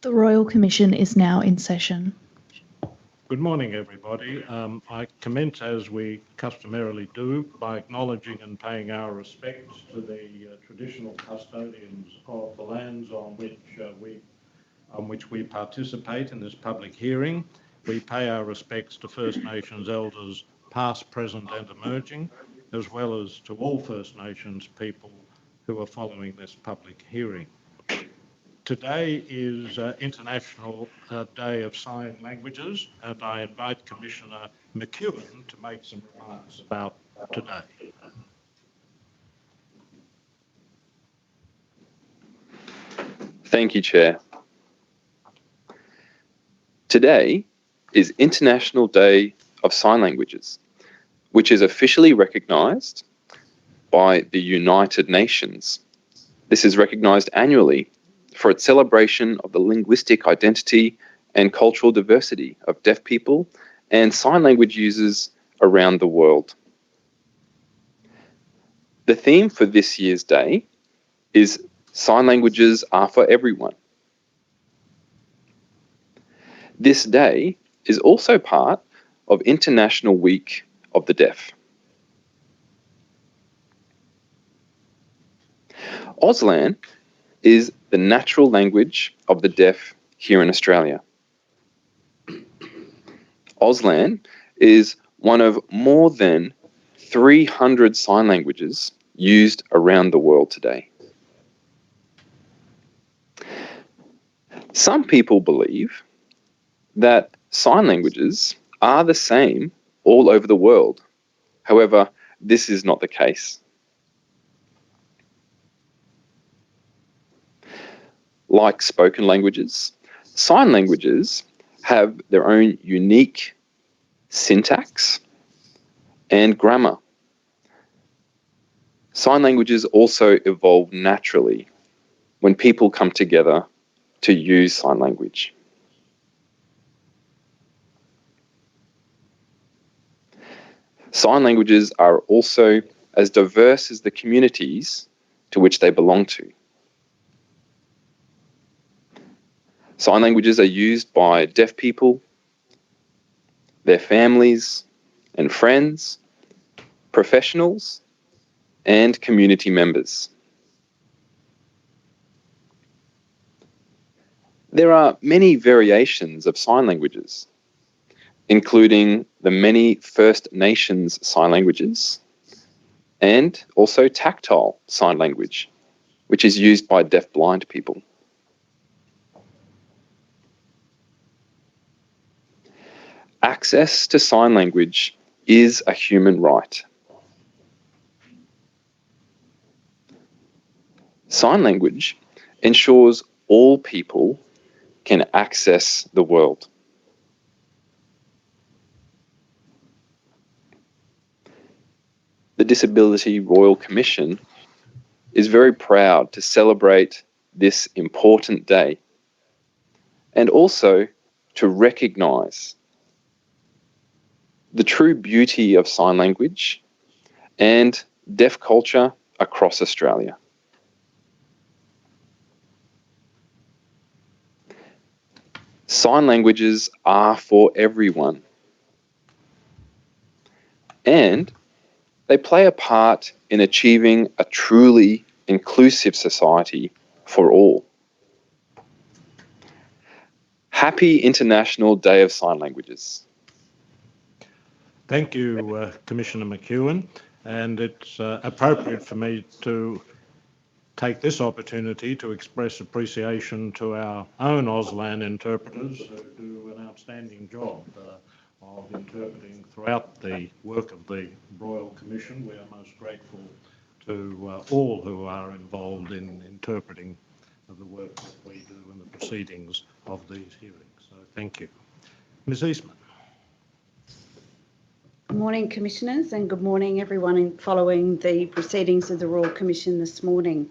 The Royal Commission is now in session. Good morning, everybody. I commence, as we customarily do, by acknowledging and paying our respects to the traditional custodians of the lands on which we participate in this public hearing. We pay our respects to First Nations elders past, present and emerging, as well as to all First Nations people who are following this public hearing. Today is International Day of Sign Languages, and I invite Commissioner McEwin to make some remarks about today. Thank you, Chair. Today is International Day of Sign Languages, which is officially recognised by the United Nations. This is recognised annually for its celebration of the linguistic identity and cultural diversity of deaf people and sign language users around the world. The theme for this year's day is Sign Languages are for everyone. This day is also part of International Week of the Deaf. Auslan is the natural language of the deaf here in Australia. Auslan is one of more than 300 sign languages used around the world today. Some people believe that sign languages are the same all over the world. However, this is not the case. Like spoken languages, sign languages have their own unique syntax and grammar. Sign languages also evolve naturally when people come together to use sign language. Sign languages are also as diverse as the communities to which they belong to. Sign languages are used by deaf people, their families and friends, professionals, and community members. There are many variations of sign languages, including the many First Nations sign languages and also tactile sign language, which is used by deaf-blind people. Access to sign language is a human right. Sign language ensures all people can access the world. The Disability Royal Commission is very proud to celebrate this important day and also to recognise the true beauty of sign language and deaf culture across Australia. Sign languages are for everyone, and they play a part in achieving a truly inclusive society for all. Happy International Day of Sign Languages. Thank you, Commissioner McEwin, and it's appropriate for me to take this opportunity to express appreciation to our own Auslan interpreters who do an outstanding job of interpreting throughout the work of the Royal Commission. We are most grateful to all who are involved in interpreting the work that we do in the proceedings of these hearings. So thank you. Ms Eastman. Good morning, Commissioners, and good morning everyone following the proceedings of the Royal Commission this morning.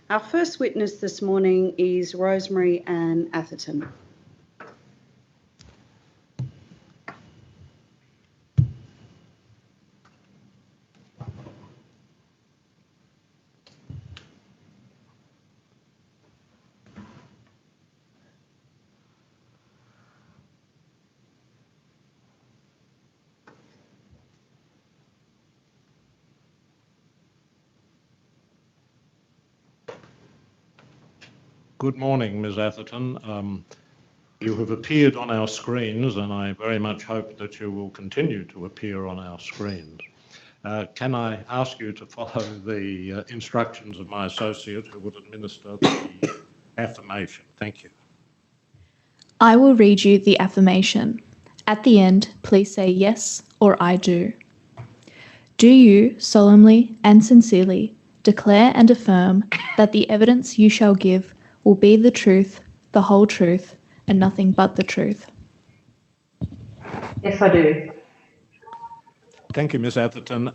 Our first witness this morning is Rosemary Ann Atherton. Good morning, Ms. Atherton. You have appeared on our screens, and I very much hope that you will continue to appear on our screens. Can I ask you to follow the instructions of my associate who would administer the affirmation? Thank you. I will read you the affirmation. At the end, please say yes or I do. Do you solemnly and sincerely declare and affirm that the evidence you shall give will be the truth, the whole truth, and nothing but the truth? Yes, I do. Thank you, Ms. Atherton.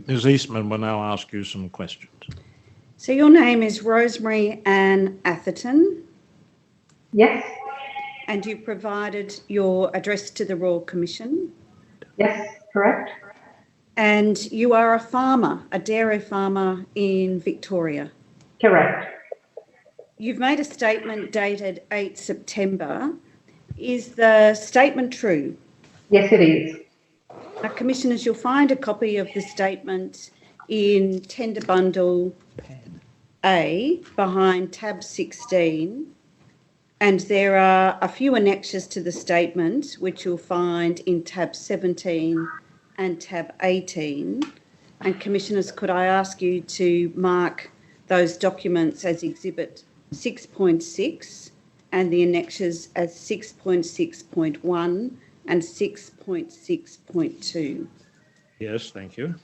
Ms. Eastman will now ask you some questions. So your name is Rosemary Ann Atherton, Yes, and you provided your address to the Royal Commission, yes, correct. and you are a farmer, a dairy farmer in Victoria. Correct. You've made a statement dated 8 September. Is the statement true? Yes, it is. Commissioners, you'll find a copy of the statement in Tender Bundle A behind tab 16, and there are a few annexures to the statement which you'll find in tab 17 and tab 18. And Commissioners, could I ask you to mark those documents as Exhibit 6.6 and the annexures as 6.6.1 and 6.6.2. Yes, thank you.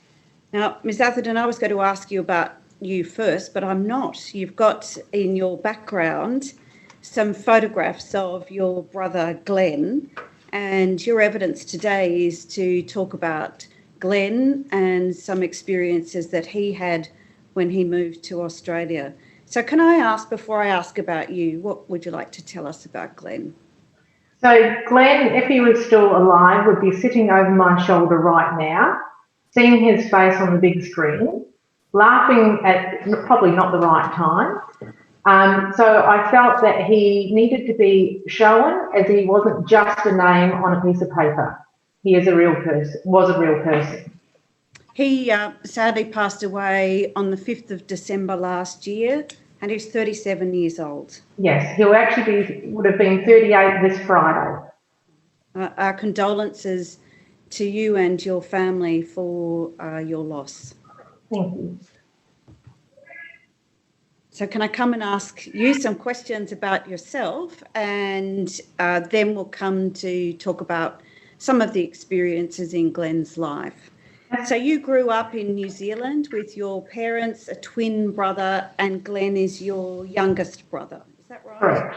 Now, Ms. Atherton, I was going to ask you about you first, but I'm not. You've got in your background some photographs of your brother Glenn, and your evidence today is to talk about Glenn and some experiences that he had when he moved to Australia. So can I ask, before I ask about you, what would you like to tell us about Glenn? So Glenn, if he was still alive, would be sitting over my shoulder right now, seeing his face on the big screen, laughing at probably not the right time. So I felt that he needed to be shown, as he wasn't just a name on a piece of paper. He is a real person, was a real person. He sadly passed away on the 5th of December last year, and he's 37 years old. Yes, he'll actually would have been 38 this Friday. Our condolences to you and your family for your loss. Thank you. So can I come and ask you some questions about yourself, and then we'll come to talk about some of the experiences in Glenn's life. So you grew up in New Zealand with your parents, a twin brother, and Glenn is your youngest brother. Is that right? Correct.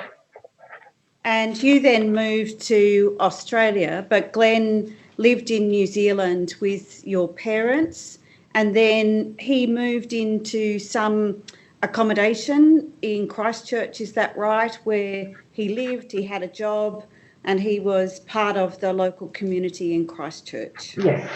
And you then moved to Australia, but Glenn lived in New Zealand with your parents, and then he moved into some accommodation in Christchurch, is that right, where he lived, he had a job, and he was part of the local community in Christchurch? Yes.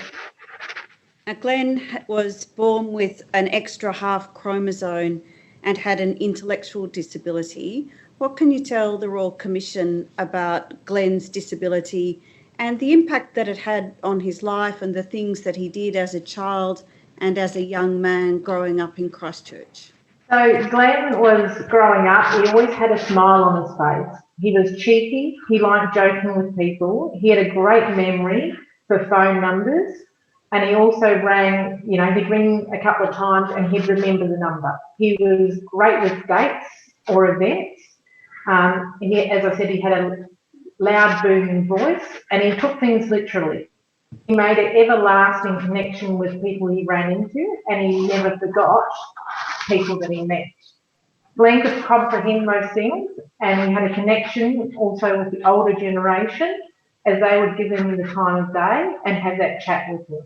Now, Glenn was born with an extra half chromosome and had an intellectual disability. What can you tell the Royal Commission about Glenn's disability and the impact that it had on his life and the things that he did as a child and as a young man growing up in Christchurch? So Glenn was growing up, he always had a smile on his face. He was cheeky, he liked joking with people, he had a great memory for phone numbers, and he also rang, you know, he'd ring a couple of times and he'd remember the number. He was great with dates or events. As I said, he had a loud, booming voice, and he took things literally. He made an everlasting connection with people he ran into, and he never forgot people that he met. Glenn could comprehend most things, and he had a connection also with the older generation, as they would give him the time of day and have that chat with him.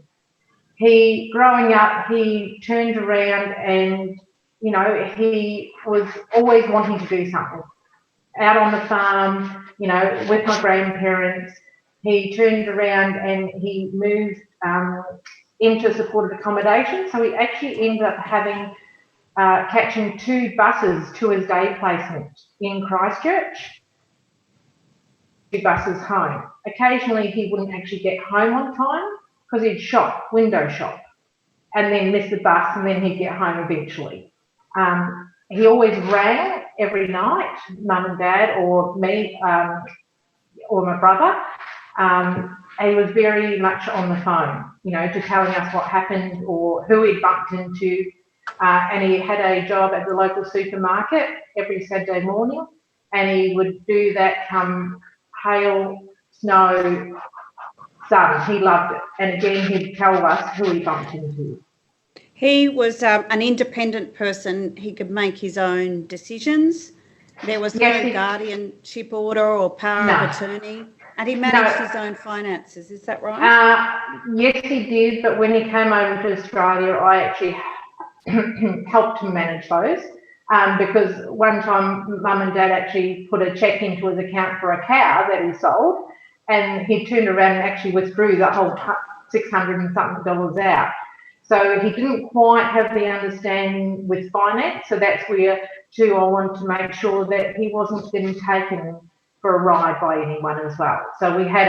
Growing up, he turned around and, you know, he was always wanting to do something. Out on the farm, you know, with my grandparents, he turned around and he moved into supported accommodation. So he actually ended up having catching 2 buses to his day placement in Christchurch, 2 buses home. Occasionally he wouldn't actually get home on time because he'd window shop, and then miss the bus, and then he'd get home eventually. He always rang every night, mum and dad or me or my brother. He was very much on the phone, you know, just telling us what happened or who he bumped into. And he had a job at the local supermarket every Saturday morning, and he would do that come hail, snow, sun. He loved it. And again, he'd tell us who he bumped into. He was an independent person. He could make his own decisions. There was no guardianship order or power of attorney. And he managed his own finances, is that right? Yes, he did, but when he came over to Australia, I actually helped him manage those because one time Mum and Dad actually put a cheque into his account for a cow that he sold, and he turned around and actually withdrew the whole $600 and something out. So he didn't quite have the understanding with finance, so that's where too I wanted to make sure that he wasn't getting taken for a ride by anyone as well. So we had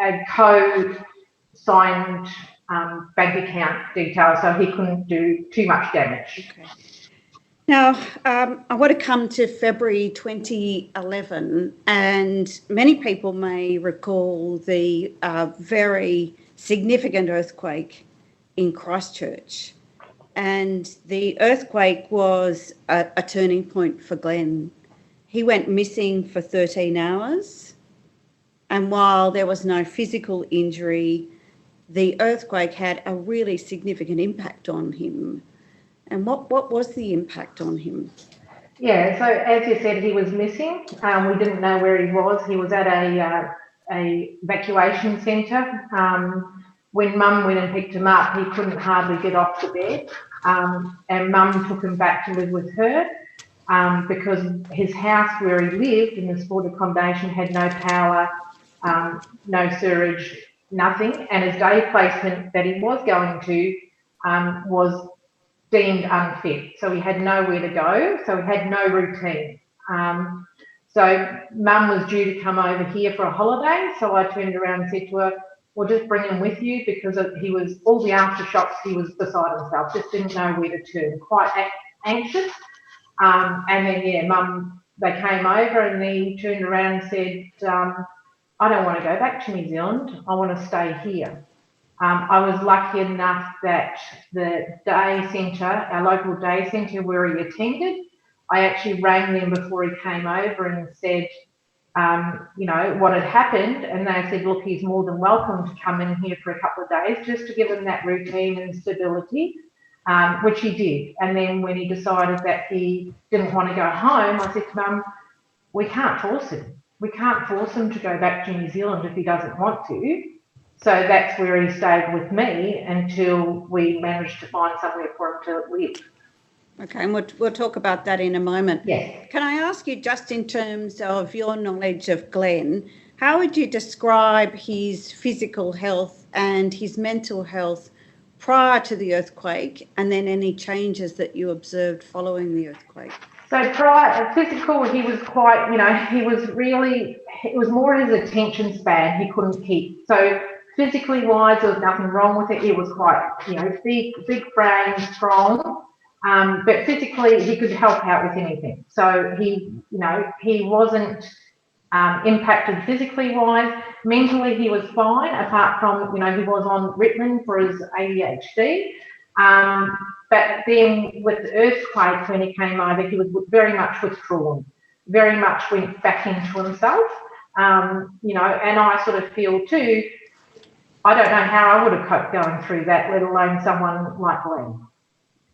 a co-signed bank account details, so he couldn't do too much damage. Okay. Now, I want to come to February 2011, and many people may recall the very significant earthquake in Christchurch. And the earthquake was a turning point for Glenn. He went missing for 13 hours, and while there was no physical injury, the earthquake had a really significant impact on him. And what was the impact on him? Yeah, so as you said, he was missing. We didn't know where he was. He was at a evacuation centre. When Mum went and picked him up, he couldn't hardly get off the bed, and Mum took him back to live with her. Because his house where he lived in the sport accommodation had no power, no sewerage, nothing, and his day placement that he was going to was deemed unfit. So he had nowhere to go, so he had no routine. So Mum was due to come over here for a holiday, so I turned around and said to her, well, just bring him with you, because he was, all the aftershocks, he was beside himself, just didn't know where to turn, quite anxious. And then, yeah, Mum, they came over and he turned around and said, I don't want to go back to New Zealand. I want to stay here. I was lucky enough that the day centre, our local day centre where he attended, I actually rang them before he came over and said, you know, what had happened. And they said, look, he's more than welcome to come in here for a couple of days just to give him that routine and stability. Which he did. And then when he decided that he didn't want to go home, I said to Mum, we can't force him. We can't force him to go back to New Zealand if he doesn't want to. So that's where he stayed with me until we managed to find somewhere for him to live. Okay, and we'll talk about that in a moment. Yes. Can I ask you, just in terms of your knowledge of Glenn, how would you describe his physical health and his mental health prior to the earthquake, and then any changes that you observed following the earthquake? So physical, he was quite, you know, he was really, it was more his attention span he couldn't keep. So physically wise, there was nothing wrong with it. He was quite, you know, big frame, strong, but physically he could help out with anything. So he, you know, he wasn't impacted physically wise. Mentally, he was fine, apart from, you know, he was on Ritalin for his ADHD. But then with the earthquake, when he came over, he was very much withdrawn, very much went back into himself. You know, and I sort of feel too, I don't know how I would have coped going through that, let alone someone like Glenn.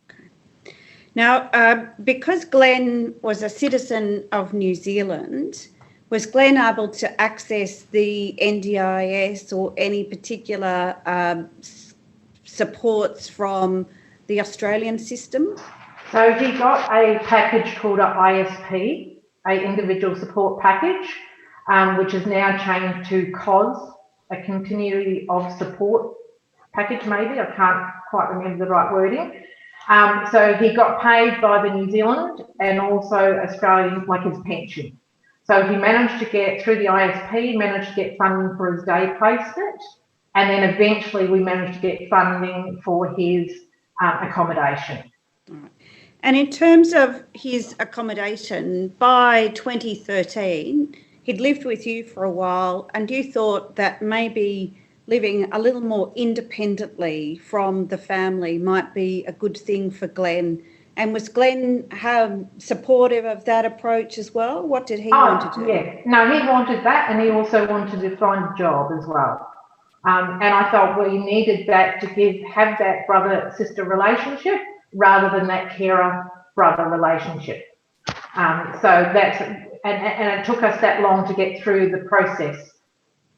Okay. Now, because Glenn was a citizen of New Zealand, was Glenn able to access the NDIS or any particular supports from the Australian system? So he got a package called an ISP, a individual support package, which is now changed to COS, a continuity of support package maybe, I can't quite remember the right wording. So he got paid by the New Zealand and also Australian, like his pension. So he managed to get, through the ISP, managed to get funding for his day placement, and then eventually we managed to get funding for his accommodation. All right. And in terms of his accommodation, by 2013, he'd lived with you for a while, and you thought that maybe living a little more independently from the family might be a good thing for Glenn. And was Glenn supportive of that approach as well? What did he want to do? Yeah, no, he wanted that, and he also wanted to find a job as well. And I felt we needed that to have that brother-sister relationship rather than that carer-brother relationship. So that's, and it took us that long to get through the process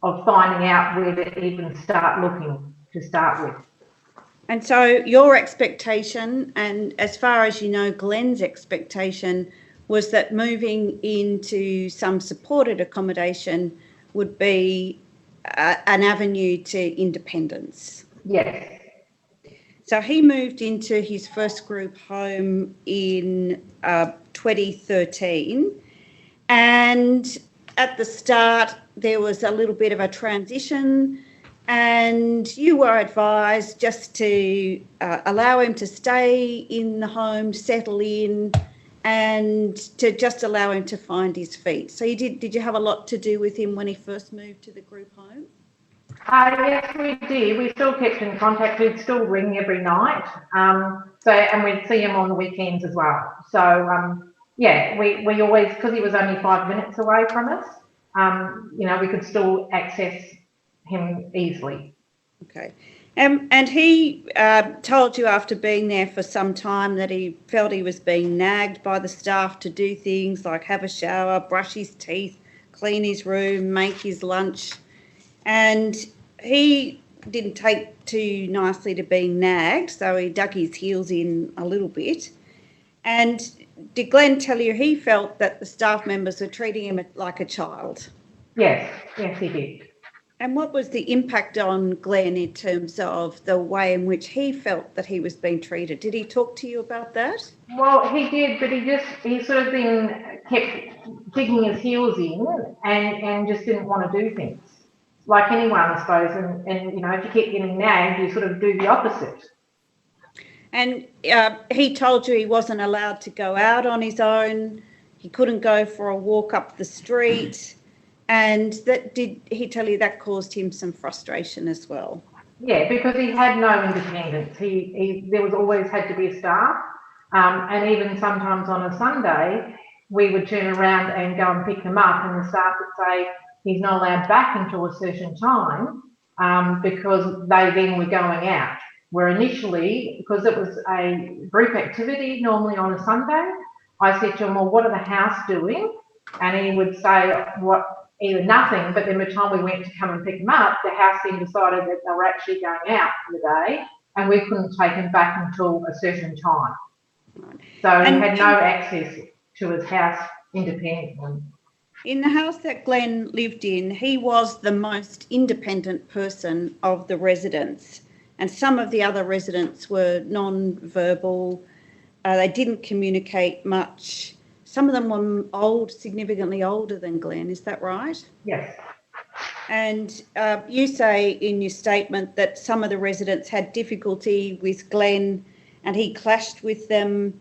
of finding out where to even start looking to start with. And so your expectation, and as far as you know, Glenn's expectation, was that moving into some supported accommodation would be an avenue to independence. Yes. So he moved into his first group home in 2013, and at the start there was a little bit of a transition, and you were advised just to allow him to stay in the home, settle in, and to just allow him to find his feet. So did you have a lot to do with him when he first moved to the group home? Yes, we did. We still kept in contact. We'd still ring every night. And we'd see him on the weekends as well. So, yeah, we always, because he was only 5 minutes away from us, we could still access him easily. Okay. And he told you after being there for some time that he felt he was being nagged by the staff to do things like have a shower, brush his teeth, clean his room, make his lunch. And he didn't take too nicely to being nagged, so he dug his heels in a little bit. And did Glenn tell you he felt that the staff members were treating him like a child? Yes, he did. And what was the impact on Glenn in terms of the way in which he felt that he was being treated? Did he talk to you about that? Well, he did, but he sort of kept digging his heels in and just didn't want to do things. Like anyone, I suppose, and if you keep getting nagged, you sort of do the opposite. And he told you he wasn't allowed to go out on his own, he couldn't go for a walk up the street, and did he tell you that caused him some frustration as well? Yeah, because he had no independence. There was always had to be a staff, and even sometimes on a Sunday, we would turn around and go and pick him up, and the staff would say, he's not allowed back until a certain time because they then were going out. Where initially, because it was a group activity, normally on a Sunday, I said to him, well, what are the house doing? And he would say, either nothing, but then by the time we went to come and pick him up, the house then decided that they were actually going out for the day and we couldn't take him back until a certain time. So he had no access to his house independently. In the house that Glenn lived in, he was the most independent person of the residents, and some of the other residents were non-verbal. They didn't communicate much. Some of them were significantly older than Glenn, is that right? Yes. And you say in your statement that some of the residents had difficulty with Glenn and he clashed with them,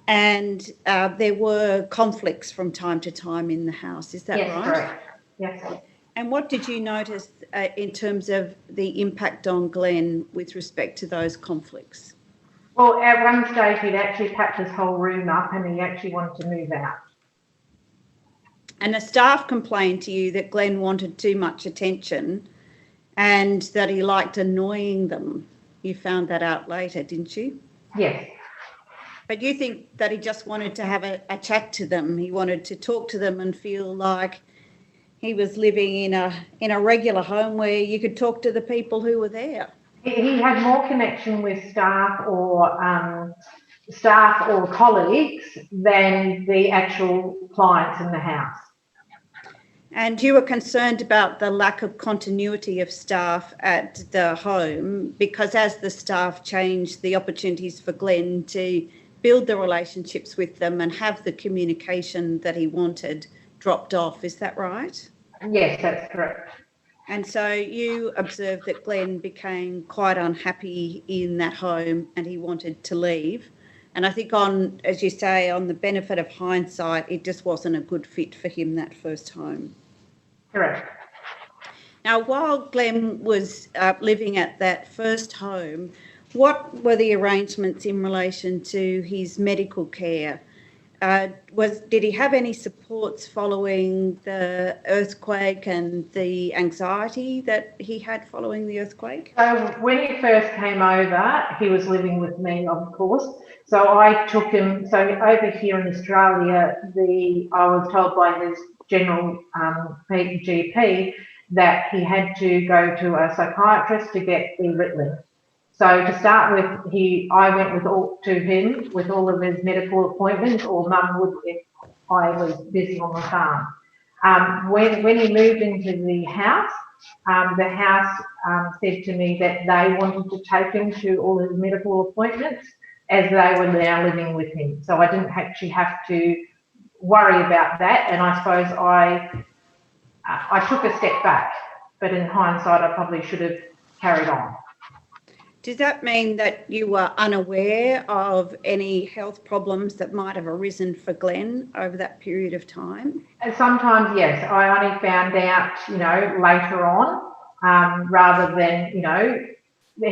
and there were conflicts from time to time in the house. Is that right? Yes, correct. Yes. And what did you notice in terms of the impact on Glenn with respect to those conflicts? Well, at one stage he'd actually packed his whole room up and he actually wanted to move out. And the staff complained to you that Glenn wanted too much attention and that he liked annoying them. You found that out later, didn't you? Yes. But you think that he just wanted to have a chat to them. He wanted to talk to them and feel like he was living in a regular home where you could talk to the people who were there. He had more connection with staff or colleagues than the actual clients in the house. And you were concerned about the lack of continuity of staff at the home because as the staff changed, the opportunities for Glenn to build the relationships with them and have the communication that he wanted dropped off. Is that right? Yes, that's correct. And so you observed that Glenn became quite unhappy in that home and he wanted to leave. And I think on, as you say, on the benefit of hindsight, it just wasn't a good fit for him, that first home. Correct. Now, while Glenn was living at that first home, what were the arrangements in relation to his medical care? Did he have any supports following the earthquake and the anxiety that he had following the earthquake? So when he first came over, he was living with me, of course. So I took him, so over here in Australia, I was told by his general GP that he had to go to a psychiatrist to get the Ritalin. So to start with, I went to him with all of his medical appointments, or Mum would if I was busy on the farm. When he moved into the house said to me that they wanted to take him to all his medical appointments as they were now living with him. So I didn't actually have to worry about that, and I suppose I took a step back, but in hindsight, I probably should have carried on. Does that mean that you were unaware of any health problems that might have arisen for Glenn over that period of time? And sometimes, yes. I only found out, later on, rather than,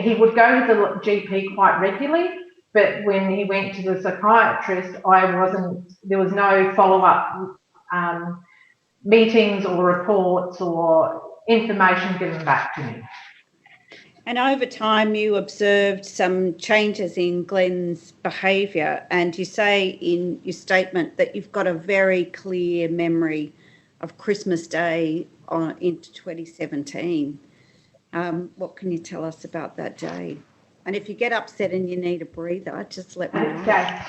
he would go to the GP quite regularly, but when he went to the psychiatrist, there was no follow-up meetings or reports or information given back to me. And over time, you observed some changes in Glenn's behaviour, and you say in your statement that you've got a very clear memory of Christmas Day into 2017. What can you tell us about that day? And if you get upset and you need a breather, just let me know. Okay.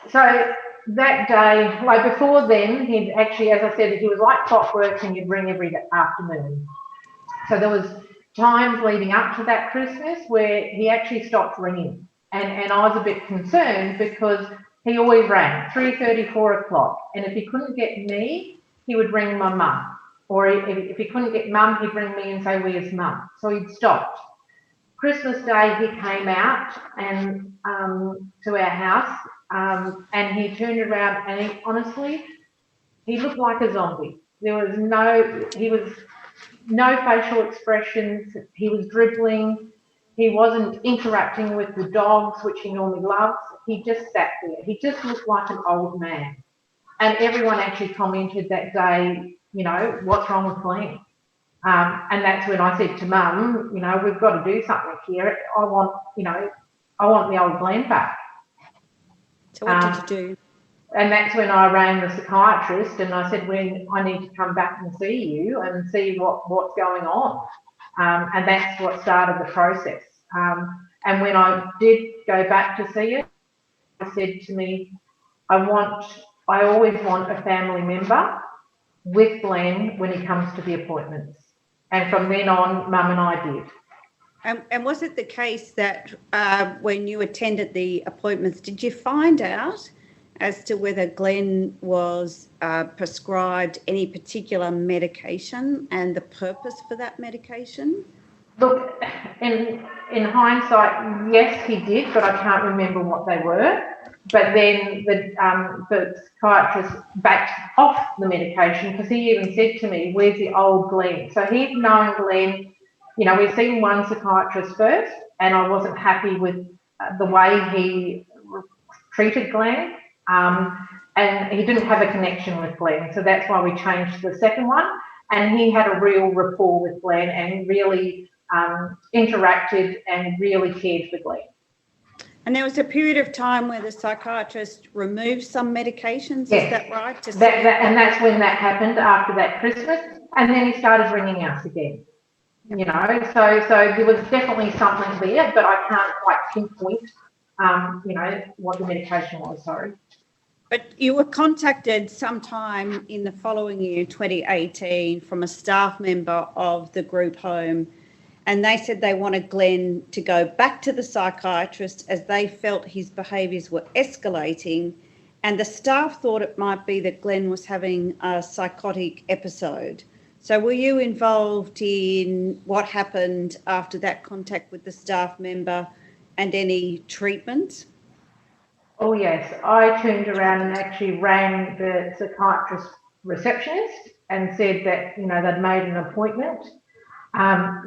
So that day, like before then, he'd actually, as I said, he was like clockwork and he'd ring every afternoon. So there was times leading up to that Christmas where he actually stopped ringing, and I was a bit concerned because he always rang 3:30, 4 o'clock, and if he couldn't get me, he would ring my mum, or if he couldn't get mum, he'd ring me and say, where's mum? So he'd stopped. Christmas Day he came out and to our house, and he turned around and he looked like a zombie. There was no facial expressions. He was dribbling. He wasn't interacting with the dogs, which he normally loves. He just sat there. He just looked like an old man. And everyone actually commented that day, what's wrong with Glenn? And that's when I said to Mum, we've got to do something here. I want the old Glenn back. So what did you do? And that's when I rang the psychiatrist and I said, I need to come back and see you and see what's going on. And that's what started the process. And when I did go back to see her, I said to me, I always want a family member with Glenn when he comes to the appointments. And from then on, Mum and I did. And was it the case that when you attended the appointments, did you find out as to whether Glenn was prescribed any particular medication and the purpose for that medication? Look, in hindsight, yes, he did, but I can't remember what they were. But then the psychiatrist backed off the medication because he even said to me, where's the old Glenn? So he'd known Glenn, we've seen one psychiatrist first, and I wasn't happy with the way he treated Glenn. And he didn't have a connection with Glenn, so that's why we changed to the second one. And he had a real rapport with Glenn and really interacted and really cared for Glenn. And there was a period of time where the psychiatrist removed some medications, yes. Is that right? And that's when that happened after that Christmas, and then he started ringing us again. So there was definitely something there, but I can't quite pinpoint what the medication was, sorry. But you were contacted sometime in the following year, 2018, from a staff member of the group home, and they said they wanted Glenn to go back to the psychiatrist as they felt his behaviours were escalating, and the staff thought it might be that Glenn was having a psychotic episode. So were you involved in what happened after that contact with the staff member and any treatment? Oh yes, I turned around and actually rang the psychiatrist receptionist and said that, you know, they'd made an appointment.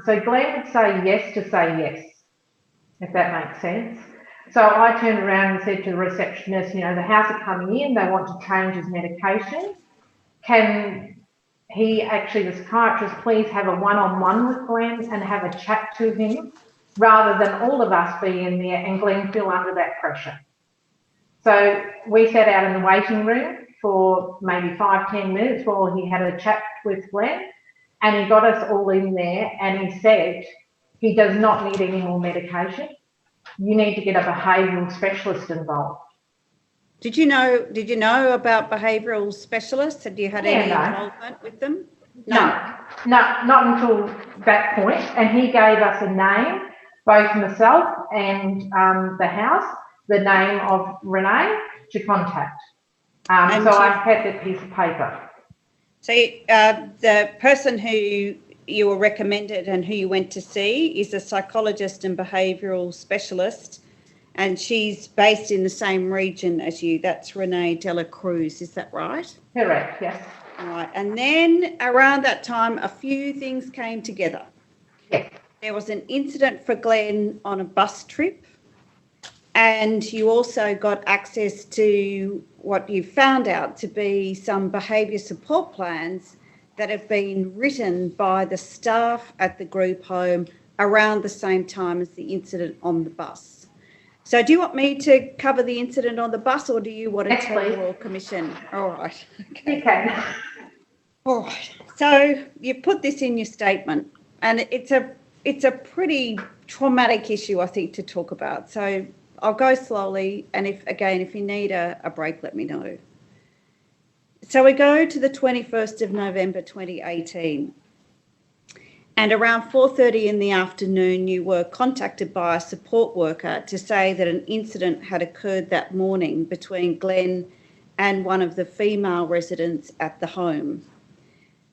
So Glenn would say yes to say yes, if that makes sense. So I turned around and said to the receptionist, you know, the house are coming in, they want to change his medication. Can he, actually, the psychiatrist, please have a one-on-one with Glenn and have a chat to him, rather than all of us be in there and Glenn feel under that pressure. So we sat out in the waiting room for maybe 5-10 minutes while he had a chat with Glenn, and he got us all in there and he said he does not need any more medication. You need to get a behavioural specialist involved. Did you know about behavioural specialists? Had you had any involvement with them? No, not until that point. And he gave us a name, both myself and the house, the name of Renee to contact. So I had that piece of paper. So the person who you were recommended and who you went to see is a psychologist and behavioural specialist, and she's based in the same region as you. That's Renee Dela Cruz, is that right? Correct, yes. All right, and then around that time, a few things came together. Yes. There was an incident for Glenn on a bus trip, and you also got access to what you found out to be some behaviour support plans that have been written by the staff at the group home around the same time as the incident on the bus. So do you want me to cover the incident on the bus, or do you want to tell the Royal Commission? All right. Okay. You can. All right. So you put this in your statement, and it's a pretty traumatic issue, I think, to talk about. So I'll go slowly, and if you need a break, let me know. So we go to the 21st of November 2018, and around 4:30 in the afternoon, you were contacted by a support worker to say that an incident had occurred that morning between Glenn and one of the female residents at the home.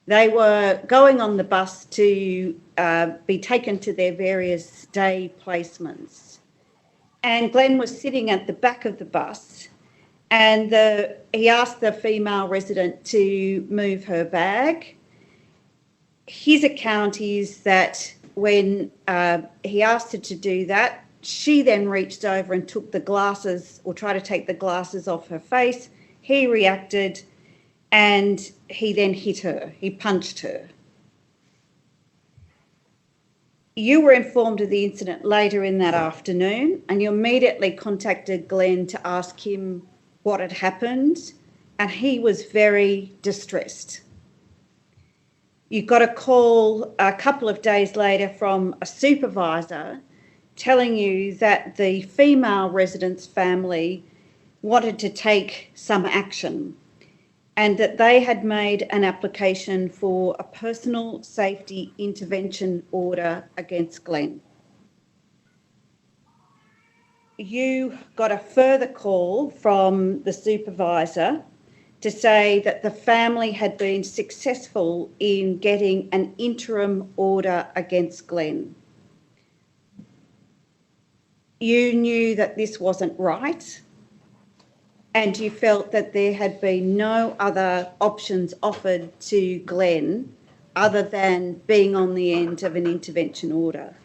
They were going on the bus to be taken to their various day placements. And Glenn was sitting at the back of the bus, and he asked the female resident to move her bag. His account is that when he asked her to do that, she then reached over and took the glasses, or tried to take the glasses off her face. He reacted, and he then hit her. He punched her. You were informed of the incident later in that afternoon, and you immediately contacted Glenn to ask him what had happened, and he was very distressed. You got a call a couple of days later from a supervisor telling you that the female resident's family wanted to take some action, and that they had made an application for a personal safety intervention order against Glenn. You got a further call from the supervisor to say that the family had been successful in getting an interim order against Glenn. You knew that this wasn't right, and you felt that there had been no other options offered to Glenn other than being on the end of an intervention order.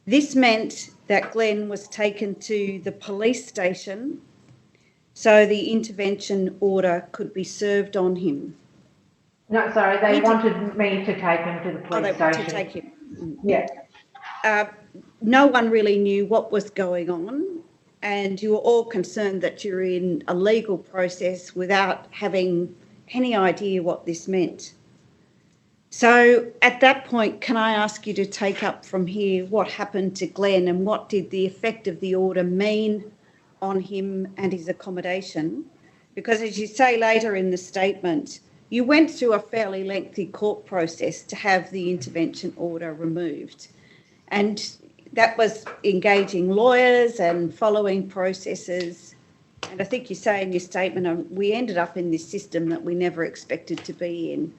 This meant that Glenn was taken to the police station so the intervention order could be served on him. No, sorry, they wanted me to take him to the police station. To take him. Yeah. No one really knew what was going on, and you were all concerned that you're in a legal process without having any idea what this meant. So at that point, can I ask you to take up from here what happened to Glenn, and what did the effect of the order mean on him and his accommodation? Because as you say later in the statement, you went through a fairly lengthy court process to have the intervention order removed. And that was engaging lawyers and following processes. And I think you say in your statement, we ended up in this system that we never expected to be in.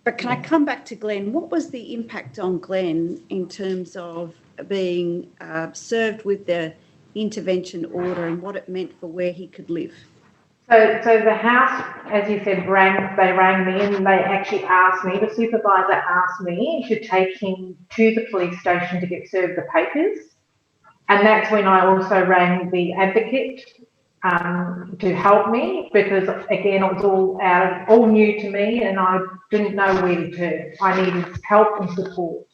But can I come back to Glenn? What was the impact on Glenn in terms of being served with the intervention order and what it meant for where he could live? So the house, as you said, they rang me and they actually asked me, the supervisor asked me to take him to the police station to get served the papers. And that's when I also rang the advocate to help me, because again, it was all new to me and I didn't know where to turn. I needed help and support.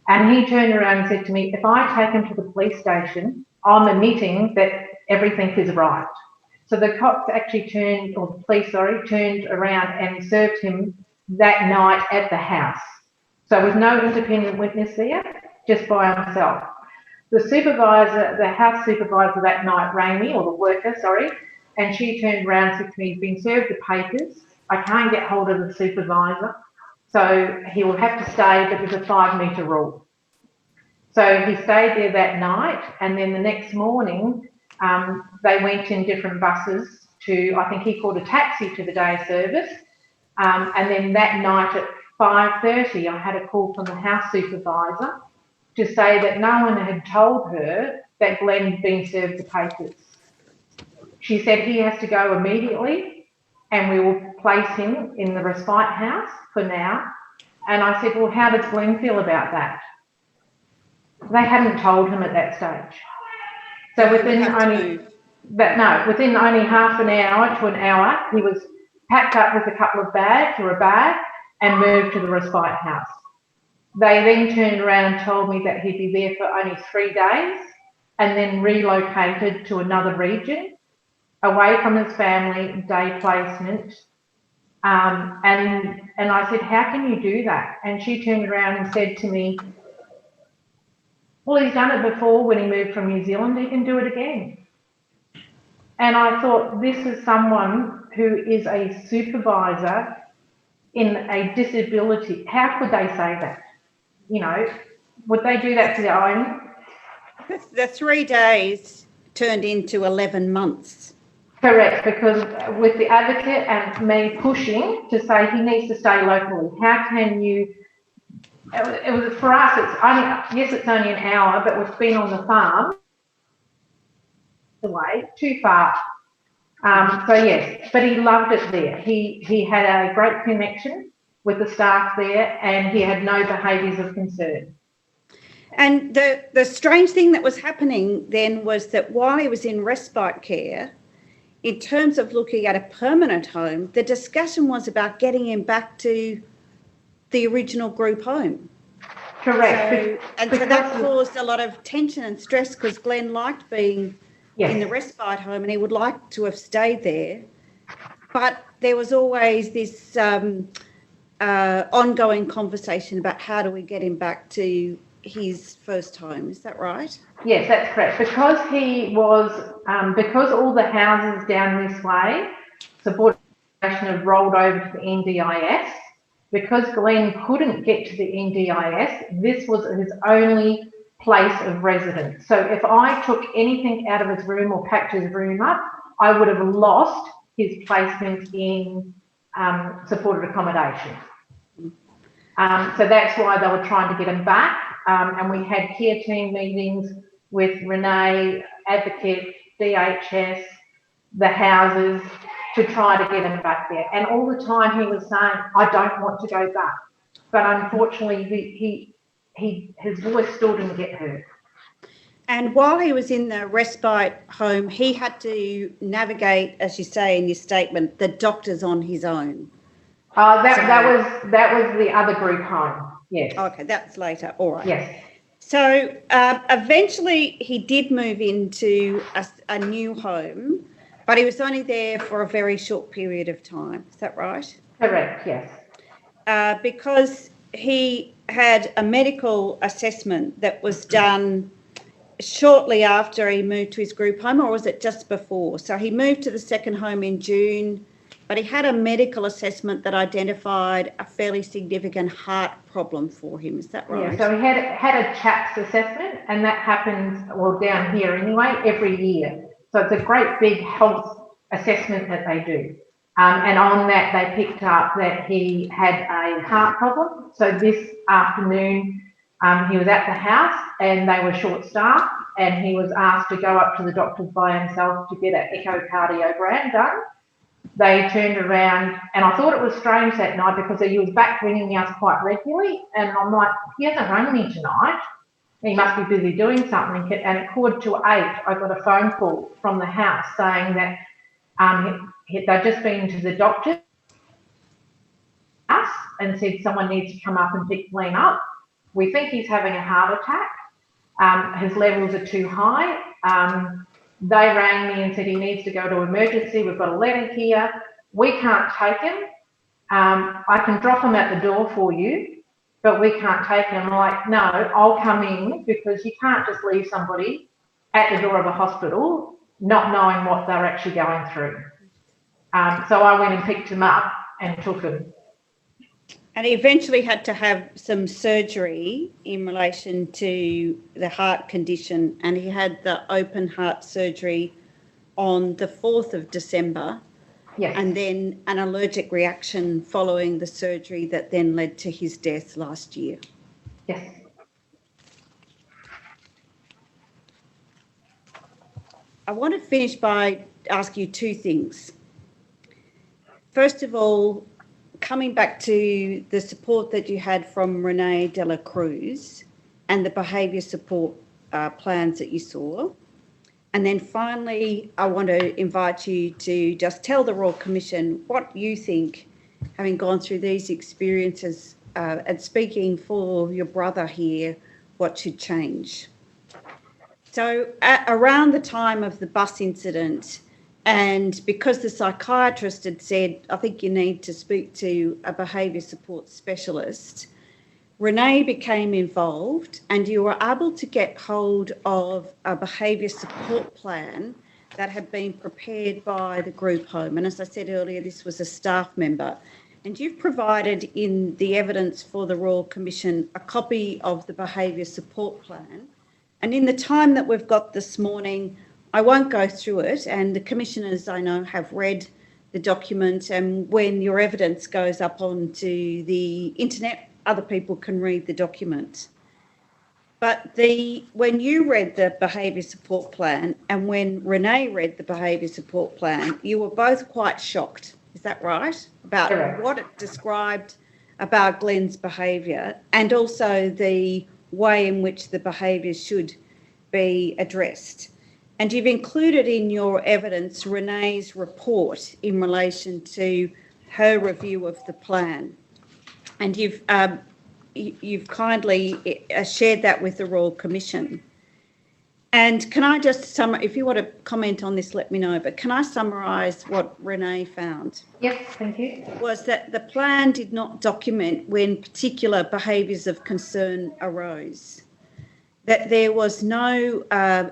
And he turned around and said to me, if I take him to the police station, I'm admitting that everything is right. So the cops actually turned around and served him that night at the house. So with no independent witness there, just by himself. The supervisor, the house supervisor that night rang me, or the worker, sorry, and she turned around and said to me, he's been served the papers. I can't get hold of the supervisor, so he will have to stay, but there's a 5-metre rule. So he stayed there that night, and then the next morning, they went in different buses to, I think he called a taxi to the day service. And then that night at 5:30, I had a call from the house supervisor to say that no one had told her that Glenn had been served the papers. She said he has to go immediately and we will place him in the respite house for now. And I said, well, how does Glenn feel about that? They hadn't told him at that stage. So within only half an hour to an hour, he was packed up with a couple of bags or a bag and moved to the respite house. They then turned around and told me that he'd be there for only 3 days and then relocated to another region, away from his family, day placement. And I said, how can you do that? And she turned around and said to me, well, he's done it before when he moved from New Zealand, he can do it again. And I thought, this is someone who is a supervisor in a disability. How could they say that? You know, would they do that to their own? The 3 days turned into 11 months. Correct, because with the advocate and me pushing to say he needs to stay locally, how can you, it was for us, it's only an hour, but we've been on the farm away, too far. So yes, but he loved it there. He had a great connection with the staff there and he had no behaviours of concern. And the strange thing that was happening then was that while he was in respite care, in terms of looking at a permanent home, the discussion was about getting him back to the original group home. Correct. So that caused a lot of tension and stress because Glenn liked being in the respite home and he would like to have stayed there. But there was always this ongoing conversation about how do we get him back to his first home. Is that right? Yes, that's correct. Because he was, because all the houses down this way, supported have rolled over to the NDIS, because Glenn couldn't get to the NDIS, this was his only place of residence. So if I took anything out of his room or packed his room up, I would have lost his placement in supported accommodation. So that's why they were trying to get him back. And we had care team meetings with Renee, Advocate, DHS, the houses, to try to get him back there. And all the time he was saying, I don't want to go back. But unfortunately, his voice still didn't get heard. And while he was in the respite home, he had to navigate, as you say in your statement, the doctors on his own. That was the other group home. Yes. Okay, that's later. All right. Yes. So eventually he did move into a new home, but he was only there for a very short period of time. Is that right? Correct, yes. Because he had a medical assessment that was done shortly after he moved to his group home, or was it just before? So he moved to the second home in June, but he had a medical assessment that identified a fairly significant heart problem for him. Is that right? Yeah, so he had a CHAPS assessment, and that happens, well, down here anyway, every year. So it's a great big health assessment that they do. And on that, they picked up that he had a heart problem. So this afternoon, he was at the house and they were short-staffed. and he was asked to go up to the doctors by himself to get an echocardiogram done. They turned around, and I thought it was strange that night because he was back ringing us quite regularly, and I'm like, he hasn't rung me tonight. He must be busy doing something. And at 7:45, I got a phone call from the house saying that they'd just been to the doctor and said someone needs to come up and pick Glenn up. We think he's having a heart attack. His levels are too high. They rang me and said he needs to go to emergency. We've got a letter here. We can't take him. I can drop him at the door for you, but we can't take him. I'm like, no, I'll come in, because you can't just leave somebody at the door of a hospital not knowing what they're actually going through. So I went and picked him up and took him. And he eventually had to have some surgery in relation to the heart condition, and he had the open heart surgery on the 4th of December. Yes. And then an allergic reaction following the surgery that then led to his death last year. Yes. I want to finish by asking you two things. First of all, coming back to the support that you had from Renee de la Cruz and the behaviour support plans that you saw. And then finally, I want to invite you to just tell the Royal Commission what you think, having gone through these experiences and speaking for your brother here, what should change. So around the time of the bus incident, and because the psychiatrist had said, I think you need to speak to a behaviour support specialist, Renee became involved, and you were able to get hold of a behaviour support plan that had been prepared by the group home. And as I said earlier, this was a staff member. And you've provided in the evidence for the Royal Commission a copy of the behaviour support plan. And in the time that we've got this morning, I won't go through it, and the commissioners, I know, have read the document, and when your evidence goes up onto the internet, other people can read the document. But when you read the behaviour support plan and when Renee read the behaviour support plan, you were both quite shocked, is that right? About what it described about Glenn's behaviour, and also the way in which the behaviours should be addressed. And you've included in your evidence Renee's report in relation to her review of the plan. And you've kindly shared that with the Royal Commission. And can I just if you want to comment on this, let me know, but can I summarise what Renee found? Yes, thank you. Was that the plan did not document when particular behaviours of concern arose, that there was no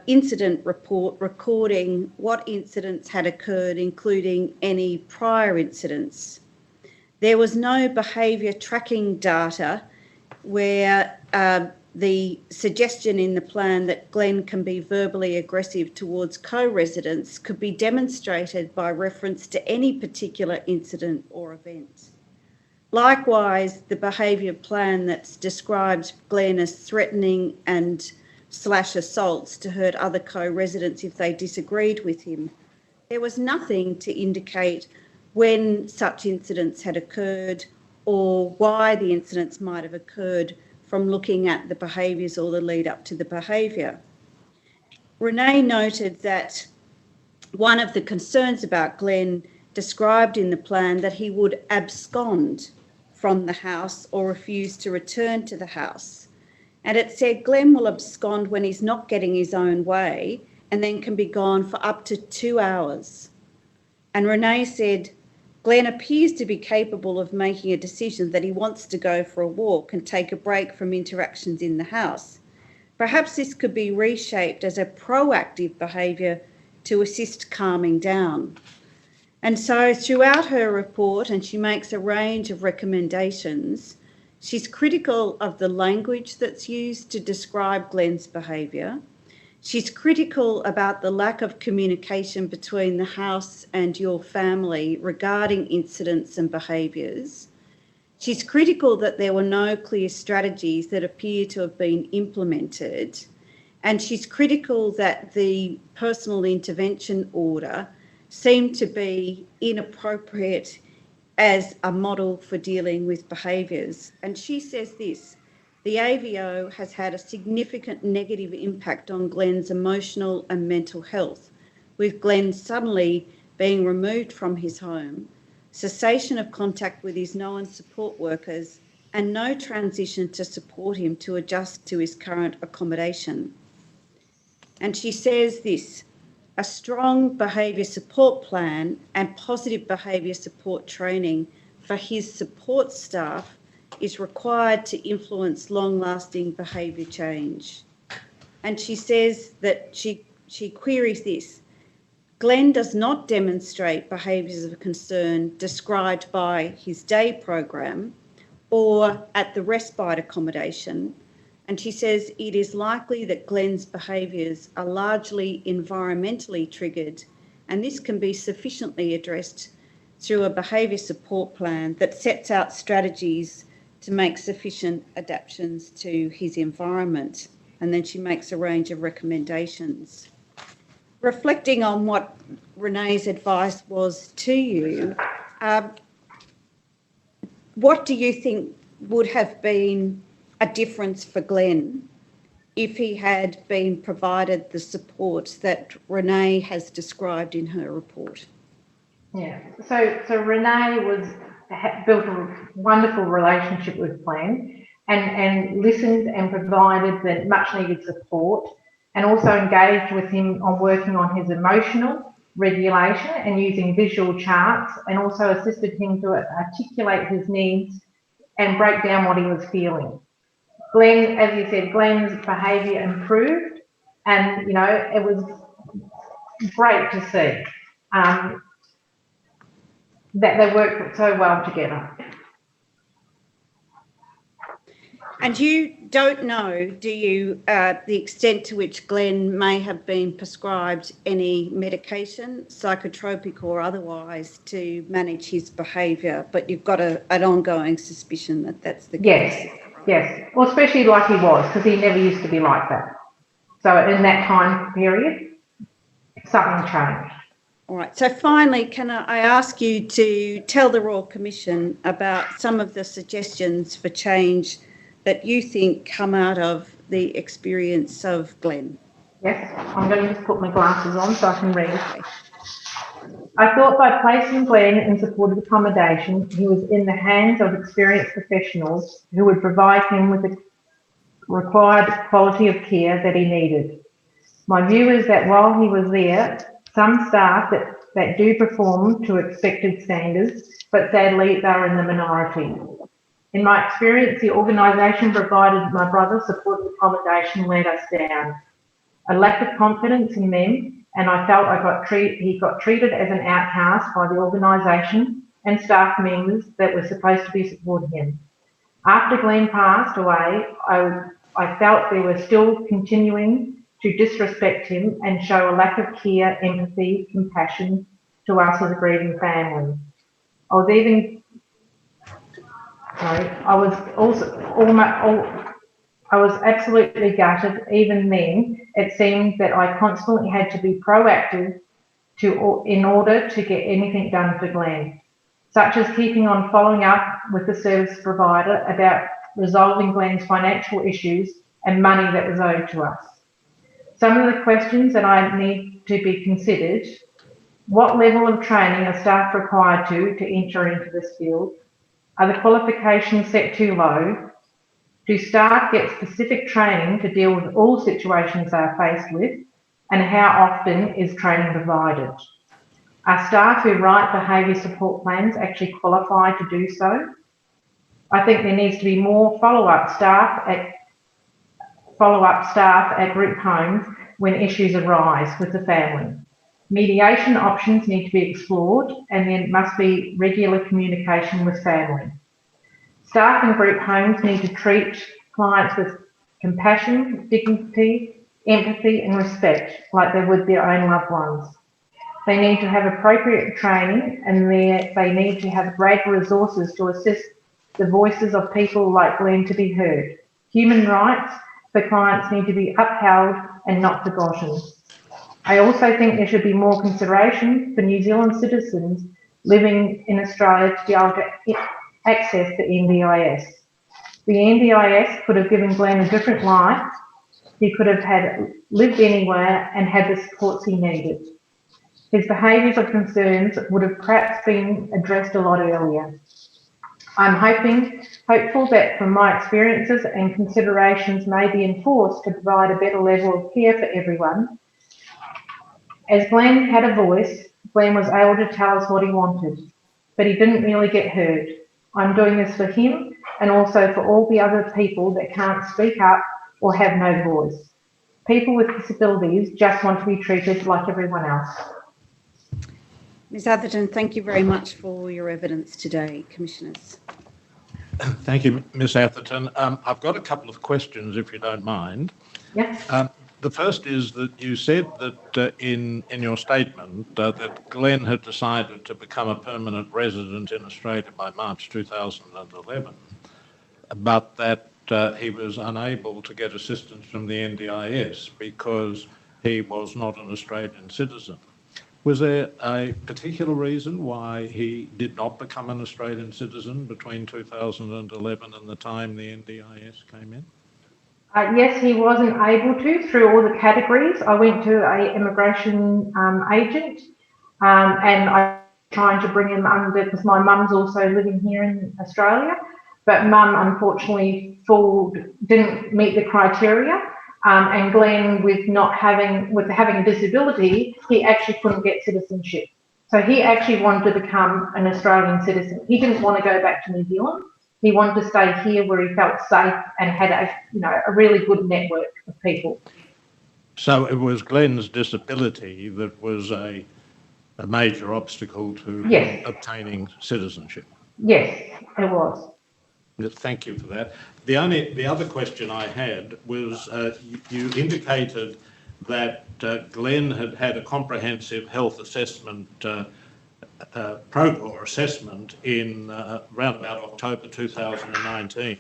incident report recording what incidents had occurred, including any prior incidents. There was no behaviour tracking data where the suggestion in the plan that Glenn can be verbally aggressive towards co-residents could be demonstrated by reference to any particular incident or event. Likewise, the behaviour plan that describes Glenn as threatening and / assaults to hurt other co-residents if they disagreed with him, there was nothing to indicate when such incidents had occurred or why the incidents might have occurred from looking at the behaviours or the lead up to the behaviour. Renee noted that one of the concerns about Glenn described in the plan that he would abscond from the house or refuse to return to the house. And it said Glenn will abscond when he's not getting his own way and then can be gone for up to 2 hours. And Renee said, Glenn appears to be capable of making a decision that he wants to go for a walk and take a break from interactions in the house. Perhaps this could be reshaped as a proactive behaviour to assist calming down. And so throughout her report, and she makes a range of recommendations, she's critical of the language that's used to describe Glenn's behaviour. She's critical about the lack of communication between the house and your family regarding incidents and behaviours. She's critical that there were no clear strategies that appear to have been implemented. And she's critical that the personal intervention order seemed to be inappropriate as a model for dealing with behaviours. And she says this: the AVO has had a significant negative impact on Glenn's emotional and mental health, with Glenn suddenly being removed from his home, cessation of contact with his known support workers, and no transition to support him to adjust to his current accommodation. And she says this: a strong behaviour support plan and positive behaviour support training for his support staff is required to influence long-lasting behaviour change. And she says that she queries this: Glenn does not demonstrate behaviours of concern described by his day program or at the respite accommodation. And she says it is likely that Glenn's behaviours are largely environmentally triggered, and this can be sufficiently addressed through a behaviour support plan that sets out strategies to make sufficient adaptations to his environment. And then she makes a range of recommendations. Reflecting on what Renee's advice was to you, what do you think would have been a difference for Glenn if he had been provided the support that Renee has described in her report? Yeah, so Renee built a wonderful relationship with Glenn and listened and provided the much needed support, and also engaged with him on working on his emotional regulation and using visual charts, and also assisted him to articulate his needs and break down what he was feeling. Glenn, as you said, Glenn's behaviour improved, and, you know, it was great to see that they worked so well together. And you don't know, do you, the extent to which Glenn may have been prescribed any medication, psychotropic or otherwise, to manage his behaviour, but you've got an ongoing suspicion that that's the case? Yes. Well, especially like he was, because he never used to be like that. So in that time period, something changed. All right. So finally, can I ask you to tell the Royal Commission about some of the suggestions for change that you think come out of the experience of Glenn? Yes, I'm going to just put my glasses on so I can read. Okay. I thought by placing Glenn in supported accommodation, he was in the hands of experienced professionals who would provide him with the required quality of care that he needed. My view is that while he was there, some staff that do perform to expected standards, but sadly they're in the minority. In my experience, the organisation provided my brother supported accommodation let us down. A lack of confidence in them, and I felt he got treated as an outcast by the organisation and staff members that were supposed to be supporting him. After Glenn passed away, I felt they were still continuing to disrespect him and show a lack of care, empathy, compassion to us as a grieving family. I was absolutely gutted. Even then, it seemed that I constantly had to be proactive in order to get anything done for Glenn, such as keeping on following up with the service provider about resolving Glenn's financial issues and money that was owed to us. Some of the questions that I need to be considered: what level of training are staff required to enter into this field? Are the qualifications set too low? Do staff get specific training to deal with all situations they are faced with? And how often is training provided? Are staff who write behaviour support plans actually qualified to do so? I think there needs to be more follow-up staff at group homes when issues arise with the family. Mediation options need to be explored, and there must be regular communication with family. Staff in group homes need to treat clients with compassion, dignity, empathy and respect like they would their own loved ones. They need to have appropriate training, and they need to have greater resources to assist the voices of people like Glenn to be heard. Human rights for clients need to be upheld and not forgotten. I also think there should be more consideration for New Zealand citizens living in Australia to be able to access the NDIS. The NDIS could have given Glenn a different life. He could have lived anywhere and had the supports he needed. His behaviours or concerns would have perhaps been addressed a lot earlier. I'm hopeful that from my experiences and considerations may be enforced to provide a better level of care for everyone. As Glenn had a voice, Glenn was able to tell us what he wanted, but he didn't really get heard. I'm doing this for him and also for all the other people that can't speak up or have no voice. People with disabilities just want to be treated like everyone else. Ms Atherton, thank you very much for your evidence today, Commissioners. Thank you, Ms Atherton. I've got a couple of questions, if you don't mind. Yes. The first is that you said that in your statement that Glenn had decided to become a permanent resident in Australia by March 2011, but that he was unable to get assistance from the NDIS because he was not an Australian citizen. Was there a particular reason why he did not become an Australian citizen between 2011 and the time the NDIS came in? Yes, he wasn't able to through all the categories. I went to an immigration agent and I trying to bring him under because my mum's also living here in Australia, but mum unfortunately didn't meet the criteria. And Glenn, with having a disability, he actually couldn't get citizenship. So he actually wanted to become an Australian citizen. He didn't want to go back to New Zealand. He wanted to stay here where he felt safe and had a really good network of people. So it was Glenn's disability that was a major obstacle to obtaining citizenship? Yes, it was. Thank you for that. The other question I had was you indicated that Glenn had had a comprehensive health assessment program or assessment in around about October 2019.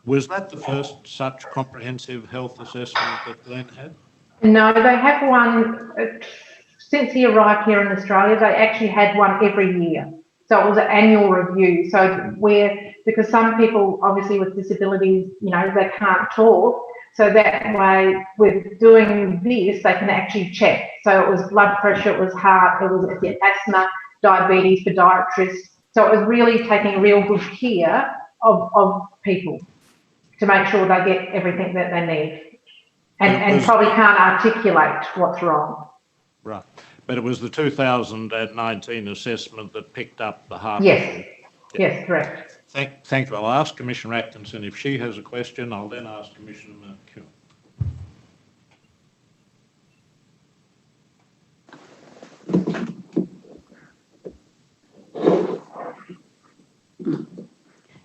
Was that the first such comprehensive health assessment that Glenn had? No, they have one since he arrived here in Australia. They actually had one every year. So it was an annual review. So because some people obviously with disabilities, they can't talk. So that way with doing this, they can actually check. So it was blood pressure, it was heart, it was asthma, diabetes, podiatrists. So it was really taking real good care of people to make sure they get everything that they need and probably can't articulate what's wrong. Right. But it was the 2019 assessment that picked up the heart issue. Yeah. Yes, correct. Thank you. I'll ask Commissioner Atkinson if she has a question. I'll then ask Commissioner McEwin.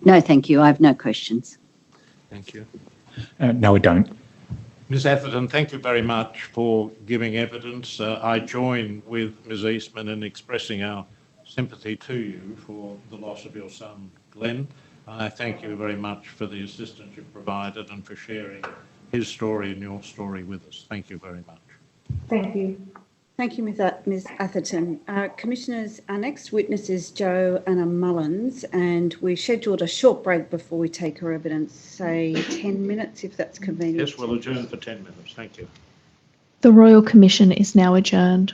No, thank you. I have no questions. Thank you. No, we don't. Ms Atherton, thank you very much for giving evidence. I join with Ms Eastman in expressing our sympathy to you for the loss of your son, Glenn. I thank you very much for the assistance you've provided and for sharing his story and your story with us. Thank you very much. Thank you. Thank you, Ms Atherton. Commissioners, our next witness is Joanna Mullins, and we scheduled a short break before we take her evidence, say 10 minutes, if that's convenient. Yes, we'll adjourn for 10 minutes. Thank you. The Royal Commission is now adjourned.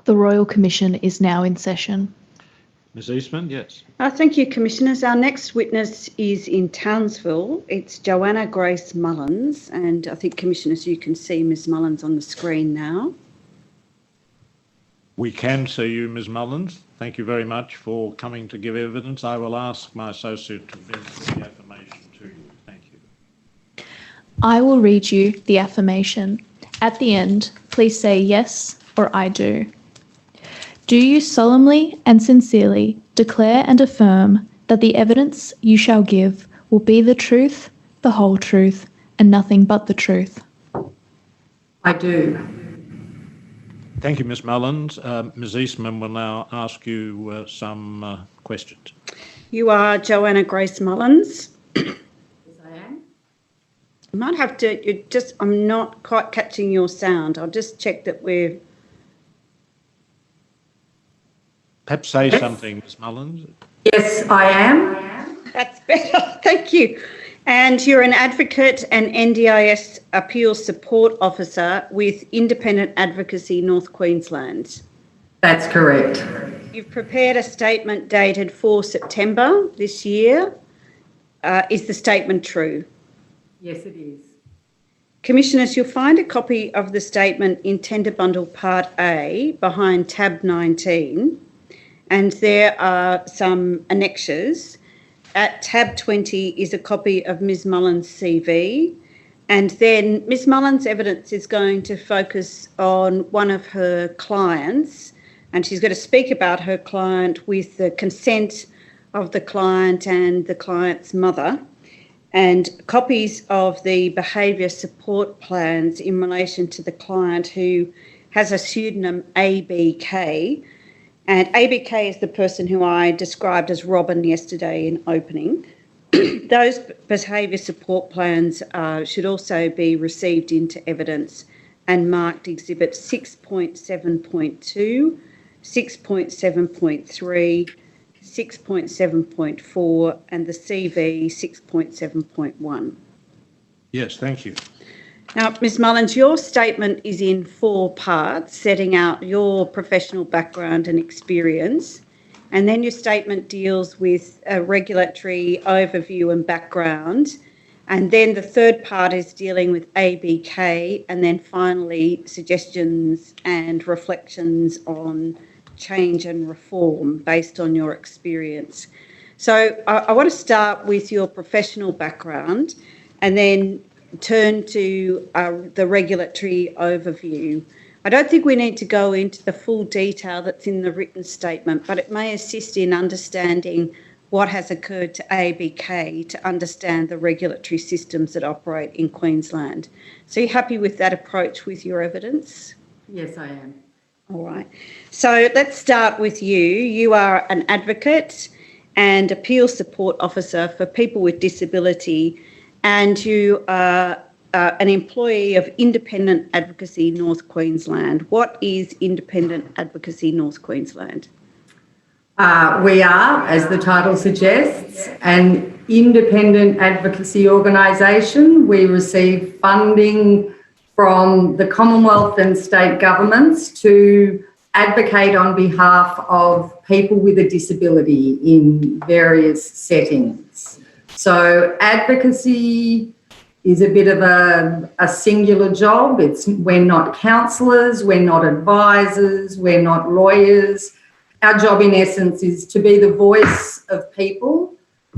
The Royal Commission is now in session. Ms Eastman, yes. Thank you, Commissioners. Our next witness is in Townsville. It's Joanna Grace Mullins, and I think, Commissioners, you can see Ms Mullins on the screen now. We can see you, Ms Mullins. Thank you very much for coming to give evidence. I will ask my associate to administer the affirmation to you. Thank you. I will read you the affirmation. At the end, please say yes or I do. Do you solemnly and sincerely declare and affirm that the evidence you shall give will be the truth, the whole truth, and nothing but the truth? I do. Thank you, Ms Mullins. Ms Eastman will now ask you some questions. You are Joanna Grace Mullins. Yes, I am. You might have to, I'm not quite catching your sound. I'll just check that we're... Perhaps say Yes. something, Ms Mullins. Yes, I am. That's better. Thank you. And you're an advocate and NDIS Appeals Support Officer with Independent Advocacy North Queensland. That's correct. You've prepared a statement dated 4 September this year. Is the statement true? Yes, it is. Commissioners, you'll find a copy of the statement in Tender Bundle Part A behind tab 19, and there are some annexures. At tab 20 is a copy of Ms Mullins' CV, and then Ms Mullins' evidence is going to focus on one of her clients, and she's going to speak about her client with the consent of the client and the client's mother, and copies of the behaviour support plans in relation to the client who has a pseudonym ABK. And ABK is the person who I described as Robin yesterday in opening. Those behaviour support plans should also be received into evidence and marked Exhibit 6.7.2, 6.7.3, 6.7.4 and the CV 6.7.1. Yes, thank you. Now, Ms Mullins, your statement is in 4 parts, setting out your professional background and experience, and then your statement deals with a regulatory overview and background, and then the third part is dealing with ABK, and then finally suggestions and reflections on change and reform based on your experience. So I want to start with your professional background and then turn to the regulatory overview. I don't think we need to go into the full detail that's in the written statement, but it may assist in understanding what has occurred to ABK to understand the regulatory systems that operate in Queensland. So you're happy with that approach with your evidence? Yes, I am. All right. So let's start with you. You are an advocate and appeal support officer for people with disability, and you are an employee of Independent Advocacy North Queensland. What is Independent Advocacy North Queensland? We are, as the title suggests, an independent advocacy organisation. We receive funding from the Commonwealth and state governments to advocate on behalf of people with a disability in various settings. So advocacy is a bit of a singular job. We're not counsellors, we're not advisors, we're not lawyers. Our job in essence is to be the voice of people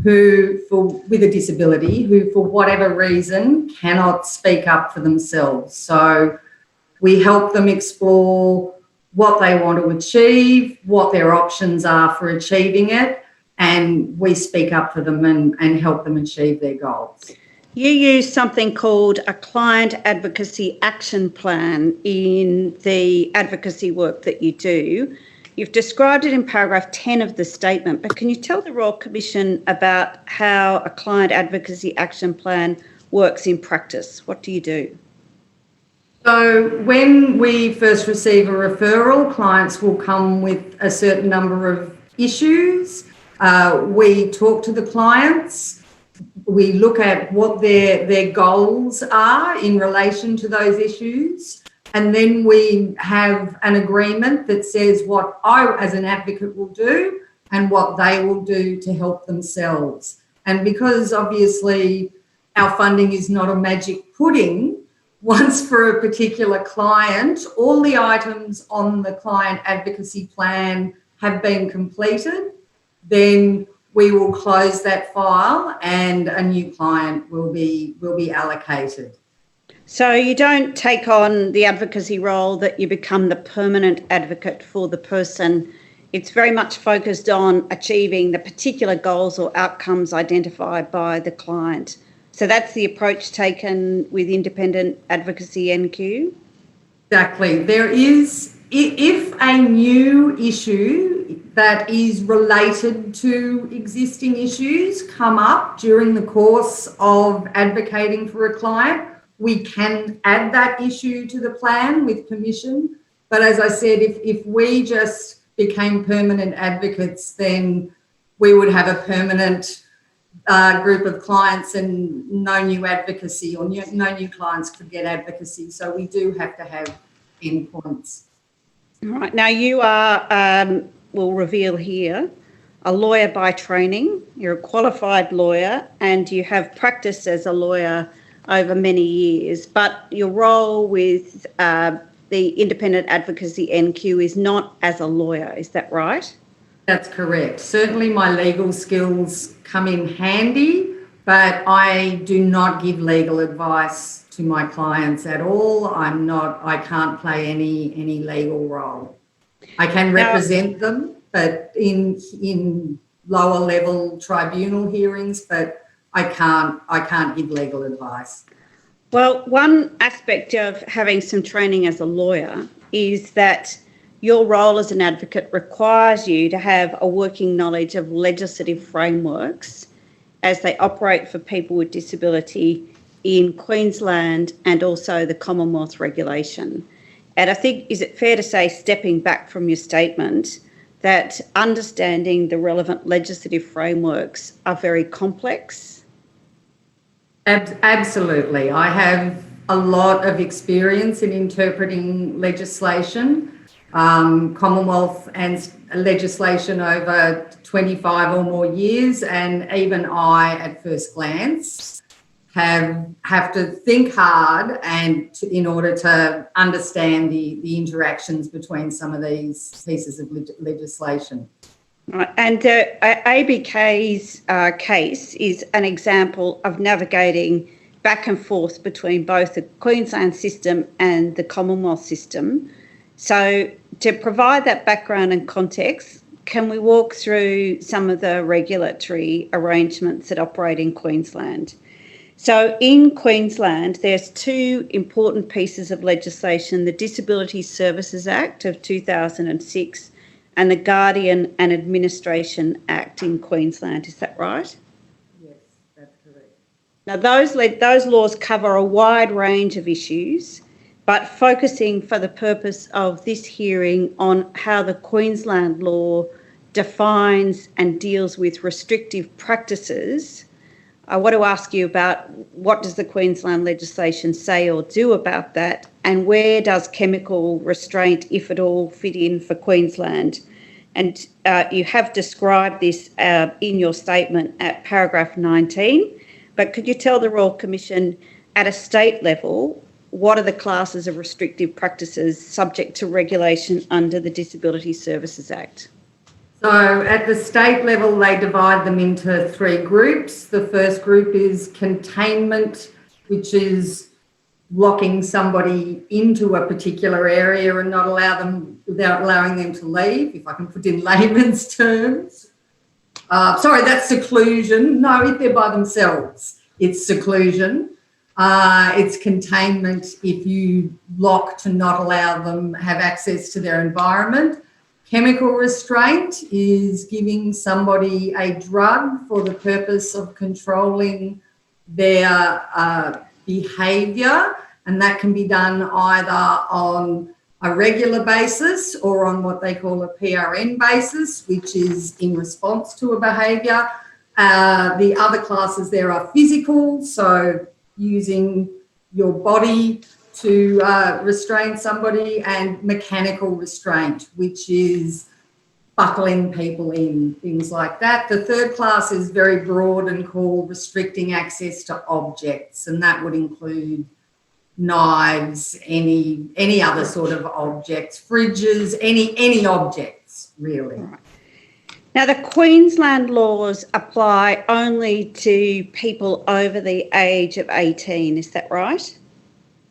with a disability who for whatever reason cannot speak up for themselves. So we help them explore what they want to achieve, what their options are for achieving it, and we speak up for them and help them achieve their goals. You use something called a client advocacy action plan in the advocacy work that you do. You've described it in paragraph 10 of the statement, but can you tell the Royal Commission about how a client advocacy action plan works in practice? What do you do? So when we first receive a referral, clients will come with a certain number of issues. We talk to the clients. We look at what their goals are in relation to those issues. And then we have an agreement that says what I, as an advocate, will do and what they will do to help themselves. And because obviously our funding is not a magic pudding, once for a particular client, all the items on the client advocacy plan have been completed, then we will close that file and a new client will be allocated. So you don't take on the advocacy role that you become the permanent advocate for the person. It's very much focused on achieving the particular goals or outcomes identified by the client. So that's the approach taken with independent advocacy NQ? Exactly. There is, if a new issue that is related to existing issues come up during the course of advocating for a client, we can add that issue to the plan with permission. But as I said, if we just became permanent advocates, then we would have a permanent group of clients and no new advocacy, or no new clients could get advocacy. So we do have to have endpoints. All right. Now you are, we'll reveal here, a lawyer by training. You're a qualified lawyer and you have practiced as a lawyer over many years, but your role with the independent advocacy NQ is not as a lawyer. Is that right? That's correct. Certainly my legal skills come in handy, but I do not give legal advice to my clients at all. I can't play any legal role. I can represent them, but in lower level tribunal hearings, but I can't give legal advice. Well, one aspect of having some training as a lawyer is that your role as an advocate requires you to have a working knowledge of legislative frameworks as they operate for people with disability in Queensland and also the Commonwealth regulation. And I think, is it fair to say, stepping back from your statement, that understanding the relevant legislative frameworks are very complex? Absolutely. I have a lot of experience in interpreting legislation, Commonwealth and legislation over 25 or more years, and even I, at first glance, have to think hard in order to understand the interactions between some of these pieces of legislation. Right. And ABK's case is an example of navigating back and forth between both the Queensland system and the Commonwealth system. So to provide that background and context, can we walk through some of the regulatory arrangements that operate in Queensland? So in Queensland, there's two important pieces of legislation, the Disability Services Act of 2006 and the Guardian and Administration Act in Queensland. Is that right? Yes, that's correct. Now, those laws cover a wide range of issues, but focusing for the purpose of this hearing on how the Queensland law defines and deals with restrictive practices, I want to ask you about what does the Queensland legislation say or do about that, and where does chemical restraint, if at all, fit in for Queensland? And you have described this in your statement at paragraph 19, but could you tell the Royal Commission at a state level what are the classes of restrictive practices subject to regulation under the Disability Services Act? So at the state level, they divide them into three groups. The first group is containment, which is locking somebody into a particular area and not without allowing them to leave, if I can put in layman's terms. Sorry, that's seclusion. No, if they're by themselves, it's seclusion. It's containment if you lock to not allow them have access to their environment. Chemical restraint is giving somebody a drug for the purpose of controlling their behaviour, and that can be done either on a regular basis or on what they call a PRN basis, which is in response to a behaviour. The other classes there are physical, so using your body to restrain somebody, and mechanical restraint, which is buckling people in, things like that. The third class is very broad and called restricting access to objects, and that would include knives, any other sort of objects, fridges, any objects, really. Right. Now, the Queensland laws apply only to people over the age of 18, is that right?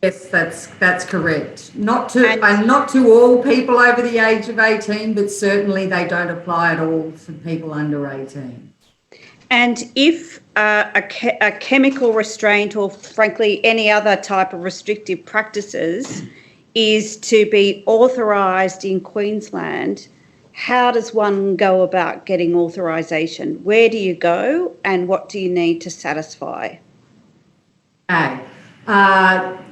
Yes, that's correct. Not to all people over the age of 18, but certainly they don't apply at all for people under 18. And if a chemical restraint, or frankly any other type of restrictive practices, is to be authorised in Queensland, how does one go about getting authorisation? Where do you go and what do you need to satisfy? Okay.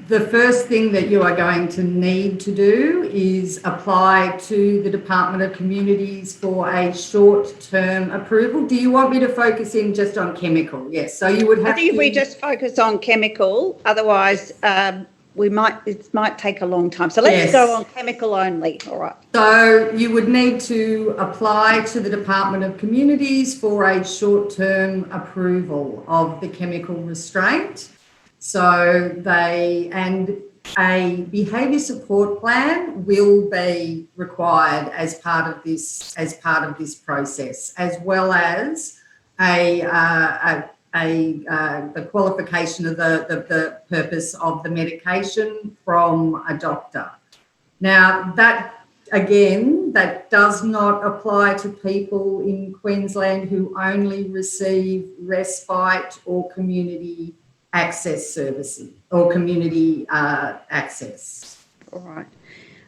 The first thing that you are going to need to do is apply to the Department of Communities for a short-term approval. Do you want me to focus in just on chemical? Yes. So you would have I think if we just focus on chemical, otherwise it might take a long time. So let's go on chemical only. All right. So you would need to apply to the Department of Communities for a short-term approval of the chemical restraint. So a behaviour support plan will be required as part of this process, as well as the qualification of the purpose of the medication from a doctor. Now that does not apply to people in Queensland who only receive respite or community access services or community access. All right.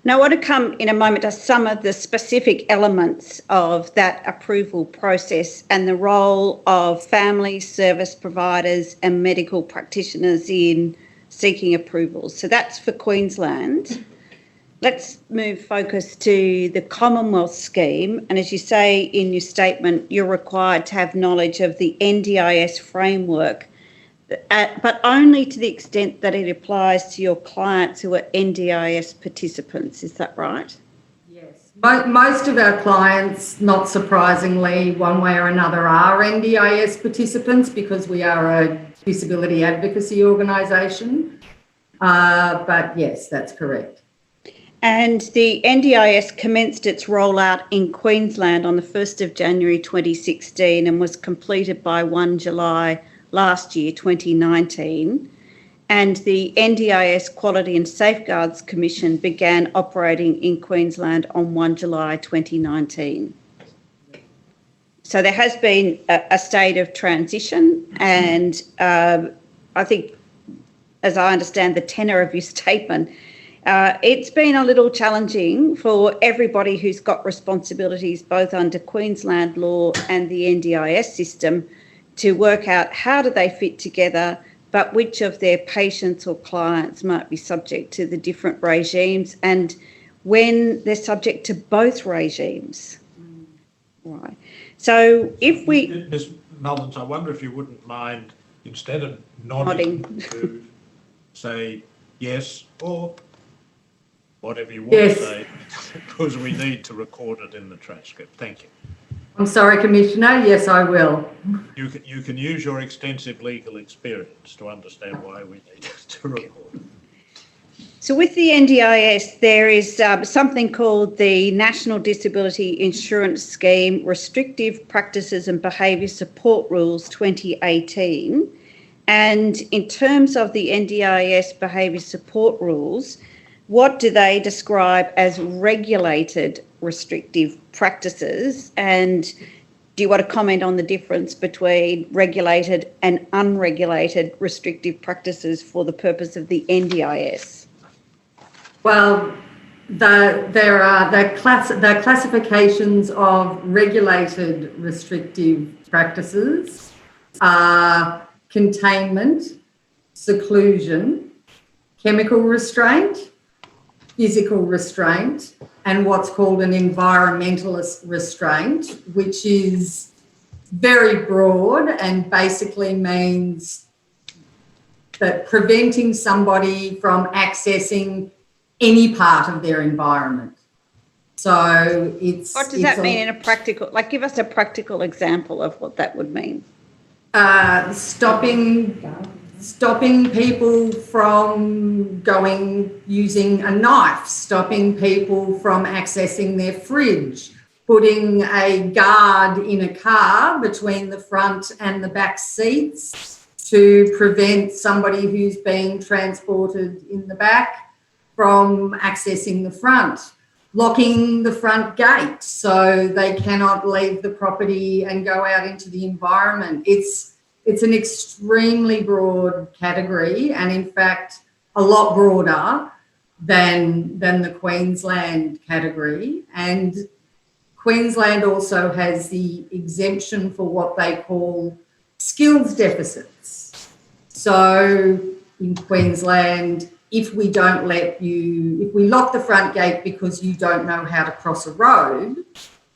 Now, I want to come in a moment to some of the specific elements of that approval process and the role of family service providers and medical practitioners in seeking approvals. So that's for Queensland. Let's move focus to the Commonwealth scheme. And as you say in your statement, you're required to have knowledge of the NDIS framework, but only to the extent that it applies to your clients who are NDIS participants. Is that right? Yes. Most of our clients, not surprisingly, one way or another, are NDIS participants because we are a disability advocacy organisation. But yes, that's correct. And the NDIS commenced its rollout in Queensland on the 1st of January 2016 and was completed by 1 July last year, 2019, and the NDIS Quality and Safeguards Commission began operating in Queensland on 1 July 2019. So there has been a state of transition, and I think, as I understand the tenor of your statement, it's been a little challenging for everybody who's got responsibilities both under Queensland law and the NDIS system to work out how do they fit together, but which of their patients or clients might be subject to the different regimes and when they're subject to both regimes. Right. So if we... Ms. Mullins, I wonder if you wouldn't mind, instead of nodding. To say yes or whatever you want to say, because we need to record it in the transcript. Thank you. I'm sorry, Commissioner. Yes, I will. You can use your extensive legal experience to understand why we need to record it. So with the NDIS, there is something called the National Disability Insurance Scheme Restrictive Practices and Behaviour Support Rules 2018. And in terms of the NDIS behaviour support rules, what do they describe as regulated restrictive practices? And do you want to comment on the difference between regulated and unregulated restrictive practices for the purpose of the NDIS? Well, the classifications of regulated restrictive practices are containment, seclusion, chemical restraint, physical restraint, and what's called an environmentalist restraint, which is very broad and basically means that preventing somebody from accessing any part of their environment. So it's... What does that mean in a practical, like give us a practical example of what that would mean? Stopping people from using a knife, stopping people from accessing their fridge, putting a guard in a car between the front and the back seats to prevent somebody who's being transported in the back from accessing the front, locking the front gate so they cannot leave the property and go out into the environment. It's an extremely broad category, and in fact a lot broader than the Queensland category. And Queensland also has the exemption for what they call skills deficits. So in Queensland, if we lock the front gate because you don't know how to cross a road,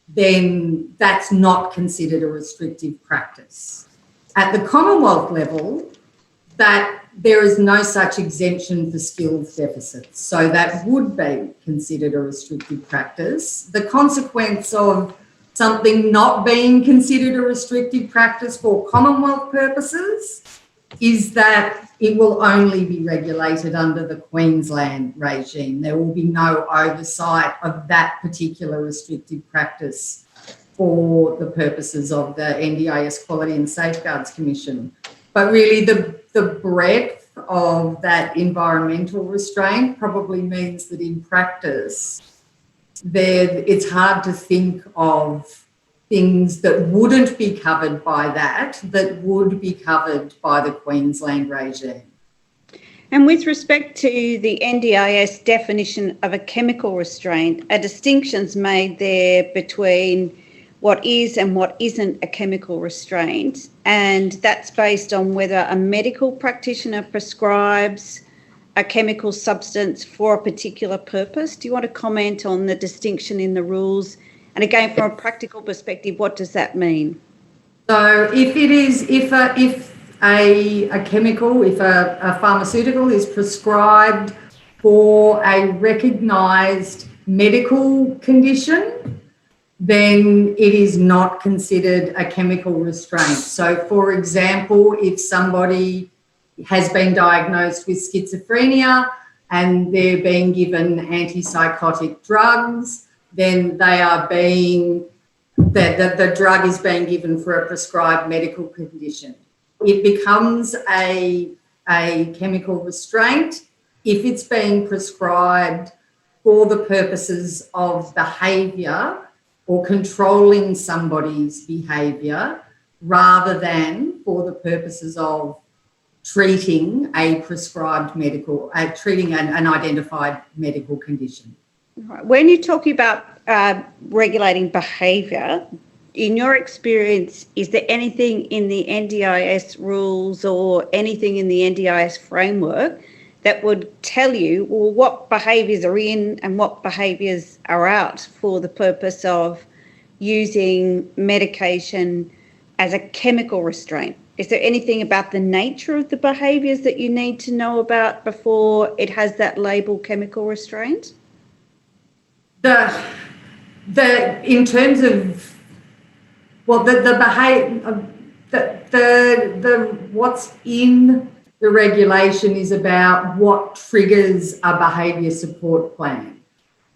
then that's not considered a restrictive practice. At the Commonwealth level, that there is no such exemption for skills deficits. So that would be considered a restrictive practice. The consequence of something not being considered a restrictive practice for Commonwealth purposes is that it will only be regulated under the Queensland regime. There will be no oversight of that particular restrictive practice for the purposes of the NDIS Quality and Safeguards Commission. But really the breadth of that environmental restraint probably means that in practice, it's hard to think of things that wouldn't be covered by that would be covered by the Queensland regime. And with respect to the NDIS definition of a chemical restraint, a distinction's made there between what is and what isn't a chemical restraint, and that's based on whether a medical practitioner prescribes a chemical substance for a particular purpose. Do you want to comment on the distinction in the rules? And again, from a practical perspective, what does that mean? So if a chemical, if a pharmaceutical is prescribed for a recognised medical condition, then it is not considered a chemical restraint. So, for example, if somebody has been diagnosed with schizophrenia and they're being given antipsychotic drugs, then the drug is being given for a prescribed medical condition. It becomes a chemical restraint if it's being prescribed for the purposes of behaviour or controlling somebody's behaviour rather than for the purposes of treating a prescribed treating an identified medical condition. Right. When you're talking about regulating behaviour, in your experience, is there anything in the NDIS rules or anything in the NDIS framework that would tell you, well, what behaviours are in and what behaviours are out for the purpose of using medication as a chemical restraint? Is there anything about the nature of the behaviours that you need to know about before it has that label chemical restraint? In terms of, well, the behaviour, what's in the regulation is about what triggers a behaviour support plan.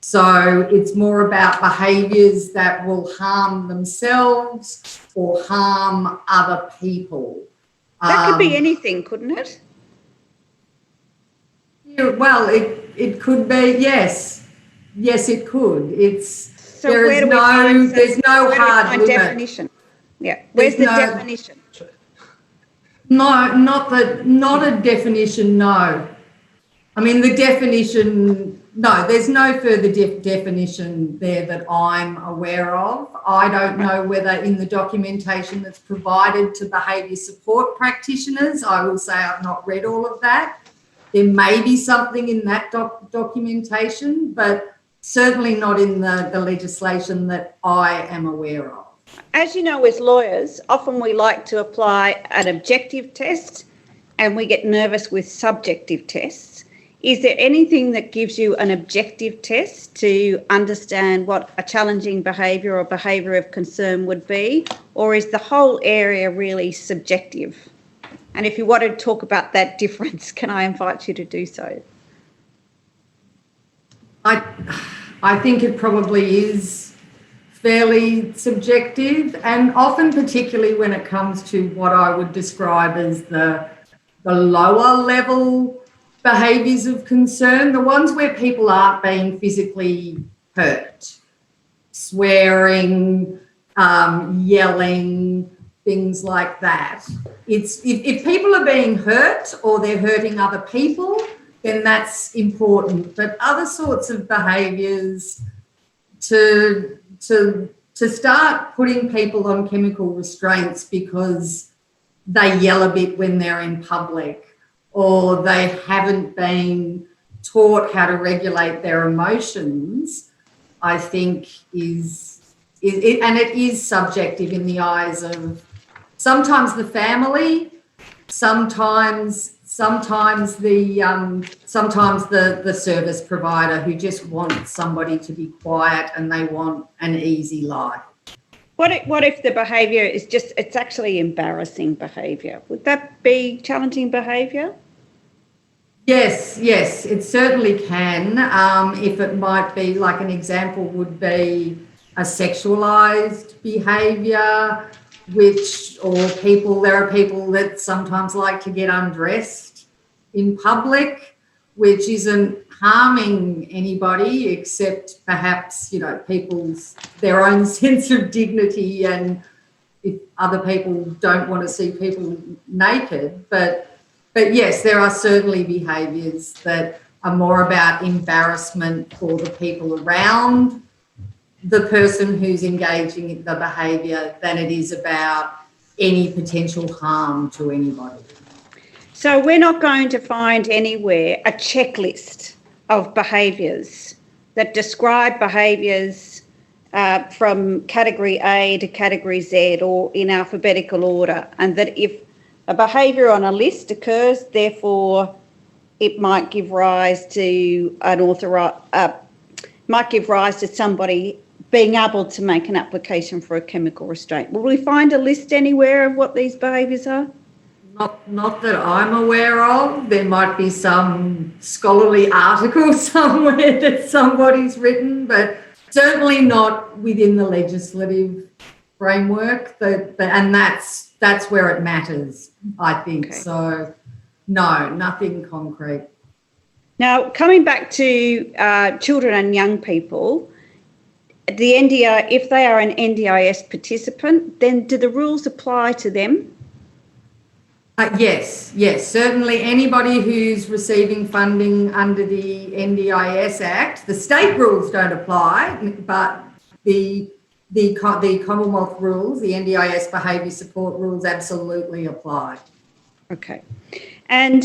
So it's more about behaviours that will harm themselves or harm other people. That could be anything, couldn't it? Yeah, well, it could be, yes. Yes, it could. So there's no hard limit. Definition. Yeah, where's the definition? No, not a definition. No, I mean the definition. No, there's no further definition there that I'm aware of. I don't know whether in the documentation that's provided to behaviour support practitioners, I will say I've not read all of that. There may be something in that documentation, but certainly not in the legislation that I am aware of. As you know, as lawyers, often we like to apply an objective test and we get nervous with subjective tests. Is there anything that gives you an objective test to understand what a challenging behaviour or behaviour of concern would be, or is the whole area really subjective? And if you want to talk about that difference, can I invite you to do so? I think it probably is fairly subjective, and often, particularly when it comes to what I would describe as the lower level behaviours of concern, the ones where people aren't being physically hurt, swearing, yelling, things like that. If people are being hurt or they're hurting other people, then that's important. But other sorts of behaviours, to start putting people on chemical restraints because they yell a bit when they're in public, or they haven't been taught how to regulate their emotions, I think and it is subjective in the eyes of sometimes the family, sometimes the service provider who just wants somebody to be quiet and they want an easy life. What if the behaviour is it's actually embarrassing behaviour? Would that be challenging behaviour? Yes, it certainly can. If it might be, like an example would be a sexualised behaviour, there are people that sometimes like to get undressed in public, which isn't harming anybody except perhaps, their own sense of dignity, and if other people don't want to see people naked. But yes, there are certainly behaviours that are more about embarrassment for the people around the person who's engaging in the behaviour than it is about any potential harm to anybody. So we're not going to find anywhere a checklist of behaviours that describe behaviours from category A to category Z or in alphabetical order, and that if a behaviour on a list occurs, therefore it might give rise to somebody being able to make an application for a chemical restraint. Will we find a list anywhere of what these behaviours are? Not that I'm aware of. There might be some scholarly article somewhere that somebody's written, but certainly not within the legislative framework. And that's where it matters, I think. Okay. So, no, nothing concrete. Now, coming back to children and young people, the NDI, if they are an NDIS participant, then do the rules apply to them? Yes, certainly anybody who's receiving funding under the NDIS Act. The state rules don't apply, but the Commonwealth rules, the NDIS behaviour support rules, absolutely apply. Okay. And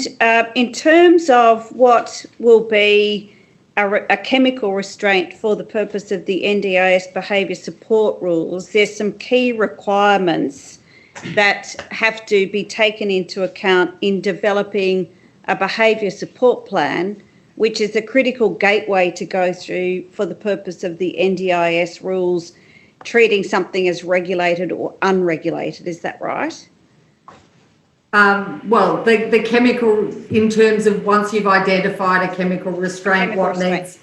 in terms of what will be a chemical restraint for the purpose of the NDIS behaviour support rules, there's some key requirements that have to be taken into account in developing a behaviour support plan, which is a critical gateway to go through for the purpose of the NDIS rules, treating something as regulated or unregulated. Is that right? Well, the chemical, in terms of once you've identified a chemical restraint, once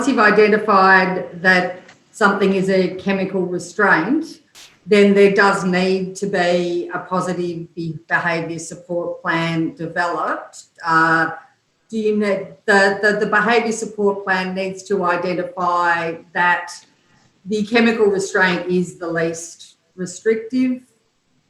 you've identified that something is a chemical restraint, then there does need to be a positive behaviour support plan developed. The behaviour support plan needs to identify that the chemical restraint is the least restrictive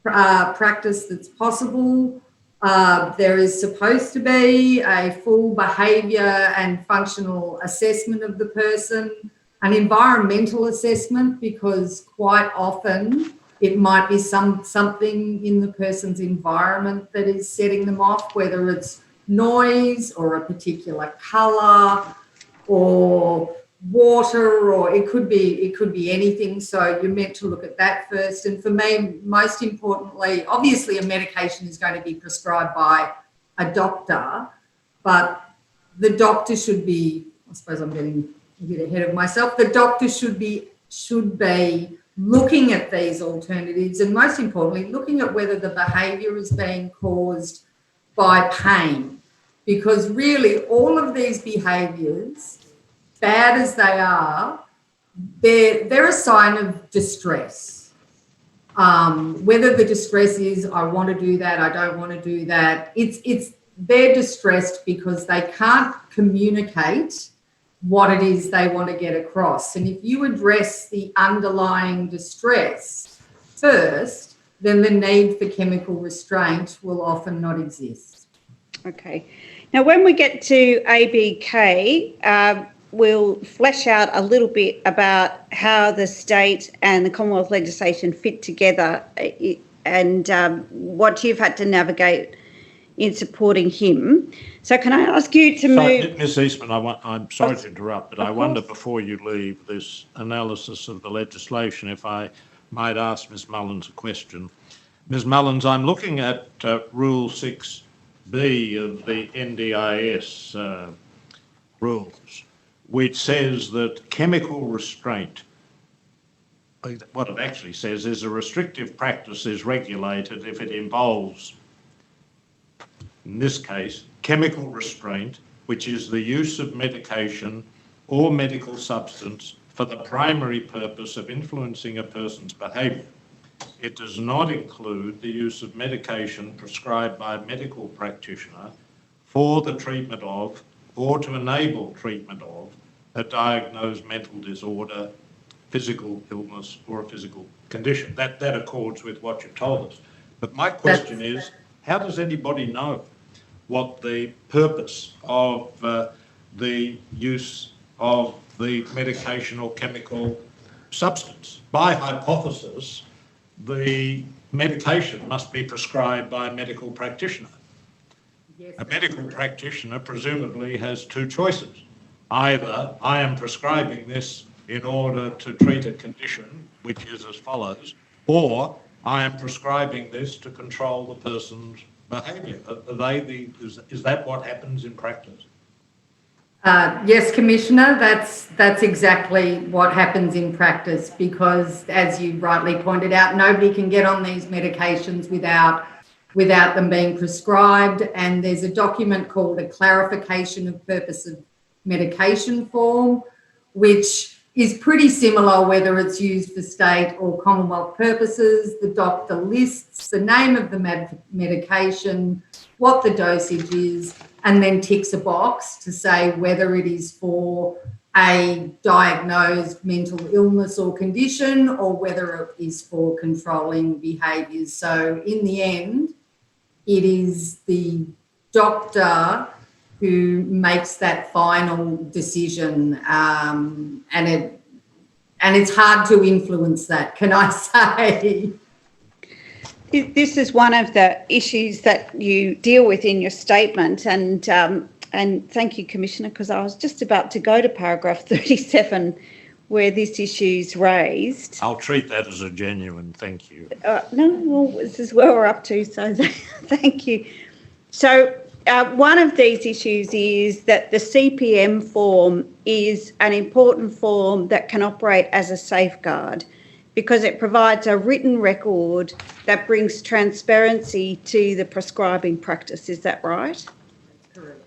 practice that's possible. There is supposed to be a full behaviour and functional assessment of the person, an environmental assessment, because quite often it might be something in the person's environment that is setting them off, whether it's noise or a particular colour or water, or it could be anything. So you're meant to look at that first. And for me, most importantly, obviously a medication is going to be prescribed by a doctor, but the doctor should be, I suppose I'm getting a bit ahead of myself, the doctor should be looking at these alternatives, and most importantly, looking at whether the behaviour is being caused by pain. Because really all of these behaviours, bad as they are, they're a sign of distress. Whether the distress is, I want to do that, I don't want to do that, they're distressed because they can't communicate what it is they want to get across. And if you address the underlying distress first, then the need for chemical restraint will often not exist. Okay. Now, when we get to ABK, we'll flesh out a little bit about how the state and the Commonwealth legislation fit together and what you've had to navigate in supporting him. So can I ask you to move... Ms Eastman, I'm sorry to interrupt, but I wonder, before you leave this analysis of the legislation, if I might ask Ms Mullins a question. Ms Mullins, I'm looking at Rule 6B of the NDIS rules, which says that chemical restraint, what it actually says is a restrictive practice is regulated if it involves, in this case, chemical restraint, which is the use of medication or medical substance for the primary purpose of influencing a person's behaviour. It does not include the use of medication prescribed by a medical practitioner for the treatment of or to enable treatment of a diagnosed mental disorder, physical illness or a physical condition. That accords with what you told us. But my question is, how does anybody know what the purpose of the use of the medication or chemical substance? By hypothesis, the medication must be prescribed by a medical practitioner. Yes, a medical practitioner presumably has two choices. Either I am prescribing this in order to treat a condition, which is as follows, or I am prescribing this to control the person's behaviour. Is that what happens in practice? Yes, Commissioner, that's exactly what happens in practice, because, as you rightly pointed out, nobody can get on these medications without them being prescribed. And there's a document called a clarification of purpose of medication form, which is pretty similar whether it's used for state or Commonwealth purposes. The doctor lists the name of the medication, what the dosage is, and then ticks a box to say whether it is for a diagnosed mental illness or condition or whether it is for controlling behaviours. So in the end, it is the doctor who makes that final decision, and it's hard to influence that, can I say? This is one of the issues that you deal with in your statement, and thank you, Commissioner, because I was just about to go to paragraph 37 where this issue's raised. I'll treat that as a genuine thank you. No, well, this is where we're up to, so thank you. So one of these issues is that the CPM form is an important form that can operate as a safeguard because it provides a written record that brings transparency to the prescribing practice. Is that right? Correct.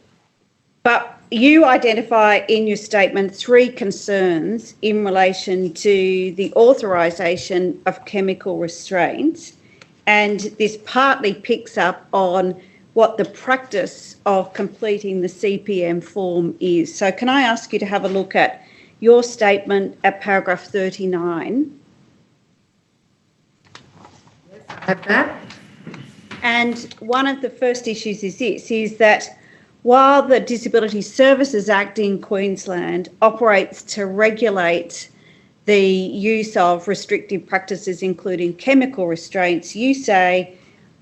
But you identify in your statement 3 concerns in relation to the authorisation of chemical restraints, and this partly picks up on what the practice of completing the CPM form is. So can I ask you to have a look at your statement at paragraph 39? Yes, I have that. And one of the first issues is this, is that while the Disability Services Act in Queensland operates to regulate the use of restrictive practices, including chemical restraints, you say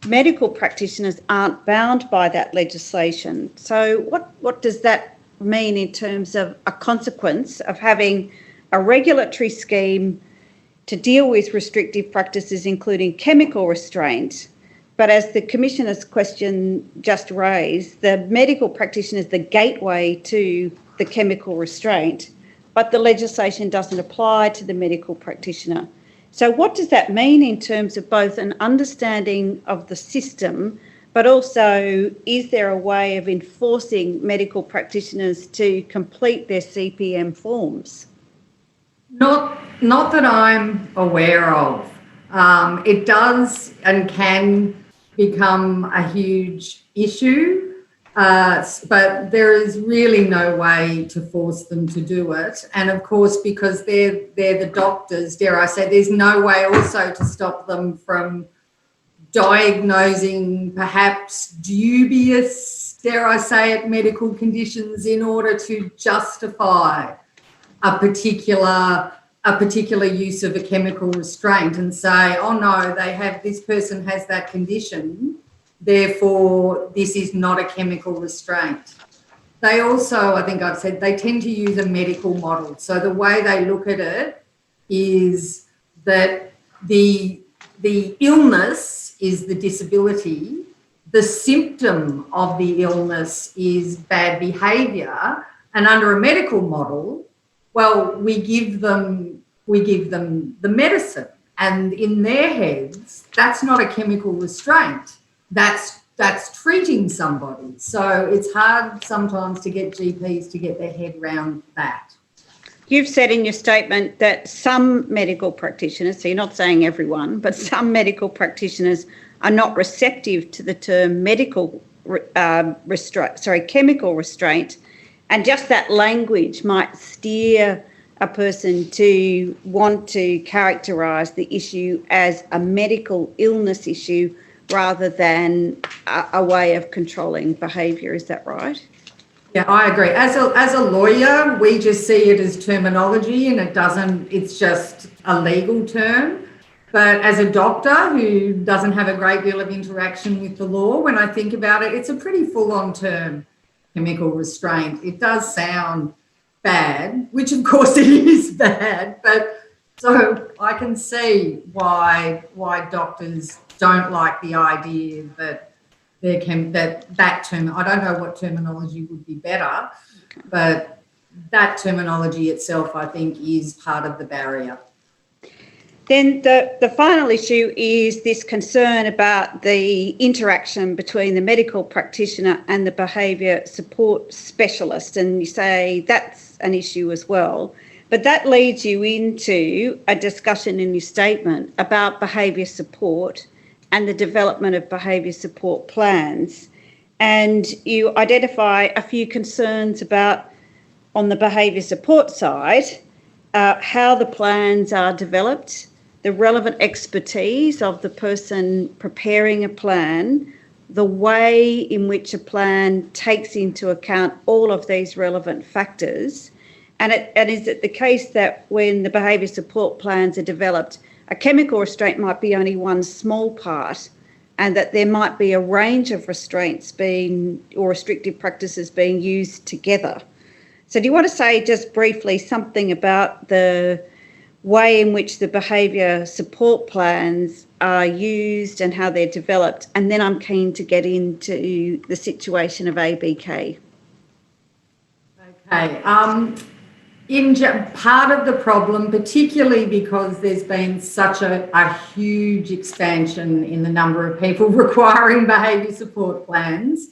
medical practitioners aren't bound by that legislation. So what does that mean in terms of a consequence of having a regulatory scheme to deal with restrictive practices, including chemical restraint? But as the Commissioner's question just raised, the medical practitioner is the gateway to the chemical restraint, but the legislation doesn't apply to the medical practitioner. So what does that mean in terms of both an understanding of the system, but also is there a way of enforcing medical practitioners to complete their CPM forms? Not that I'm aware of. It does and can become a huge issue, but there is really no way to force them to do it. And of course, because they're the doctors, dare I say, there's no way also to stop them from diagnosing perhaps dubious, dare I say it, medical conditions in order to justify a particular use of a chemical restraint and say, oh no, this person has that condition, therefore this is not a chemical restraint. They also, I think I've said, they tend to use a medical model. So the way they look at it is that the illness is the disability, the symptom of the illness is bad behaviour, and under a medical model, well, we give them the medicine, and in their heads, that's not a chemical restraint. That's treating somebody. So it's hard sometimes to get GPs to get their head around that. You've said in your statement that some medical practitioners, so you're not saying everyone, but some medical practitioners are not receptive to the term chemical restraint. And just that language might steer a person to want to characterise the issue as a medical illness issue rather than a way of controlling behaviour. Is that right? Yeah, I agree. As a lawyer, we just see it as terminology and it's just a legal term. But as a doctor who doesn't have a great deal of interaction with the law, when I think about it, it's a pretty full-on term. Chemical restraint. It does sound bad, which of course it is bad, but so I can see why doctors don't like the idea that that term, I don't know what terminology would be better, but that terminology itself, I think, is part of the barrier. Then the final issue is this concern about the interaction between the medical practitioner and the behaviour support specialist, and you say that's an issue as well. But that leads you into a discussion in your statement about behaviour support and the development of behaviour support plans. And you identify a few concerns about, on the behaviour support side, how the plans are developed, the relevant expertise of the person preparing a plan, the way in which a plan takes into account all of these relevant factors. And is it the case that when the behaviour support plans are developed, a chemical restraint might be only one small part, and that there might be a range of restraints or restrictive practices being used together? So do you want to say just briefly something about the way in which the behaviour support plans are used and how they're developed? And then I'm keen to get into the situation of ABK. Okay. Part of the problem, particularly because there's been such a huge expansion in the number of people requiring behaviour support plans,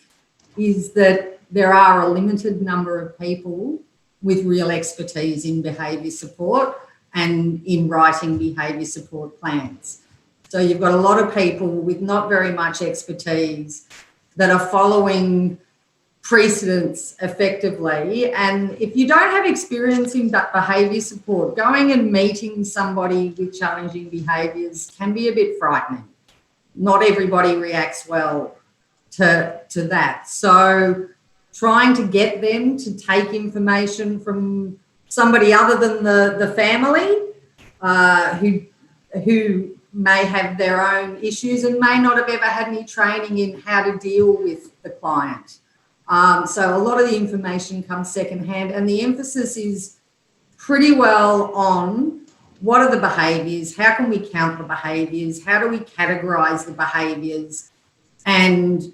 is that there are a limited number of people with real expertise in behaviour support and in writing behaviour support plans. So you've got a lot of people with not very much expertise that are following precedents effectively. And if you don't have experience in behaviour support, going and meeting somebody with challenging behaviours can be a bit frightening. Not everybody reacts well to that. So trying to get them to take information from somebody other than the family who may have their own issues and may not have ever had any training in how to deal with the client. So a lot of the information comes secondhand, and the emphasis is pretty well on what are the behaviours, how can we count the behaviours, how do we categorise the behaviours, and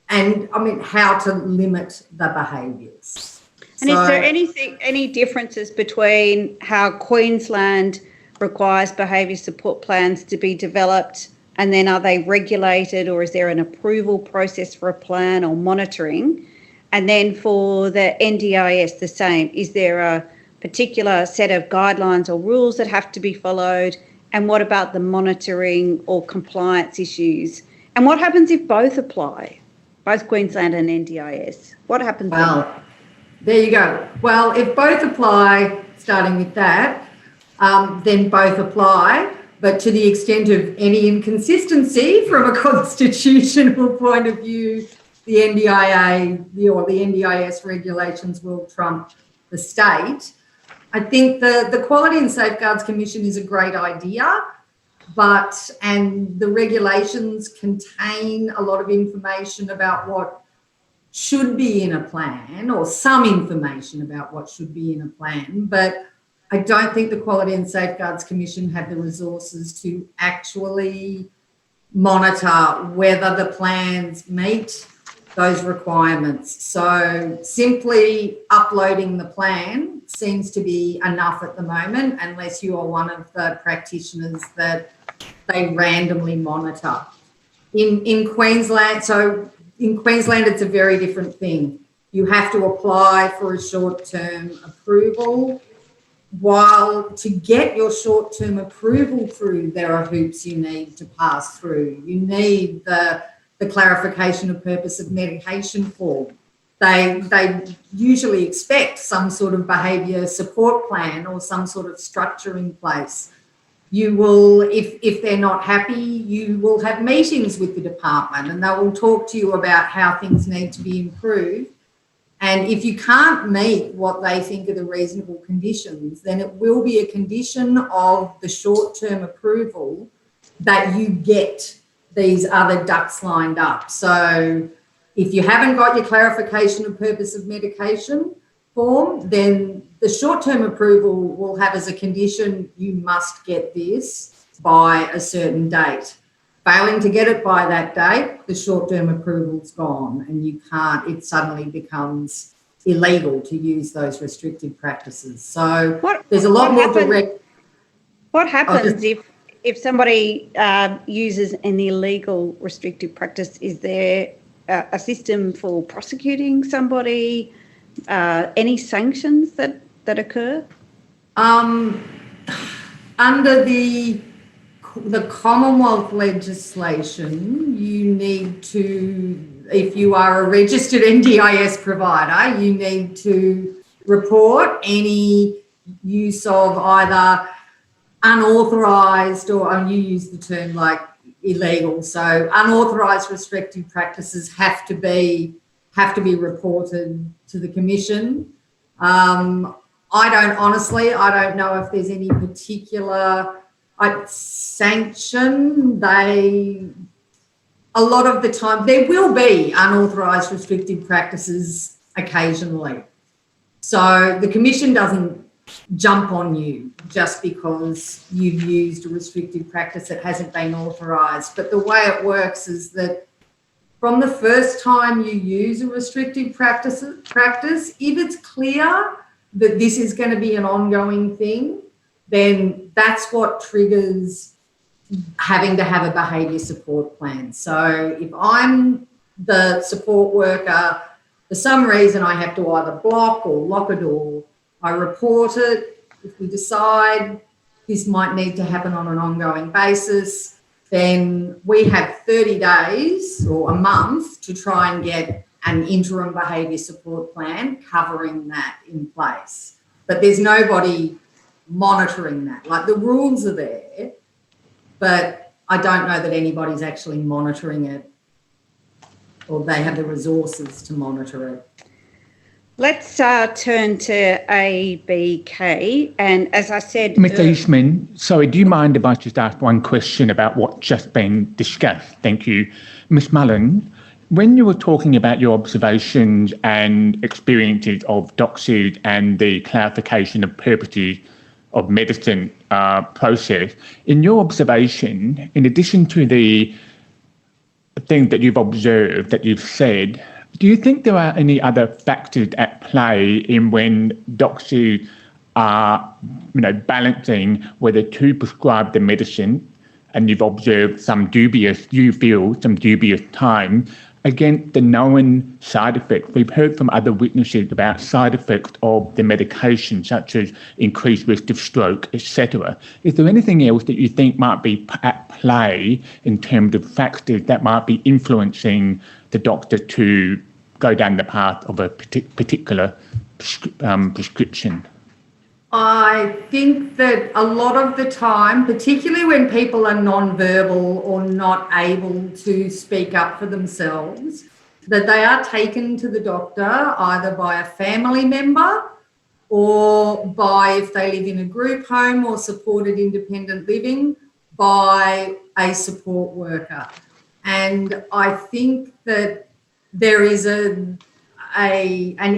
I mean, how to limit the behaviours. And is there any differences between how Queensland requires behaviour support plans to be developed, and then are they regulated, or is there an approval process for a plan or monitoring? And then for the NDIS, the same. Is there a particular set of guidelines or rules that have to be followed? And what about the monitoring or compliance issues? And what happens if both apply, both Queensland and NDIS? What happens Well, there you go. Well, if both apply, starting with that, then both apply. But to the extent of any inconsistency from a constitutional point of view, the NDIA or the NDIS regulations will trump the state. I think the Quality and Safeguards Commission is a great idea, and the regulations contain a lot of information about what should be in a plan, or some information about what should be in a plan, but I don't think the Quality and Safeguards Commission have the resources to actually monitor whether the plans meet those requirements. So simply uploading the plan seems to be enough at the moment, unless you are one of the practitioners that they randomly monitor. In Queensland, it's a very different thing. You have to apply for a short-term approval. While to get your short-term approval through, there are hoops you need to pass through. You need the clarification of purpose of medication form. They usually expect some sort of behaviour support plan or some sort of structure in place. You will, if they're not happy, you will have meetings with the department, and they will talk to you about how things need to be improved. And if you can't meet what they think are the reasonable conditions, then it will be a condition of the short-term approval that you get these other ducks lined up. So if you haven't got your clarification of purpose of medication form, then the short-term approval will have as a condition, you must get this by a certain date. Failing to get it by that date, the short-term approval's gone, and you can't, it suddenly becomes illegal to use those restrictive practices. So there's a lot more direct. What happens if somebody uses an illegal restrictive practice? Is there a system for prosecuting somebody? Any sanctions that occur? Under the Commonwealth legislation, you need to, if you are a registered NDIS provider, you need to report any use of either unauthorised, or you use the term like illegal, so unauthorised restrictive practices have to be reported to the Commission. I don't know if there's any particular sanction. A lot of the time, there will be unauthorised restrictive practices occasionally. So the Commission doesn't jump on you just because you've used a restrictive practice that hasn't been authorised. But the way it works is that from the first time you use a restrictive practice, if it's clear that this is going to be an ongoing thing, then that's what triggers having to have a behaviour support plan. So if I'm the support worker, for some reason I have to either block or lock a door, I report it. If we decide this might need to happen on an ongoing basis, then we have 30 days or a month to try and get an interim behaviour support plan covering that in place. But there's nobody monitoring that. Like, the rules are there, but I don't know that anybody's actually monitoring it, or they have the resources to monitor it. Let's turn to ABK. And as I said... Mr. Eastman, sorry, do you mind if I just ask one question about what's just been discussed? Thank you. Ms. Mullen, when you were talking about your observations and experiences of doxing and the clarification of purposes of medicine process, in your observation, in addition to the things that you've observed, that you've said, do you think there are any other factors at play in when doxers are, balancing whether to prescribe the medicine, and you've observed some dubious time against the known side effects? We've heard from other witnesses about side effects of the medication, such as increased risk of stroke, etc. Is there anything else that you think might be at play in terms of factors that might be influencing the doctor to go down the path of a particular prescription? I think that a lot of the time, particularly when people are non-verbal or not able to speak up for themselves, that they are taken to the doctor either by a family member or by, if they live in a group home or supported independent living, by a support worker. And I think that there is an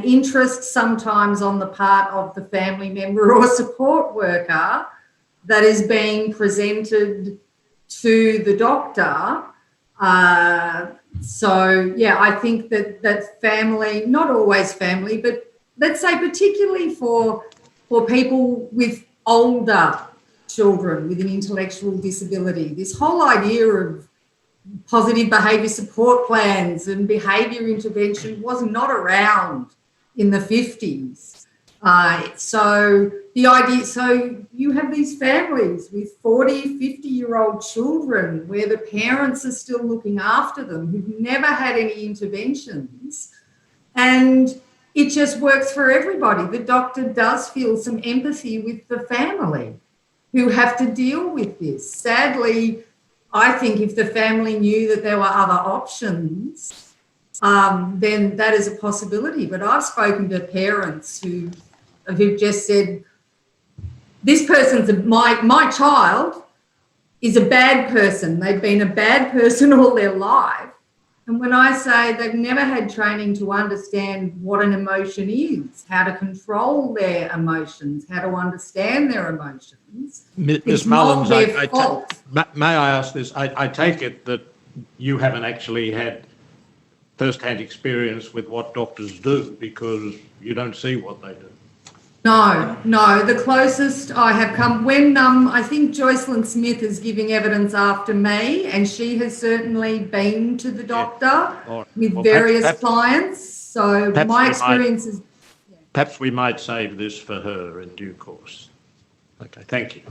interest sometimes on the part of the family member or support worker that is being presented to the doctor. I think that family, not always family, but let's say particularly for people with older children with an intellectual disability, this whole idea of positive behaviour support plans and behaviour intervention was not around in the 50s. So you have these families with 40, 50-year-old children where the parents are still looking after them, who've never had any interventions, and it just works for everybody. The doctor does feel some empathy with the family who have to deal with this. Sadly, I think if the family knew that there were other options, then that is a possibility. But I've spoken to parents who've just said, this person's my child is a bad person. They've been a bad person all their life. And when I say they've never had training to understand what an emotion is, how to control their emotions, how to understand their emotions, Ms. Mullins, may I ask this? I take it that you haven't actually had first-hand experience with what doctors do because you don't see what they do. No. The closest I have come, when I think Joycelyn Smith is giving evidence after me, and she has certainly been to the doctor with various clients. So my experience is... Perhaps we might save this for her in due course. Okay, thank you.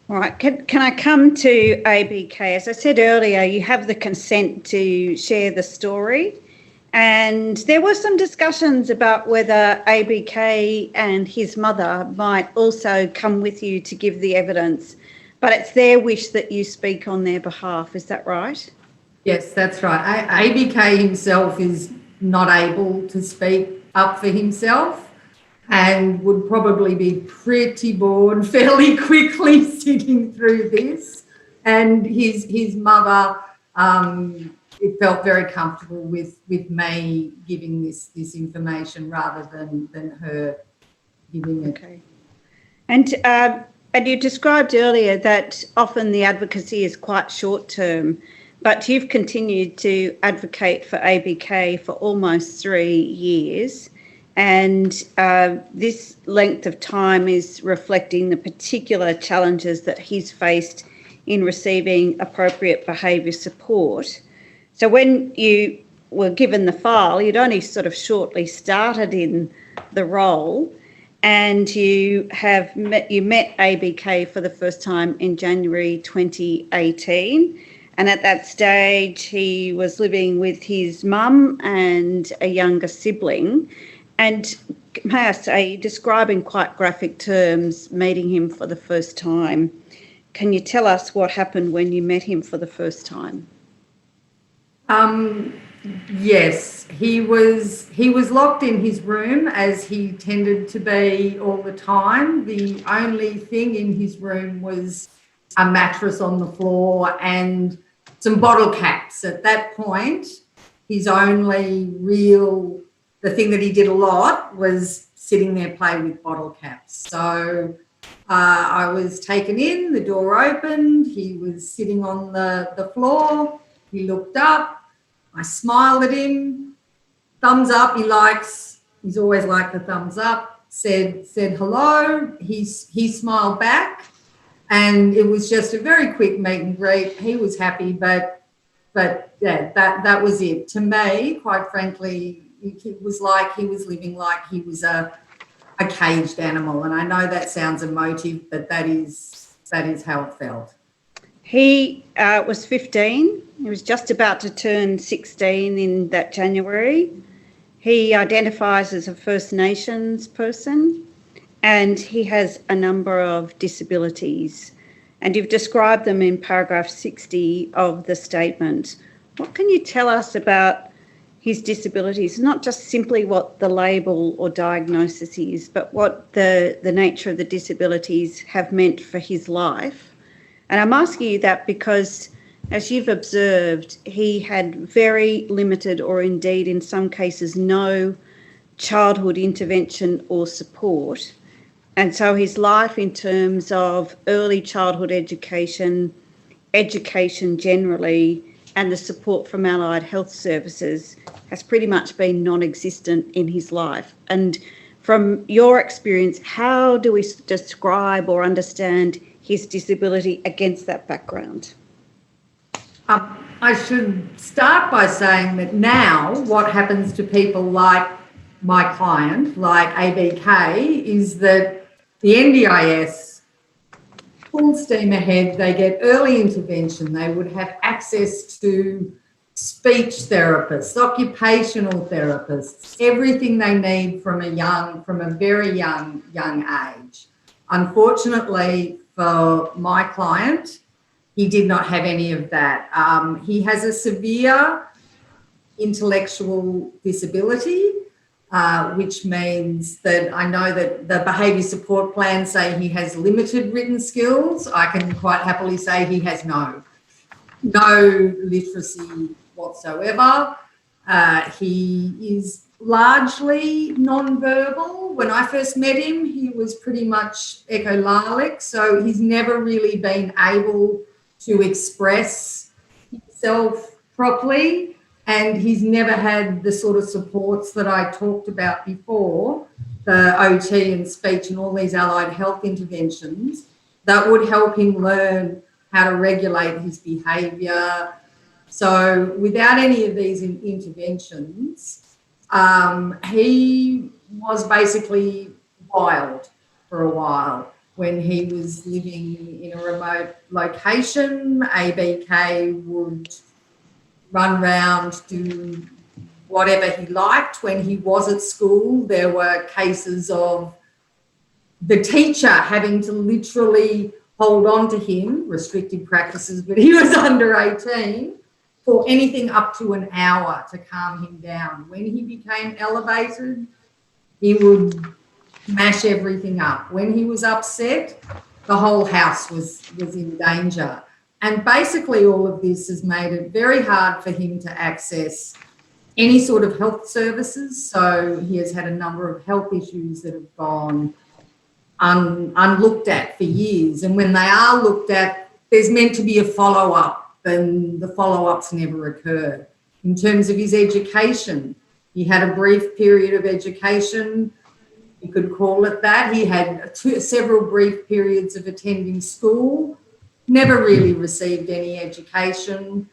All right, can I come to ABK? As I said earlier, you have the consent to share the story. And there were some discussions about whether ABK and his mother might also come with you to give the evidence, but it's their wish that you speak on their behalf. Is that right? Yes, that's right. ABK himself is not able to speak up for himself and would probably be pretty bored fairly quickly sitting through this. And his mother... it felt very comfortable with me giving this information rather than her giving it. Okay. And you described earlier that often the advocacy is quite short-term, but you've continued to advocate for ABK for almost 3 years, and this length of time is reflecting the particular challenges that he's faced in receiving appropriate behaviour support. So when you were given the file, you'd only sort of shortly started in the role, and you met ABK for the first time in January 2018. And at that stage, he was living with his mum and a younger sibling. And may I say, describe in quite graphic terms meeting him for the first time. Can you tell us what happened when you met him for the first time? Yes, he was locked in his room, as he tended to be all the time. The only thing in his room was a mattress on the floor and some bottle caps. At that point, his only real, the thing that he did a lot was sitting there playing with bottle caps. So I was taken in, the door opened, he was sitting on the floor, he looked up, I smiled at him, thumbs up, he's always liked the thumbs up, said hello, he smiled back, and it was just a very quick meet and greet. He was happy, but yeah, that was it. To me, quite frankly, it was like he was living like he was a caged animal, and I know that sounds emotive, but that is how it felt. He was 15. He was just about to turn 16 in that January. He identifies as a First Nations person, and he has a number of disabilities. And you've described them in paragraph 60 of the statement. What can you tell us about his disabilities? Not just simply what the label or diagnosis is, but what the nature of the disabilities have meant for his life. And I'm asking you that because, as you've observed, he had very limited, or indeed in some cases no, childhood intervention or support. And so his life in terms of early childhood education, education generally, and the support from allied health services has pretty much been non-existent in his life. And from your experience, how do we describe or understand his disability against that background? I should start by saying that now what happens to people like my client, like ABK, is that the NDIS, full steam ahead, they get early intervention, they would have access to speech therapists, occupational therapists, everything they need from a very young age. Unfortunately for my client, he did not have any of that. He has a severe intellectual disability, which means that I know that the behaviour support plans say he has limited written skills. I can quite happily say he has no literacy whatsoever. He is largely non-verbal. When I first met him, he was pretty much echolalic, so he's never really been able to express himself properly, and he's never had the sort of supports that I talked about before, the OT and speech and all these allied health interventions that would help him learn how to regulate his behaviour. So without any of these interventions, he was basically wild for a while. When he was living in a remote location, ABK would run around, do whatever he liked. When he was at school, there were cases of the teacher having to literally hold on to him, restricted practices, but he was under 18, for anything up to an hour to calm him down. When he became elevated, he would mash everything up. When he was upset, the whole house was in danger. And basically all of this has made it very hard for him to access any sort of health services. So he has had a number of health issues that have gone unlooked at for years. And when they are looked at, there's meant to be a follow-up, and the follow-ups never occur. In terms of his education, he had a brief period of education, you could call it that. He had several brief periods of attending school, never really received any education.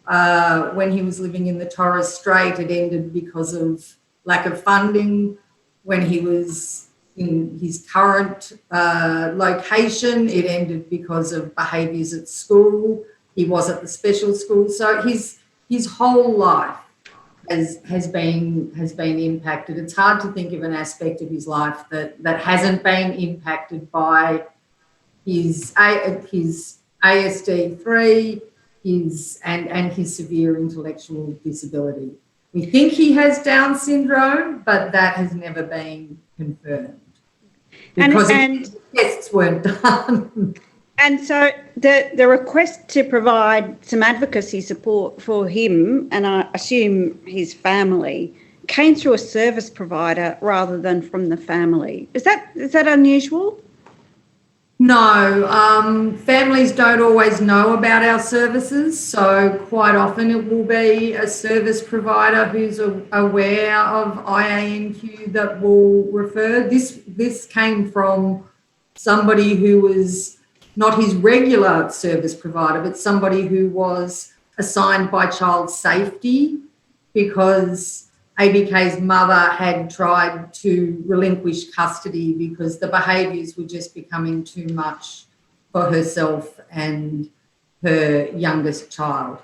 When he was living in the Torres Strait, it ended because of lack of funding. When he was in his current location, it ended because of behaviours at school. He was at the special school. So his whole life has been impacted. It's hard to think of an aspect of his life that hasn't been impacted by his ASD3, and his severe intellectual disability. We think he has Down syndrome, but that has never been confirmed because tests weren't done. And so the request to provide some advocacy support for him, and I assume his family, came through a service provider rather than from the family. Is that unusual? No, families don't always know about our services, so quite often it will be a service provider who's aware of IANQ that will refer. This came from somebody who was not his regular service provider, but somebody who was assigned by child safety because ABK's mother had tried to relinquish custody because the behaviours were just becoming too much for herself and her youngest child.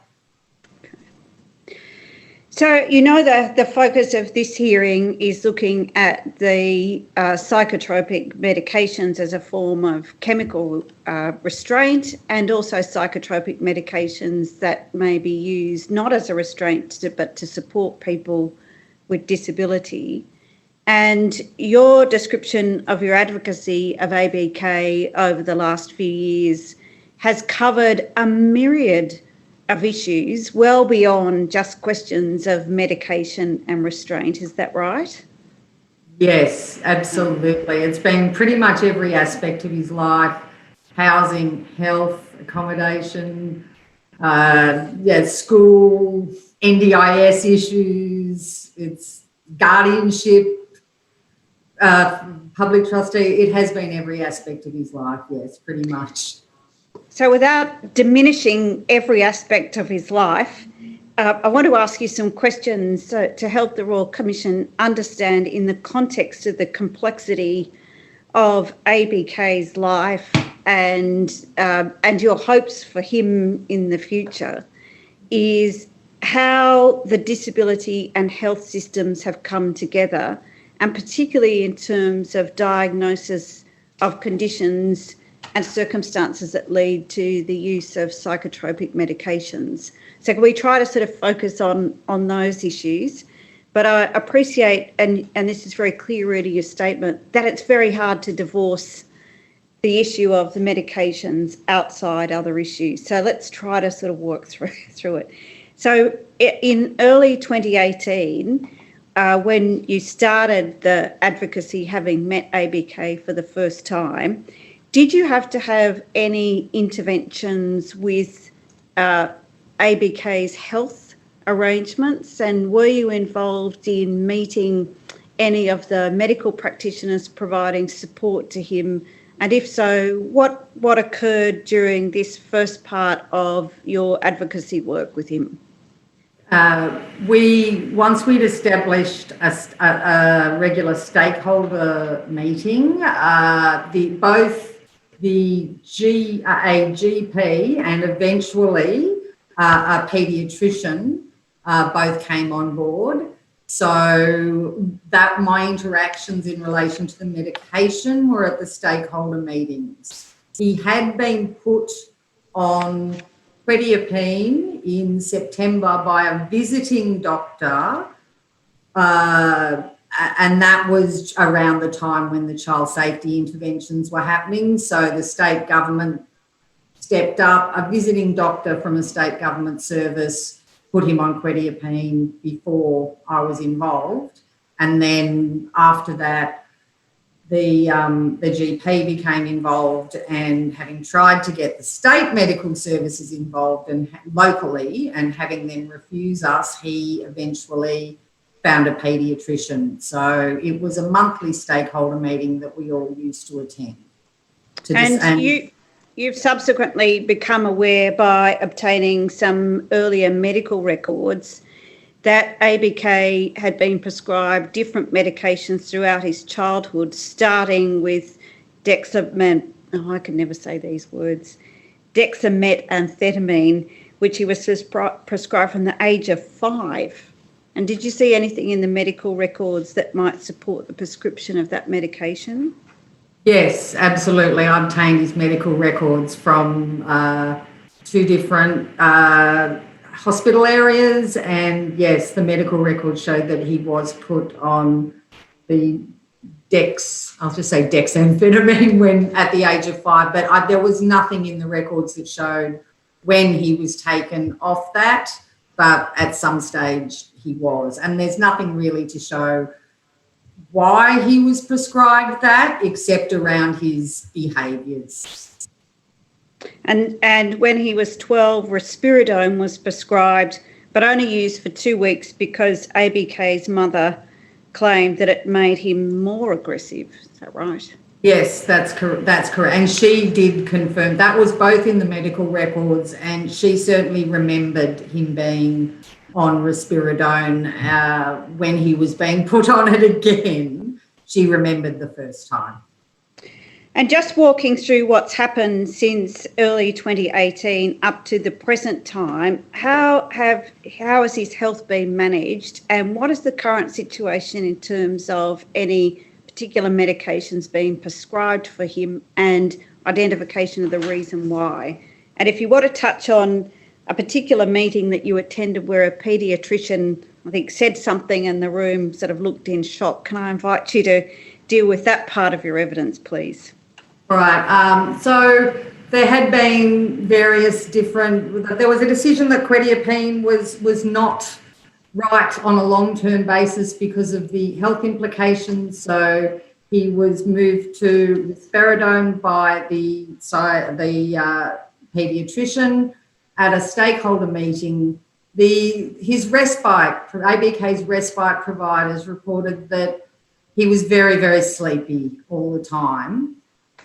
So, you know, the focus of this hearing is looking at the psychotropic medications as a form of chemical restraint, and also psychotropic medications that may be used not as a restraint but to support people with disability. And your description of your advocacy of ABK over the last few years has covered a myriad of issues well beyond just questions of medication and restraint. Is that right? Yes, absolutely. It's been pretty much every aspect of his life: housing, health, accommodation, school, NDIS issues, it's guardianship, public trustee. It has been every aspect of his life, yes, pretty much. So without diminishing every aspect of his life, I want to ask you some questions to help the Royal Commission understand, in the context of the complexity of ABK's life and your hopes for him in the future, is how the disability and health systems have come together, and particularly in terms of diagnosis of conditions and circumstances that lead to the use of psychotropic medications. So can we try to sort of focus on those issues? But I appreciate, and this is very clear reading your statement, that it's very hard to divorce the issue of the medications outside other issues. So let's try to sort of work through it. So in early 2018, when you started the advocacy, having met ABK for the first time, did you have to have any interventions with ABK's health arrangements, and were you involved in meeting any of the medical practitioners providing support to him? And if so, what occurred during this first part of your advocacy work with him? Once we'd established a regular stakeholder meeting, both a GP and eventually a paediatrician both came on board. So that my interactions in relation to the medication were at the stakeholder meetings. He had been put on quetiapine in September by a visiting doctor, and that was around the time when the child safety interventions were happening. So the state government stepped up. A visiting doctor from a state government service put him on quetiapine before I was involved. And then after that, the GP became involved, and having tried to get the state medical services involved and locally, and having them refuse us, he eventually found a paediatrician. So it was a monthly stakeholder meeting that we all used to attend. You've subsequently become aware, by obtaining some earlier medical records, that ABK had been prescribed different medications throughout his childhood, starting with dexamethamphetamine, which he was prescribed from the age of 5. And did you see anything in the medical records that might support the prescription of that medication? Yes, absolutely. I obtained his medical records from 2 different hospital areas, and yes, the medical records showed that he was put on the I'll just say dexamphetamine when at the age of 5, but there was nothing in the records that showed when he was taken off that, but at some stage he was. And there's nothing really to show why he was prescribed that except around his behaviours. And when he was 12, risperidone was prescribed, but only used for 2 weeks because ABK's mother claimed that it made him more aggressive. Is that right? Yes, that's correct. And she did confirm that was both in the medical records, and she certainly remembered him being on risperidone when he was being put on it again. She remembered the first time. And just walking through what's happened since early 2018 up to the present time, how has his health been managed, and what is the current situation in terms of any particular medications being prescribed for him and identification of the reason why? And if you want to touch on a particular meeting that you attended where a paediatrician, I think, said something and the room sort of looked in shock, can I invite you to deal with that part of your evidence, please? All right. So there had been various different. There was a decision that quetiapine was not right on a long-term basis because of the health implications. So he was moved to risperidone by the paediatrician at a stakeholder meeting. His ABK's respite providers reported that he was very, very sleepy all the time.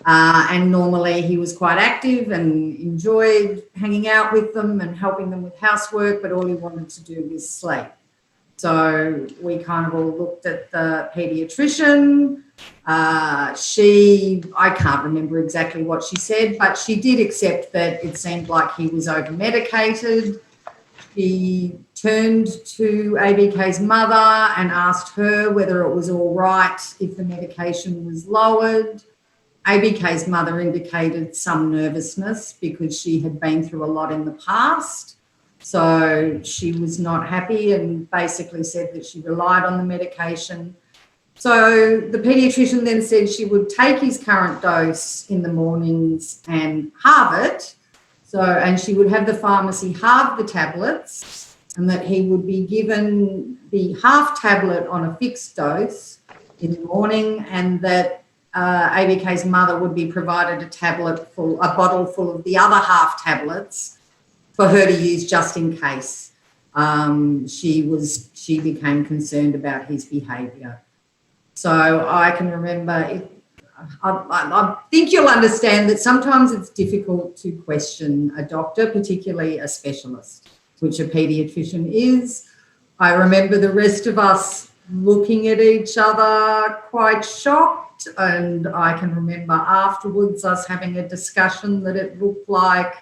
And normally he was quite active and enjoyed hanging out with them and helping them with housework, but all he wanted to do was sleep. So we kind of all looked at the paediatrician. I can't remember exactly what she said, but she did accept that it seemed like he was over-medicated. She turned to ABK's mother and asked her whether it was all right if the medication was lowered. ABK's mother indicated some nervousness because she had been through a lot in the past. So she was not happy and basically said that she relied on the medication. So the paediatrician then said she would take his current dose in the mornings and halve it. And she would have the pharmacy halve the tablets, and that he would be given the half tablet on a fixed dose in the morning, and that ABK's mother would be provided a bottle full of the other half tablets for her to use just in case she became concerned about his behaviour. So I can remember I think you'll understand that sometimes it's difficult to question a doctor, particularly a specialist, which a paediatrician is. I remember the rest of us looking at each other quite shocked, and I can remember afterwards us having a discussion that it looked like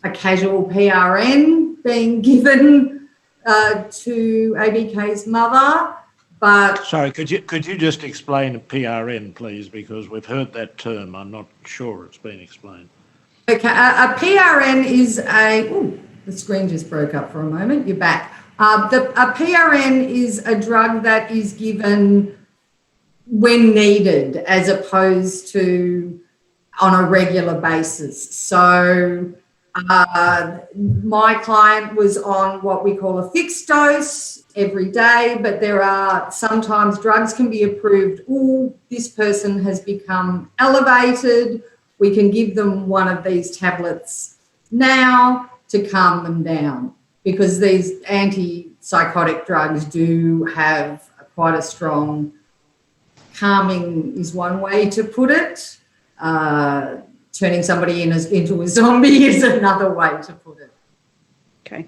a casual PRN being given to ABK's mother. But sorry, could you just explain a PRN, please, because we've heard that term. I'm not sure it's been explained. Okay, a PRN is the screen just broke up for a moment. You're back. A PRN is a drug that is given when needed as opposed to on a regular basis. So my client was on what we call a fixed dose every day, but there are sometimes drugs can be approved. This person has become elevated. We can give them one of these tablets now to calm them down, because these antipsychotic drugs do have quite a strong calming is one way to put it. Turning somebody into a zombie is another way to put it. Okay.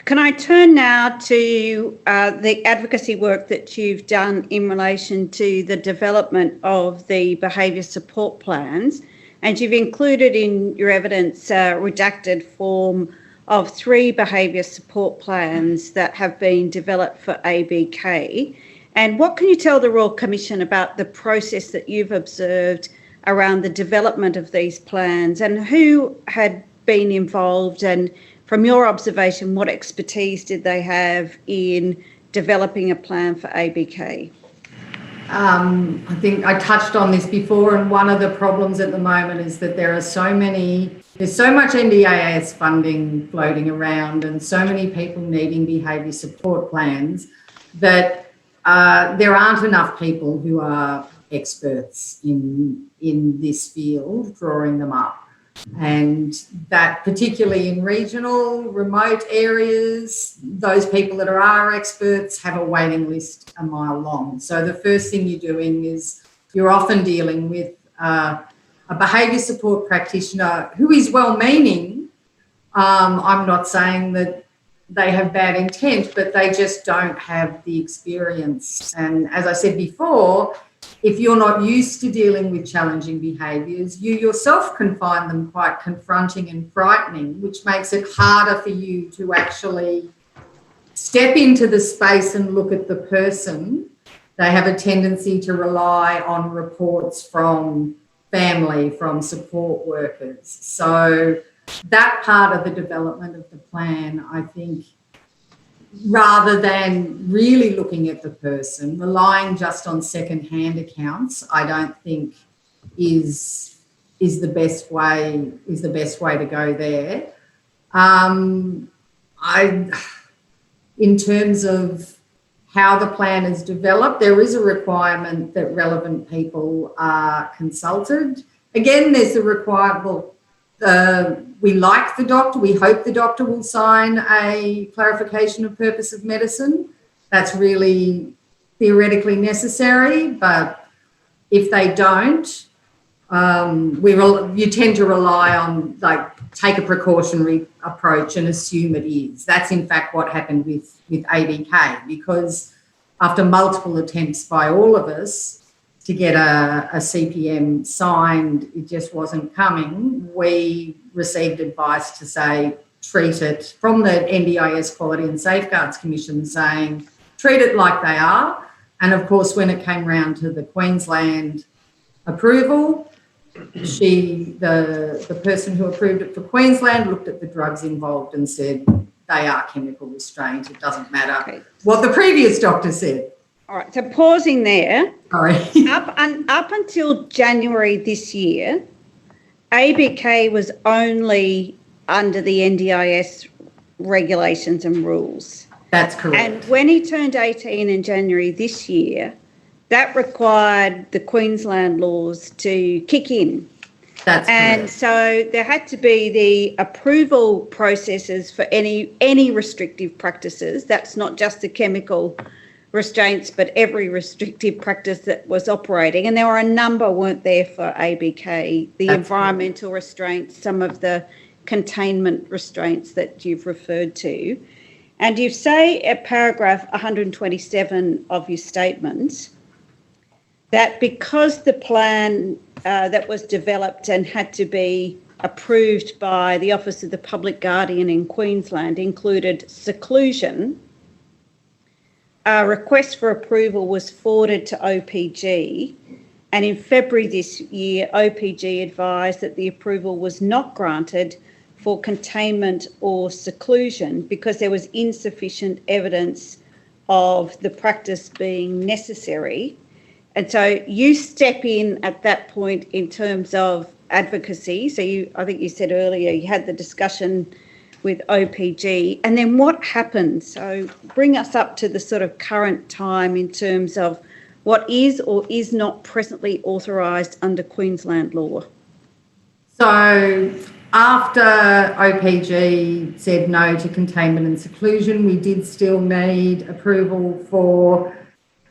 Can I turn now to the advocacy work that you've done in relation to the development of the behaviour support plans? And you've included in your evidence redacted form of 3 behaviour support plans that have been developed for ABK. And what can you tell the Royal Commission about the process that you've observed around the development of these plans, and who had been involved, and from your observation, what expertise did they have in developing a plan for ABK? I think I touched on this before, and one of the problems at the moment is that there's so much NDIS funding floating around and so many people needing behaviour support plans that there aren't enough people who are experts in this field drawing them up. And that particularly in regional, remote areas, those people that are experts have a waiting list a mile long. So the first thing you're doing is you're often dealing with a behaviour support practitioner who is well-meaning. I'm not saying that they have bad intent, but they just don't have the experience. And as I said before, if you're not used to dealing with challenging behaviours, you yourself can find them quite confronting and frightening, which makes it harder for you to actually step into the space and look at the person. They have a tendency to rely on reports from family, from support workers. So that part of the development of the plan, I think, rather than really looking at the person, relying just on second-hand accounts, I don't think is the best way to go there. In terms of how the plan is developed, there is a requirement that relevant people are consulted. Again, there's the requirement. We like the doctor. We hope the doctor will sign a clarification of purpose of medicine. That's really theoretically necessary, but if they don't, you tend to rely on, take a precautionary approach and assume it is. That's in fact what happened with ABK, because after multiple attempts by all of us to get a CPM signed, it just wasn't coming. We received advice to say, treat it, from the NDIS Quality and Safeguards Commission, saying, treat it like they are. And of course, when it came round to the Queensland approval, the person who approved it for Queensland looked at the drugs involved and said, they are chemical restraint. It doesn't matter what the previous doctor said. All right, so pausing there. Sorry. Up until January this year, ABK was only under the NDIS regulations and rules. That's correct. And when he turned 18 in January this year, that required the Queensland laws to kick in. That's correct. And so there had to be the approval processes for any restrictive practices. That's not just the chemical restraints, but every restrictive practice that was operating. And there were a number weren't there for ABK, the environmental restraints, some of the containment restraints that you've referred to. And you say at paragraph 127 of your statement that because the plan that was developed and had to be approved by the Office of the Public Guardian in Queensland included seclusion, a request for approval was forwarded to OPG, and in February this year, OPG advised that the approval was not granted for containment or seclusion because there was insufficient evidence of the practice being necessary. And so you step in at that point in terms of advocacy. So I think you said earlier, you had the discussion with OPG, and then what happened? So bring us up to the sort of current time in terms of what is or is not presently authorised under Queensland law. So after OPG said no to containment and seclusion, we did still need approval for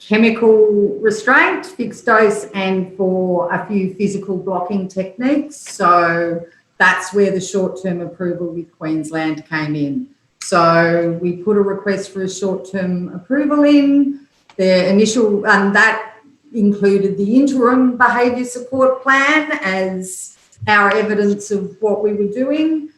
chemical restraint, fixed dose, and for a few physical blocking techniques. So that's where the short-term approval with Queensland came in. So we put a request for a short-term approval in. The initial, that included the interim behaviour support plan as our evidence of what we were doing.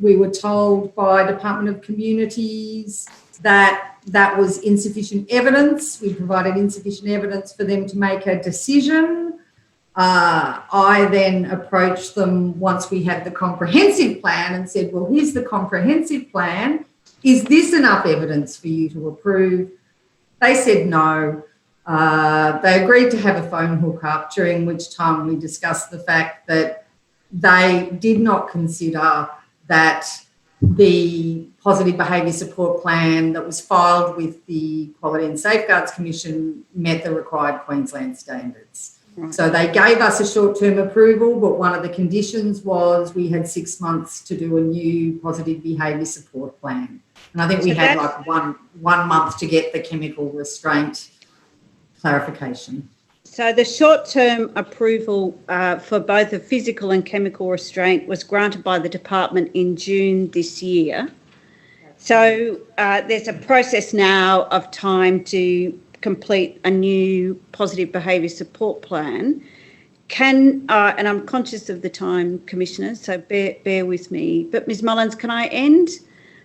We were told by Department of Communities that that was insufficient evidence. We provided insufficient evidence for them to make a decision. I then approached them once we had the comprehensive plan and said, well, here's the comprehensive plan. Is this enough evidence for you to approve? They said no. They agreed to have a phone hookup, during which time we discussed the fact that they did not consider that the positive behaviour support plan that was filed with the Quality and Safeguards Commission met the required Queensland standards. Right. So they gave us a short-term approval, but one of the conditions was we had 6 months to do a new positive behaviour support plan. And I think we had like one month to get the chemical restraint clarification. So the short-term approval for both the physical and chemical restraint was granted by the department in June this year. So there's a process now of time to complete a new positive behaviour support plan. And I'm conscious of the time, Commissioner, so bear with me. But Ms Mullins, can I end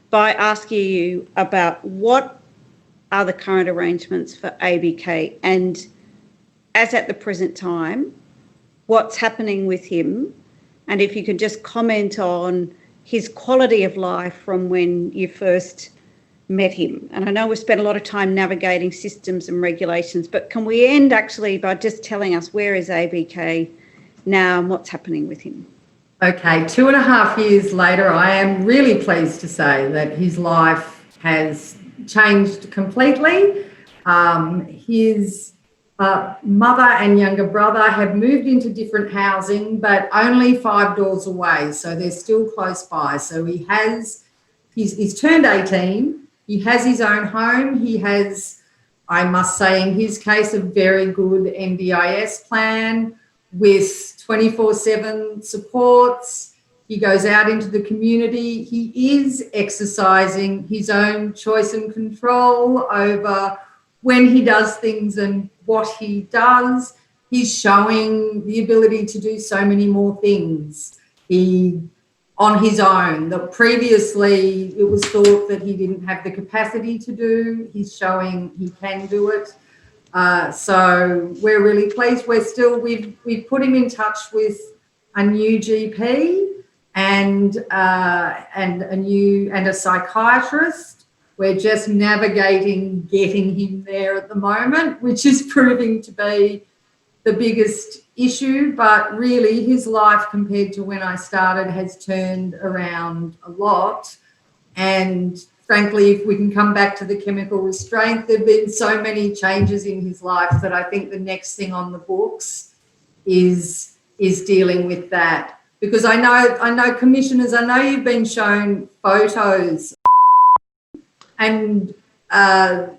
by asking you about what are the current arrangements for ABK, and as at the present time, what's happening with him, and if you could just comment on his quality of life from when you first met him. And I know we've spent a lot of time navigating systems and regulations, but can we end actually by just telling us where is ABK now and what's happening with him? Okay, 2.5 years later, I am really pleased to say that his life has changed completely. His mother and younger brother have moved into different housing, but only 5 doors away, so they're still close by. So he's turned 18, he has his own home, he has, I must say in his case, a very good NDIS plan with 24/7 supports. He goes out into the community. He is exercising his own choice and control over when he does things and what he does. He's showing the ability to do so many more things on his own that previously it was thought that he didn't have the capacity to do. He's showing he can do it. So we're really pleased. We've put him in touch with a new GP and a psychiatrist. We're just navigating getting him there at the moment, which is proving to be the biggest issue. But really, his life compared to when I started has turned around a lot. And frankly, if we can come back to the chemical restraint, there have been so many changes in his life that I think the next thing on the books is dealing with that. Because I know commissioners, I know you've been shown photos and that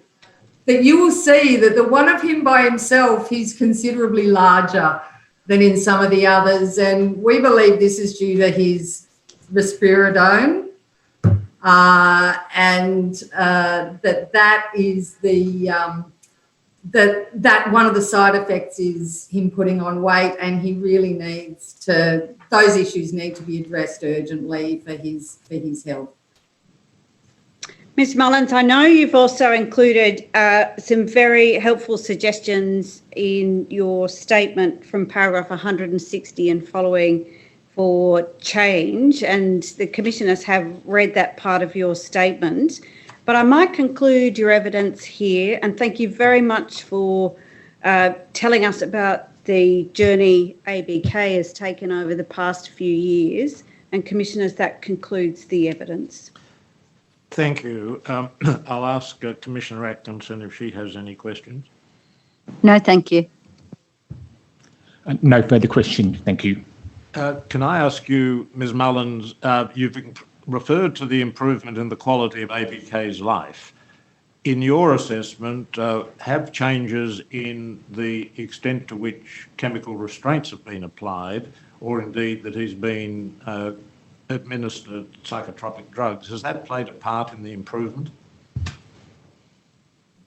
you will see that the one of him by himself, he's considerably larger than in some of the others. And we believe this is due to his risperidone. That is that one of the side effects is him putting on weight, and he really needs to, those issues need to be addressed urgently for his health. Ms Mullins, I know you've also included some very helpful suggestions in your statement from paragraph 160 and following for change, and the commissioners have read that part of your statement. But I might conclude your evidence here, and thank you very much for telling us about the journey ABK has taken over the past few years. And commissioners, that concludes the evidence. Thank you. I'll ask Commissioner Atkinson if she has any questions. No, thank you. No further questions, thank you. Can I ask you, Ms Mullins, you've referred to the improvement in the quality of ABK's life. In your assessment, have changes in the extent to which chemical restraints have been applied, or indeed that he's been administered psychotropic drugs, has that played a part in the improvement?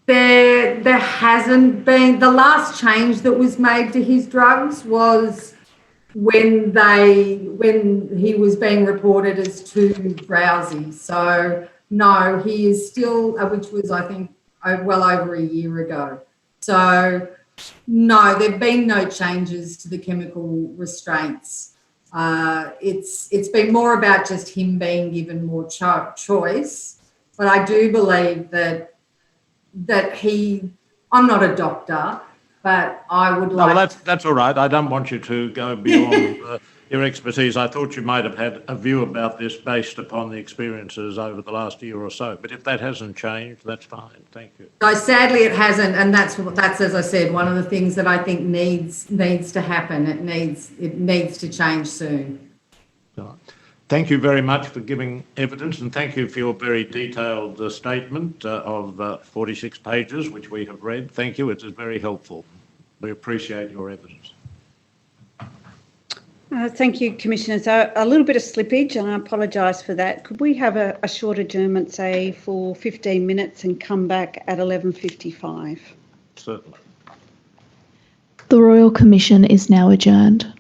There hasn't been. The last change that was made to his drugs was when he was being reported as too drowsy. So no, he is still, which was I think well over a year ago. So no, there've been no changes to the chemical restraints. It's been more about just him being given more choice. But I do believe that he, I'm not a doctor, but I would No, like... well, that's all right. I don't want you to go beyond your expertise. I thought you might have had a view about this based upon the experiences over the last year or so. But if that hasn't changed, that's fine. Thank you. So sadly it hasn't, and that's, as I said, one of the things that I think needs to happen. It needs to change soon. All right. Thank you very much for giving evidence, and thank you for your very detailed statement of 46 pages, which we have read. Thank you. It is very helpful. We appreciate your evidence. Thank you, Commissioners. A little bit of slippage, and I apologise for that. Could we have a short adjournment, say, for 15 minutes and come back at 11:55? Certainly. The Royal Commission is now adjourned.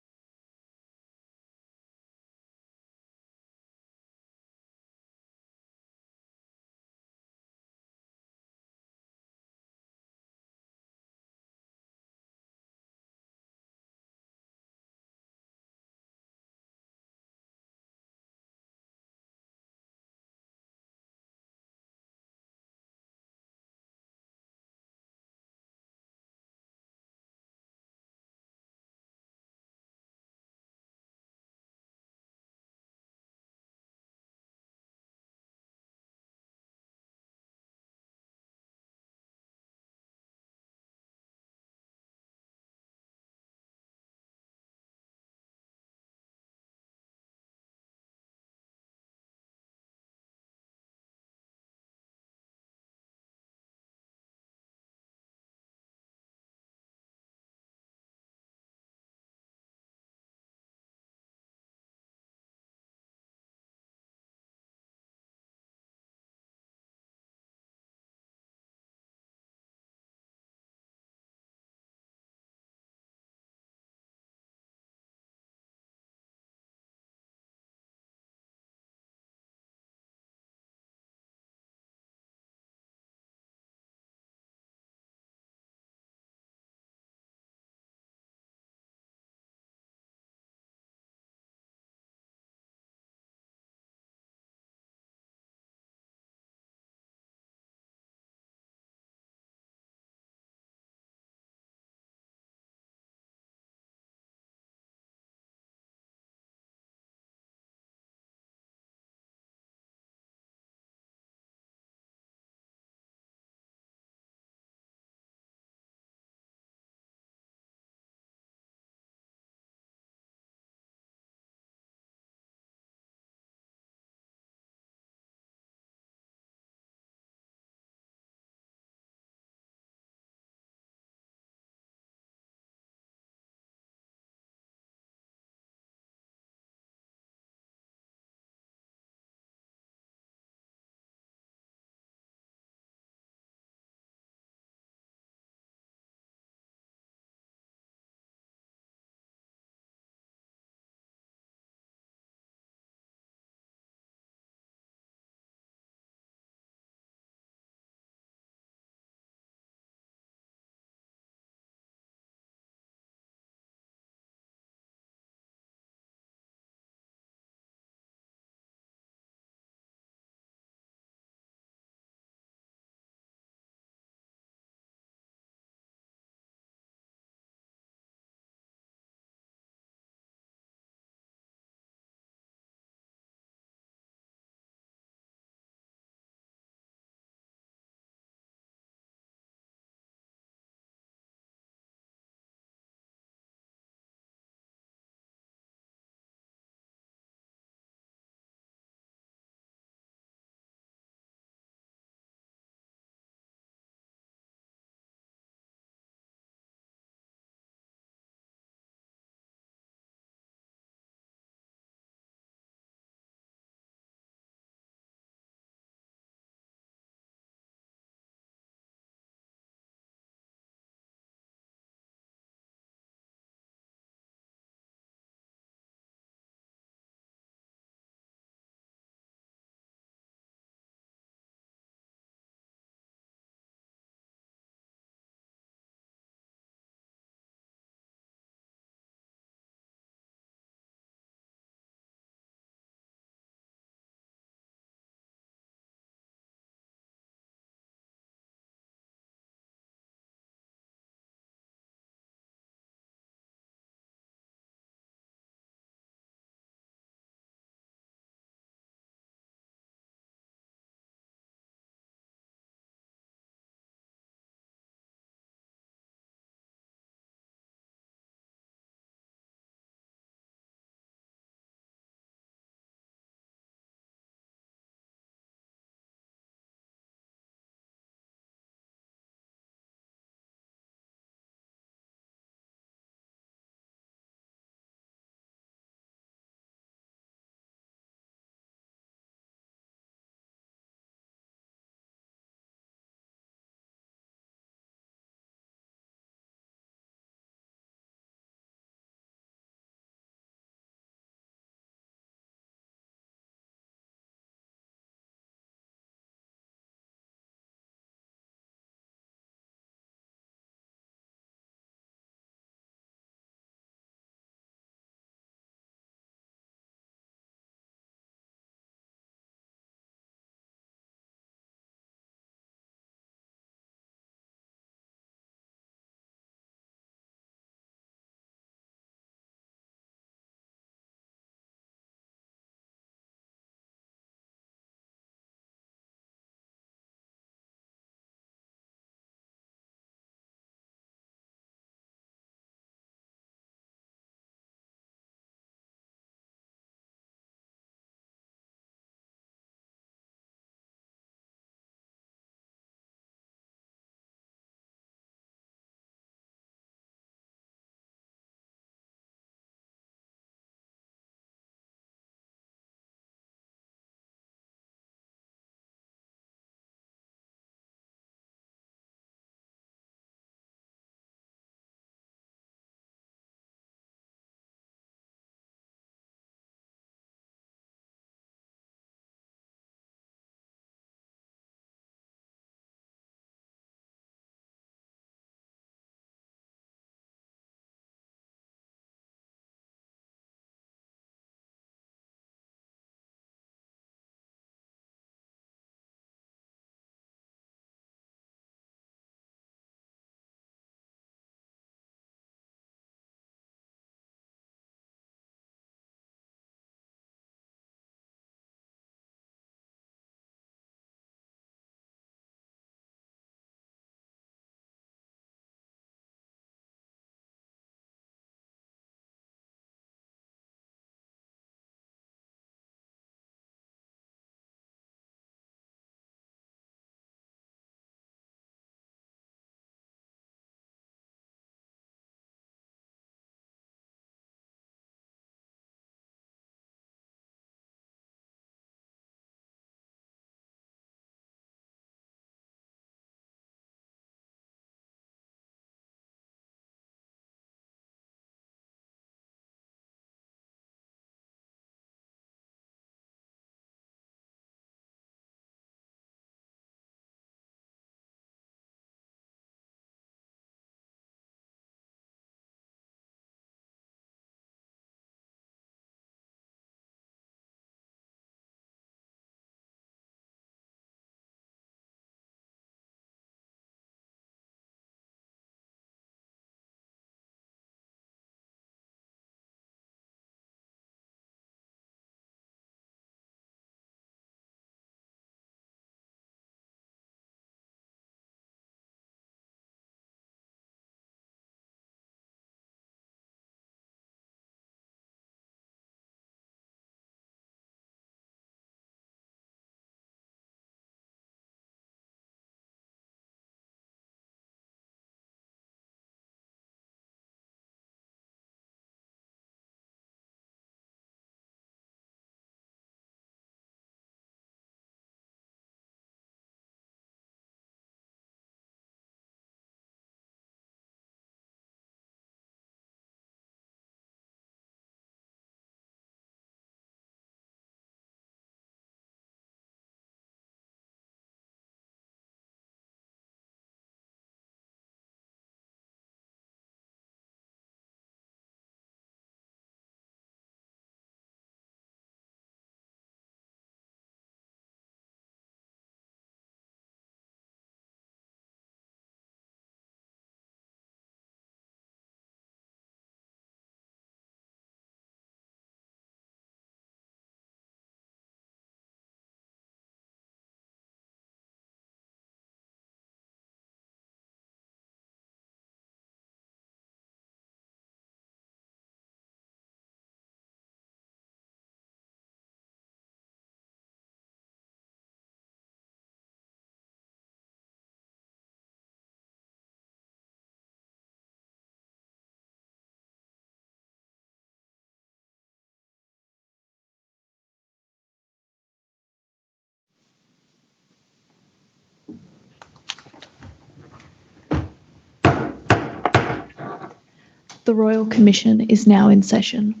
The Royal Commission is now in session.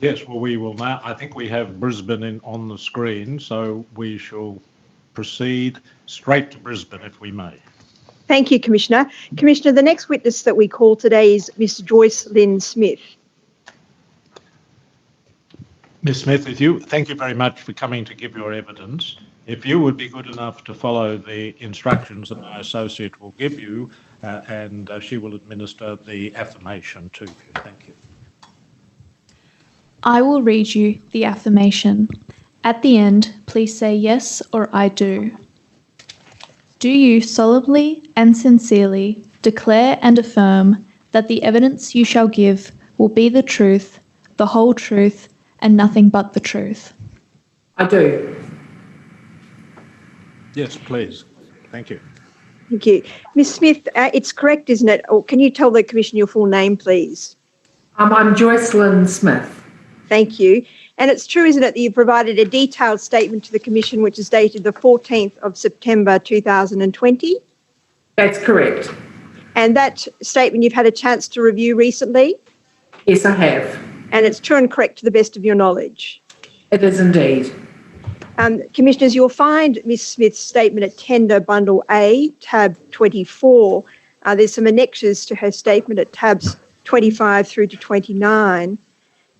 Yes, well, we will now. I think we have Brisbane on the screen, so we shall proceed straight to Brisbane, if we may. Thank you, Commissioner. Commissioner, the next witness that we call today is Ms. Joyce Lynn Smith. Ms. Smith, thank you very much for coming to give your evidence. If you would be good enough to follow the instructions that my associate will give you, and she will administer the affirmation to you. Thank you. I will read you the affirmation. At the end, please say yes or I do. Do you solemnly and sincerely declare and affirm that the evidence you shall give will be the truth, the whole truth, and nothing but the truth? I do. Yes, please. Thank you. Thank you. Ms. Smith, it's correct, isn't it? Or can you tell the Commission your full name, please? I'm Joyce Lynn Smith. Thank you. And it's true, isn't it, that you provided a detailed statement to the Commission which is dated the 14th of September 2020? That's correct. And that statement you've had a chance to review recently? Yes, I have. And it's true and correct to the best of your knowledge? It is indeed. Commissioners, you'll find Ms. Smith's statement at Tender Bundle A, tab 24. There's some annexes to her statement at tabs 25 through to 29.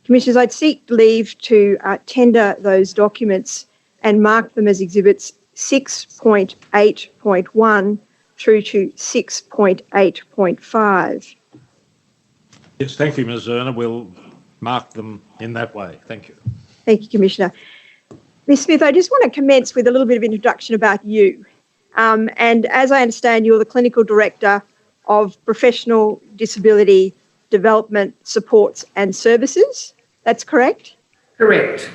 Commissioners, I'd seek leave to tender those documents and mark them as exhibits 6.8.1 through to 6.8.5. Yes, thank you, Ms. Zerner. We'll mark them in that way. Thank you. Thank you, Commissioner. Ms. Smith, I just want to commence with a little bit of introduction about you. And as I understand, you're the Clinical Director of Professional Disability Development Supports and Services. That's correct? Correct.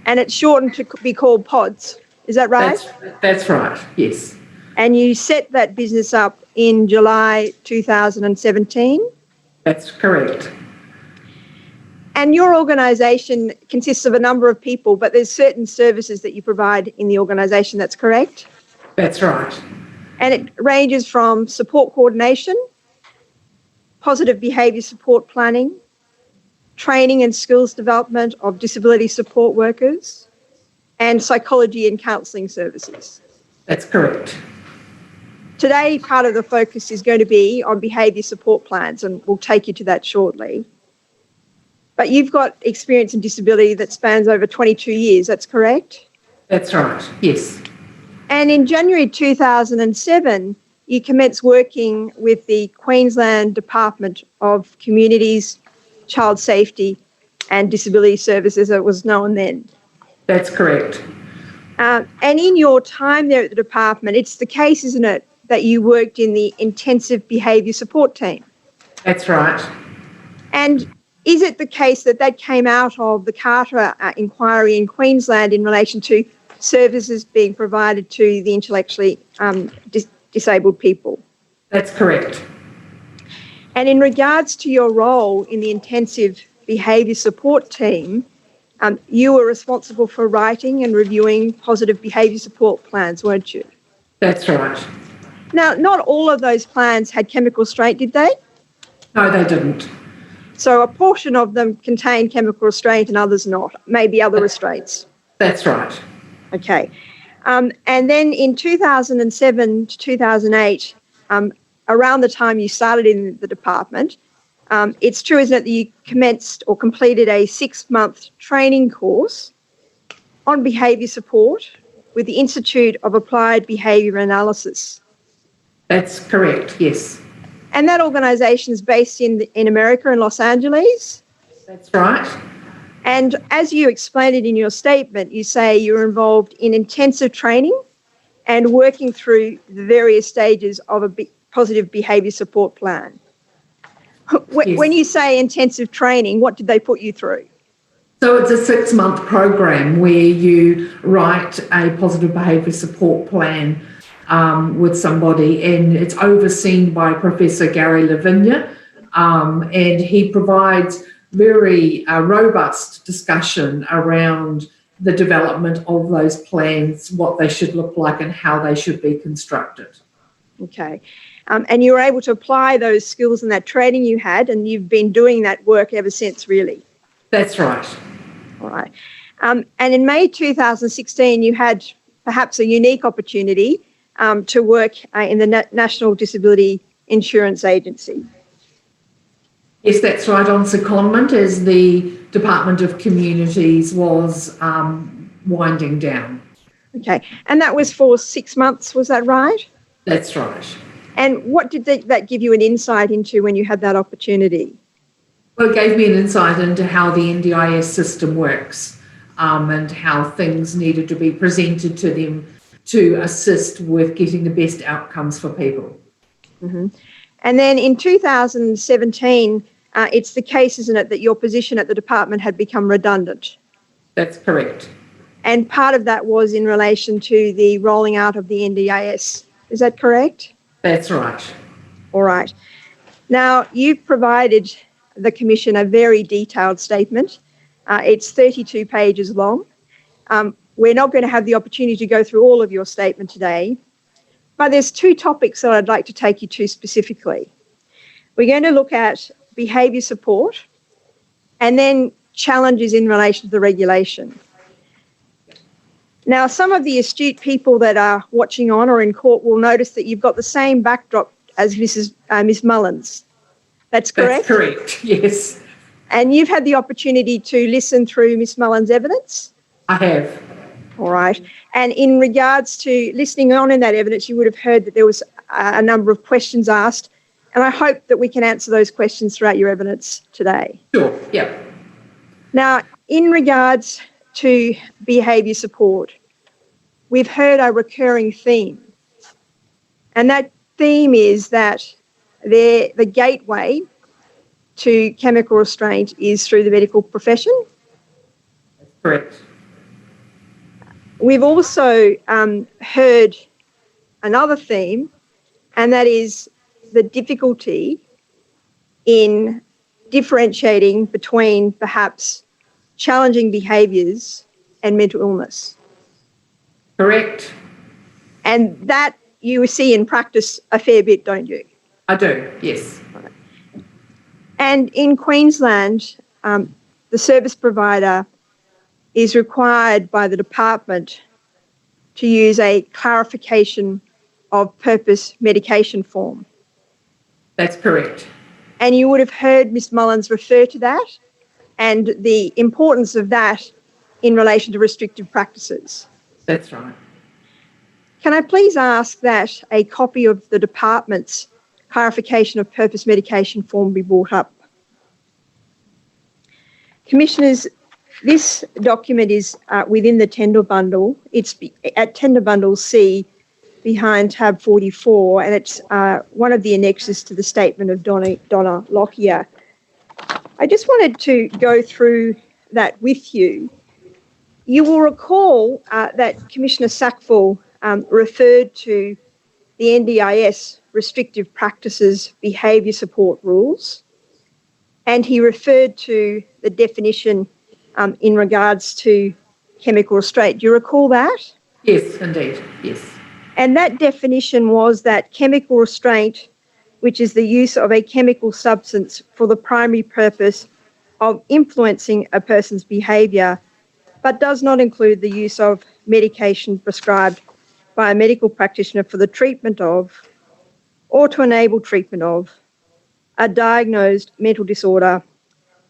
And it's shortened to be called PODS. Is that right? That's right, yes. And you set that business up in July 2017? That's correct. And your organisation consists of a number of people, but there's certain services that you provide in the organisation, that's correct? That's right. And it ranges from support coordination, positive behaviour support planning, training and skills development of disability support workers, and psychology and counselling services. That's correct. Today, part of the focus is going to be on behaviour support plans, and we'll take you to that shortly. But you've got experience in disability that spans over 22 years, that's correct? That's right, yes. And in January 2007, you commenced working with the Queensland Department of Communities, Child Safety and Disability Services, as it was known then. That's correct. And in your time there at the department, it's the case, isn't it, that you worked in the intensive behaviour support team? That's right. And is it the case that that came out of the Carter inquiry in Queensland in relation to services being provided to the intellectually disabled people? That's correct. And in regards to your role in the intensive behaviour support team, you were responsible for writing and reviewing positive behaviour support plans, weren't you? That's right. Now, not all of those plans had chemical restraint, did they? No, they didn't. So a portion of them contained chemical restraint and others not, maybe other restraints. That's right. Okay. And then in 2007 to 2008, around the time you started in the department, it's true, isn't it, that you commenced or completed a 6-month training course on behaviour support with the Institute of Applied Behaviour Analysis. That's correct, yes. And that organisation is based in America, in Los Angeles. That's right. And as you explained it in your statement, you say you're involved in intensive training and working through the various stages of a positive behaviour support plan. Yes. When you say intensive training, what did they put you through? So it's a 6-month program where you write a positive behaviour support plan with somebody, and it's overseen by Professor Gary Lavinia, and he provides very robust discussion around the development of those plans, what they should look like and how they should be constructed. Okay. And you were able to apply those skills and that training you had, and you've been doing that work ever since, really. That's right. All right. And in May 2016, you had perhaps a unique opportunity to work in the National Disability Insurance Agency. Yes, that's right, on secondment as the Department of Communities was winding down. Okay. And that was for 6 months, was that right? That's right. And what did that give you an insight into when you had that opportunity? Well, it gave me an insight into how the NDIS system works and how things needed to be presented to them to assist with getting the best outcomes for people. Mm-hmm. And then in 2017, it's the case, isn't it, that your position at the department had become redundant? That's correct. And part of that was in relation to the rolling out of the NDIS. Is that correct? That's right. All right. Now, you've provided the Commission a very detailed statement. It's 32 pages long. We're not going to have the opportunity to go through all of your statement today, but there's 2 topics that I'd like to take you to specifically. We're going to look at behaviour support and then challenges in relation to the regulation. Now, some of the astute people that are watching on or in court will notice that you've got the same backdrop as Miss Mullins. That's correct? That's correct, yes. And you've had the opportunity to listen through Miss Mullins' evidence? I have. All right. And in regards to listening on in that evidence, you would have heard that there was a number of questions asked, and I hope that we can answer those questions throughout your evidence today. Sure, yeah. Now, in regards to behaviour support, we've heard a recurring theme, and that theme is that the gateway to chemical restraint is through the medical profession. That's correct. We've also heard another theme, and that is the difficulty in differentiating between perhaps challenging behaviours and mental illness. Correct. And that you see in practice a fair bit, don't you? I do, yes. And in Queensland, the service provider is required by the department to use a clarification of purpose medication form. That's correct. And you would have heard Ms Mullins refer to that and the importance of that in relation to restrictive practices. That's right. Can I please ask that a copy of the department's clarification of purpose medication form be brought up? Commissioners, this document is within the tender bundle. It's at tender bundle C behind tab 44, and it's one of the annexes to the statement of Donna Lockyer. I just wanted to go through that with you. You will recall that Commissioner Sackville referred to the NDIS restrictive practices behaviour support rules, and he referred to the definition in regards to chemical restraint. Do you recall that? Yes, indeed, yes. And that definition was that chemical restraint, which is the use of a chemical substance for the primary purpose of influencing a person's behaviour, but does not include the use of medication prescribed by a medical practitioner for the treatment of or to enable treatment of a diagnosed mental disorder,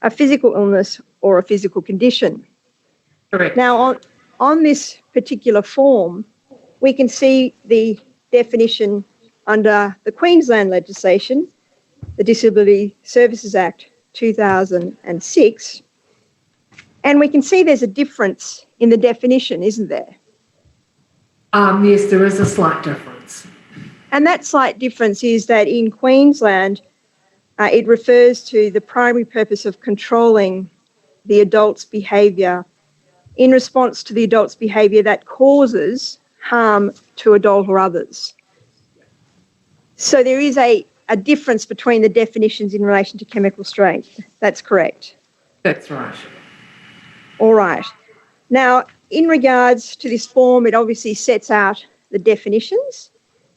a physical illness or a physical condition. Correct. Now, on this particular form, we can see the definition under the Queensland legislation, the Disability Services Act 2006, and we can see there's a difference in the definition, isn't there? Yes, there is a slight difference. And that slight difference is that in Queensland, it refers to the primary purpose of controlling the adult's behaviour in response to the adult's behaviour that causes harm to adult or others. So there is a difference between the definitions in relation to chemical restraint. That's correct. That's right. All right. Now, in regards to this form, it obviously sets out the definitions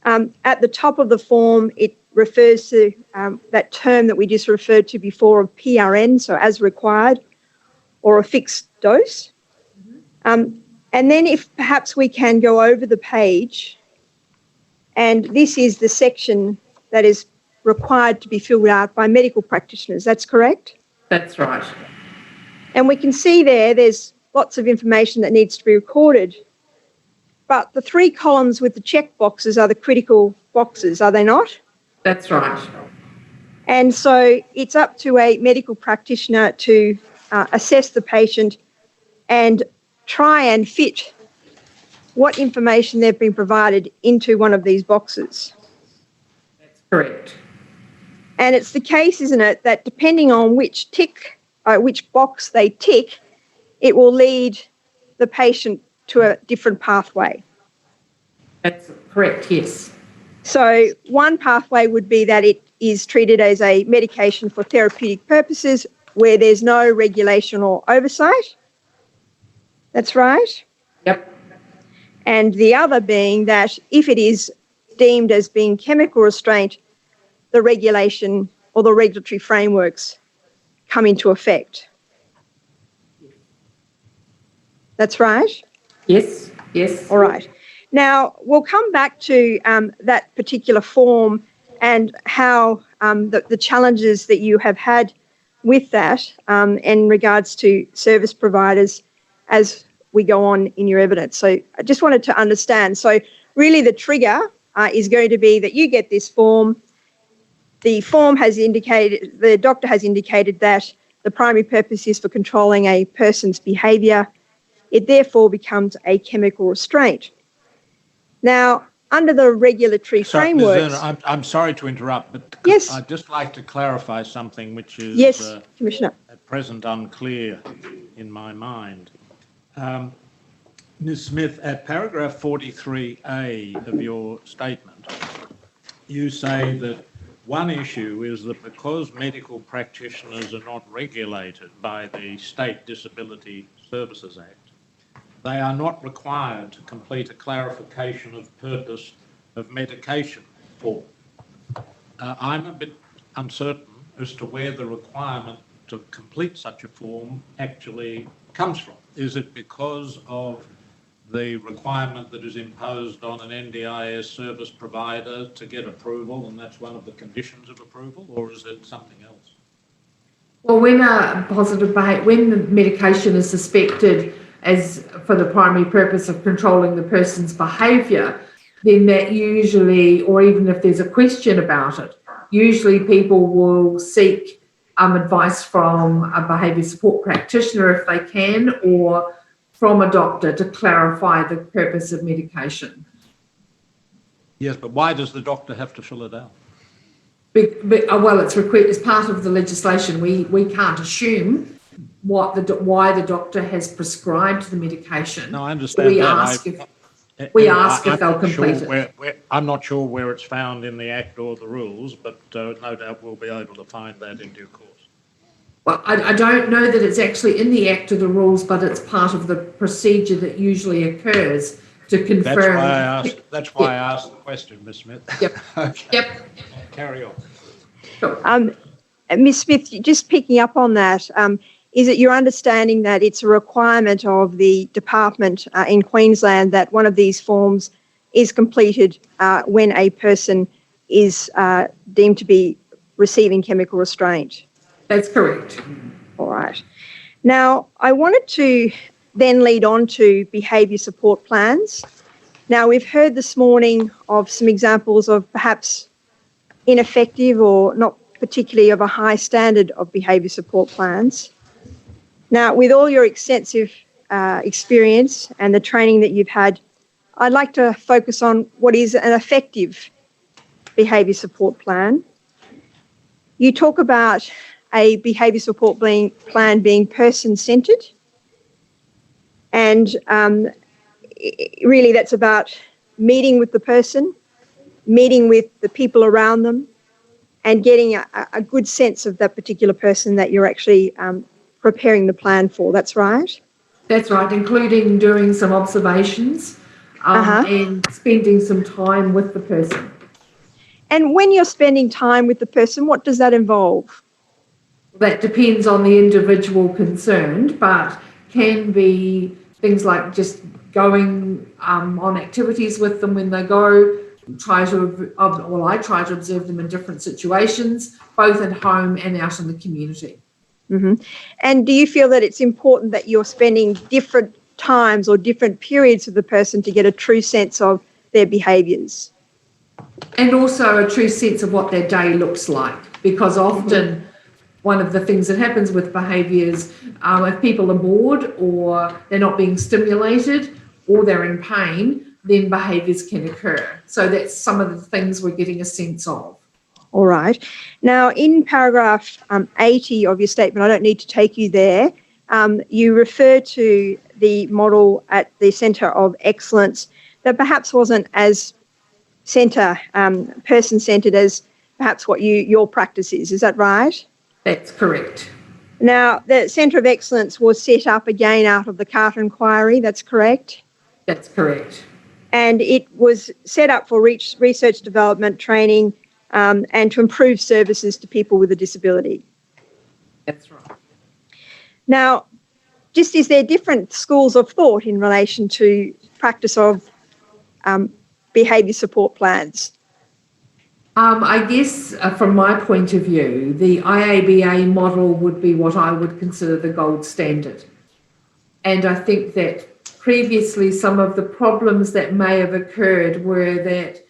At the top of the form, it refers to that term that we just referred to before of PRN, so as required, or a fixed dose. And then if perhaps we can go over the page, and this is the section that is required to be filled out by medical practitioners, that's correct? That's right. And we can see there's lots of information that needs to be recorded. But the 3 columns with the check boxes are the critical boxes, are they not? That's right. And so it's up to a medical practitioner to assess the patient and try and fit what information they've been provided into one of these boxes. That's correct. And it's the case, isn't it, that depending on which box they tick, it will lead the patient to a different pathway. That's correct, yes. So one pathway would be that it is treated as a medication for therapeutic purposes where there's no regulation or oversight. That's right. Yep. And the other being that if it is deemed as being chemical restraint, the regulation or the regulatory frameworks come into effect. That's right? Yes, yes. All right. Now, we'll come back to that particular form and how the challenges that you have had with that in regards to service providers as we go on in your evidence. So I just wanted to understand. So really the trigger is going to be that you get this form. The form has indicated, the doctor has indicated that the primary purpose is for controlling a person's behaviour. It therefore becomes a chemical restraint. Now, under the regulatory frameworks... I'm sorry to interrupt, but yes. I'd just like to clarify something which is yes, Commissioner. At present unclear in my mind. Ms. Smith, at paragraph 43A of your statement, you say that one issue is that because medical practitioners are not regulated by the State Disability Services Act, they are not required to complete a clarification of purpose of medication form. I'm a bit uncertain as to where the requirement to complete such a form actually comes from. Is it because of the requirement that is imposed on an NDIS service provider to get approval, and that's one of the conditions of approval, or is it something else? Well, when when the medication is suspected as for the primary purpose of controlling the person's behaviour, then that usually, or even if there's a question about it, usually people will seek advice from a behaviour support practitioner if they can, or from a doctor to clarify the purpose of medication. Yes, but why does the doctor have to fill it out? Well, it's part of the legislation. We can't assume why the doctor has prescribed the medication. No, I understand that. We ask if they'll complete it. I'm not sure where it's found in the Act or the rules, but no doubt we'll be able to find that in due course. Well, I don't know that it's actually in the Act or the rules, but it's part of the procedure that usually occurs to confirm. That's why I asked the question, Ms. Smith. Yep. Okay. Yep. Carry on. Sure. Ms. Smith, just picking up on that, is it your understanding that it's a requirement of the department in Queensland that one of these forms is completed when a person is deemed to be receiving chemical restraint? That's correct. All right. Now, I wanted to then lead on to behaviour support plans. Now, we've heard this morning of some examples of perhaps ineffective or not particularly of a high standard of behaviour support plans. Now, with all your extensive experience and the training that you've had, I'd like to focus on what is an effective behaviour support plan. You talk about a behaviour support plan being person-centred, and really that's about meeting with the person, meeting with the people around them, and getting a good sense of that particular person that you're actually preparing the plan for. That's right? That's right, including doing some observations and spending some time with the person. And when you're spending time with the person, what does that involve? That depends on the individual concerned, but can be things like just going on activities with them when they go, I try to observe them in different situations, both at home and out in the community. Mm-hmm. And do you feel that it's important that you're spending different times or different periods with the person to get a true sense of their behaviours? And also a true sense of what their day looks like, because often one of the things that happens with behaviours, if people are bored or they're not being stimulated or they're in pain, then behaviours can occur. So that's some of the things we're getting a sense of. All right. Now, in paragraph 80 of your statement, I don't need to take you there, you refer to the model at the Centre of Excellence that perhaps wasn't as person-centred as perhaps what your practice is. Is that right? That's correct. Now, the Centre of Excellence was set up again out of the Carter Inquiry, that's correct? That's correct. And it was set up for research development, training, and to improve services to people with a disability. That's right. Now, just is there different schools of thought in relation to practice of behaviour support plans? I guess from my point of view, the IABA model would be what I would consider the gold standard. And I think that previously some of the problems that may have occurred were that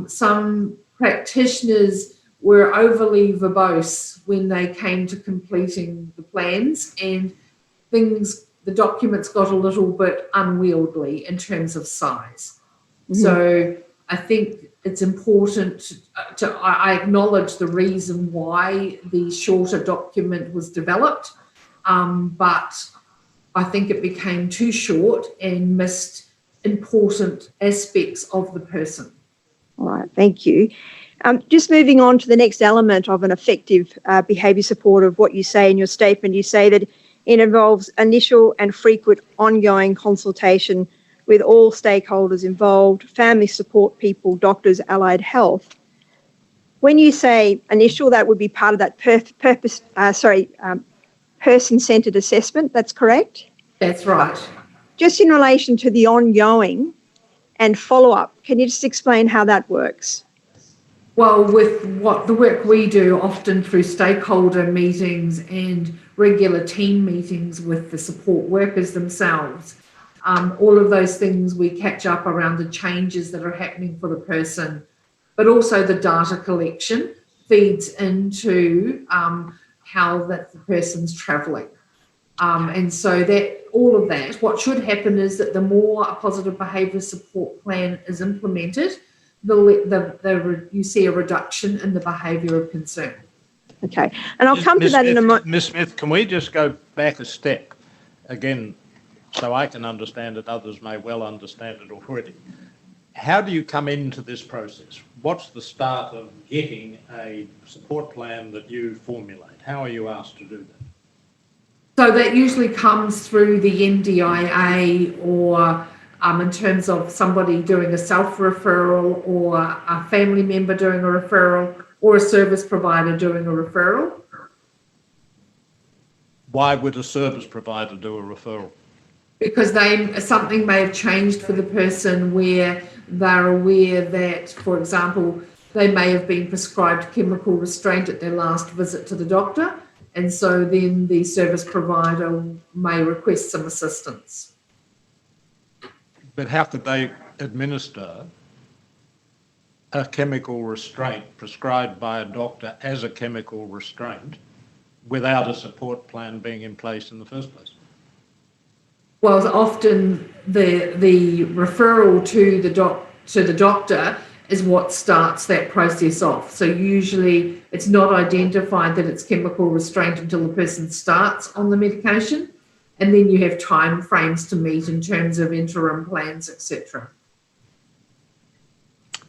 some practitioners were overly verbose when they came to completing the plans, and the documents got a little bit unwieldy in terms of size. Mm-hmm. So I think it's important I acknowledge the reason why the shorter document was developed, but I think it became too short and missed important aspects of the person. All right, thank you. Just moving on to the next element of an effective behaviour support of what you say in your statement, you say that it involves initial and frequent ongoing consultation with all stakeholders involved, family support people, doctors, allied health. When you say initial, that would be part of that person-centred assessment, that's correct? That's right. Just in relation to the ongoing and follow-up, can you just explain how that works? Well, with what the work we do, often through stakeholder meetings and regular team meetings with the support workers themselves, all of those things we catch up around the changes that are happening for the person, but also the data collection feeds into how that the person's travelling. And so that all of that, what should happen is that the more a positive behaviour support plan is implemented, you see a reduction in the behaviour of concern. Okay, and I'll come to that in a moment. Ms. Smith, can we just go back a step again so I can understand it, others may well understand it already. How do you come into this process? What's the start of getting a support plan that you formulate? How are you asked to do that? So that usually comes through the NDIA or in terms of somebody doing a self-referral or a family member doing a referral or a service provider doing a referral. Why would a service provider do a referral? Because something may have changed for the person where they're aware that, for example, they may have been prescribed chemical restraint at their last visit to the doctor, and so then the service provider may request some assistance. But how could they administer a chemical restraint prescribed by a doctor as a chemical restraint without a support plan being in place in the first place? Well, often the referral to the doctor is what starts that process off. So usually it's not identified that it's chemical restraint until the person starts on the medication, and then you have time frames to meet in terms of interim plans, etc.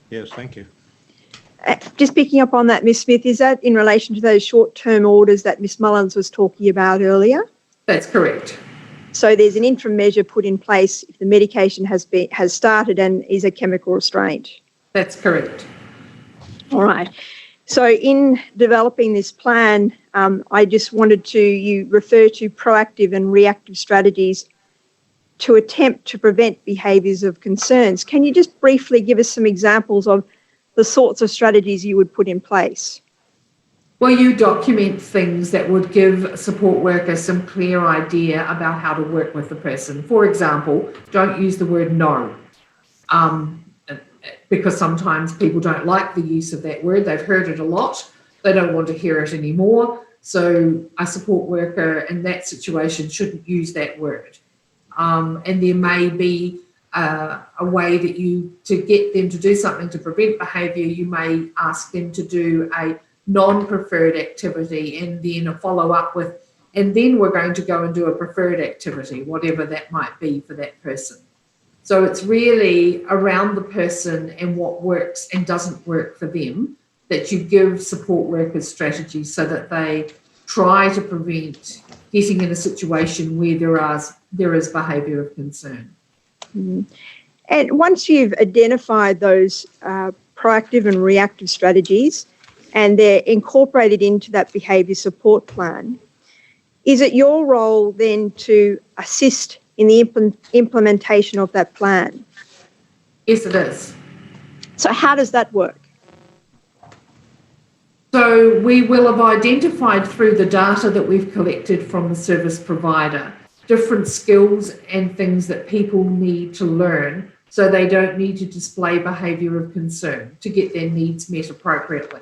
Yes, thank you. Just picking up on that, Ms. Smith, is that in relation to those short-term orders that Ms. Mullins was talking about earlier? That's correct. So there's an interim measure put in place if the medication has started and is a chemical restraint. That's correct. All right. So in developing this plan, I just wanted you refer to proactive and reactive strategies to attempt to prevent behaviours of concerns. Can you just briefly give us some examples of the sorts of strategies you would put in place? Well, you document things that would give support workers some clear idea about how to work with the person. For example, don't use the word no, because sometimes people don't like the use of that word. They've heard it a lot. They don't want to hear it anymore. So a support worker in that situation shouldn't use that word. And there may be a way that to get them to do something to prevent behaviour, you may ask them to do a non-preferred activity and then a follow-up with, and then we're going to go and do a preferred activity, whatever that might be for that person. So it's really around the person and what works and doesn't work for them that you give support workers strategies so that they try to prevent getting in a situation where there is behaviour of concern. Mm-hmm. And once you've identified those proactive and reactive strategies and they're incorporated into that behaviour support plan, is it your role then to assist in the implementation of that plan? Yes, it is. So how does that work? So we will have identified through the data that we've collected from the service provider different skills and things that people need to learn so they don't need to display behaviour of concern to get their needs met appropriately.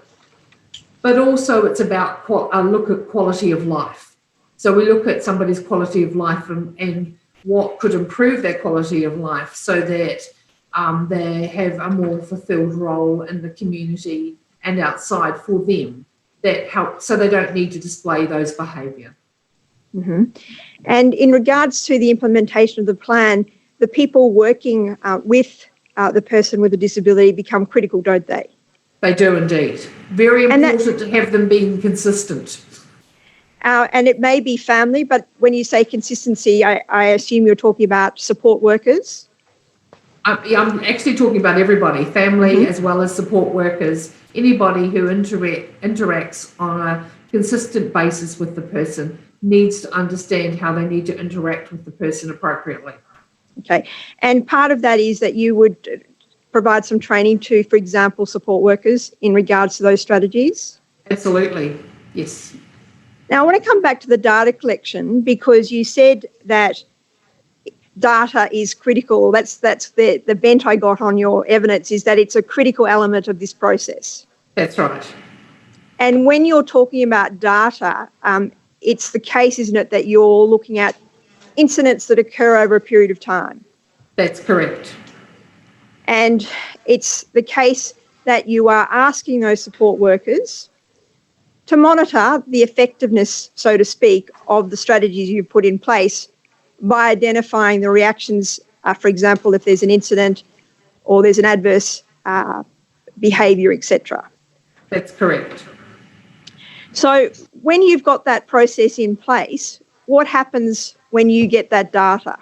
But also it's about a look at quality of life. So we look at somebody's quality of life and what could improve their quality of life so that they have a more fulfilled role in the community and outside for them that help so they don't need to display those behaviour. Mm-hmm. And in regards to the implementation of the plan, the people working with the person with a disability become critical, don't they? They do indeed. Very important to have them being consistent. And it may be family, but when you say consistency, I assume you're talking about support workers? I'm actually talking about everybody, family as well as support workers, anybody who interacts on a consistent basis with the person needs to understand how they need to interact with the person appropriately. Okay. And part of that is that you would provide some training to, for example, support workers in regards to those strategies? Absolutely, yes. Now, I want to come back to the data collection because you said that data is critical. That's the bent I got on your evidence is that it's a critical element of this process. That's right. And when you're talking about data, it's the case, isn't it, that you're looking at incidents that occur over a period of time? That's correct. And it's the case that you are asking those support workers to monitor the effectiveness, so to speak, of the strategies you've put in place by identifying the reactions, for example, if there's an incident or there's an adverse behaviour, etc. That's correct. So when you've got that process in place, what happens when you get that data?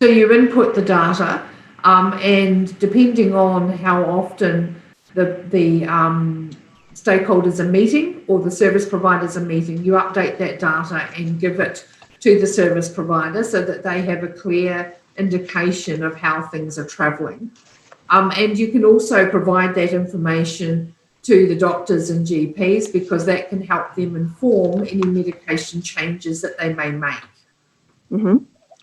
So you input the data and depending on how often the stakeholders are meeting or the service providers are meeting, you update that data and give it to the service provider so that they have a clear indication of how things are travelling. And you can also provide that information to the doctors and GPs because that can help them inform any medication changes that they may make. Mm-hmm.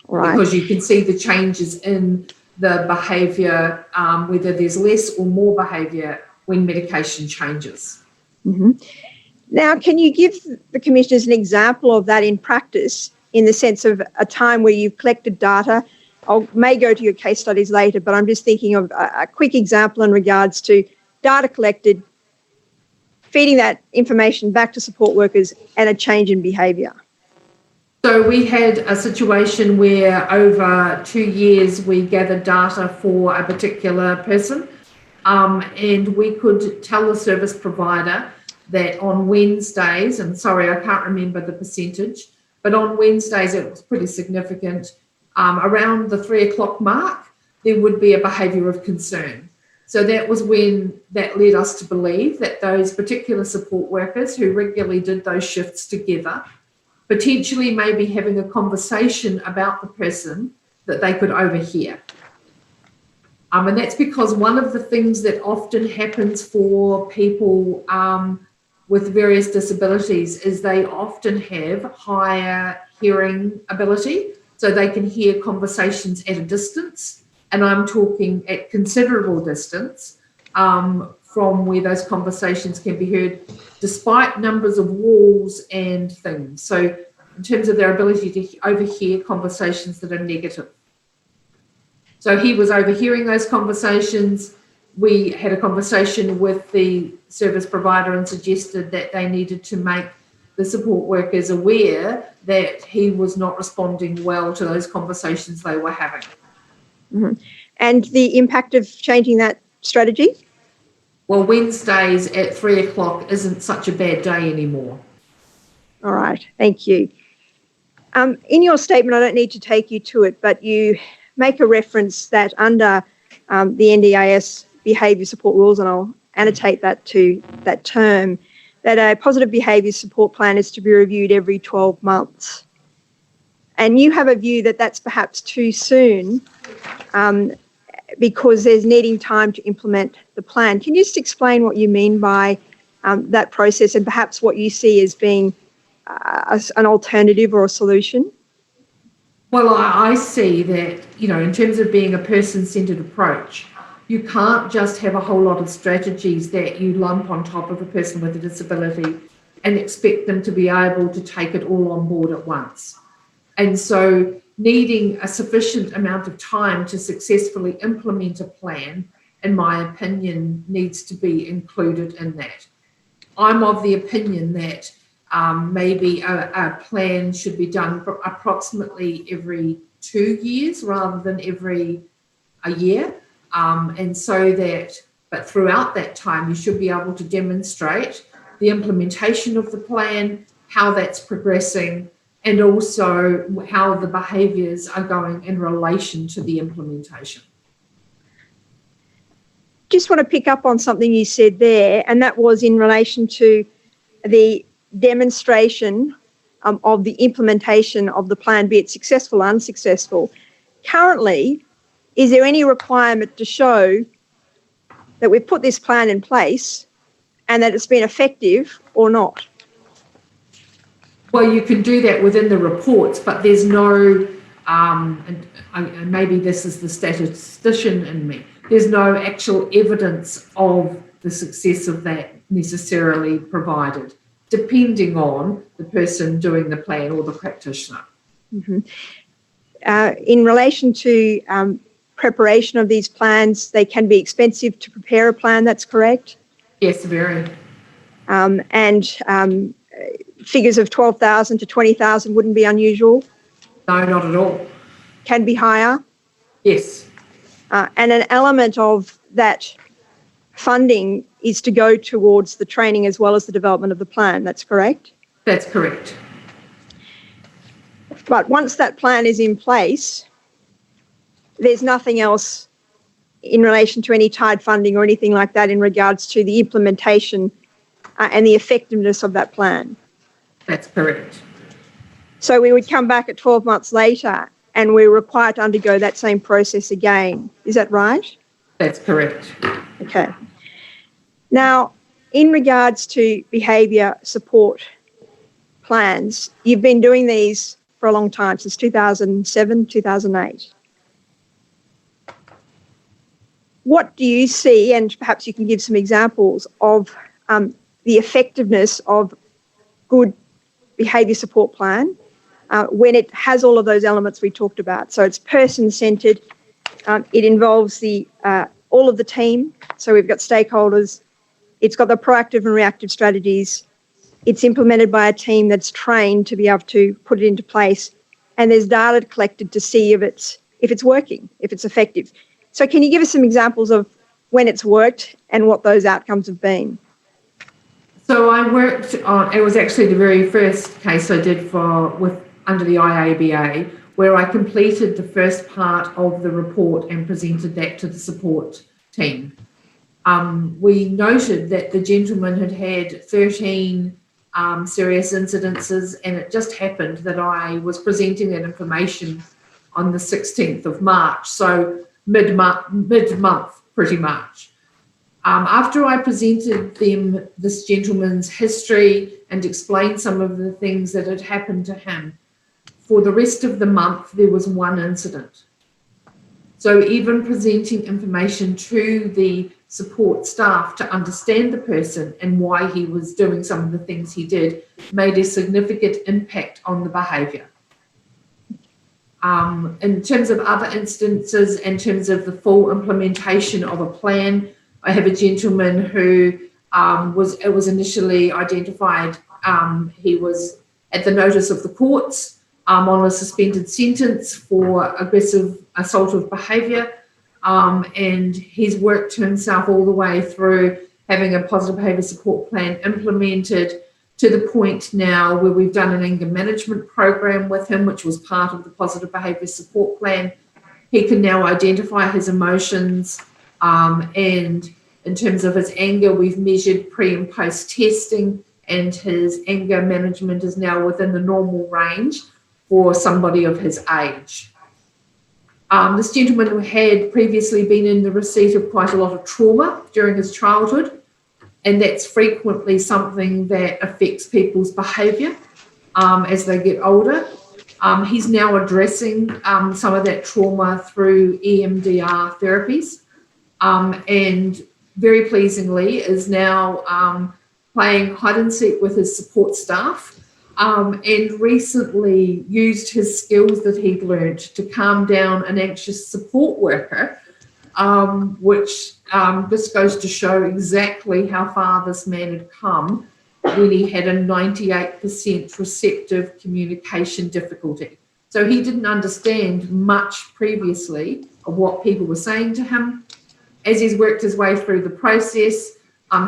Right. Because you can see the changes in the behaviour, whether there's less or more behaviour when medication changes. Mm-hmm. Now, can you give the commissioners an example of that in practice in the sense of a time where you've collected data? I may go to your case studies later, but I'm just thinking of a quick example in regards to data collected, feeding that information back to support workers and a change in behaviour. So we had a situation where over 2 years we gathered data for a particular person and we could tell the service provider that on Wednesdays, and sorry, I can't remember the percentage, but on Wednesdays it was pretty significant. Around the 3 o'clock mark, there would be a behaviour of concern. So that was when that led us to believe that those particular support workers who regularly did those shifts together potentially may be having a conversation about the person that they could overhear. And that's because one of the things that often happens for people with various disabilities is they often have higher hearing ability, so they can hear conversations at a distance. And I'm talking at considerable distance from where those conversations can be heard, despite numbers of walls and things. So in terms of their ability to overhear conversations that are negative. So he was overhearing those conversations. We had a conversation with the service provider and suggested that they needed to make the support workers aware that he was not responding well to those conversations they were having. Mm-hmm. And the impact of changing that strategy? Well, Wednesdays at 3 o'clock isn't such a bad day anymore. All right, thank you. In your statement, I don't need to take you to it, but you make a reference that under the NDIS behaviour support rules, and I'll annotate that to that term, that a positive behaviour support plan is to be reviewed every 12 months. And you have a view that that's perhaps too soon because there's needing time to implement the plan. Can you just explain what you mean by that process and perhaps what you see as being an alternative or a solution? Well, I see that, in terms of being a person-centred approach, you can't just have a whole lot of strategies that you lump on top of a person with a disability and expect them to be able to take it all on board at once. And so needing a sufficient amount of time to successfully implement a plan, in my opinion, needs to be included in that. I'm of the opinion that maybe a plan should be done for approximately every 2 years rather than every a year. And so that, but throughout that time, you should be able to demonstrate the implementation of the plan, how that's progressing, and also how the behaviours are going in relation to the implementation. Just want to pick up on something you said there, and that was in relation to the demonstration of the implementation of the plan, be it successful or unsuccessful. Currently, is there any requirement to show that we've put this plan in place and that it's been effective or not? Well, you can do that within the reports, but there's no, and maybe this is the statistician in me, there's no actual evidence of the success of that necessarily provided, depending on the person doing the plan or the practitioner. Mm-hmm. In relation to preparation of these plans, they can be expensive to prepare a plan, that's correct? Yes, very. Figures of 12,000 to 20,000 wouldn't be unusual? No, not at all. Can be higher? Yes. And an element of that funding is to go towards the training as well as the development of the plan, that's correct? That's correct. But once that plan is in place, there's nothing else in relation to any tied funding or anything like that in regards to the implementation and the effectiveness of that plan. That's correct. So we would come back at 12 months later and we're required to undergo that same process again. Is that right? That's correct. Okay. Now, in regards to behaviour support plans, you've been doing these for a long time, since 2007, 2008. What do you see, and perhaps you can give some examples of the effectiveness of good behaviour support plan when it has all of those elements we talked about? So it's person-centred, it involves all of the team, so we've got stakeholders, it's got the proactive and reactive strategies, it's implemented by a team that's trained to be able to put it into place, and there's data collected to see if it's working, if it's effective. So can you give us some examples of when it's worked and what those outcomes have been? So I worked on, it was actually the very first case I did with under the IABA, where I completed the first part of the report and presented that to the support team. We noted that the gentleman had had 13 serious incidences, and it just happened that I was presenting that information on the 16th of March, so mid-month pretty much. After I presented them this gentleman's history and explained some of the things that had happened to him, for the rest of the month there was one incident. So even presenting information to the support staff to understand the person and why he was doing some of the things he did made a significant impact on the behaviour. In terms of other instances, in terms of the full implementation of a plan, I have a gentleman who was initially identified, he was at the notice of the courts on a suspended sentence for aggressive assaultive behaviour, and he's worked himself all the way through having a positive behaviour support plan implemented to the point now where we've done an anger management program with him, which was part of the positive behaviour support plan. He can now identify his emotions, and in terms of his anger, we've measured pre and post testing, and his anger management is now within the normal range for somebody of his age. This gentleman had previously been in the receipt of quite a lot of trauma during his childhood, and that's frequently something that affects people's behaviour as they get older. He's now addressing some of that trauma through EMDR therapies, and very pleasingly is now playing hide and seek with his support staff, and recently used his skills that he'd learned to calm down an anxious support worker, which just goes to show exactly how far this man had come when he had a 98% receptive communication difficulty. So he didn't understand much previously of what people were saying to him. As he's worked his way through the process,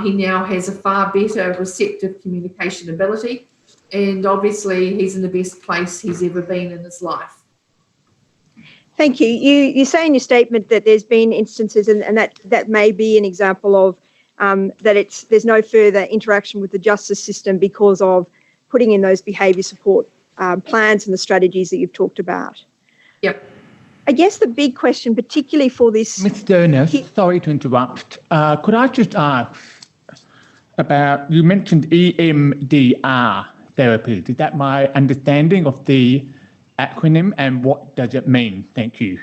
he now has a far better receptive communication ability, and obviously he's in the best place he's ever been in his life. Thank you. You say in your statement that there's been instances, and that may be an example of that there's no further interaction with the justice system because of putting in those behaviour support plans and the strategies that you've talked about. Yep. I guess the big question, particularly for this... Ms. Durness, sorry to interrupt. Could I just ask about, you mentioned EMDR therapy. Is that my understanding of the acronym, and what does it mean? Thank you.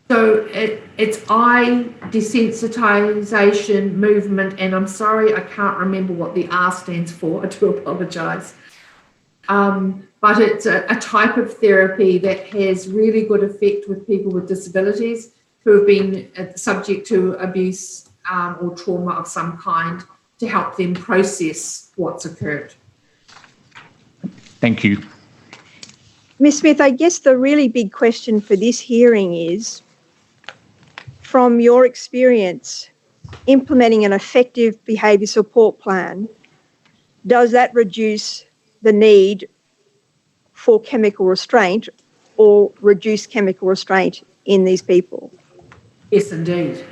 So it's eye desensitization movement, and I'm sorry I can't remember what the R stands for. I do apologise. But it's a type of therapy that has really good effect with people with disabilities who have been subject to abuse or trauma of some kind, to help them process what's occurred. Thank you. Ms. Smith, I guess the really big question for this hearing is, from your experience implementing an effective behaviour support plan, does that reduce the need for chemical restraint or reduce chemical restraint in these people? Yes, indeed.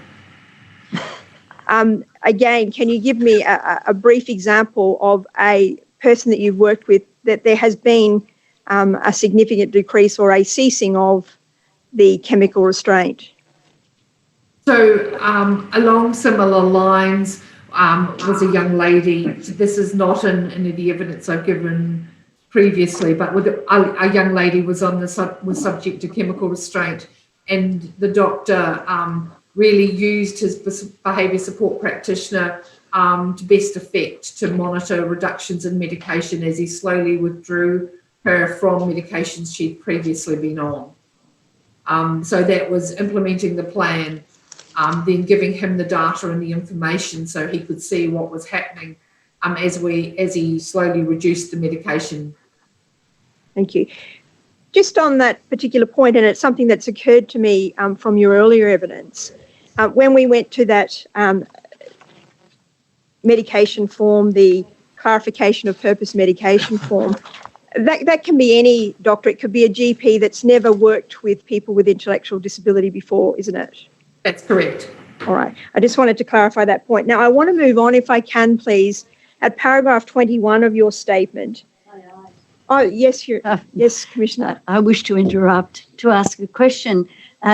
Again, can you give me a brief example of a person that you've worked with that there has been a significant decrease or a ceasing of the chemical restraint? So along similar lines was a young lady. This is not in any of the evidence I've given previously, but with a young lady was was subject to chemical restraint, and the doctor really used his behaviour support practitioner to best effect to monitor reductions in medication as he slowly withdrew her from medications she'd previously been on. So that was implementing the plan, then giving him the data and the information so he could see what was happening as he slowly reduced the medication. Thank you. Just on that particular point, and it's something that's occurred to me from your earlier evidence, when we went to that medication form, the clarification of purpose medication form, That can be any doctor. It could be a GP that's never worked with people with intellectual disability before, isn't it? That's correct. All right. I just wanted to clarify that point. Now, I want to move on, if I can, please, at paragraph 21 of your statement. Oh, yes, yes, Commissioner. I wish to interrupt to ask a question.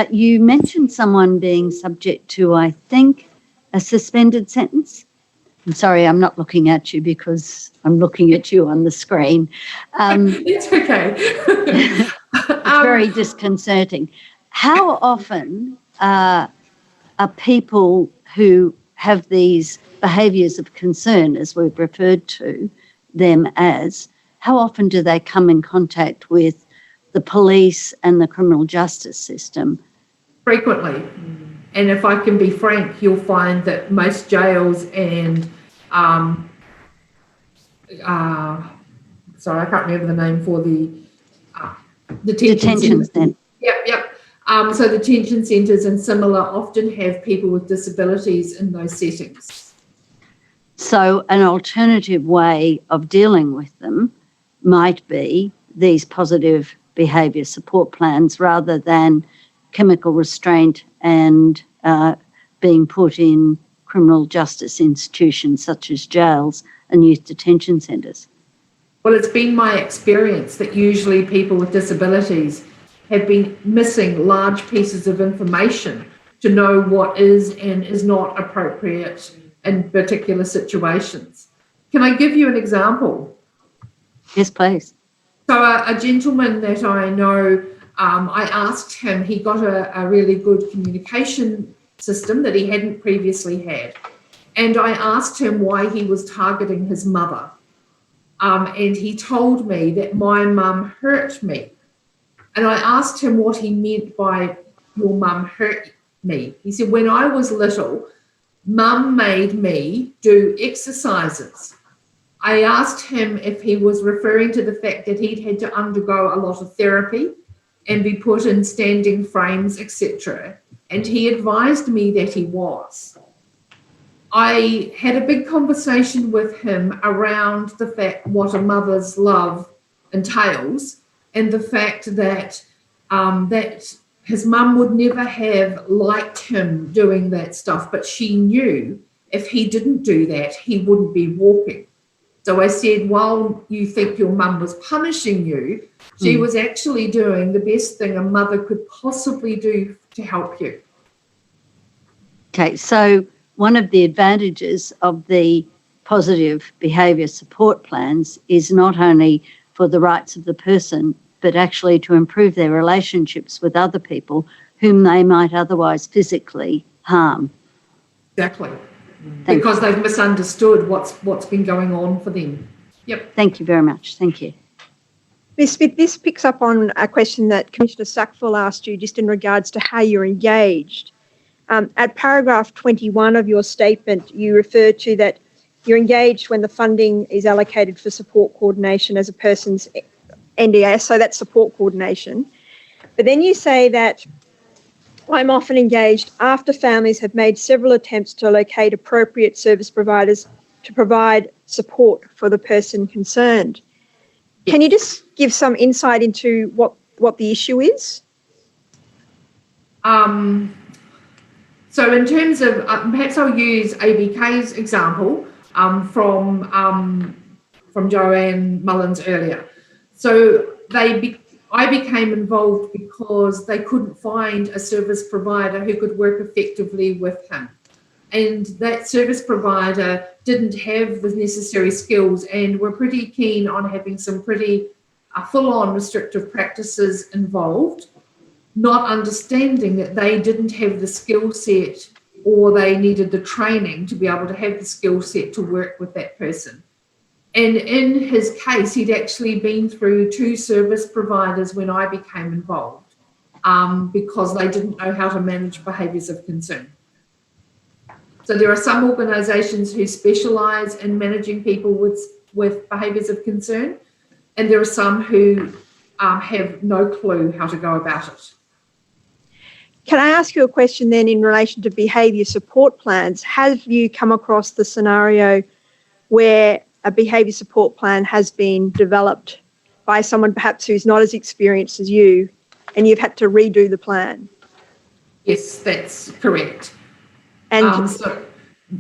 You mentioned someone being subject to, I think, a suspended sentence. I'm sorry, I'm not looking at you because I'm looking at you on the screen. It's okay. It's very disconcerting. How often are people who have these behaviours of concern, as we've referred to them as, how often do they come in contact with the police and the criminal justice system? Frequently. And if I can be frank, you'll find that most jails and, sorry, I can't remember the name for the Detention centre. Yep. So detention centres and similar often have people with disabilities in those settings. So an alternative way of dealing with them might be these positive behaviour support plans rather than chemical restraint and being put in criminal justice institutions such as jails and youth detention centres. Well, it's been my experience that usually people with disabilities have been missing large pieces of information to know what is and is not appropriate in particular situations. Can I give you an example? Yes, please. So a gentleman that I know, I asked him, he got a really good communication system that he hadn't previously had. And I asked him why he was targeting his mother. And he told me that my mum hurt me. And I asked him what he meant by your mum hurt me. He said, when I was little, mum made me do exercises. I asked him if he was referring to the fact that he'd had to undergo a lot of therapy and be put in standing frames, etc. And he advised me that he was. I had a big conversation with him around the fact what a mother's love entails and the fact that that his mum would never have liked him doing that stuff, but she knew if he didn't do that, he wouldn't be walking. So I said, while you think your mum was punishing you, she was actually doing the best thing a mother could possibly do to help you. Okay, so one of the advantages of the positive behaviour support plans is not only for the rights of the person, but actually to improve their relationships with other people whom they might otherwise physically harm. Exactly. Because they've misunderstood what's been going on for them. Yep. Thank you very much. Thank you. Ms. Smith, this picks up on a question that Commissioner Sackville asked you just in regards to how you're engaged. At paragraph 21 of your statement, you refer to that you're engaged when the funding is allocated for support coordination as a person's NDAS, so that's support coordination. But then you say that I'm often engaged after families have made several attempts to locate appropriate service providers to provide support for the person concerned. Can you just give some insight into what the issue is? So in terms of, perhaps I'll use ABK's example from Joanne Mullins earlier. So I became involved because they couldn't find a service provider who could work effectively with him. And that service provider didn't have the necessary skills and were pretty keen on having some pretty full-on restrictive practices involved, not understanding that they didn't have the skill set or they needed the training to be able to have the skill set to work with that person. And in his case, he'd actually been through 2 service providers when I became involved because they didn't know how to manage behaviours of concern. So there are some organisations who specialise in managing people with behaviours of concern, and there are some who have no clue how to go about it. Can I ask you a question then in relation to behaviour support plans? Have you come across the scenario where a behaviour support plan has been developed by someone perhaps who's not as experienced as you, and you've had to redo the plan. Yes, that's correct. And so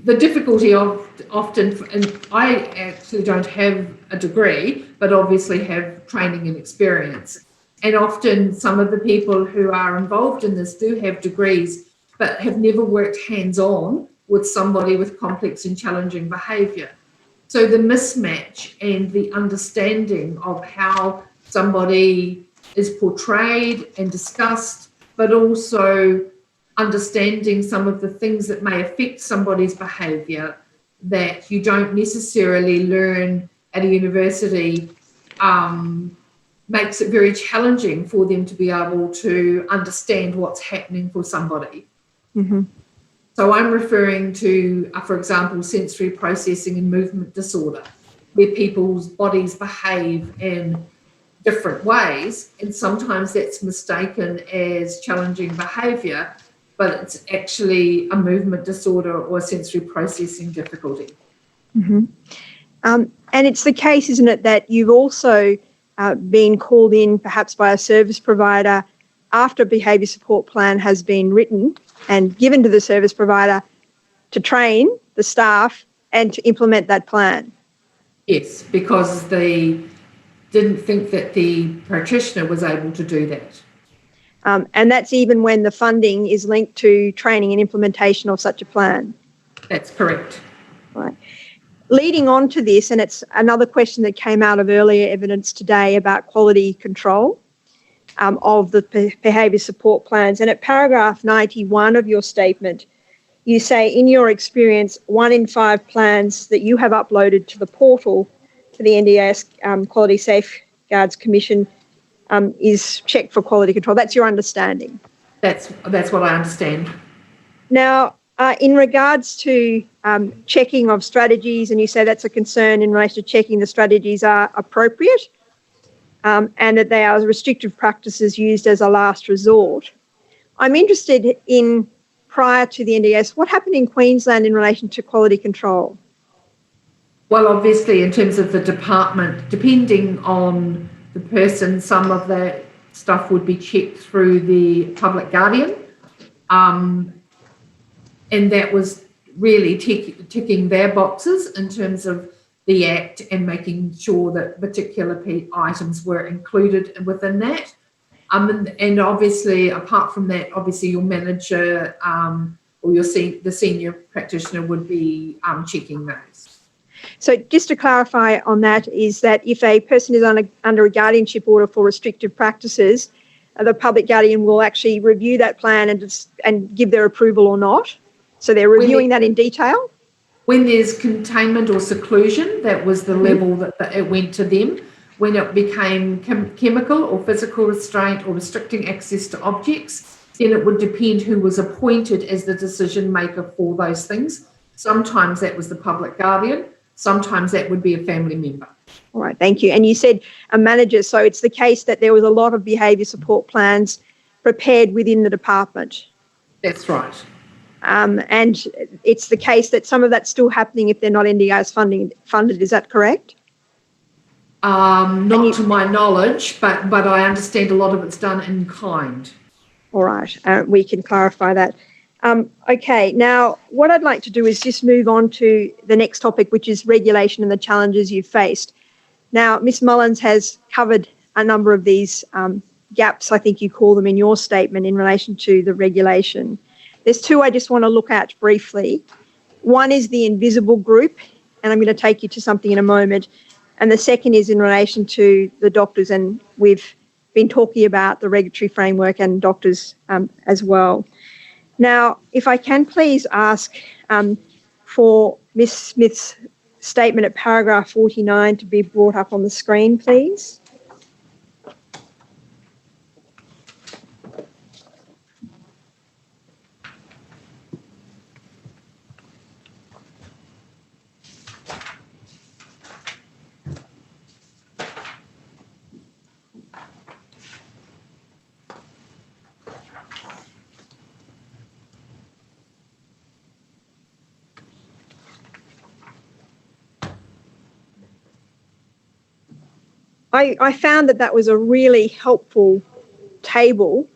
the difficulty of often, and I actually don't have a degree, but obviously have training and experience. And often some of the people who are involved in this do have degrees, but have never worked hands-on with somebody with complex and challenging behaviour. So the mismatch and the understanding of how somebody is portrayed and discussed, but also understanding some of the things that may affect somebody's behaviour that you don't necessarily learn at a university makes it very challenging for them to be able to understand what's happening for somebody. Mm-hmm. So I'm referring to, for example, sensory processing and movement disorder, where people's bodies behave in different ways, and sometimes that's mistaken as challenging behaviour, but it's actually a movement disorder or a sensory processing difficulty. Mm-hmm. And it's the case, isn't it, that you've also been called in perhaps by a service provider after a behaviour support plan has been written and given to the service provider to train the staff and to implement that plan? Yes, because they didn't think that the practitioner was able to do that. And that's even when the funding is linked to training and implementation of such a plan. That's correct. Right. Leading on to this, and it's another question that came out of earlier evidence today about quality control of the behaviour support plans. And at paragraph 91 of your statement, you say, in your experience, 1 in 5 plans that you have uploaded to the portal to the NDIS Quality Safeguards Commission is checked for quality control. That's your understanding? That's what I understand. Now, in regards to checking of strategies, and you say that's a concern in relation to checking the strategies are appropriate and that they are restrictive practices used as a last resort. I'm interested in, prior to the NDS, what happened in Queensland in relation to quality control? Well, obviously, in terms of the department, depending on the person, some of that stuff would be checked through the public guardian. And that was really ticking their boxes in terms of the Act and making sure that particular items were included within that. And obviously, apart from that, obviously your manager or the senior practitioner would be checking those. So just to clarify on that, is that if a person is under a guardianship order for restrictive practices, the public guardian will actually review that plan and give their approval or not? So they're reviewing that in detail? When there's containment or seclusion, that was the level that it went to them. When it became chemical or physical restraint or restricting access to objects, then it would depend who was appointed as the decision maker for those things. Sometimes that was the public guardian, sometimes that would be a family member. All right, thank you. And you said a manager, so it's the case that there was a lot of behaviour support plans prepared within the department. That's right. And it's the case that some of that's still happening if they're not NDIS funded. Is that correct? Not to my knowledge, but I understand a lot of it's done in kind. All right, we can clarify that. Okay, now what I'd like to do is just move on to the next topic, which is regulation and the challenges you've faced. Now, Ms Mullins has covered a number of these gaps, I think you call them in your statement, in relation to the regulation. There's 2 I just want to look at briefly. One is the invisible group, and I'm going to take you to something in a moment. And the second is in relation to the doctors, and we've been talking about the regulatory framework and doctors as well. Now, if I can please ask for Ms Smith's statement at paragraph 49 to be brought up on the screen, please. I found that was a really helpful table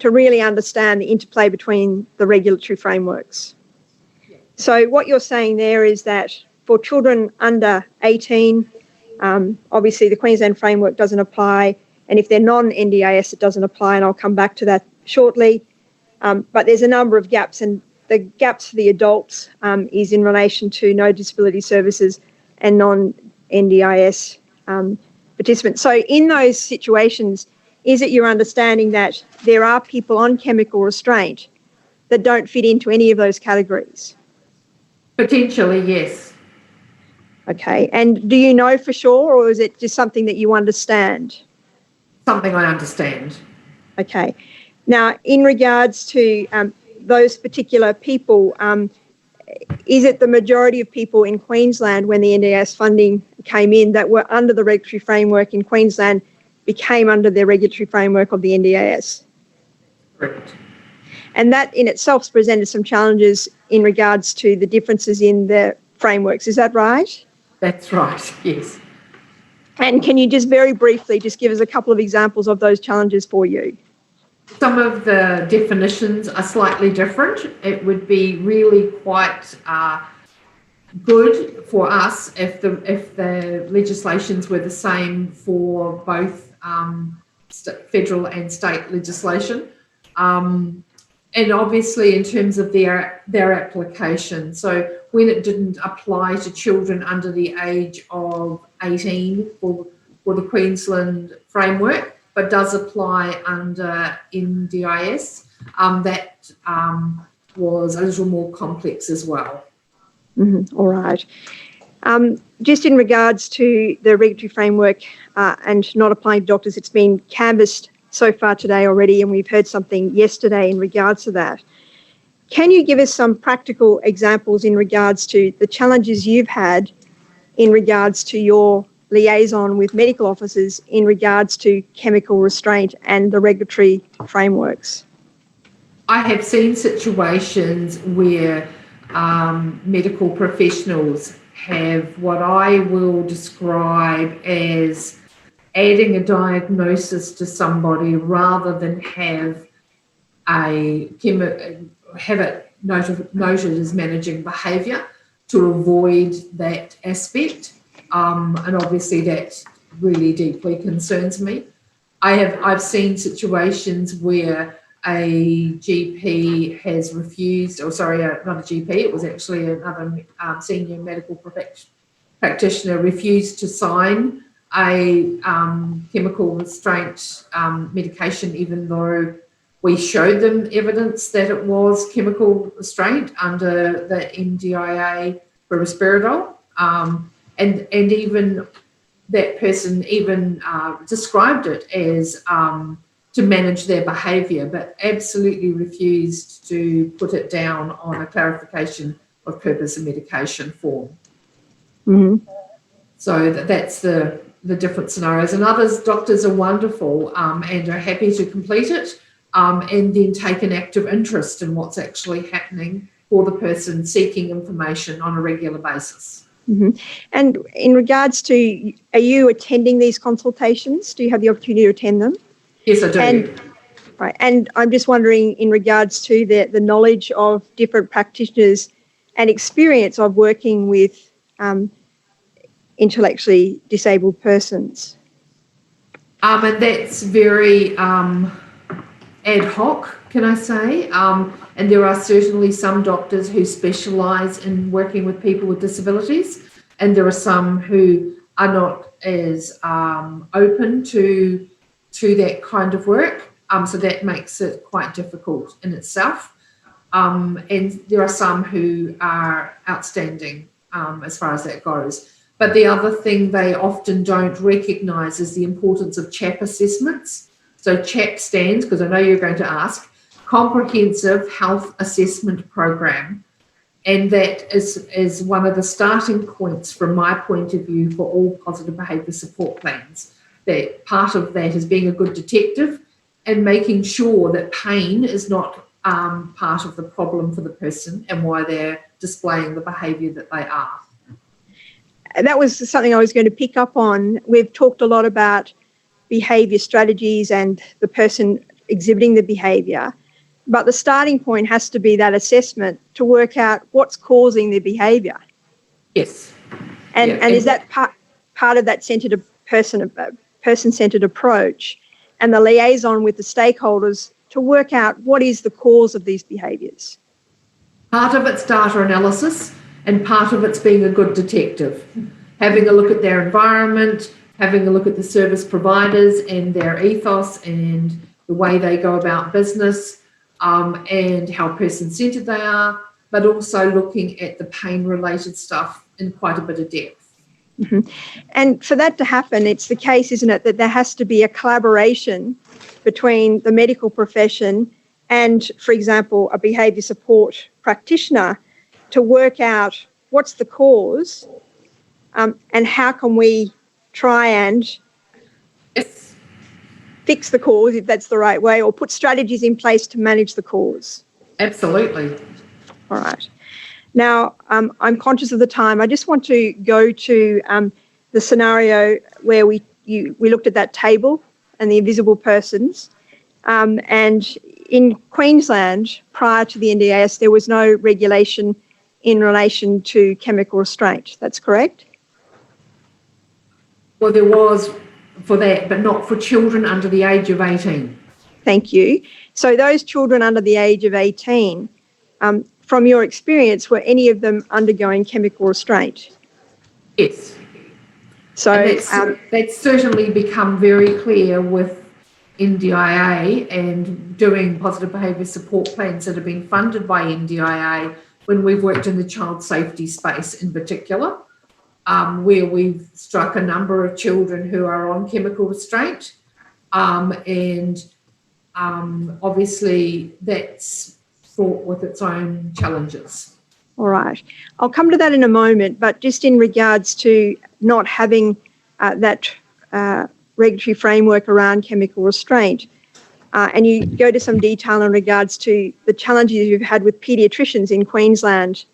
to really understand the interplay between the regulatory frameworks. So what you're saying there is that for children under 18, obviously the Queensland framework doesn't apply, and if they're non-NDIS, it doesn't apply, and I'll come back to that shortly. But there's a number of gaps, and the gaps for the adults is in relation to no disability services and non-NDIS participants. So in those situations, is it your understanding that there are people on chemical restraint that don't fit into any of those categories? Potentially, yes. Okay, and do you know for sure, or is it just something that you understand? Something I understand. Okay. Now, in regards to those particular people, is it the majority of people in Queensland, when the NDIS funding came in, that were under the regulatory framework in Queensland became under the regulatory framework of the NDIS? Correct. And that in itself presented some challenges in regards to the differences in the frameworks. Is that right? That's right, yes. And can you just very briefly just give us a couple of examples of those challenges for you? Some of the definitions are slightly different. It would be really quite good for us if the legislations were the same for both federal and state legislation. And obviously in terms of their application. So when it didn't apply to children under the age of 18 for the Queensland framework, but does apply under NDIS, that was a little more complex as well. Mm-hmm. All right. Just in regards to the regulatory framework and not applying to doctors, it's been canvassed so far today already, and we've heard something yesterday in regards to that. Can you give us some practical examples in regards to the challenges you've had in regards to your liaison with medical officers in regards to chemical restraint and the regulatory frameworks? I have seen situations where medical professionals have what I will describe as adding a diagnosis to somebody rather than have it noted as managing behaviour to avoid that aspect. And obviously that really deeply concerns me. I've seen situations where a GP has refused, not a GP, it was actually another senior medical practitioner refused to sign a chemical restraint medication, even though we showed them evidence that it was chemical restraint under the NDIA for risperidol. And even that person described it as to manage their behaviour, but absolutely refused to put it down on a clarification of purpose and medication form. Mm-hmm. So that's the different scenarios. And doctors are wonderful and are happy to complete it and then take an active interest in what's actually happening for the person seeking information on a regular basis. Mm-hmm. And in regards to, are you attending these consultations? Do you have the opportunity to attend them? Yes, I do. And I'm just wondering, in regards to the knowledge of different practitioners and experience of working with intellectually disabled persons. And that's very ad hoc, can I say? And there are certainly some doctors who specialise in working with people with disabilities, and there are some who are not as open to that kind of work. So that makes it quite difficult in itself. And there are some who are outstanding as far as that goes. But the other thing they often don't recognise is the importance of CHAP assessments. So CHAP stands, because I know you're going to ask, Comprehensive Health Assessment Program. And that is one of the starting points from my point of view for all positive behaviour support plans. That part of that is being a good detective and making sure that pain is not part of the problem for the person and why they're displaying the behaviour that they are. that was something I was going to pick up on. We've talked a lot about behaviour strategies and the person exhibiting the behaviour, but the starting point has to be that assessment to work out what's causing the behaviour. Yes. And is that part of that person-centred approach and the liaison with the stakeholders to work out what is the cause of these behaviours? Part of it's data analysis and part of it's being a good detective, having a look at their environment, having a look at the service providers and their ethos and the way they go about business, and how person-centred they are, but also looking at the pain-related stuff in quite a bit of depth. Mm-hmm. And for that to happen, it's the case, isn't it, that there has to be a collaboration between the medical profession and, for example, a behaviour support practitioner to work out what's the cause, and how can we try and fix the cause, if that's the right way, or put strategies in place to manage the cause. Absolutely. All right. Now, I'm conscious of the time. I just want to go to the scenario where we looked at that table and the invisible persons. And in Queensland, prior to the NDIS, there was no regulation in relation to chemical restraint. That's correct? Well, there was for that, but not for children under the age of 18. Thank you. So those children under the age of 18, from your experience, were any of them undergoing chemical restraint? Yes. So that's certainly become very clear with NDIA and doing positive behaviour support plans that have been funded by NDIA when we've worked in the child safety space in particular, where we've struck a number of children who are on chemical restraint, and obviously that's fraught with its own challenges. All right. I'll come to that in a moment, but just in regards to not having that regulatory framework around chemical restraint, and you go to some detail in regards to the challenges you've had with paediatricians in Queensland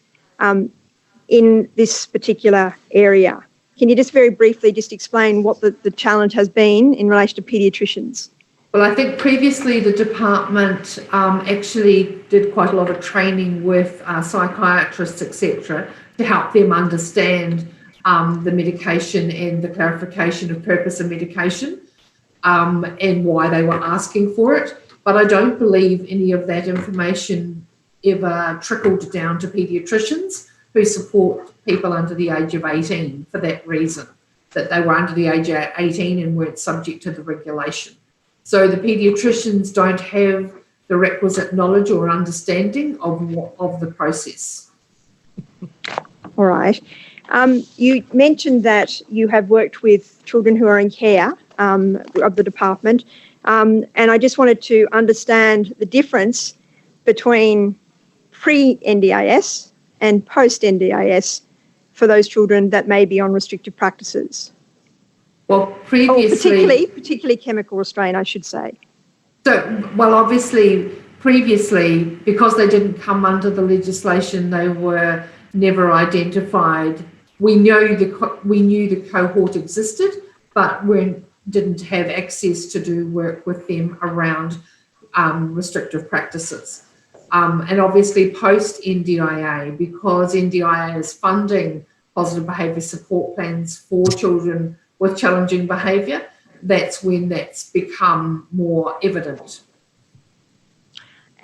in this particular area. Can you just very briefly just explain what the challenge has been in relation to paediatricians? Well, I think previously the department actually did quite a lot of training with psychiatrists, etc., to help them understand the medication and the clarification of purpose of medication, and why they were asking for it. But I don't believe any of that information ever trickled down to paediatricians who support people under the age of 18 for that reason, that they were under the age of 18 and weren't subject to the regulation. So the paediatricians don't have the requisite knowledge or understanding of the process. All right. You mentioned that you have worked with children who are in care of the department, and I just wanted to understand the difference between pre-NDIS and post-NDIS for those children that may be on restrictive practices. Well, previously... particularly chemical restraint, I should say. So, well, obviously, previously, because they didn't come under the legislation, they were never identified. We knew the cohort existed, but we didn't have access to do work with them around restrictive practices. And obviously post-NDIA, because NDIA is funding positive behaviour support plans for children with challenging behaviour, that's when that's become more evident.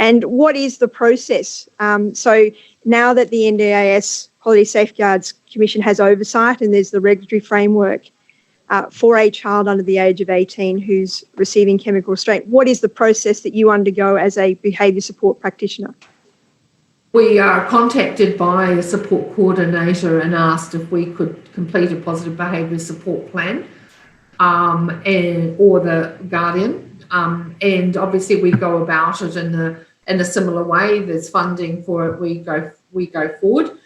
And what is the process? So now that the NDIS Quality Safeguards Commission has oversight and there's the regulatory framework for a child under the age of 18 who's receiving chemical restraint, what is the process that you undergo as a behaviour support practitioner? We are contacted by a support coordinator and asked if we could complete a positive behaviour support plan, or the guardian, and obviously we go about it in a similar way. There's funding for it. We go forward.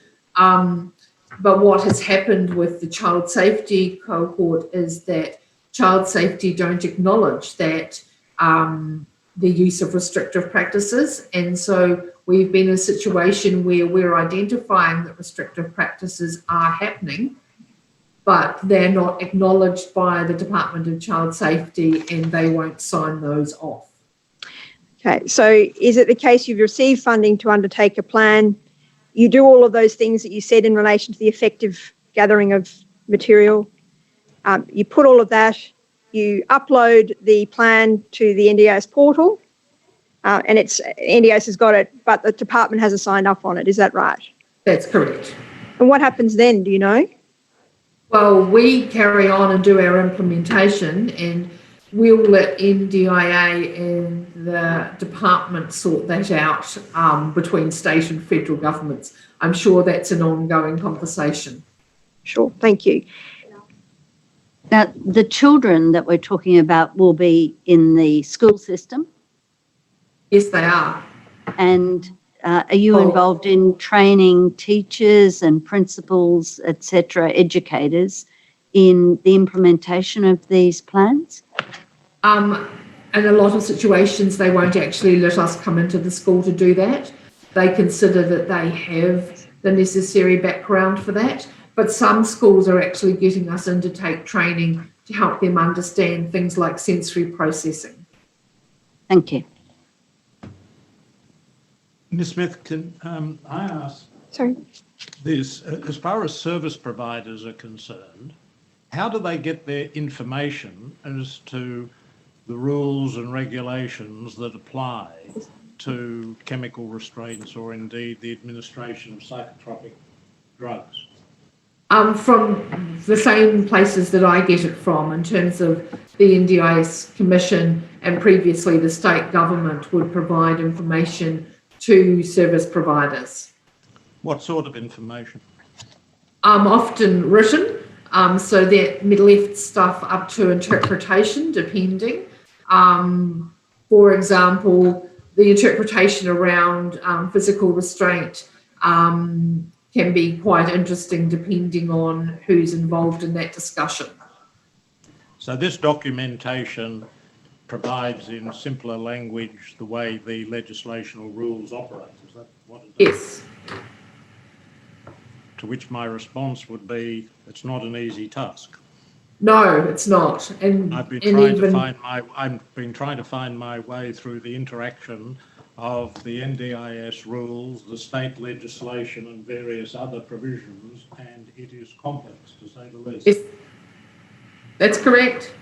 But what has happened with the child safety cohort is that child safety don't acknowledge that the use of restrictive practices, and so we've been in a situation where we're identifying that restrictive practices are happening, but they're not acknowledged by the Department of Child Safety and they won't sign those off. Okay, so is it the case you've received funding to undertake a plan, you do all of those things that you said in relation to the effective gathering of material, you put all of that, you upload the plan to the NDIS portal, and NDIS has got it, but the department hasn't signed up on it, is that right? That's correct. And what happens then, do you know? Well, we carry on and do our implementation, and we'll let NDIA and the department sort that out between state and federal governments. I'm sure that's an ongoing conversation. Sure, thank you. Now, the children that we're talking about will be in the school system. Yes, they are. And are you involved in training teachers and principals, etc., educators, in the implementation of these plans? In a lot of situations, they won't actually let us come into the school to do that. They consider that they have the necessary background for that. But some schools are actually getting us in to take training to help them understand things like sensory processing. Thank you. Ms. Smith, can I ask this? As far as service providers are concerned, how do they get their information as to the rules and regulations that apply to chemical restraints or indeed the administration of psychotropic drugs? From the same places that I get it from, in terms of the NDIS Commission, and previously the state government would provide information to service providers. What sort of information? Often written, so that left stuff up to interpretation, depending. For example, the interpretation around physical restraint can be quite interesting depending on who's involved in that discussion. So this documentation provides in simpler language the way the legislation or rules operate, is that what it does? Yes. To which my response would be, it's not an easy task. No, it's not. And I've been trying to find my way through the interaction of the NDIS rules, the state legislation and various other provisions, and it is complex, to say the least. Yes, that's correct.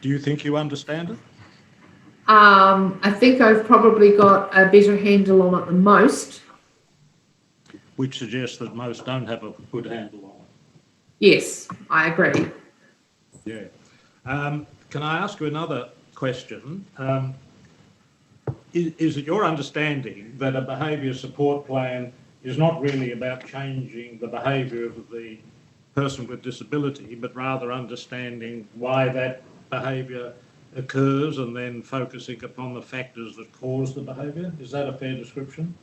Do you think you understand it? I think I've probably got a better handle on it than most. Which suggests that most don't have a good handle on it. Yes, I agree. Yeah. Can I ask you another question? Is it your understanding that a behaviour support plan is not really about changing the behaviour of the person with disability, but rather understanding why that behaviour occurs and then focusing upon the factors that cause the behaviour? Is that a fair description?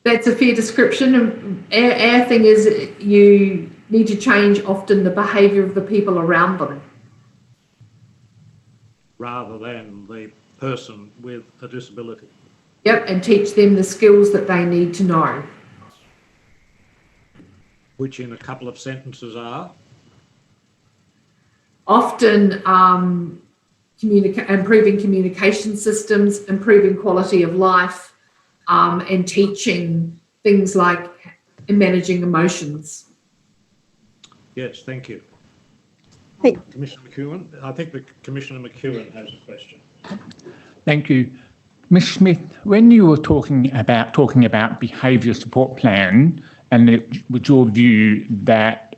That's a fair description. Our thing is you need to change often the behaviour of the people around them. Rather than the person with a disability. Yep, and teach them the skills that they need to know. Which in a couple of sentences are? Often improving communication systems, improving quality of life, and teaching things like managing emotions. Yes, thank you. Hey. Commissioner McEwin, I think the Commissioner McEwin has a question. Thank you. Ms. Smith, when you were talking about behaviour support plan, and it was your view that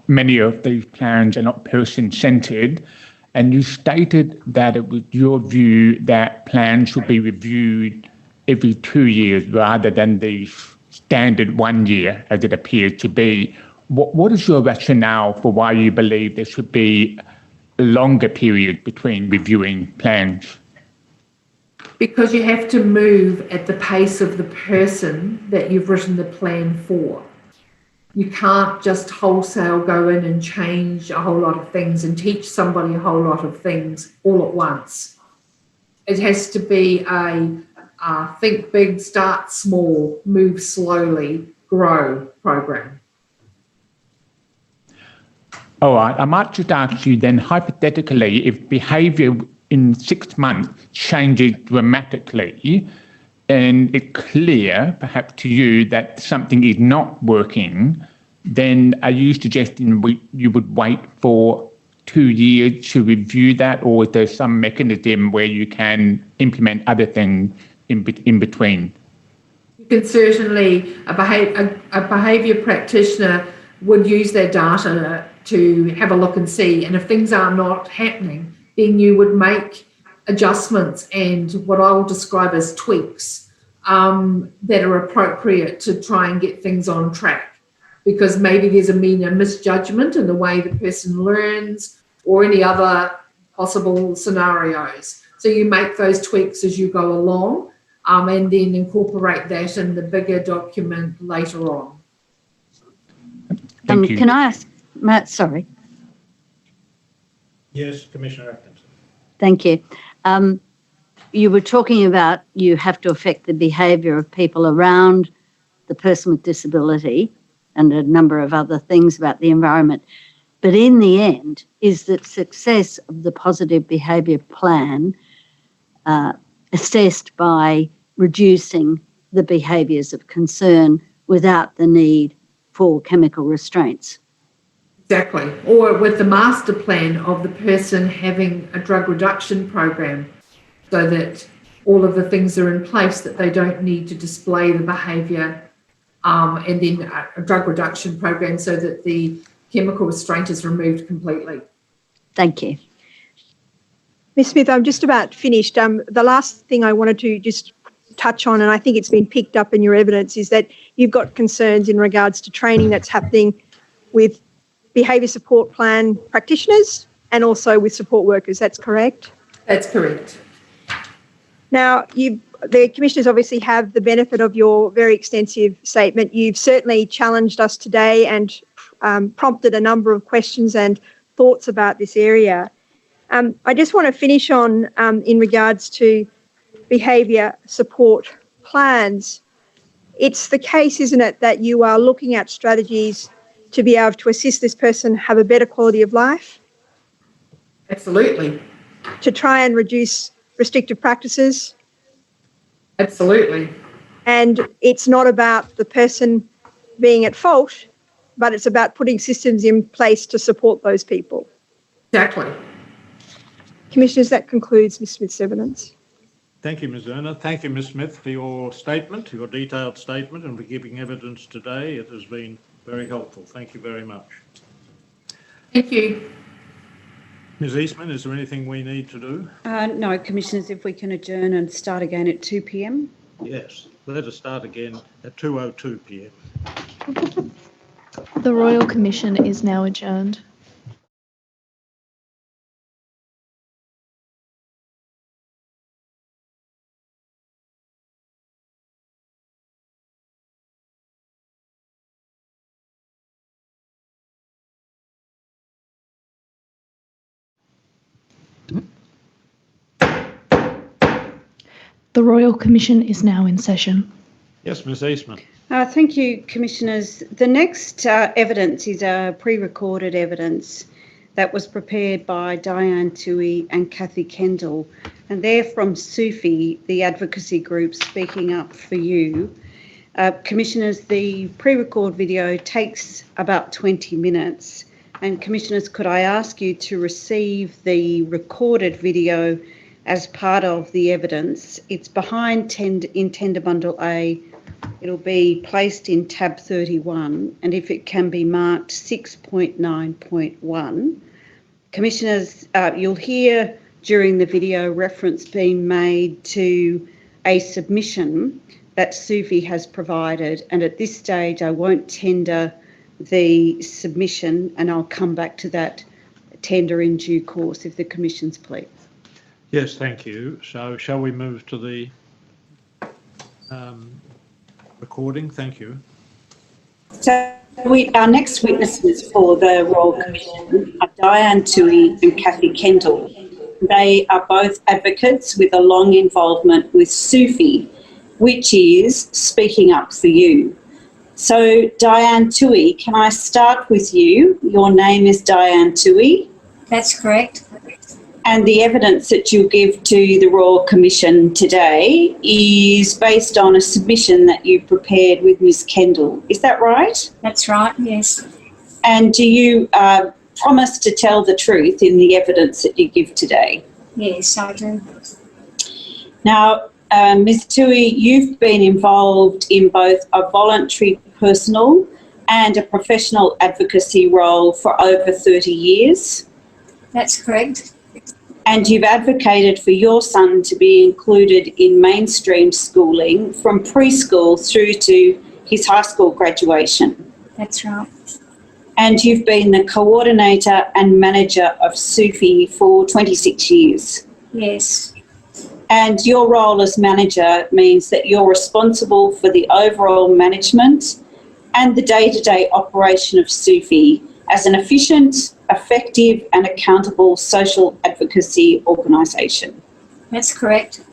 many of these plans are not person-centred, and you stated that it was your view that plans should be reviewed every 2 years rather than the standard 1 year as it appears to be. What is your rationale for why you believe there should be a longer period between reviewing plans? Because you have to move at the pace of the person that you've written the plan for. You can't just wholesale go in and change a whole lot of things and teach somebody a whole lot of things all at once. It has to be a think big, start small, move slowly, grow program. All right, I might just ask you then, hypothetically, if behaviour in 6 months changes dramatically, and it's clear, perhaps to you, that something is not working, then are you suggesting you would wait for 2 years to review that, or is there some mechanism where you can implement other things in between? You can certainly, a behaviour practitioner would use their data to have a look and see, and if things are not happening, then you would make adjustments and what I will describe as tweaks that are appropriate to try and get things on track, because maybe there's been a misjudgment in the way the person learns or any other possible scenarios. So you make those tweaks as you go along and then incorporate that in the bigger document later on. Thank you. Can I ask, Matt, sorry. Yes, Commissioner Atkinson. Thank you. You were talking about you have to affect the behaviour of people around the person with disability and a number of other things about the environment. But in the end, is the success of the positive behaviour plan assessed by reducing the behaviours of concern without the need for chemical restraints? Exactly. Or with the master plan of the person having a drug reduction program, so that all of the things are in place that they don't need to display the behaviour, and then a drug reduction program so that the chemical restraint is removed completely. Thank you. Ms Smith, I'm just about finished. The last thing I wanted to just touch on, and I think it's been picked up in your evidence, is that you've got concerns in regards to training that's happening with behaviour support plan practitioners and also with support workers. That's correct? That's correct. Now, the commissioners obviously have the benefit of your very extensive statement. You've certainly challenged us today and prompted a number of questions and thoughts about this area. I just want to finish on in regards to behaviour support plans. It's the case, isn't it, that you are looking at strategies to be able to assist this person have a better quality of life? Absolutely. To try and reduce restrictive practices? Absolutely. And it's not about the person being at fault, but it's about putting systems in place to support those people. Exactly. Commissioners, that concludes Ms Smith's evidence. Thank you, Ms Erner. Thank you, Ms Smith, for your statement, your detailed statement, and for giving evidence today. It has been very helpful. Thank you very much. Thank you. Ms Eastman, is there anything we need to do? No, Commissioners, if we can adjourn and start again at 2 p.m. Yes, let us start again at 2:02 p.m. The Royal Commission is now adjourned. The Royal Commission is now in session. Yes, Ms Eastman. Thank you, Commissioners. The next evidence is a pre-recorded evidence that was prepared by Diane Toohey and Kathy Kendall, and they're from SUFI, the advocacy group Speaking Up for You. Commissioners, the pre-record video takes about 20 minutes, and Commissioners, could I ask you to receive the recorded video as part of the evidence? It's behind in Tender Bundle A. It'll be placed in tab 31, and if it can be marked 6.9.1. Commissioners, you'll hear during the video reference being made to a submission that SUFI has provided, and at this stage I won't tender the submission, and I'll come back to that tender in due course, if the Commission's please. Yes, thank you. So shall we move to the recording? Thank you. So our next witnesses for the Royal Commission are Diane Toohey and Kathy Kendall. They are both advocates with a long involvement with SUFI, which is Speaking Up for You. So, Diane Toohey, can I start with you? Your name is Diane Toohey. That's correct. And the evidence that you'll give to the Royal Commission today is based on a submission that you prepared with Ms Kendall. Is that right? That's right, yes. And do you promise to tell the truth in the evidence that you give today? Yes, I do. Now, Ms Toohey, you've been involved in both a voluntary personal and a professional advocacy role for over 30 years. That's correct. And you've advocated for your son to be included in mainstream schooling from preschool through to his high school graduation. That's right. And you've been the coordinator and manager of SUFI for 26 years. Yes. And your role as manager means that you're responsible for the overall management and the day-to-day operation of SUFI as an efficient, effective and accountable social advocacy organisation. That's correct.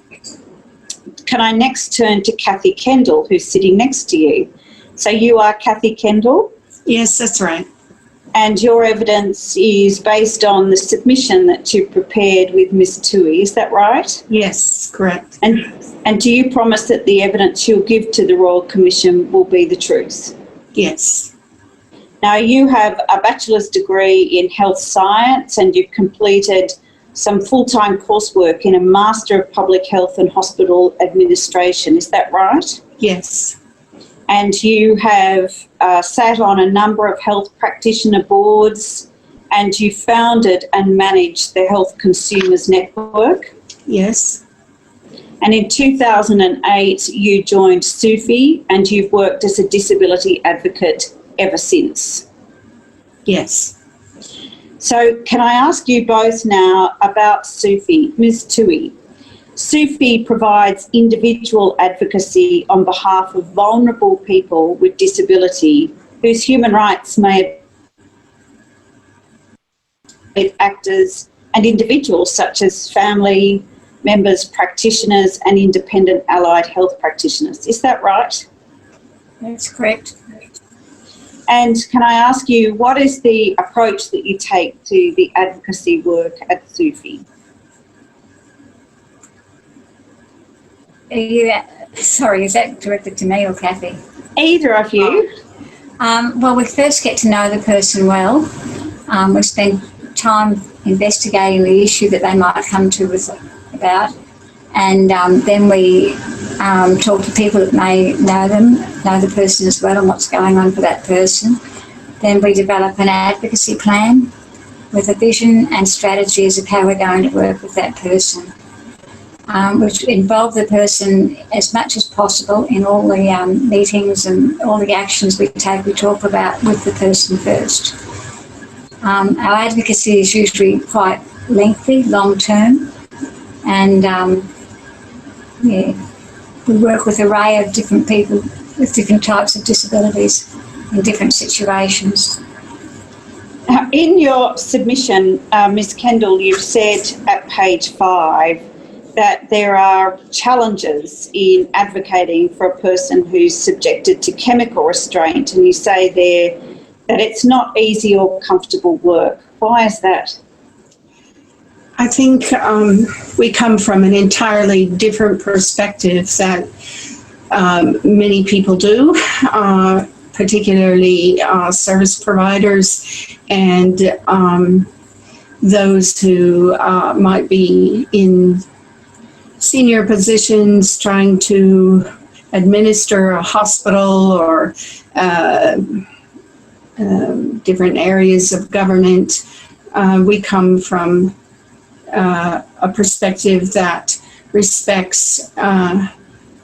Can I next turn to Kathy Kendall, who's sitting next to you? So you are Kathy Kendall? Yes, that's right. And your evidence is based on the submission that you prepared with Ms Toohey, is that right? Yes, correct. And do you promise that the evidence you'll give to the Royal Commission will be the truth? Yes. Now, you have a bachelor's degree in health science and you've completed some full-time coursework in a Master of Public Health and Hospital Administration, is that right? Yes. And you have sat on a number of health practitioner boards and you founded and managed the Health Consumers Network. Yes. And in 2008, you joined SUFI and you've worked as a disability advocate ever since. Yes. So can I ask you both now about SUFI? Ms Toohey, SUFI provides individual advocacy on behalf of vulnerable people with disability whose human rights may have actors and individuals such as family members, practitioners and independent allied health practitioners. Is that right? That's correct. And can I ask you, what is the approach that you take to the advocacy work at SUFI? Sorry, is that directed to me or Kathy? Either of you. Well, we first get to know the person well. We spend time investigating the issue that they might come to us about. And then we talk to people that may know them, know the person as well and what's going on for that person. Then we develop an advocacy plan with a vision and strategies of how we're going to work with that person, which involve the person as much as possible in all the meetings and all the actions we take. We talk about with the person first. Our advocacy is usually quite lengthy, long term, and we work with an array of different people with different types of disabilities in different situations. In your submission, Ms Kendall, you've said at page 5 that there are challenges in advocating for a person who's subjected to chemical restraint, and you say there that it's not easy or comfortable work. Why is that? I think we come from an entirely different perspective that many people do, particularly service providers and those who might be in senior positions trying to administer a hospital or different areas of government. We come from a perspective that respects a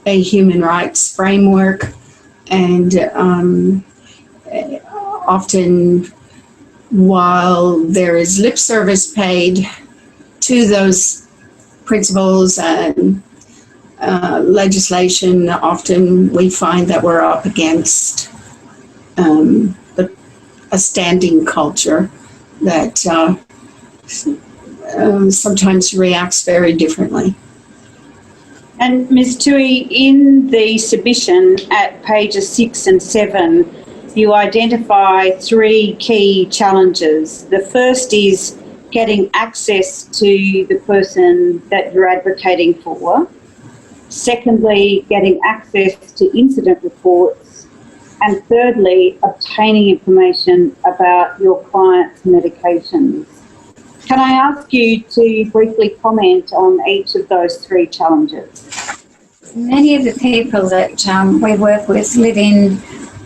human rights framework, and often while there is lip service paid to those principles and legislation, often we find that we're up against a standing culture that sometimes reacts very differently. And Ms. Toohey, in the submission at pages 6 and 7, you identify 3 key challenges. The first is getting access to the person that you're advocating for. Secondly, getting access to incident reports. And thirdly, obtaining information about your client's medications. Can I ask you to briefly comment on each of those 3 challenges? Many of the people that we work with live in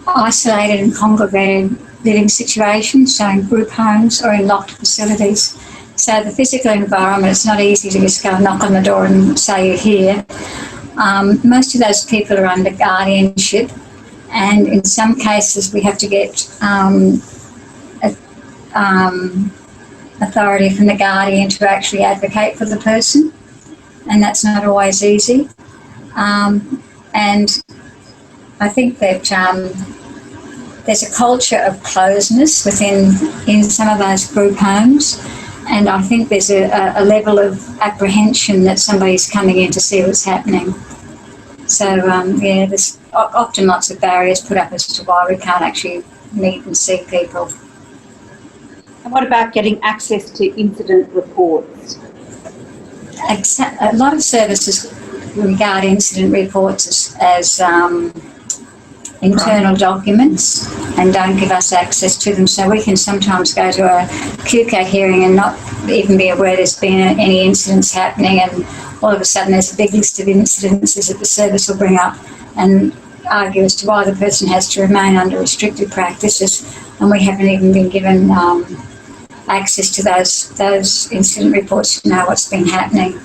isolated and congregated living situations, so in group homes or in locked facilities. So the physical environment, it's not easy to just go knock on the door and say you're here. Most of those people are under guardianship, and in some cases we have to get authority from the guardian to actually advocate for the person, and that's not always easy. And I think that there's a culture of closeness in some of those group homes, and I think there's a level of apprehension that somebody's coming in to see what's happening. So, yeah, there's often lots of barriers put up as to why we can't actually meet and see people. And what about getting access to incident reports? A lot of services regard incident reports as internal documents and don't give us access to them. So we can sometimes go to a QCA hearing and not even be aware there's been any incidents happening, and all of a sudden there's a big list of incidences that the service will bring up and argue as to why the person has to remain under restricted practices, and we haven't even been given access to those incident reports to know what's been happening.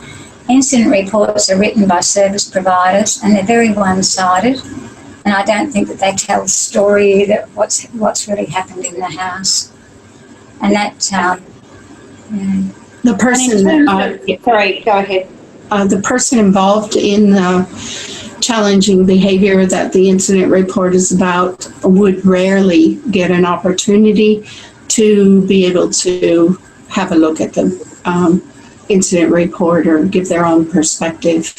Incident reports are written by service providers and they're very one-sided, and I don't think that they tell the story that what's really happened in the house. And that the person sorry, go ahead. The person involved in the challenging behaviour that the incident report is about would rarely get an opportunity to be able to have a look at the incident report or give their own perspective.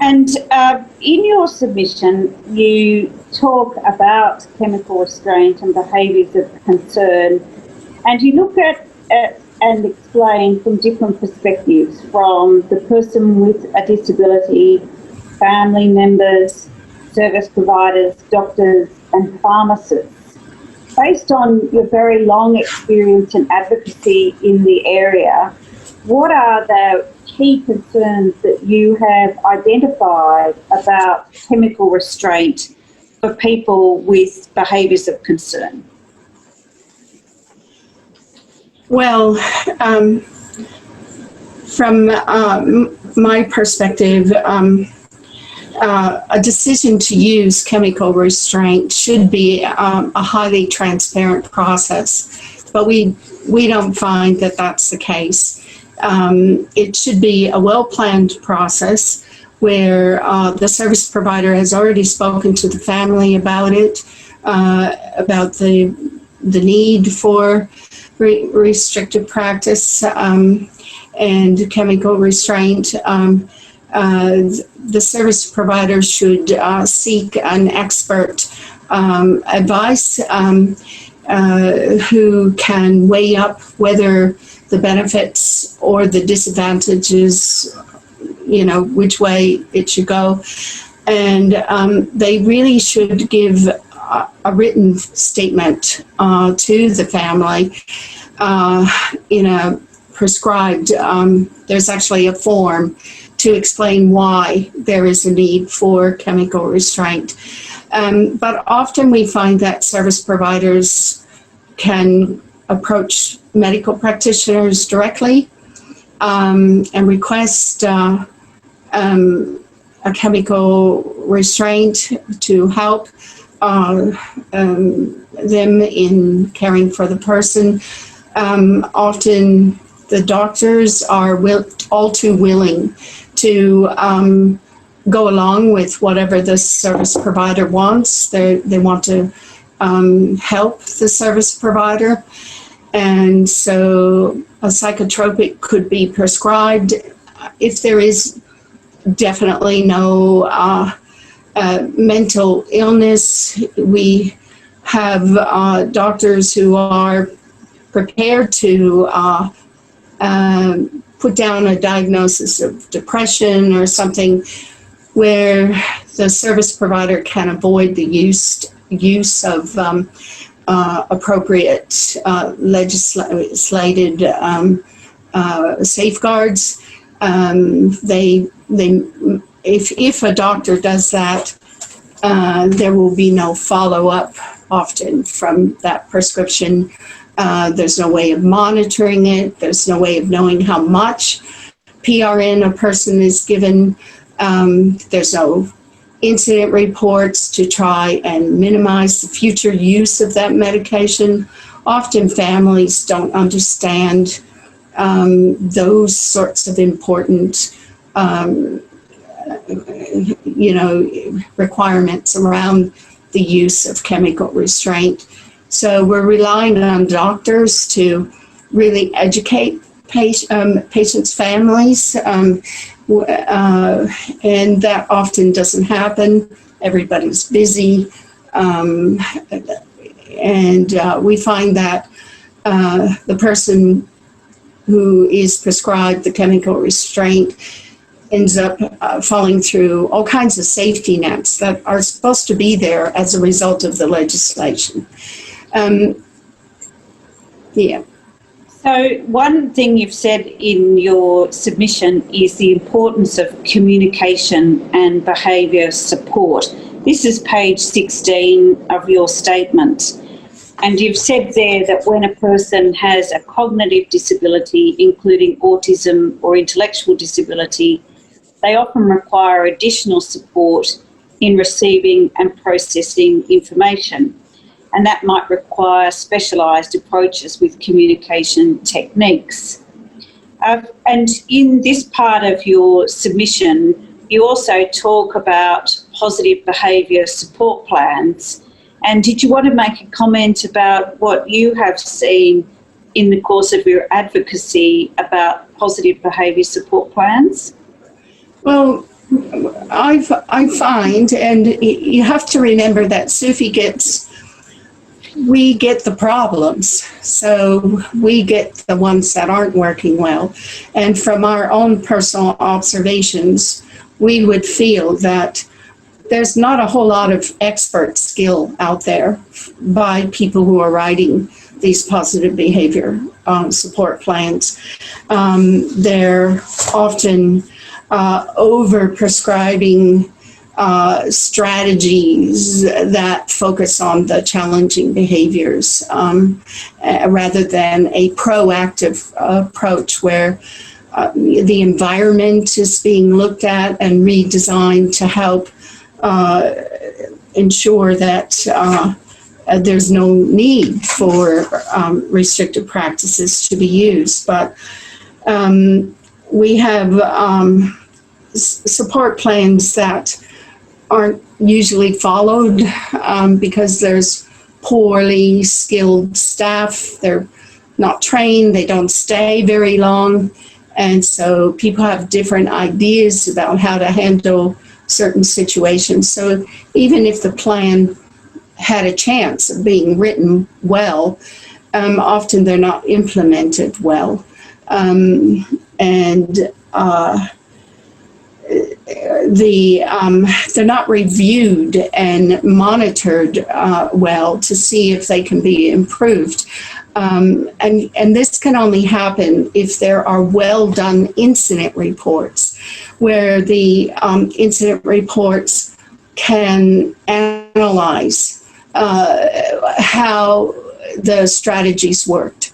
And in your submission, you talk about chemical restraint and behaviours of concern, and you look at and explain from different perspectives, from the person with a disability, family members, service providers, doctors and pharmacists. Based on your very long experience and advocacy in the area, what are the key concerns that you have identified about chemical restraint for people with behaviours of concern? Well, from my perspective, a decision to use chemical restraint should be a highly transparent process, but we don't find that that's the case. It should be a well-planned process where the service provider has already spoken to the family about it, about the need for restricted practice and chemical restraint. The service provider should seek an expert advice who can weigh up whether the benefits or the disadvantages, which way it should go. And they really should give a written statement to the family in a prescribed, there's actually a form to explain why there is a need for chemical restraint. But often we find that service providers can approach medical practitioners directly and request a chemical restraint to help them in caring for the person. Often the doctors are all too willing to go along with whatever the service provider wants. They want to help the service provider. And so a psychotropic could be prescribed if there is definitely no mental illness. We have doctors who are prepared to put down a diagnosis of depression or something where the service provider can avoid the use of appropriate legislated safeguards. If a doctor does that, there will be no follow-up often from that prescription. There's no way of monitoring it. There's no way of knowing how much PRN a person is given. There's no incident reports to try and minimize the future use of that medication. Often families don't understand those sorts of important requirements around the use of chemical restraint. So we're relying on doctors to really educate patients' families, and that often doesn't happen. Everybody's busy, and we find that the person who is prescribed the chemical restraint ends up falling through all kinds of safety nets that are supposed to be there as a result of the legislation. So one thing you've said in your submission is the importance of communication and behaviour support. This is page 16 of your statement. And you've said there that when a person has a cognitive disability, including autism or intellectual disability, they often require additional support in receiving and processing information. And that might require specialised approaches with communication techniques. And in this part of your submission, you also talk about positive behaviour support plans. And did you want to make a comment about what you have seen in the course of your advocacy about positive behaviour support plans? Well, I find, and you have to remember that we get the problems, so we get the ones that aren't working well. And from our own personal observations, we would feel that there's not a whole lot of expert skill out there by people who are writing these positive behavior support plans. They're often over-prescribing strategies that focus on the challenging behaviors rather than a proactive approach where the environment is being looked at and redesigned to help ensure that there's no need for restrictive practices to be used. But we have support plans that aren't usually followed because there's poorly skilled staff. They're not trained, they don't stay very long, and so people have different ideas about how to handle certain situations. So even if the plan had a chance of being written well, often they're not implemented well. They're not reviewed and monitored well to see if they can be improved. And this can only happen if there are well done incident reports, where the incident reports can analyze how the strategies worked,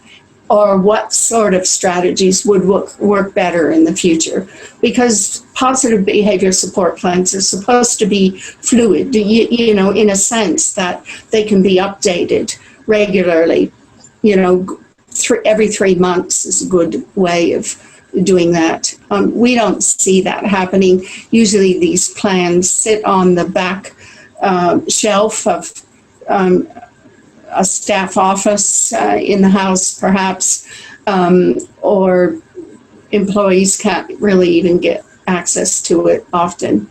or what sort of strategies would work better in the future. Because positive behavior support plans are supposed to be fluid, you know, in a sense that they can be updated regularly. You know, every 3 months is a good way of doing that. We don't see that happening. Usually these plans sit on the back shelf of a staff office in the house, perhaps, or employees can't really even get access to it often.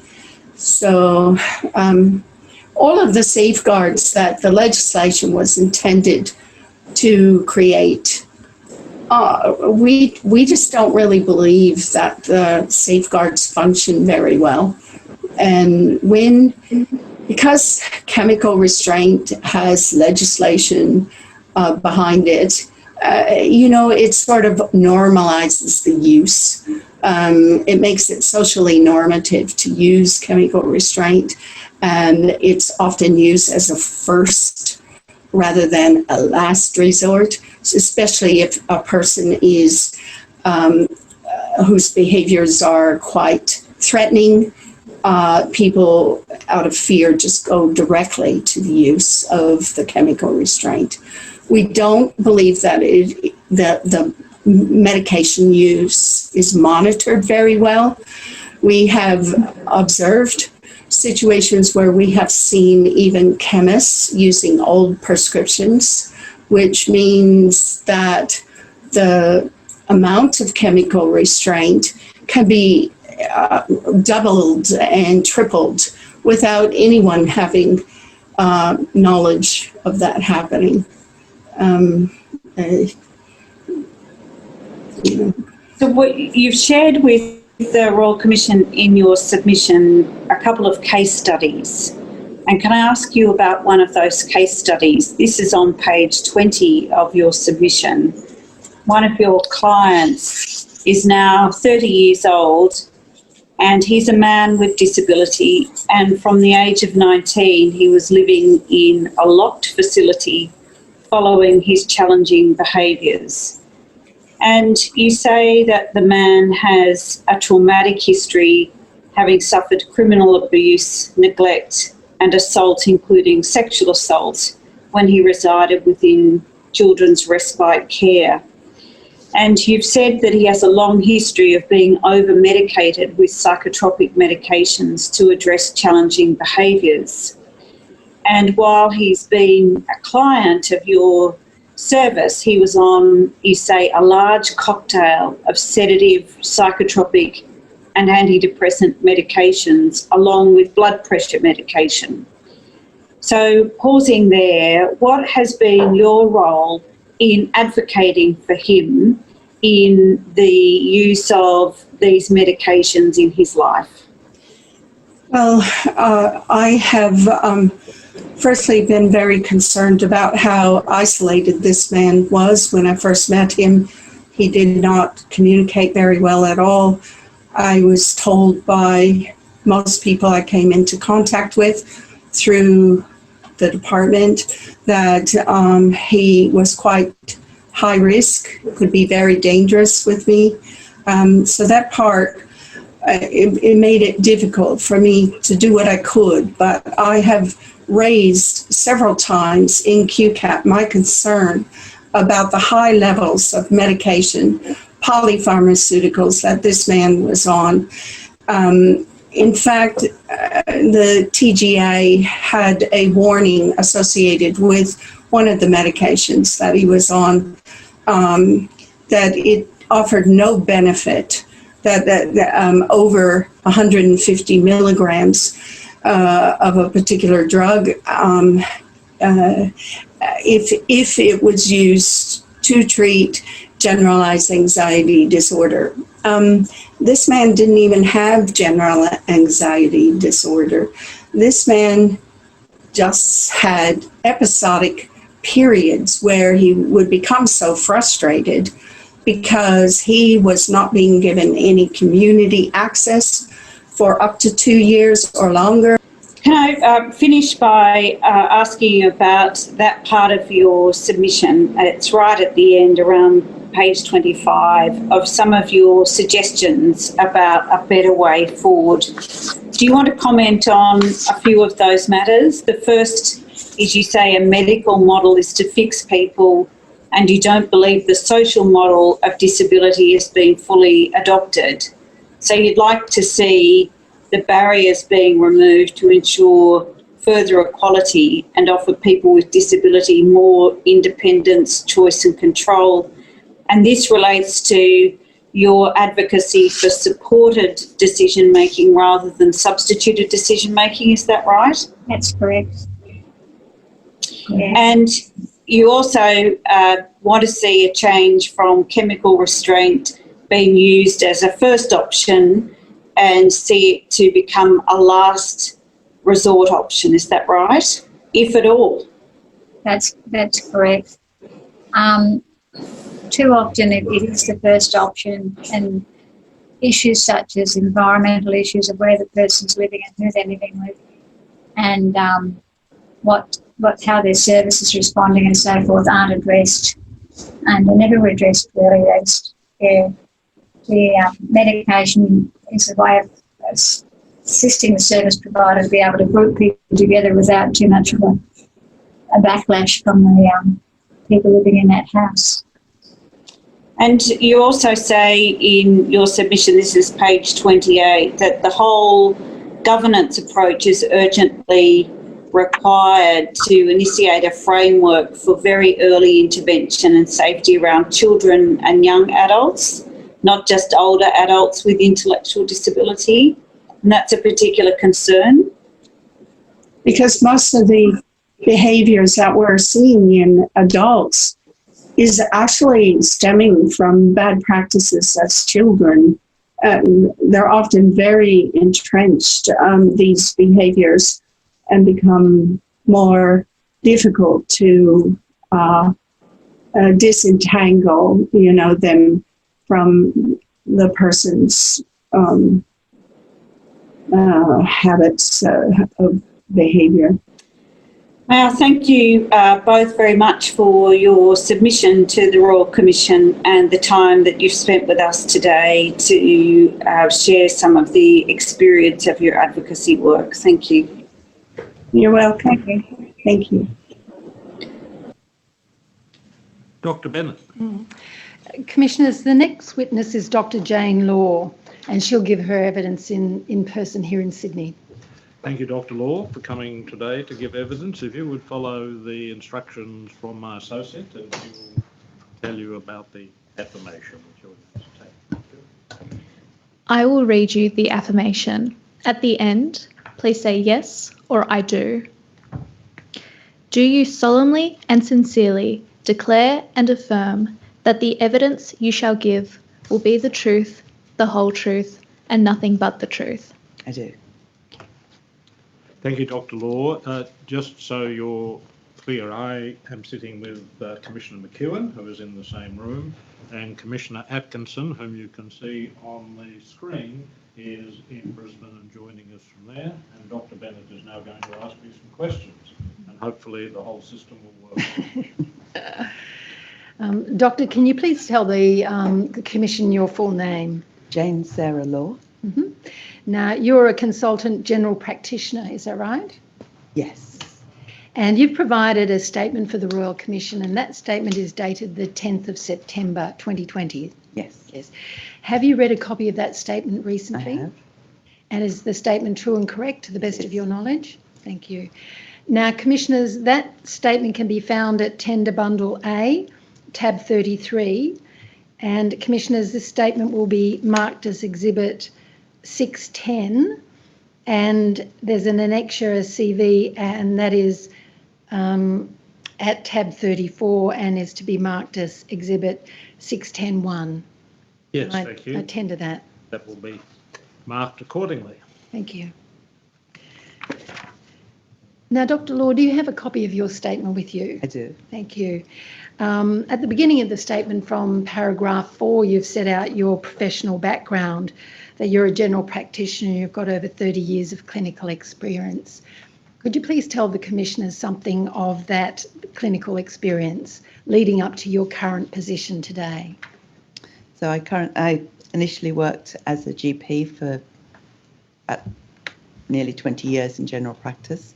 So all of the safeguards that the legislation was intended to create, we just don't really believe that the safeguards function very well. And because chemical restraint has legislation behind it, it sort of normalizes the use. It makes it socially normative to use chemical restraint, and it's often used as a first rather than a last resort, especially if a person is whose behaviours are quite threatening. People, out of fear, just go directly to the use of the chemical restraint. We don't believe that the medication use is monitored very well. We have observed situations where we have seen even chemists using old prescriptions, which means that the amount of chemical restraint can be doubled and tripled without anyone having knowledge of that happening. So what you've shared with the Royal Commission in your submission a couple of case studies. And can I ask you about one of those case studies? This is on page 20 of your submission. One of your clients is now 30 years old, and he's a man with disability, and from the age of 19 he was living in a locked facility following his challenging behaviours. And you say that the man has a traumatic history, having suffered criminal abuse, neglect and assault, including sexual assault, when he resided within children's respite care. And you've said that he has a long history of being over-medicated with psychotropic medications to address challenging behaviours. And while he's been a client of your service, he was on, you say, a large cocktail of sedative, psychotropic and antidepressant medications, along with blood pressure medication. So pausing there, what has been your role in advocating for him in the use of these medications in his life? Well, I have firstly been very concerned about how isolated this man was. When I first met him, he did not communicate very well at all. I was told by most people I came into contact with through the department that he was quite high risk, could be very dangerous with me. So that part, it made it difficult for me to do what I could, but I have raised several times in QCAP my concern about the high levels of medication, polypharmaceuticals that this man was on. In fact, the TGA had a warning associated with one of the medications that he was on, that it offered no benefit, that over 150 milligrams of a particular drug, if it was used to treat generalized anxiety disorder. This man didn't even have general anxiety disorder. This man just had episodic periods where he would become so frustrated because he was not being given any community access for up to 2 years or longer. Can I finish by asking you about that part of your submission? It's right at the end, around page 25, of some of your suggestions about a better way forward. Do you want to comment on a few of those matters? The first is, you say a medical model is to fix people, and you don't believe the social model of disability has been fully adopted. So you'd like to see the barriers being removed to ensure further equality and offer people with disability more independence, choice and control. And this relates to your advocacy for supported decision-making rather than substituted decision-making. Is that right? That's correct. Yes. And you also want to see a change from chemical restraint being used as a first option and see it to become a last resort option. Is that right? If at all. That's correct. Too often it is the first option, and issues such as environmental issues of where the person's living and who they're living with, and how their service is responding and so forth aren't addressed, and they're never addressed really. The medication is a way of assisting the service provider to be able to group people together without too much of a backlash from the people living in that house. And you also say in your submission, this is page 28, that the whole governance approach is urgently required to initiate a framework for very early intervention and safety around children and young adults, not just older adults with intellectual disability. And that's a particular concern. Because most of the behaviours that we're seeing in adults is actually stemming from bad practices as children. They're often very entrenched, these behaviours, and become more difficult to disentangle, them from the person's habits of behaviour. Well, thank you both very much for your submission to the Royal Commission and the time that you've spent with us today to share some of the experience of your advocacy work. Thank you. You're welcome. Thank you. Dr. Bennett. Commissioners, the next witness is Dr. Jane Law, and she'll give her evidence in person here in Sydney. Thank you, Dr. Law, for coming today to give evidence. If you would follow the instructions from my associate, and she will tell you about the affirmation that you're going to take. I will read you the affirmation. At the end, please say yes or I do. Do you solemnly and sincerely declare and affirm that the evidence you shall give will be the truth, the whole truth, and nothing but the truth? I do. Thank you, Dr. Law. Just so you're clear, I am sitting with Commissioner McEwin, who is in the same room, and Commissioner Atkinson, whom you can see on the screen, is in Brisbane and joining us from there. And Dr. Bennett is now going to ask me some questions, and hopefully the whole system will work. Doctor, can you please tell the Commission your full name? Jane Sarah Law. Mm-hmm. Now, you're a consultant general practitioner, is that right? Yes. And you've provided a statement for the Royal Commission, and that statement is dated the 10th of September 2020. Yes. Yes. Have you read a copy of that statement recently? I have. And is the statement true and correct to the best of your knowledge? Thank you. Now, Commissioners, that statement can be found at Tender Bundle A, tab 33. And Commissioners, this statement will be marked as Exhibit 610, and there's an annexure, a CV, and that is at tab 34 and is to be marked as Exhibit 610-1. Yes, thank you. I tender that. That will be marked accordingly. Thank you. Now, Dr. Law, do you have a copy of your statement with you? I do. Thank you. At the beginning of the statement from paragraph 4, you've set out your professional background, that you're a general practitioner, you've got over 30 years of clinical experience. Could you please tell the Commissioners something of that clinical experience leading up to your current position today? So I initially worked as a GP for nearly 20 years in general practice.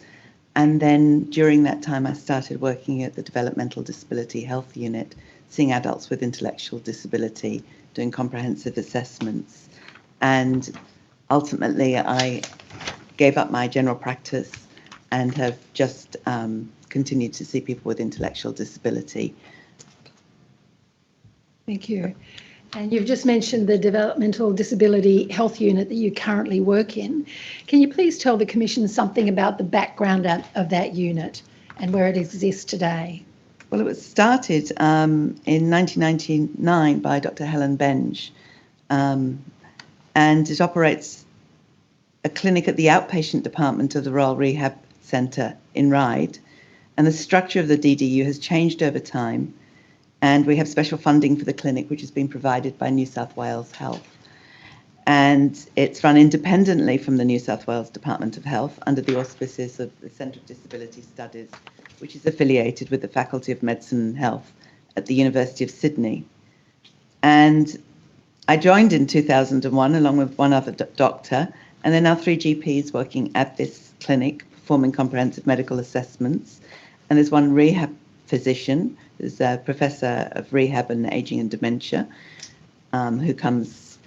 And then during that time, I started working at the Developmental Disability Health Unit, seeing adults with intellectual disability, doing comprehensive assessments. And ultimately, I gave up my general practice and have just continued to see people with intellectual disability. Thank you. And you've just mentioned the Developmental Disability Health Unit that you currently work in. Can you please tell the Commission something about the background of that unit and where it exists today? Well, it was started in 1999 by Dr. Helen Benge, and it operates a clinic at the outpatient department of the Royal Rehab Centre in Ryde. And the structure of the DDU has changed over time, and we have special funding for the clinic, which has been provided by New South Wales Health. And it's run independently from the New South Wales Department of Health under the auspices of the Centre of Disability Studies, which is affiliated with the Faculty of Medicine and Health at the University of Sydney. And I joined in 2001 along with one other doctor, and there are now 3 GPs working at this clinic performing comprehensive medical assessments. And there's 1 rehab physician, who's a professor of rehab and ageing and dementia, who comes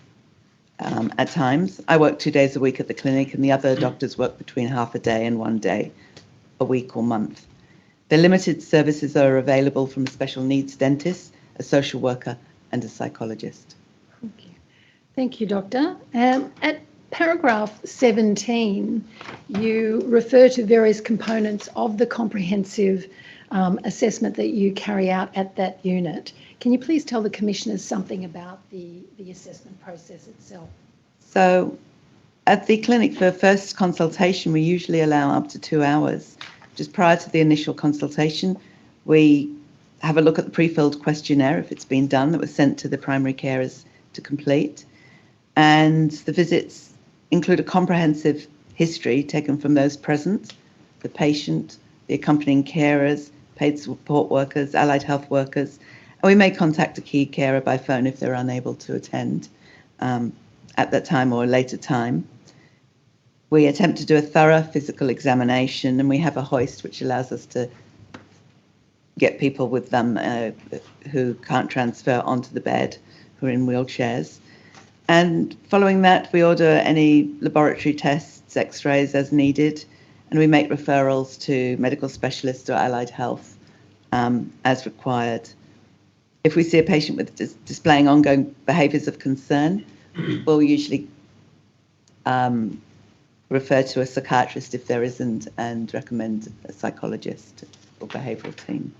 at times. I work 2 days a week at the clinic, and the other doctors work between half a day and 1 day a week or month. The limited services are available from a special needs dentist, a social worker, and a psychologist. Thank you. Thank you, Doctor. At paragraph 17, you refer to various components of the comprehensive assessment that you carry out at that unit. Can you please tell the Commissioners something about the assessment process itself? So at the clinic for first consultation, we usually allow up to 2 hours. Just prior to the initial consultation, we have a look at the pre-filled questionnaire, if it's been done, that was sent to the primary carers to complete. And the visits include a comprehensive history taken from those present, the patient, the accompanying carers, paid support workers, allied health workers, and we may contact a key carer by phone if they're unable to attend at that time or a later time. We attempt to do a thorough physical examination, and we have a hoist which allows us to get people with them who can't transfer onto the bed, who are in wheelchairs. And following that, we order any laboratory tests, x-rays as needed, and we make referrals to medical specialists or allied health as required. If we see a patient with displaying ongoing behaviours of concern, we'll usually refer to a psychiatrist if there isn't, and recommend a psychologist or behavioural team.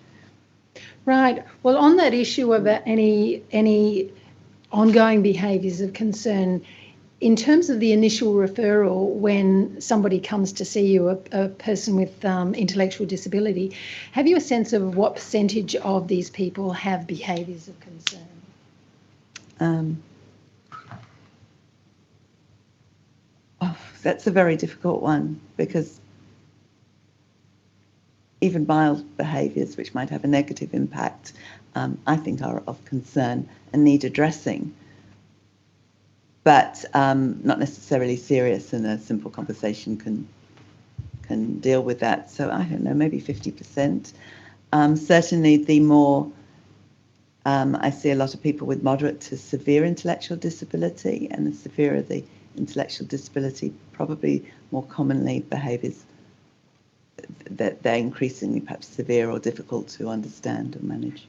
Right. Well, on that issue of any ongoing behaviours of concern, in terms of the initial referral, when somebody comes to see you, a person with intellectual disability, have you a sense of what percentage of these people have behaviours of concern? That's a very difficult one, because even mild behaviours which might have a negative impact, I think are of concern and need addressing, but not necessarily serious, and a simple conversation can deal with that. So I don't know, maybe 50%. Certainly the more, I see a lot of people with moderate to severe intellectual disability, and the severer the intellectual disability, probably more commonly behaviours that they're increasingly perhaps severe or difficult to understand and manage.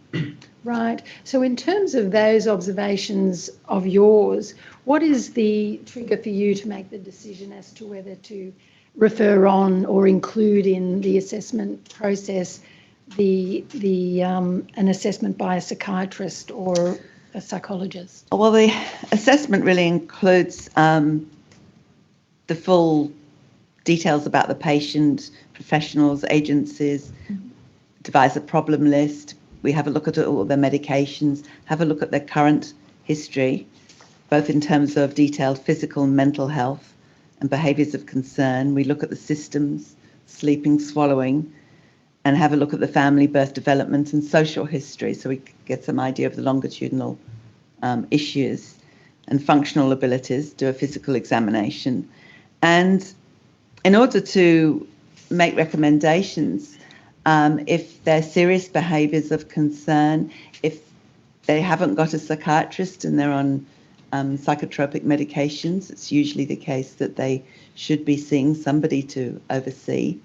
Right. So in terms of those observations of yours, what is the trigger for you to make the decision as to whether to refer on or include in the assessment process an assessment by a psychiatrist or a psychologist? Well, the assessment really includes the full details about the patient, professionals, agencies, devise a problem list. We have a look at all their medications, have a look at their current history, both in terms of detailed physical and mental health and behaviours of concern. We look at the systems, sleeping, swallowing, and have a look at the family, birth, development and social history, so we get some idea of the longitudinal issues and functional abilities, do a physical examination. And in order to make recommendations, if they're serious behaviours of concern, if they haven't got a psychiatrist and they're on psychotropic medications, it's usually the case that they should be seeing somebody to oversee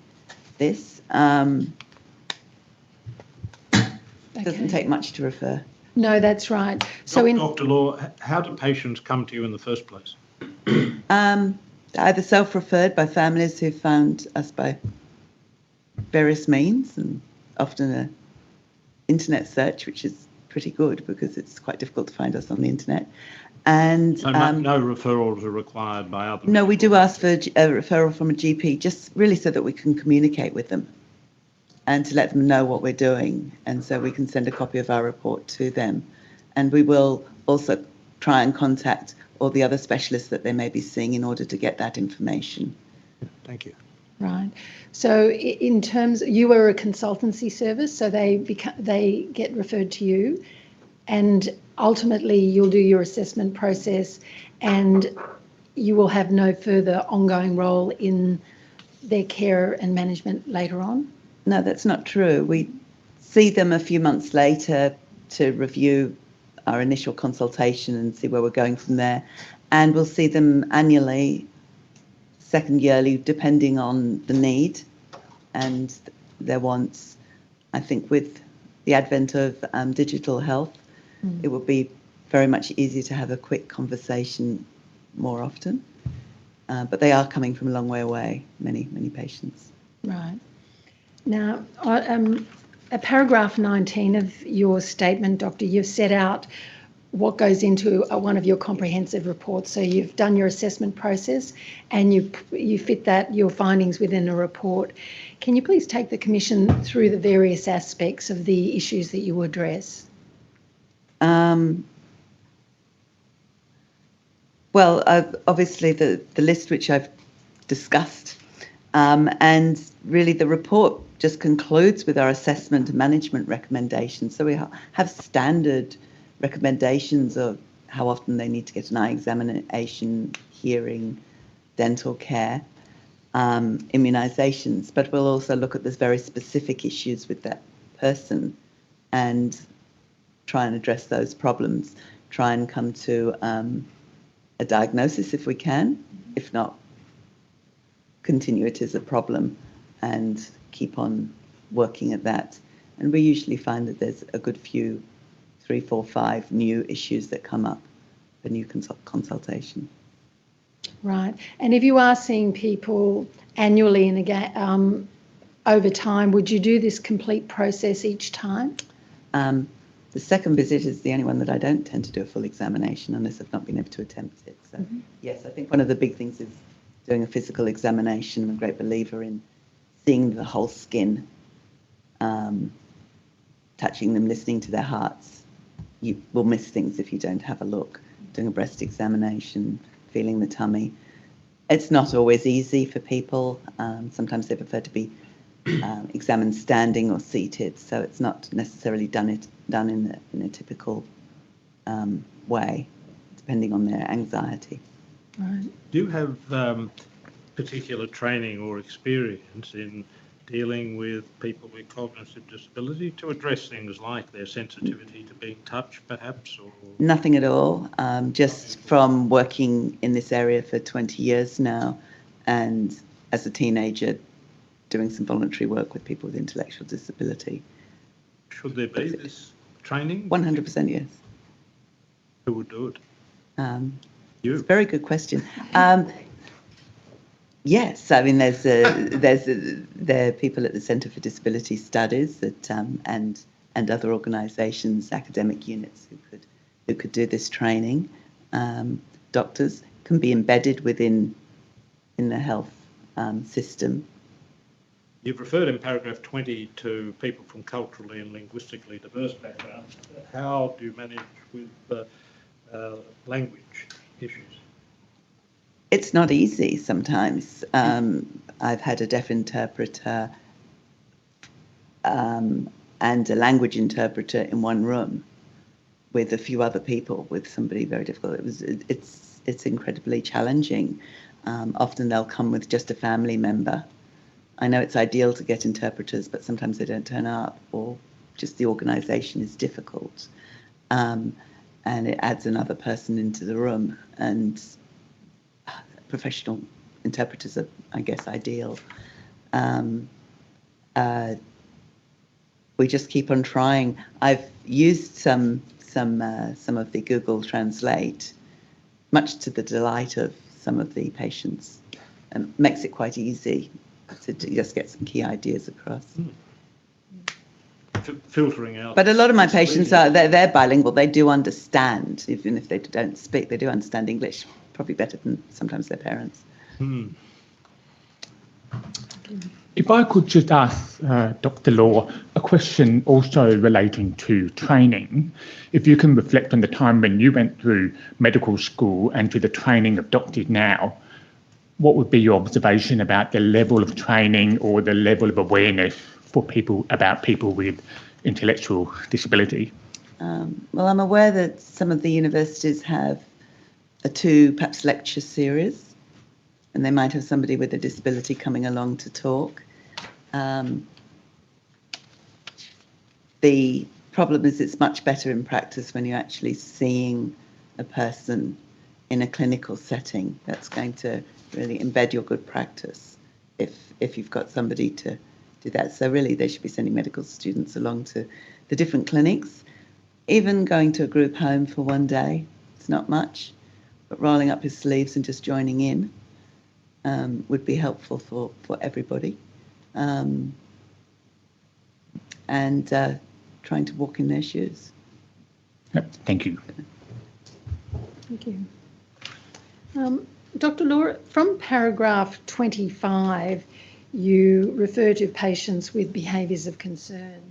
this. It doesn't take much to refer. No, that's right. So Dr. Law, how do patients come to you in the first place? Either self-referred by families who found us by various means, and often a internet search, which is pretty good because it's quite difficult to find us on the internet. And So no referrals are required by others? No, we do ask for a referral from a GP, just really so that we can communicate with them and to let them know what we're doing, and so we can send a copy of our report to them. And we will also try and contact all the other specialists that they may be seeing in order to get that information. Thank you. Right. So in terms, you are a consultancy service, so they get referred to you, and ultimately you'll do your assessment process, and you will have no further ongoing role in their care and management later on? No, that's not true. We see them a few months later to review our initial consultation and see where we're going from there. And we'll see them annually, second yearly, depending on the need and their wants. I think with the advent of digital health, it will be very much easier to have a quick conversation more often. But they are coming from a long way away, many patients. Right. Now, at paragraph 19 of your statement, Doctor, you've set out what goes into one of your comprehensive reports. So you've done your assessment process and you fit your findings within a report. Can you please take the Commission through the various aspects of the issues that you address? Well, obviously the list which I've discussed, and really the report just concludes with our assessment and management recommendations. So we have standard recommendations of how often they need to get an eye examination, hearing, dental care, immunisations, but we'll also look at those very specific issues with that person and try and address those problems, try and come to a diagnosis if we can, if not, continue it as a problem and keep on working at that. And we usually find that there's a good few, 3, 4, 5 new issues that come up for new consultation. Right. And if you are seeing people annually and again over time, would you do this complete process each time? The second visit is the only one that I don't tend to do a full examination unless I've not been able to attempt it. So yes, I think one of the big things is doing a physical examination. I'm a great believer in seeing the whole skin, touching them, listening to their hearts. You will miss things if you don't have a look. Doing a breast examination, feeling the tummy. It's not always easy for people. Sometimes they prefer to be examined standing or seated, so it's not necessarily done in a typical way, depending on their anxiety. Right. Do you have particular training or experience in dealing with people with cognitive disability to address things like their sensitivity to being touched, perhaps? Or nothing at all. Just from working in this area for 20 years now, and as a teenager, doing some voluntary work with people with intellectual disability. Should there be this training? 100% yes. Who would do it? You. It's a very good question. Yes, I mean there are people at the Centre for Disability Studies that and other organisations, academic units who could do this training. Doctors can be embedded in the health system. You've referred in paragraph 20 to people from culturally and linguistically diverse backgrounds. How do you manage with language issues? It's not easy sometimes. I've had a deaf interpreter and a language interpreter in one room with a few other people, with somebody very difficult. It's incredibly challenging. Often they'll come with just a family member. I know it's ideal to get interpreters, but sometimes they don't turn up, or just the organisation is difficult. And it adds another person into the room, and professional interpreters are, I guess, ideal. We just keep on trying. I've used some some of the Google Translate, much to the delight of some of the patients, and makes it quite easy to just get some key ideas across. Filtering out. But a lot of my patients they're bilingual. They do understand, even if they don't speak. They do understand English probably better than sometimes their parents. If I could just ask Dr. Law a question also relating to training. If you can reflect on the time when you went through medical school and to the training of doctors now, what would be your observation about the level of training or the level of awareness for people about people with intellectual disability? Well, I'm aware that some of the universities have a 2 perhaps lecture series, and they might have somebody with a disability coming along to talk. The problem is it's much better in practice when you're actually seeing a person in a clinical setting. That's going to really embed your good practice if you've got somebody to do that. So really they should be sending medical students along to the different clinics. Even going to a group home for one day, it's not much, but rolling up his sleeves and just joining in would be helpful for everybody. And trying to walk in their shoes. Thank you. Thank you. Dr. Laura, from paragraph 25, you refer to patients with behaviours of concern.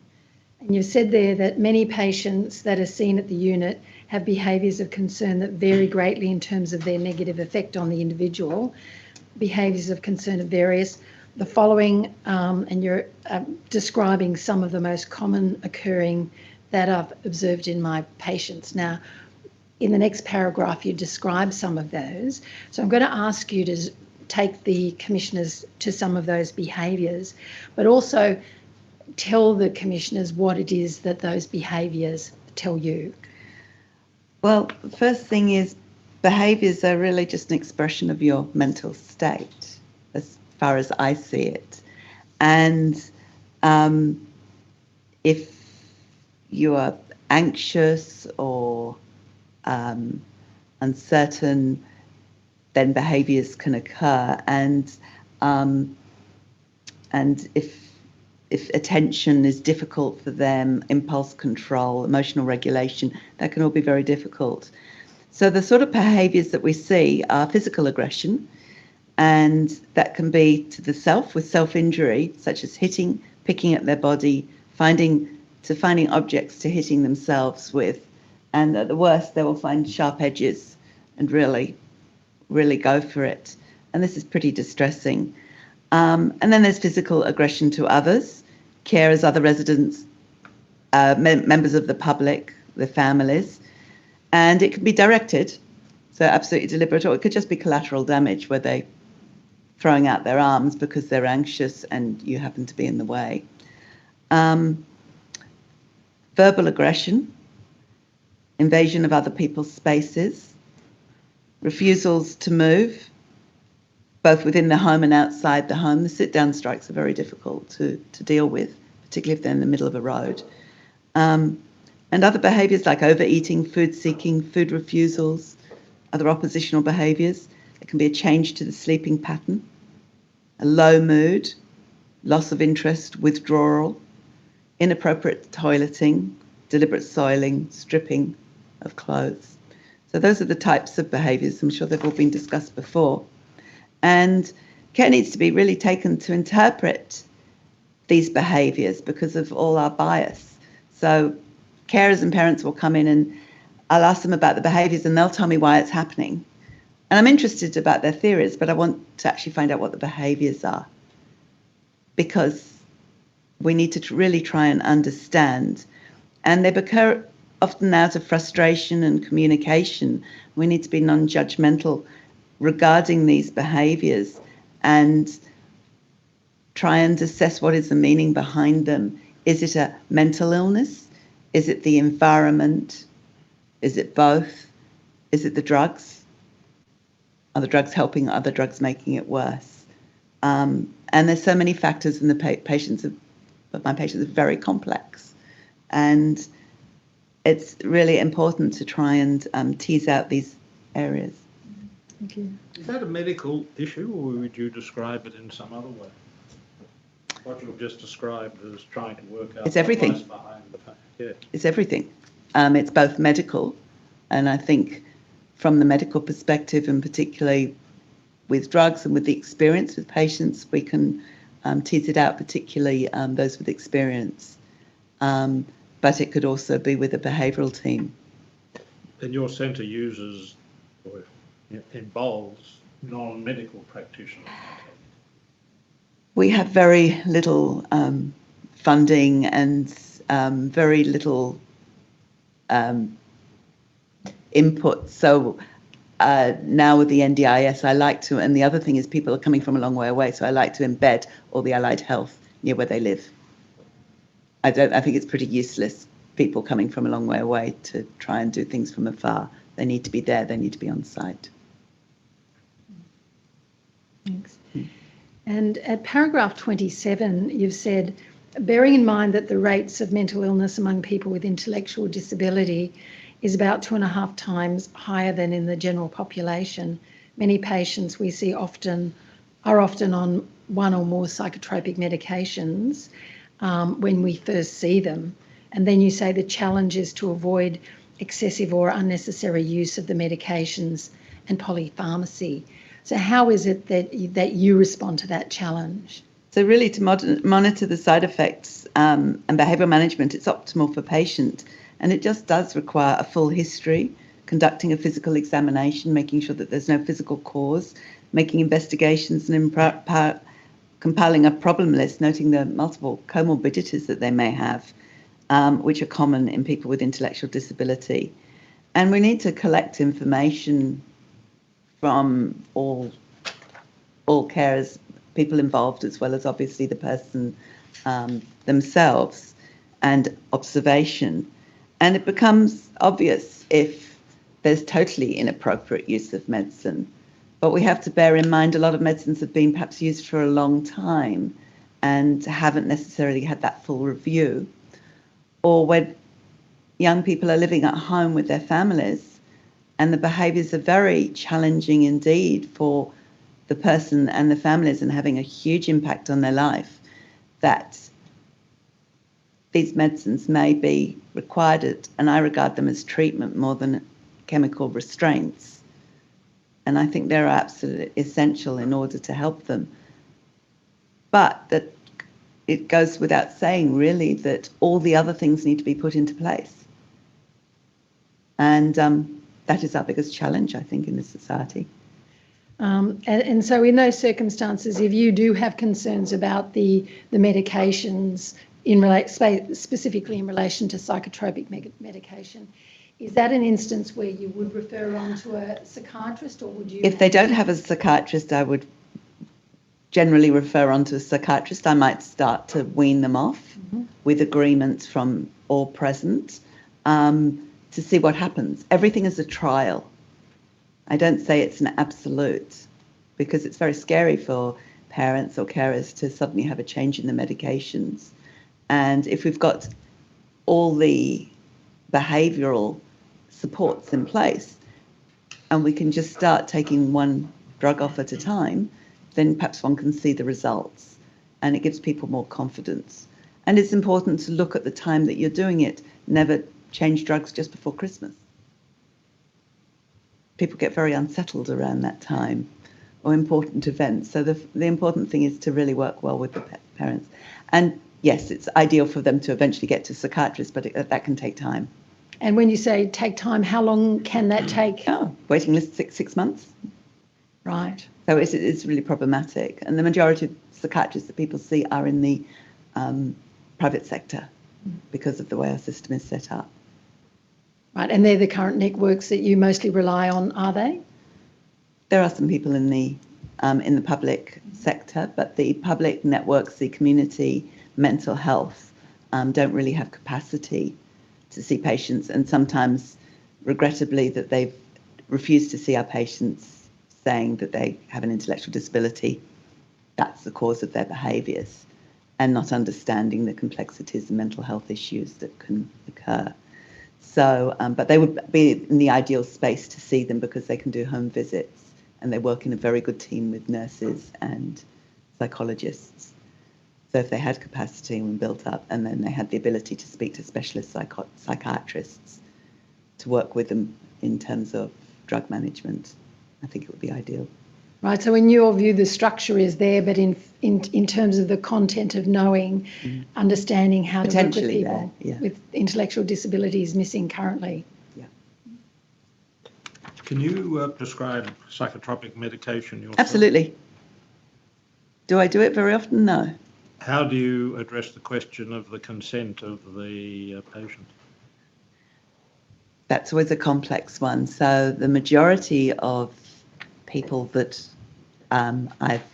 And you've said there that many patients that are seen at the unit have behaviours of concern that vary greatly in terms of their negative effect on the individual. Behaviours of concern are various. The following, and you're describing some of the most common occurring that I've observed in my patients. Now, in the next paragraph, you describe some of those. So I'm going to ask you to take the commissioners to some of those behaviours, but also tell the commissioners what it is that those behaviours tell you. Well, the first thing is behaviours are really just an expression of your mental state, as far as I see it. And if you are anxious or uncertain, then behaviours can occur. And if attention is difficult for them, impulse control, emotional regulation, that can all be very difficult. So the sort of behaviours that we see are physical aggression, and that can be to the self with self-injury, such as hitting, picking at their body, finding objects to hitting themselves with, and at the worst they will find sharp edges and really go for it. And this is pretty distressing. And then there's physical aggression to others, carers, other residents, members of the public, their families, and it can be directed, so absolutely deliberate, or it could just be collateral damage where they're throwing out their arms because they're anxious and you happen to be in the way. Verbal aggression, invasion of other people's spaces, refusals to move, both within the home and outside the home. The sit-down strikes are very difficult to deal with, particularly if they're in the middle of a road. And other behaviours like overeating, food seeking, food refusals, other oppositional behaviours. It can be a change to the sleeping pattern, a low mood, loss of interest, withdrawal, inappropriate toileting, deliberate soiling, stripping of clothes. So those are the types of behaviours. I'm sure they've all been discussed before. And care needs to be really taken to interpret these behaviours because of all our bias. So carers and parents will come in and I'll ask them about the behaviours and they'll tell me why it's happening. And I'm interested about their theories, but I want to actually find out what the behaviours are, because we need to really try and understand. And they occur often out of frustration and communication. We need to be non-judgmental regarding these behaviours and try and assess what is the meaning behind them. Is it a mental illness? Is it the environment? Is it both? Is it the drugs? Are the drugs helping? Are the drugs making it worse? And there's so many factors, and but my patients are very complex. And it's really important to try and tease out these areas. Thank you. Is that a medical issue, or would you describe it in some other way? What you've just described as trying to work out It's everything. what's behind the fact. Yeah. It's everything. It's both medical, and I think from the medical perspective, and particularly with drugs and with the experience with patients, we can tease it out, particularly those with experience. But it could also be with a behavioural team. And your centre uses or involves non-medical practitioners. We have very little funding and very little input. So now with the NDIS, I like to, and the other thing is people are coming from a long way away, so I like to embed all the allied health near where they live. I think it's pretty useless, people coming from a long way away to try and do things from afar. They need to be there, they need to be on site. Thanks. And at paragraph 27, you've said, bearing in mind that the rates of mental illness among people with intellectual disability is about 2.5 times higher than in the general population, many patients we see are often on one or more psychotropic medications when we first see them. And then you say the challenge is to avoid excessive or unnecessary use of the medications and polypharmacy. So how is it that you respond to that challenge? So really to monitor the side effects and behavioural management, it's optimal for patient. And it just does require a full history, conducting a physical examination, making sure that there's no physical cause, making investigations and compiling a problem list, noting the multiple comorbidities that they may have, which are common in people with intellectual disability. And we need to collect information from all carers, people involved, as well as obviously the person themselves, and observation. And it becomes obvious if there's totally inappropriate use of medicine. But we have to bear in mind a lot of medicines have been perhaps used for a long time and haven't necessarily had that full review. Or when young people are living at home with their families and the behaviours are very challenging indeed for the person and the families and having a huge impact on their life, that these medicines may be required, and I regard them as treatment more than chemical restraints. And I think they're absolutely essential in order to help them. But that it goes without saying, really, that all the other things need to be put into place. And that is our biggest challenge, I think, in this society. And so in those circumstances, if you do have concerns about the medications, specifically in relation to psychotropic medication, is that an instance where you would refer on to a psychiatrist, or would you? If they don't have a psychiatrist, I would generally refer on to a psychiatrist. I might start to wean them off with agreements from all present to see what happens. Everything is a trial. I don't say it's an absolute, because it's very scary for parents or carers to suddenly have a change in the medications. And if we've got all the behavioural supports in place and we can just start taking one drug off at a time, then perhaps one can see the results and it gives people more confidence. And it's important to look at the time that you're doing it. Never change drugs just before Christmas. People get very unsettled around that time, or important events. So the important thing is to really work well with the parents. And yes, it's ideal for them to eventually get to a psychiatrist, but that can take time. And when you say take time, how long can that take? Oh, waiting list six months. Right. So it's really problematic. And the majority of psychiatrists that people see are in the private sector because of the way our system is set up. Right, and they're the current networks that you mostly rely on, are they? There are some people in the public sector, but the public networks, the community mental health, don't really have capacity to see patients, and sometimes, regrettably, that they've refused to see our patients, saying that they have an intellectual disability. That's the cause of their behaviours, and not understanding the complexities and mental health issues that can occur. So, but they would be in the ideal space to see them because they can do home visits and they work in a very good team with nurses and psychologists. So if they had capacity when built up and then they had the ability to speak to specialist psychiatrists to work with them in terms of drug management, I think it would be ideal. Right, so in your view, the structure is there, but in terms of the content of knowing, understanding how to work with people with intellectual disabilities missing currently. Yeah. Can you prescribe psychotropic medication yourself? Absolutely. Do I do it very often? No. How do you address the question of the consent of the patient? That's always a complex one. So the majority of people that I've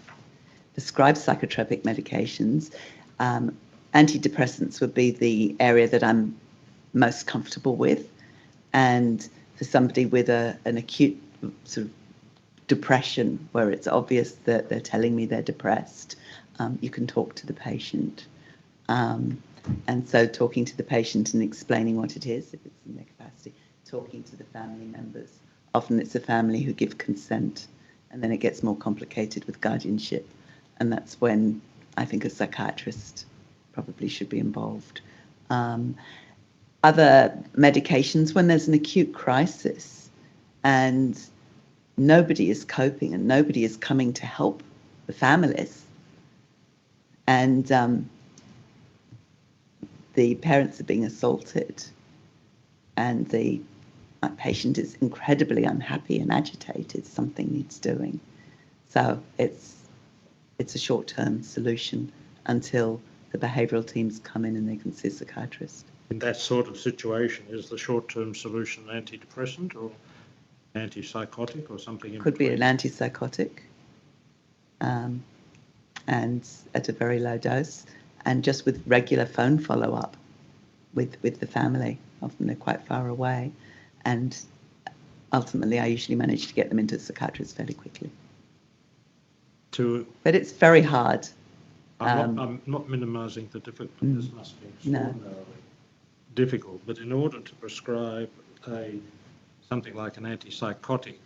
prescribed psychotropic medications, antidepressants would be the area that I'm most comfortable with. And for somebody with an acute sort of depression where it's obvious that they're telling me they're depressed, you can talk to the patient. And so talking to the patient and explaining what it is, if it's in their capacity, talking to the family members. Often it's a family who give consent, and then it gets more complicated with guardianship. And that's when I think a psychiatrist probably should be involved. Other medications, when there's an acute crisis and nobody is coping and nobody is coming to help the families, and the parents are being assaulted and the patient is incredibly unhappy and agitated, something needs doing. So it's a short-term solution until the behavioural teams come in and they can see a psychiatrist. In that sort of situation, is the short-term solution antidepressant or antipsychotic or something in Could be between? an antipsychotic, and at a very low dose, and just with regular phone follow-up with the family. Often they're quite far away, and ultimately I usually manage to get them into a psychiatrist fairly quickly. But it's very hard. I'm not minimising the difficulty. This must be extraordinarily difficult, but in order to prescribe something like an antipsychotic,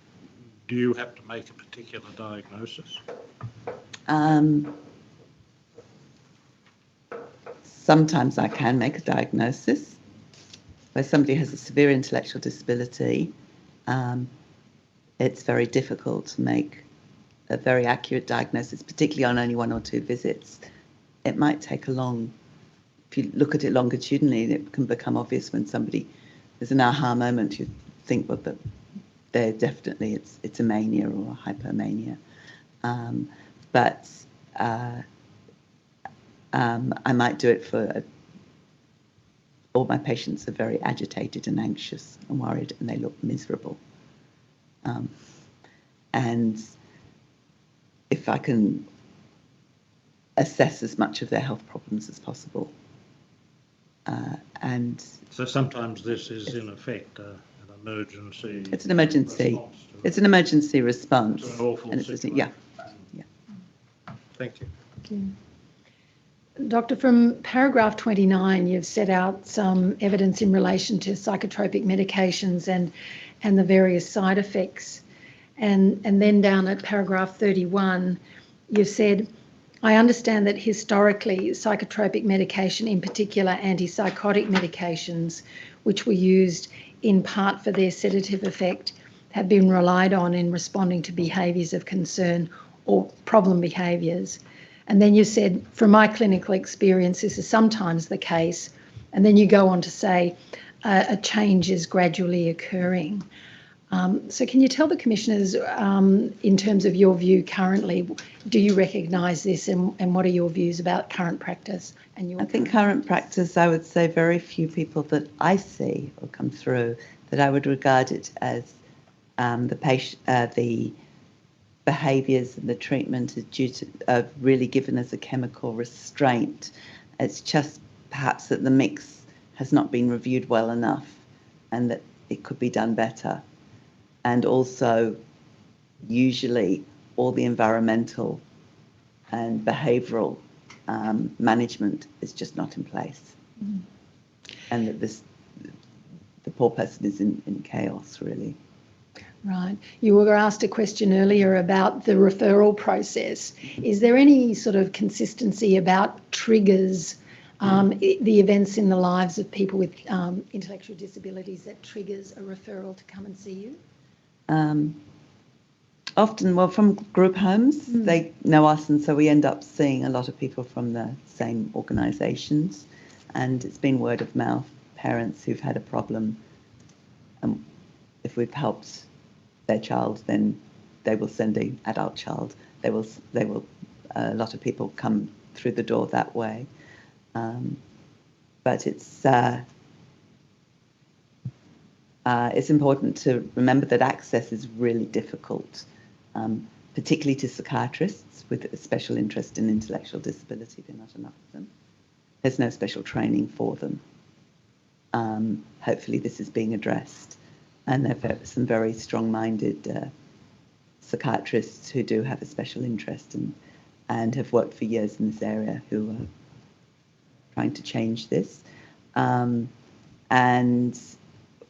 do you have to make a particular diagnosis? Sometimes I can make a diagnosis. Where somebody has a severe intellectual disability, it's very difficult to make a very accurate diagnosis, particularly on only 1 or 2 visits. It might take if you look at it longitudinally, it can become obvious when there's an aha moment, you think, well, they're definitely, it's a mania or a hypomania. But I might do it for all my patients are very agitated and anxious and worried and they look miserable. And if I can assess as much of their health problems as possible. And so sometimes this is in effect an emergency. It's an emergency. It's an emergency response. It's an awful situation. Yeah. Thank you. Thank you. Doctor, from paragraph 29, you've set out some evidence in relation to psychotropic medications and the various side effects. And then down at paragraph 31, you've said, I understand that historically psychotropic medication, in particular antipsychotic medications, which were used in part for their sedative effect, have been relied on in responding to behaviours of concern or problem behaviours. And then you said, from my clinical experience, this is sometimes the case. And then you go on to say a change is gradually occurring. So can you tell the commissioners, in terms of your view currently, do you recognise this and what are your views about current practice? I think current practice, I would say very few people that I see or come through that I would regard it as the behaviours and the treatment are really given as a chemical restraint. It's just perhaps that the mix has not been reviewed well enough and that it could be done better. And also, usually, all the environmental and behavioural management is just not in place. And that the poor person is in chaos, really. Right. You were asked a question earlier about the referral process. Is there any sort of consistency about triggers, the events in the lives of people with intellectual disabilities that triggers a referral to come and see you? Often, well, from group homes, they know us, and so we end up seeing a lot of people from the same organisations, and it's been word of mouth, parents who've had a problem. If we've helped their child, then they will send an adult child. They will. A lot of people come through the door that way, but it's important to remember that access is really difficult, particularly to psychiatrists with a special interest in intellectual disability. There are not enough of them. There's no special training for them. Hopefully this is being addressed, and there are some very strong-minded psychiatrists who do have a special interest and have worked for years in this area who are trying to change this. And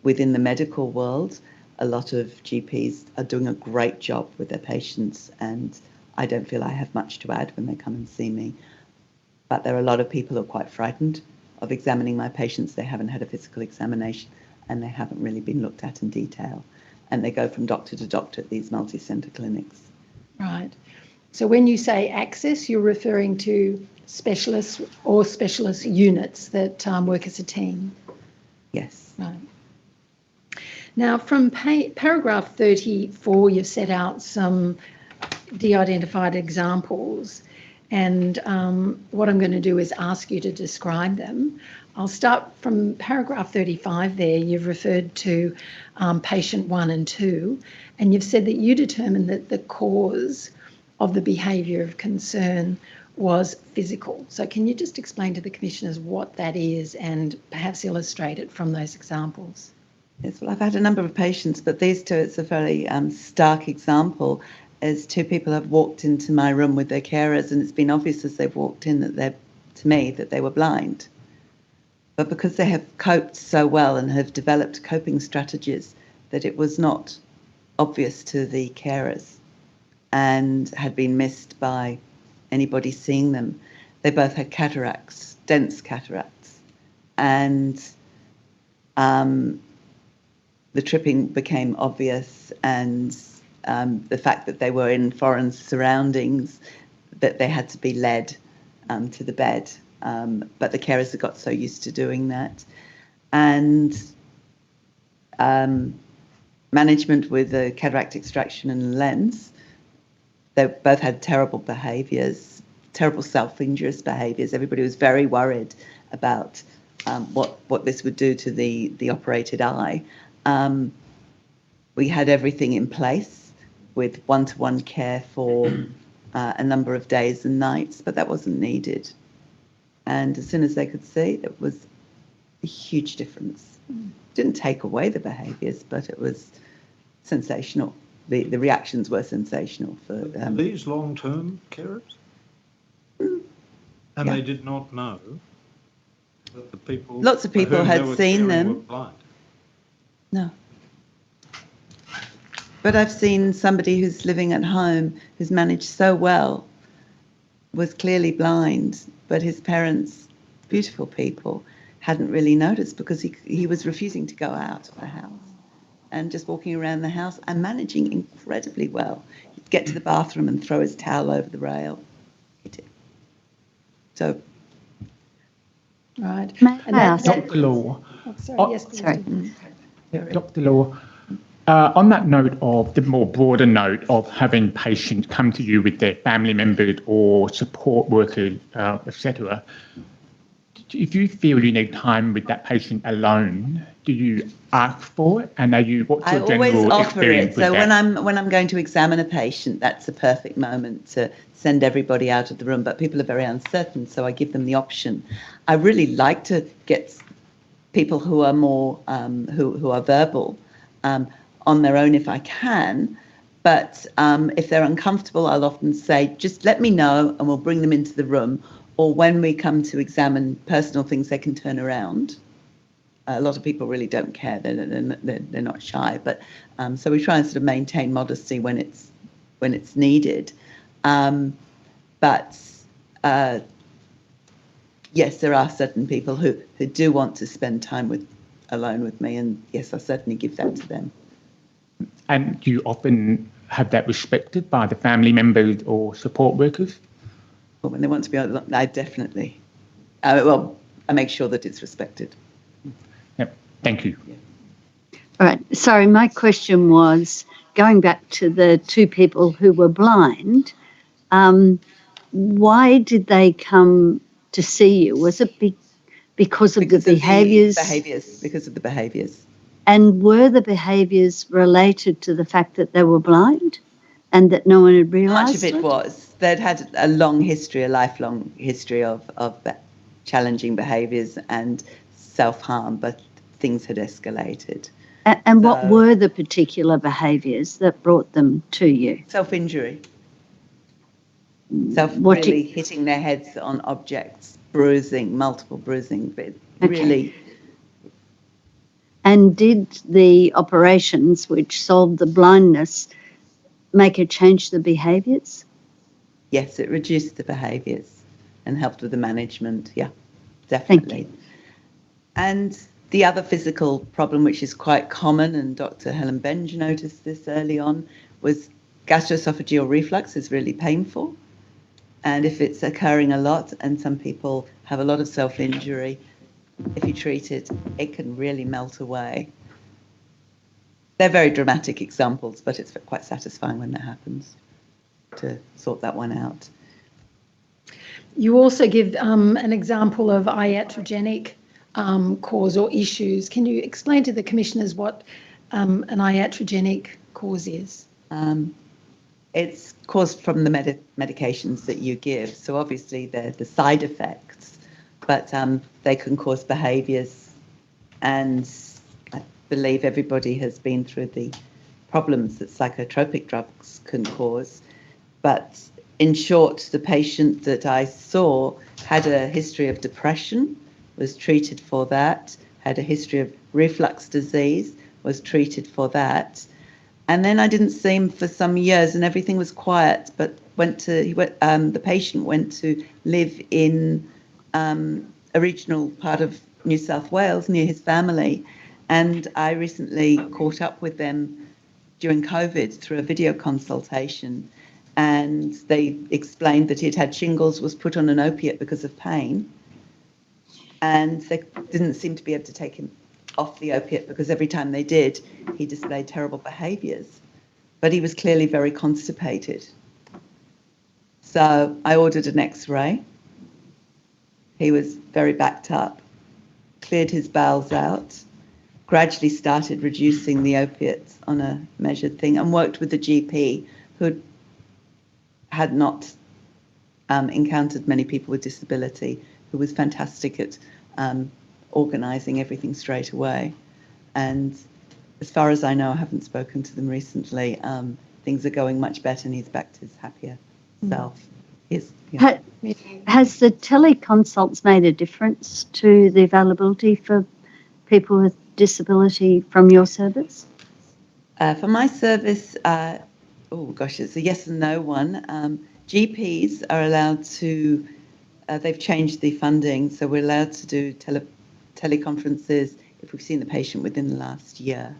within the medical world, a lot of GPs are doing a great job with their patients, and I don't feel I have much to add when they come and see me. But there are a lot of people who are quite frightened of examining my patients. They haven't had a physical examination and they haven't really been looked at in detail. And they go from doctor to doctor at these multi-centre clinics. Right. So when you say access, you're referring to specialists or specialist units that work as a team? Yes. Right. Now, from paragraph 34, you've set out some de-identified examples, and what I'm going to do is ask you to describe them. I'll start from paragraph 35 there. You've referred to patient 1 and 2, and you've said that you determined that the cause of the behaviour of concern was physical. So can you just explain to the Commissioners what that is and perhaps illustrate it from those examples? Yes, well, I've had a number of patients, but these two, it's a very stark example, as two people have walked into my room with their carers, and it's been obvious as they've walked in to me that they were blind. But because they have coped so well and have developed coping strategies, that it was not obvious to the carers and had been missed by anybody seeing them. They both had cataracts, dense cataracts, and the tripping became obvious, and the fact that they were in foreign surroundings, that they had to be led to the bed. But the carers had got so used to doing that. And management with the cataract extraction and lens, they both had terrible behaviours, terrible self-injurious behaviours. Everybody was very worried about what this would do to the operated eye. We had everything in place with one-to-one care for a number of days and nights, but that wasn't needed. And as soon as they could see, it was a huge difference. Didn't take away the behaviours, but it was sensational. The reactions were sensational. For Are these long-term carers? And yeah. They did not know that the people... Lots of people had seen them. Were blind. No. But I've seen somebody who's living at home, who's managed so well, was clearly blind, but his parents, beautiful people, hadn't really noticed because he was refusing to go out of the house and just walking around the house and managing incredibly well. He'd get to the bathroom and throw his towel over the rail. He did. So... Right. And that's Dr. Law. Oh, sorry, yes, please. Sorry. Dr. Law, on that note of the more broader note of having patients come to you with their family members or support workers, etc., if you feel you need time with that patient alone, do you ask for it? And what's your general experience with that? So when I'm going to examine a patient, that's a perfect moment to send everybody out of the room. But people are very uncertain, so I give them the option. I really like to get people who are more who are verbal on their own if I can. But if they're uncomfortable, I'll often say, just let me know and we'll bring them into the room. Or when we come to examine personal things, they can turn around. A lot of people really don't care. They're not shy, but so we try and sort of maintain modesty when it's needed. But yes, there are certain people who do want to spend time alone with me, and yes, I certainly give that to them. And do you often have that respected by the family members or support workers? Well, when they want to be alone, I definitely. I make sure that it's respected. Yep. Thank you. Yeah. All right. Sorry, my question was going back to the two people who were blind. Why did they come to see you? Was it because of the behaviours? Because of the behaviours. And were the behaviours related to the fact that they were blind and that no one had realised Much of it was. They'd had a lifelong history of challenging behaviours and self-harm, but things had escalated. And what were the particular behaviours that brought them to you? Self-injury. Really hitting their heads on objects, bruising, multiple bruising, but really. And did the operations which solved the blindness make a change to the behaviours? Yes, it reduced the behaviours and helped with the management. Yeah, definitely. Thank you. And the other physical problem, which is quite common, and Dr. Helen Benge noticed this early on, was gastroesophageal reflux is really painful. And if it's occurring a lot, and some people have a lot of self-injury, if you treat it, it can really melt away. They're very dramatic examples, but it's quite satisfying when that happens to sort that one out. You also give an example of iatrogenic cause or issues. Can you explain to the commissioners what an iatrogenic cause is? It's caused from the medications that you give. So obviously they're the side effects, but they can cause behaviours, and I believe everybody has been through the problems that psychotropic drugs can cause. But in short, the patient that I saw had a history of depression, was treated for that, had a history of reflux disease, was treated for that. And then I didn't see him for some years and everything was quiet, but the patient went to live in a regional part of New South Wales near his family. And I recently caught up with them during COVID through a video consultation. And they explained that he'd had shingles, was put on an opiate because of pain. And they didn't seem to be able to take him off the opiate because every time they did, he displayed terrible behaviours. But he was clearly very constipated. So I ordered an X-ray. He was very backed up, cleared his bowels out, gradually started reducing the opiates on a measured thing, and worked with the GP who had not encountered many people with disability, who was fantastic at organising everything straight away. And as far as I know, I haven't spoken to them recently. Things are going much better and he's back to his happier self. Has the teleconsults made a difference to the availability for people with disability from your service? For my service, it's a yes and no one. GPs are allowed to, they've changed the funding, so we're allowed to do teleconferences if we've seen the patient within the last year.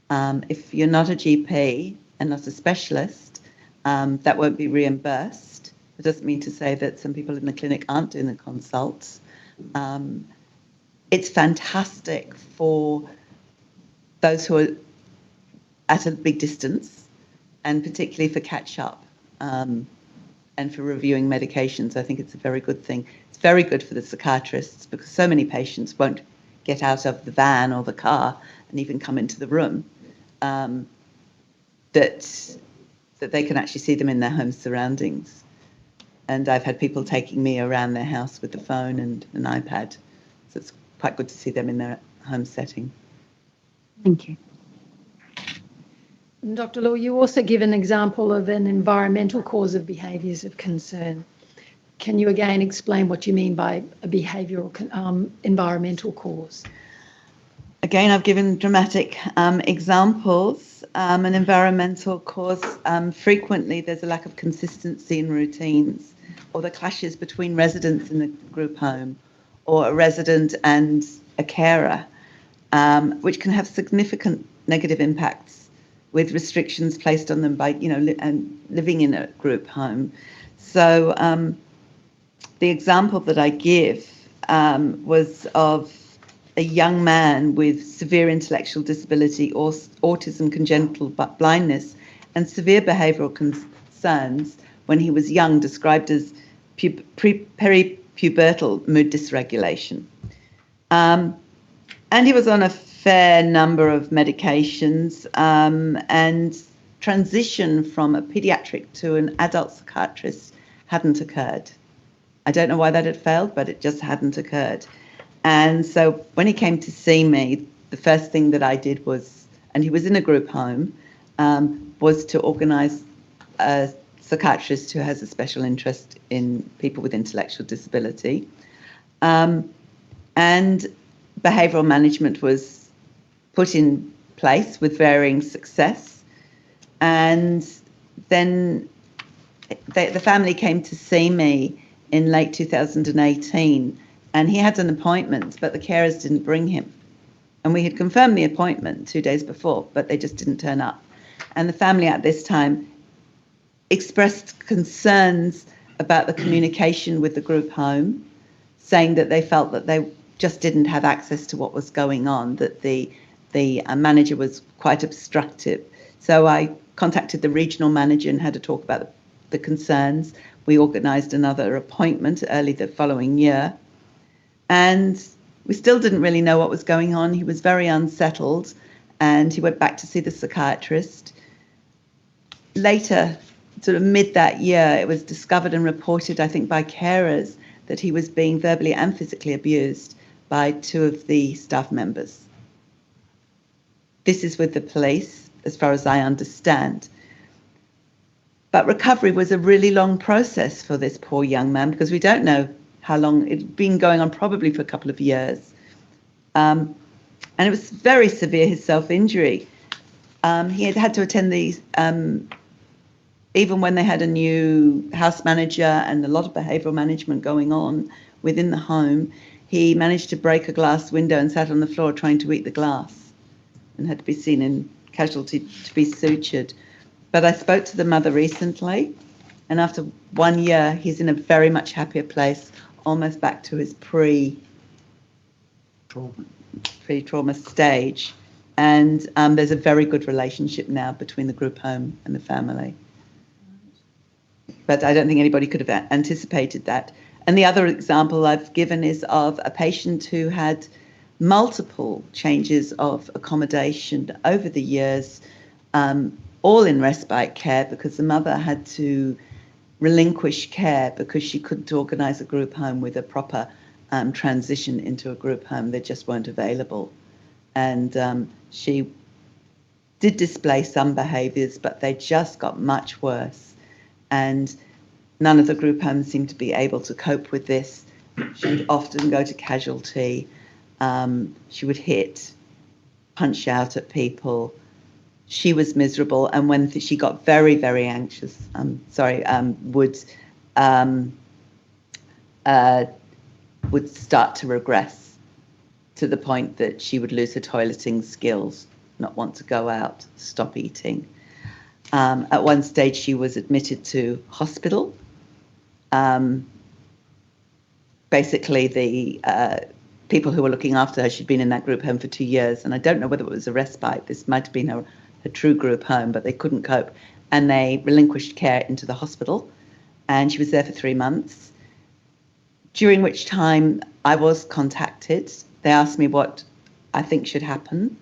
If you're not a GP and not a specialist, that won't be reimbursed. It doesn't mean to say that some people in the clinic aren't doing the consults. It's fantastic for those who are at a big distance, and particularly for catch-up and for reviewing medications. I think it's a very good thing. It's very good for the psychiatrists because so many patients won't get out of the van or the car and even come into the room, that they can actually see them in their home surroundings. And I've had people taking me around their house with the phone and an iPad, so it's quite good to see them in their home setting. Thank you. And Dr. Law, you also give an example of an environmental cause of behaviours of concern. Can you again explain what you mean by a behavioural environmental cause? Again, I've given dramatic examples. An environmental cause, frequently there's a lack of consistency in routines, or the clashes between residents in the group home, or a resident and a carer, which can have significant negative impacts with restrictions placed on them by, living in a group home. So the example that I give was of a young man with severe intellectual disability, or autism, congenital blindness, and severe behavioural concerns when he was young, described as peripubertal mood dysregulation. And he was on a fair number of medications, and transition from a paediatric to an adult psychiatrist hadn't occurred. I don't know why that had failed, but it just hadn't occurred. And so when he came to see me, the first thing that I did was, and he was in a group home, was to organise a psychiatrist who has a special interest in people with intellectual disability. And behavioural management was put in place with varying success. And then the family came to see me in late 2018, and he had an appointment, but the carers didn't bring him. And we had confirmed the appointment 2 days before, but they just didn't turn up. And the family at this time expressed concerns about the communication with the group home, saying that they felt that they just didn't have access to what was going on, that the manager was quite obstructive. So I contacted the regional manager and had a talk about the concerns. We organised another appointment early the following year. And we still didn't really know what was going on. He was very unsettled, and he went back to see the psychiatrist. Later, sort of mid that year, it was discovered and reported, I think, by carers that he was being verbally and physically abused by 2 of the staff members. This is with the police, as far as I understand. But recovery was a really long process for this poor young man, because we don't know how long. It'd been going on probably for a couple of years. And it was very severe, his self-injury. He had to attend these, even when they had a new house manager and a lot of behavioural management going on within the home, he managed to break a glass window and sat on the floor trying to eat the glass and had to be seen in casualty to be sutured. But I spoke to the mother recently, and after 1 year, he's in a very much happier place, almost back to his pre-trauma stage. And there's a very good relationship now between the group home and the family. But I don't think anybody could have anticipated that. And the other example I've given is of a patient who had multiple changes of accommodation over the years, all in respite care, because the mother had to relinquish care because she couldn't organise a group home with a proper transition into a group home. They just weren't available. And she did display some behaviours, but they just got much worse. And none of the group homes seemed to be able to cope with this. She would often go to casualty. She would hit, punch out at people. She was miserable, and when she got very, very anxious, would start to regress to the point that she would lose her toileting skills, not want to go out, stop eating. At one stage, she was admitted to hospital. Basically, the people who were looking after her, she'd been in that group home for 2 years, and I don't know whether it was a respite. This might have been her true group home, but they couldn't cope, and they relinquished care into the hospital, and she was there for 3 months, during which time I was contacted. They asked me what I think should happen,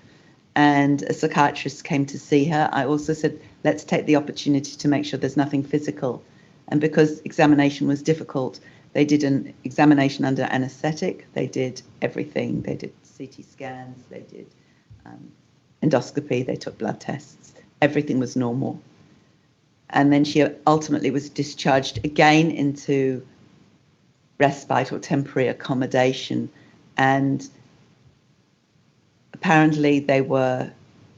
and a psychiatrist came to see her. I also said, let's take the opportunity to make sure there's nothing physical, and because examination was difficult, they did an examination under anaesthetic. They did everything. They did CT scans, they did endoscopy, they took blood tests. Everything was normal. And then she ultimately was discharged again into respite or temporary accommodation. And apparently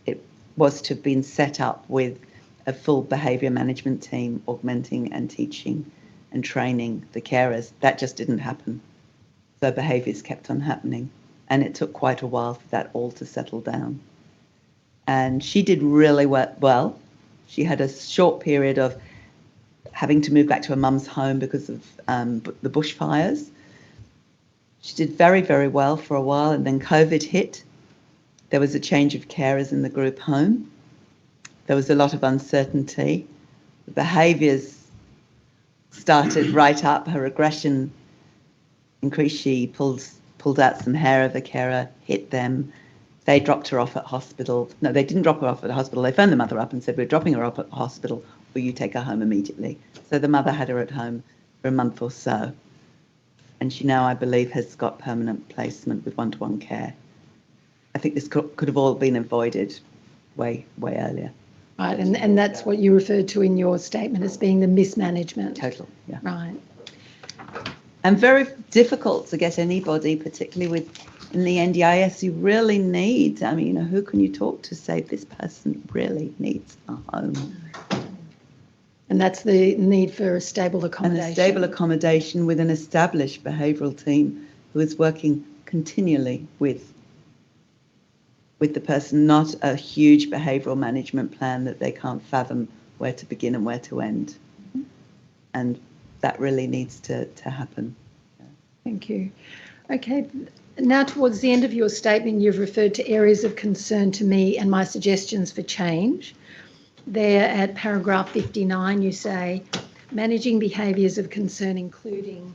it was to have been set up with a full behaviour management team, augmenting and teaching and training the carers. That just didn't happen. So behaviours kept on happening, and it took quite a while for that all to settle down. And she did really well. She had a short period of having to move back to her mum's home because of the bushfires. She did very, very well for a while, and then COVID hit. There was a change of carers in the group home. There was a lot of uncertainty. The behaviours started right up. Her aggression increased. She pulled out some hair of a carer, hit them. They dropped her off at hospital. No, they didn't drop her off at the hospital. They phoned the mother up and said, we're dropping her off at the hospital. Will you take her home immediately? So the mother had her at home for a month or so. And she now, I believe, has got permanent placement with one-to-one care. I think this could have all been avoided way earlier. Right, and that's what you referred to in your statement as being the mismanagement. Total, yeah. Right. And very difficult to get anybody, particularly in the NDIS, you really need, I mean, who can you talk to say this person really needs a home? And that's the need for a stable accommodation. And a stable accommodation with an established behavioural team who is working continually with the person, not a huge behavioural management plan that they can't fathom where to begin and where to end. Mm-hmm. And that really needs to happen. Thank you. Okay, now towards the end of your statement, you've referred to areas of concern to me and my suggestions for change. There at paragraph 59, you say, managing behaviours of concern including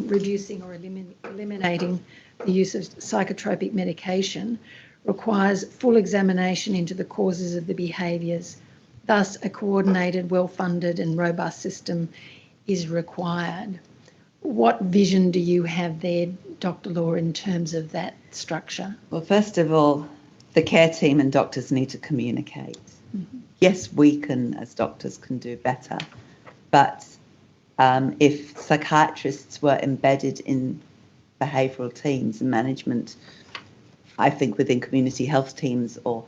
reducing or eliminating the use of psychotropic medication requires full examination into the causes of the behaviours. Thus, a coordinated, well-funded and robust system is required. What vision do you have there, Dr. Law, in terms of that structure? Well, first of all, the care team and doctors need to communicate. Mm-hmm. Yes, we can, as doctors, can do better, but if psychiatrists were embedded in behavioural teams and management, I think within community health teams or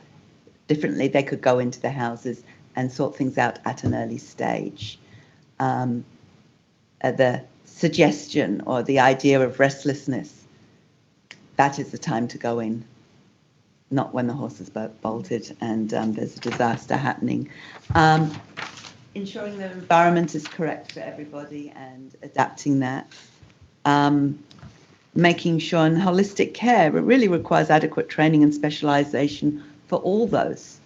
differently, they could go into the houses and sort things out at an early stage. The suggestion or the idea of restlessness, that is the time to go in, not when the horse is bolted and there's a disaster happening. Ensuring the environment is correct for everybody and adapting that. Making sure in holistic care, it really requires adequate training and specialisation for all those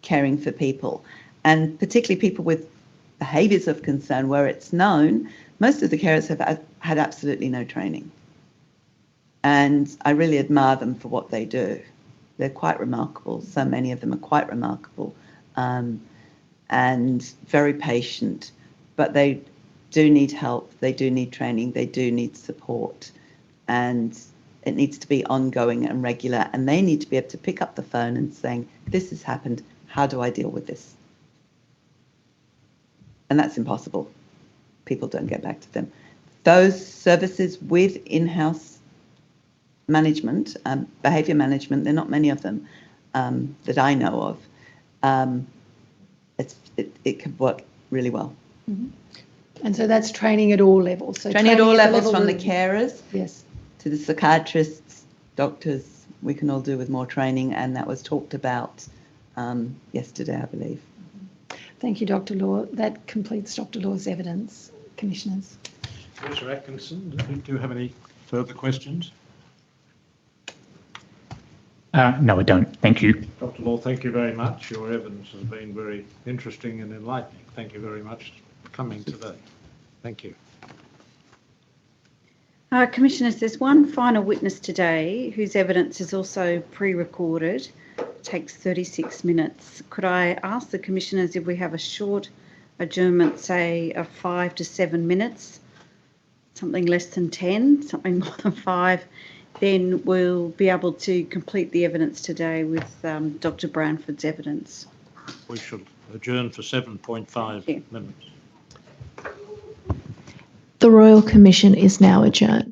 caring for people, and particularly people with behaviours of concern where it's known. Most of the carers have had absolutely no training. And I really admire them for what they do. They're quite remarkable. So many of them are quite remarkable and very patient, but they do need help. They do need training. They do need support. And it needs to be ongoing and regular. And they need to be able to pick up the phone and saying, this has happened. How do I deal with this? And that's impossible. People don't get back to them. Those services with in-house management, behaviour management, there are not many of them that I know of. It could work really well. Mm-hmm. And so that's training at all levels. So training at all levels, from the carers, yes, to the psychiatrists, doctors. We can all do with more training, and that was talked about yesterday, I believe. Thank you, Dr. Law. That completes Dr. Law's evidence. Commissioners. Professor Atkinson, do you have any further questions? No, I don't. Thank you. Dr. Law, thank you very much. Your evidence has been very interesting and enlightening. Thank you very much for coming today. Thank you. Commissioners, there's one final witness today whose evidence is also pre-recorded. It takes 36 minutes. Could I ask the Commissioners if we have a short adjournment, say of 5 to 7 minutes, something less than 10, something more than 5, then we'll be able to complete the evidence today with Dr. Branford's evidence. We should adjourn for 7.5 minutes. The Royal Commission is now adjourned.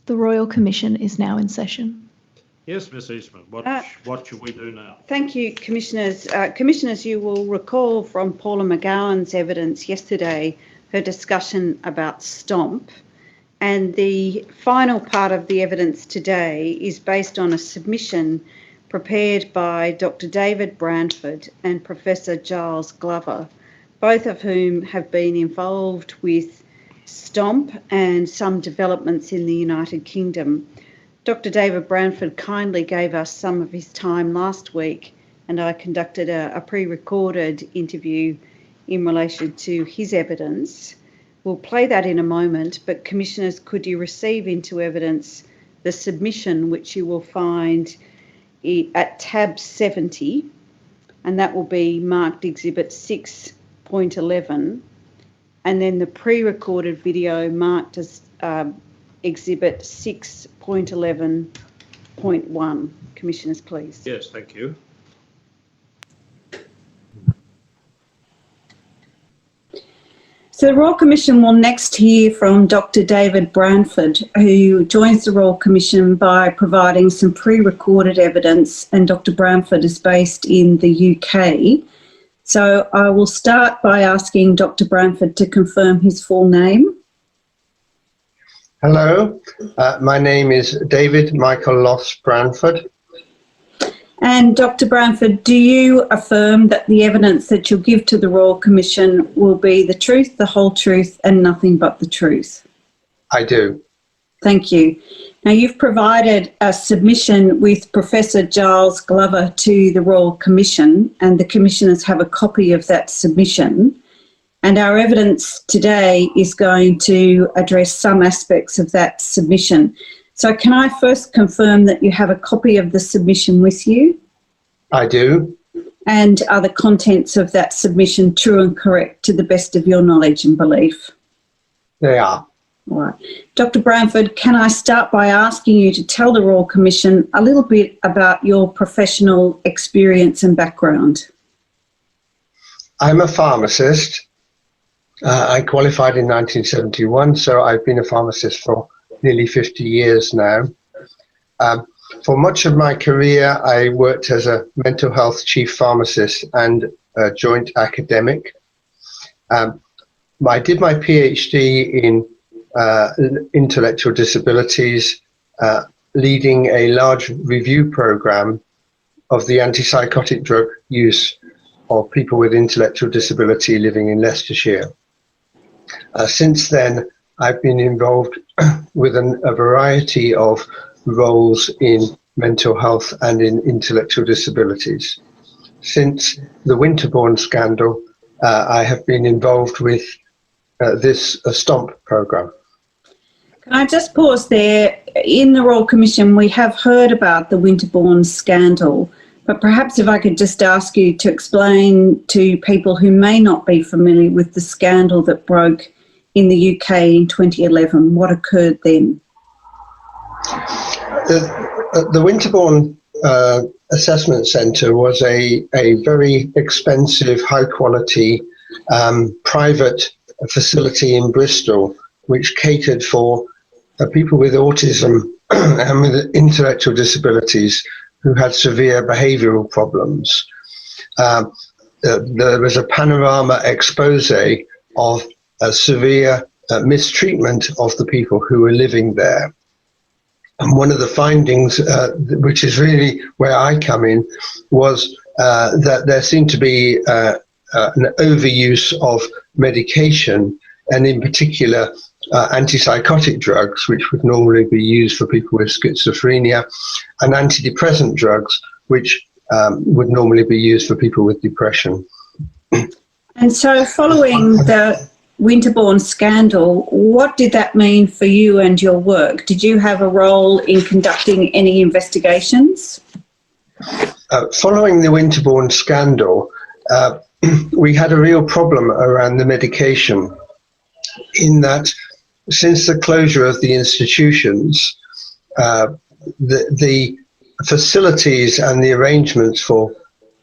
The Royal Commission is now in session. Yes, Ms Eastman, what should we do now? Thank you, Commissioners. Commissioners, you will recall from Paula McGowan's evidence yesterday, her discussion about STOMP, and the final part of the evidence today is based on a submission prepared by Dr. David Branford and Professor Giles Glover, both of whom have been involved with STOMP and some developments in the United Kingdom. Dr. David Branford kindly gave us some of his time last week, and I conducted a pre-recorded interview in relation to his evidence. We'll play that in a moment, but Commissioners, could you receive into evidence the submission, which you will find at tab 70, and that will be marked Exhibit 6.11, and then the pre-recorded video marked as Exhibit 6.11.1. Commissioners, please. Yes, thank you. So the Royal Commission will next hear from Dr. David Branford, who joins the Royal Commission by providing some pre-recorded evidence, and Dr. Branford is based in the UK. So I will start by asking Dr. Branford to confirm his full name. Hello, my name is David Michael Loss Branford. And Dr. Branford, do you affirm that the evidence that you'll give to the Royal Commission will be the truth, the whole truth, and nothing but the truth? I do. Thank you. Now, you've provided a submission with Professor Giles Glover to the Royal Commission, and the Commissioners have a copy of that submission. And our evidence today is going to address some aspects of that submission. So can I first confirm that you have a copy of the submission with you? I do. And are the contents of that submission true and correct to the best of your knowledge and belief? They are. All right. Dr. Branford, can I start by asking you to tell the Royal Commission a little bit about your professional experience and background? I'm a pharmacist. I qualified in 1971, so I've been a pharmacist for nearly 50 years now. For much of my career, I worked as a mental health chief pharmacist and a joint academic. I did my PhD in intellectual disabilities, leading a large review program of the antipsychotic drug use of people with intellectual disability living in Leicestershire. Since then, I've been involved with a variety of roles in mental health and in intellectual disabilities. Since the Winterbourne scandal, I have been involved with this STOMP programme. Can I just pause there? In the Royal Commission, we have heard about the Winterbourne scandal, but perhaps if I could just ask you to explain to people who may not be familiar with the scandal that broke in the UK in 2011, what occurred then? The Winterbourne Assessment Centre was a very expensive, high-quality private facility in Bristol, which catered for people with autism and with intellectual disabilities who had severe behavioural problems. There was a panorama expose of a severe mistreatment of the people who were living there. And one of the findings, which is really where I come in, was that there seemed to be an overuse of medication, and in particular antipsychotic drugs, which would normally be used for people with schizophrenia, and antidepressant drugs, which would normally be used for people with depression. And so following the Winterbourne scandal, what did that mean for you and your work? Did you have a role in conducting any investigations? Following the Winterbourne scandal, we had a real problem around the medication, in that since the closure of the institutions, the facilities and the arrangements for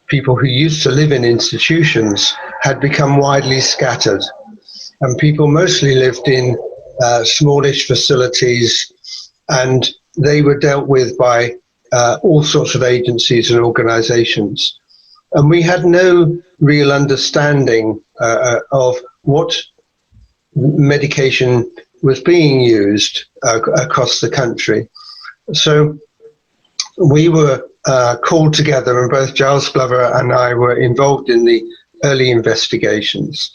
people who used to live in institutions had become widely scattered. And people mostly lived in smallish facilities and they were dealt with by all sorts of agencies and organisations. And we had no real understanding of what medication was being used across the country. So we were called together, and both Giles Glover and I were involved in the early investigations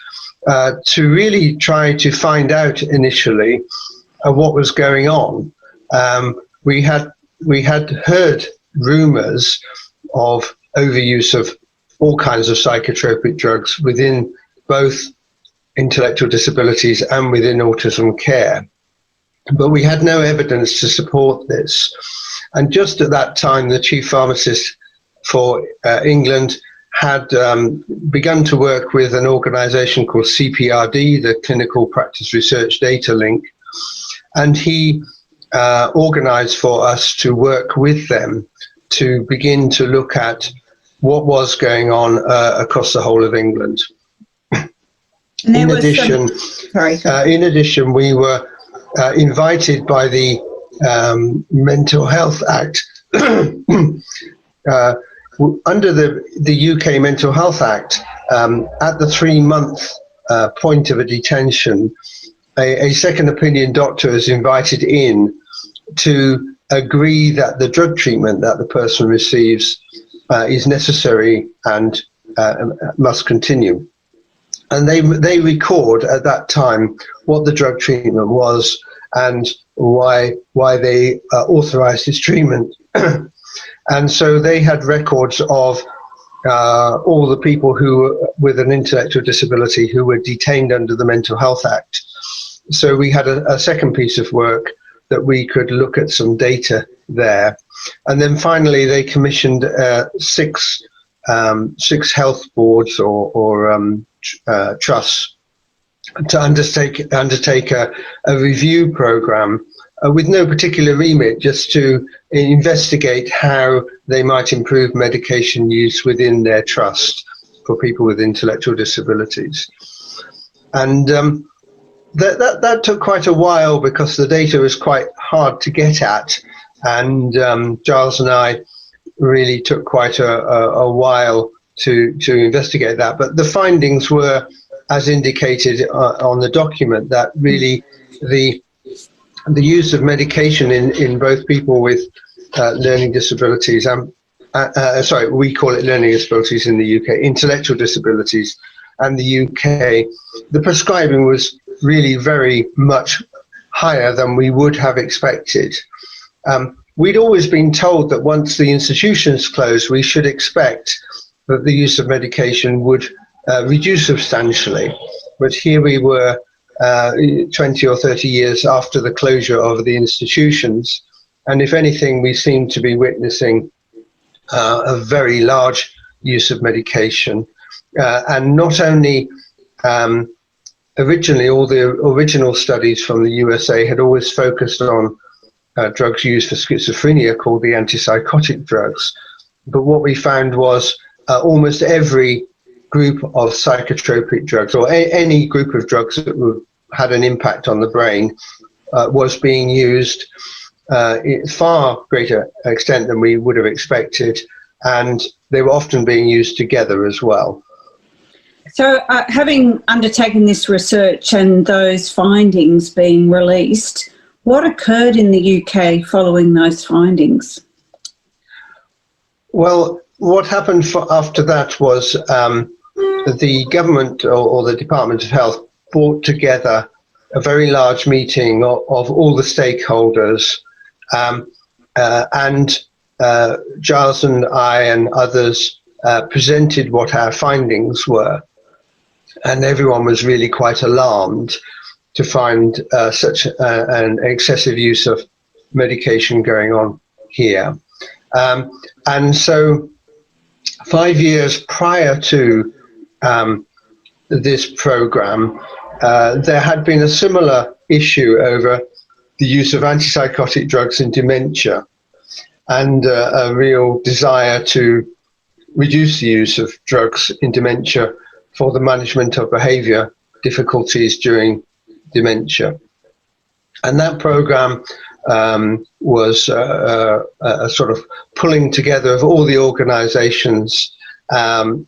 to really try to find out initially what was going on. We had heard rumours of overuse of all kinds of psychotropic drugs within both intellectual disabilities and within autism care, but we had no evidence to support this. And just at that time, the chief pharmacist for England had begun to work with an organisation called CPRD, the Clinical Practice Research Data Link, and he organised for us to work with them to begin to look at what was going on across the whole of England. In addition, we were invited by the Mental Health Act. Under the UK Mental Health Act, at the 3-month point of a detention, a second opinion doctor is invited in to agree that the drug treatment that the person receives is necessary and must continue. And they record at that time what the drug treatment was and why they authorised this treatment. And so they had records of all the people who with an intellectual disability who were detained under the Mental Health Act. So we had a second piece of work that we could look at some data there. And then finally they commissioned six health boards or trusts to undertake a review program with no particular remit, just to investigate how they might improve medication use within their trust for people with intellectual disabilities. And that took quite a while because the data was quite hard to get at, and Giles and I really took quite a while to investigate that. But the findings were, as indicated on the document, that really the use of medication in both people with learning disabilities and sorry, we call it learning disabilities in the UK, intellectual disabilities, and the UK, the prescribing was really very much higher than we would have expected. We'd always been told that once the institutions closed, we should expect that the use of medication would reduce substantially. But here we were 20 or 30 years after the closure of the institutions, and if anything, we seem to be witnessing a very large use of medication. And not only originally, all the original studies from the USA had always focused on drugs used for schizophrenia called the antipsychotic drugs, but what we found was almost every group of psychotropic drugs, or any group of drugs that had an impact on the brain, was being used in far greater extent than we would have expected, and they were often being used together as well. So having undertaken this research and those findings being released, what occurred in the UK following those findings? Well, what happened after that was the government or the Department of Health brought together a very large meeting of all the stakeholders, and Giles and I and others presented what our findings were, and everyone was really quite alarmed to find such an excessive use of medication going on here. And so 5 years prior to this program, there had been a similar issue over the use of antipsychotic drugs in dementia, and a real desire to reduce the use of drugs in dementia for the management of behaviour difficulties during dementia. And that program was a sort of pulling together of all the organisations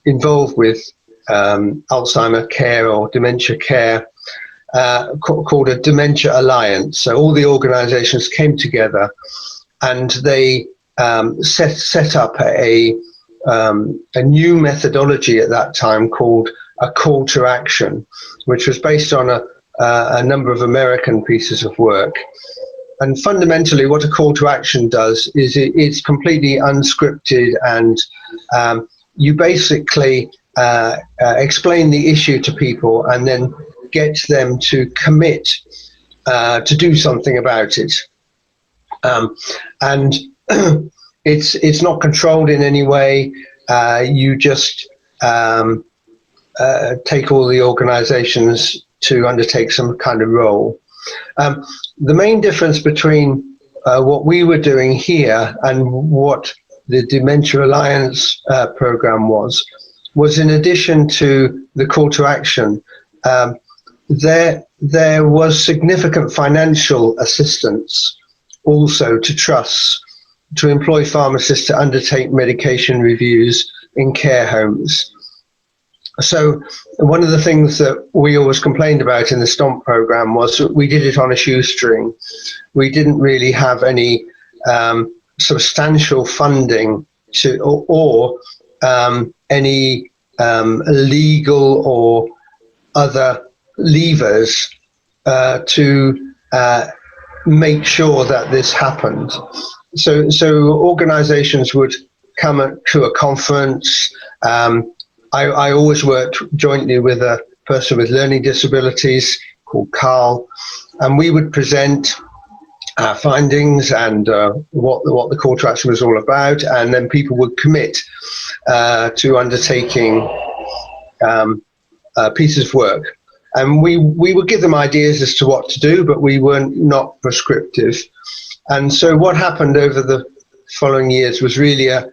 involved with Alzheimer care or dementia care, called a Dementia Alliance. So all the organisations came together and they set up a new methodology at that time called a call to action, which was based on a number of American pieces of work. And fundamentally, what a call to action does is it's completely unscripted, and you basically explain the issue to people and then get them to commit to do something about it. And it's not controlled in any way. You just take all the organisations to undertake some kind of role. The main difference between what we were doing here and what the Dementia Alliance programme was in addition to the call to action, there was significant financial assistance also to trusts to employ pharmacists to undertake medication reviews in care homes. So one of the things that we always complained about in the STOMP program was that we did it on a shoestring. We didn't really have any substantial funding or any legal or other levers to make sure that this happened. So organisations would come to a conference. I always worked jointly with a person with learning disabilities called Carl, and we would present our findings and what the call to action was all about, and then people would commit to undertaking pieces of work. And we would give them ideas as to what to do, but we were not prescriptive. And so what happened over the following years was really a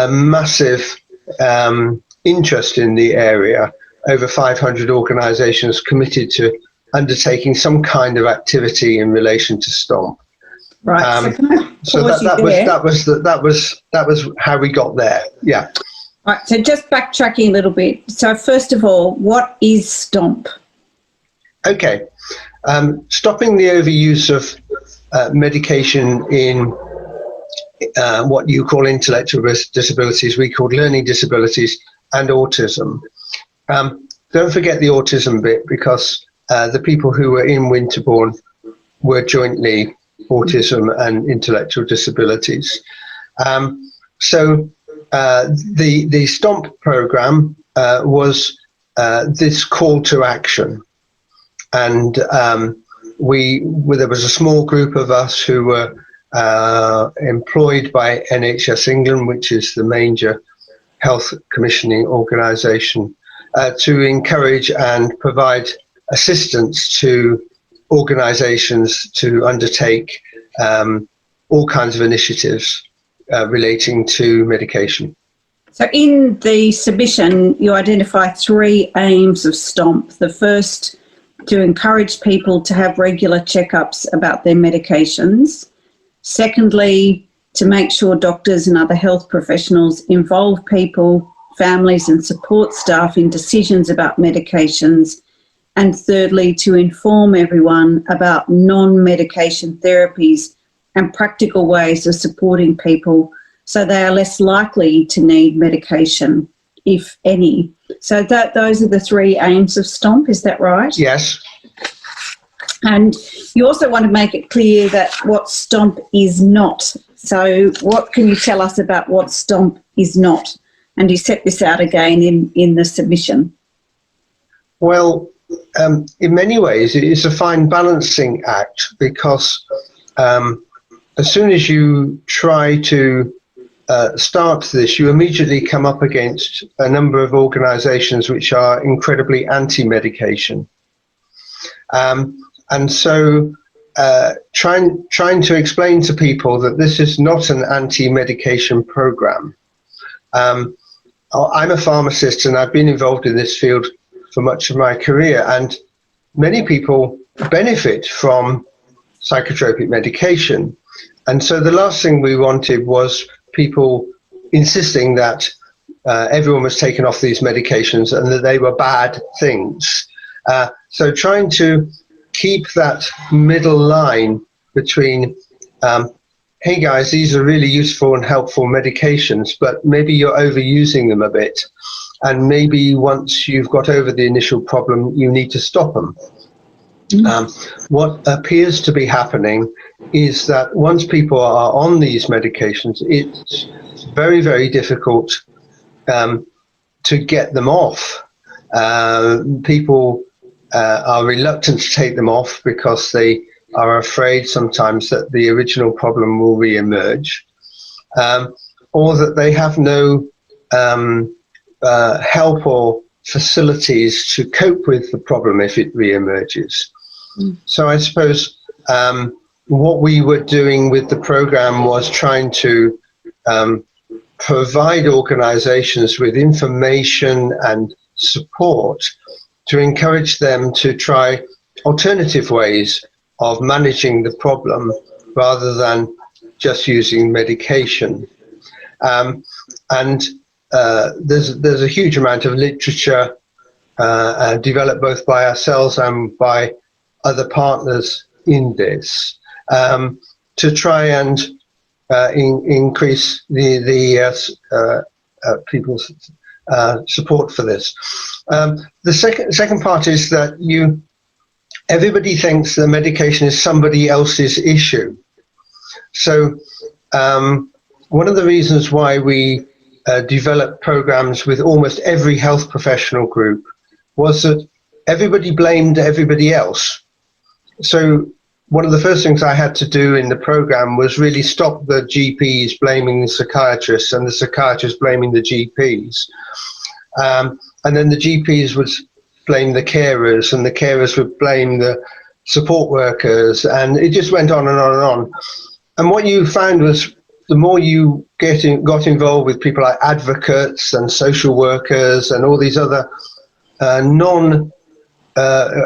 massive interest in the area. Over 500 organisations committed to undertaking some kind of activity in relation to STOMP. Right. So that was how we got there. Yeah. Right. So just backtracking a little bit. So first of all, what is STOMP? Okay. Stopping the overuse of medication in what you call intellectual disabilities, we call learning disabilities, and autism. Don't forget the autism bit, because the people who were in Winterbourne were jointly autism and intellectual disabilities. So the STOMP program was this call to action, and there was a small group of us who were employed by NHS England, which is the major health commissioning organisation, to encourage and provide assistance to organisations to undertake all kinds of initiatives relating to medication. So in the submission, you identify 3 aims of STOMP. The first, to encourage people to have regular checkups about their medications. Secondly, to make sure doctors and other health professionals involve people, families and support staff in decisions about medications. And thirdly, to inform everyone about non-medication therapies and practical ways of supporting people so they are less likely to need medication, if any. So those are the 3 aims of STOMP, is that right? Yes. And you also want to make it clear that what STOMP is not. So what can you tell us about what STOMP is not? And you set this out again in the submission. Well, in many ways, it is a fine balancing act, because as soon as you try to start this, you immediately come up against a number of organisations which are incredibly anti-medication. And so trying to explain to people that this is not an anti-medication programme. I'm a pharmacist and I've been involved in this field for much of my career, and many people benefit from psychotropic medication. And so the last thing we wanted was people insisting that everyone was taken off these medications and that they were bad things. So trying to keep that middle line between, hey guys, these are really useful and helpful medications, but maybe you're overusing them a bit. And maybe once you've got over the initial problem, you need to stop them. What appears to be happening is that once people are on these medications, it's very, very difficult to get them off. People are reluctant to take them off because they are afraid sometimes that the original problem will re-emerge, or that they have no help or facilities to cope with the problem if it re-emerges. So I suppose what we were doing with the program was trying to provide organizations with information and support to encourage them to try alternative ways of managing the problem rather than just using medication. And there's a huge amount of literature developed both by ourselves and by other partners in this to try and increase the people's support for this. The second part is that everybody thinks the medication is somebody else's issue. So one of the reasons why we developed programs with almost every health professional group was that everybody blamed everybody else. So one of the first things I had to do in the program was really stop the GPs blaming the psychiatrists and the psychiatrists blaming the GPs. And then the GPs would blame the carers and the carers would blame the support workers, and it just went on and on and on. And what you found was the more you got involved with people like advocates and social workers and all these other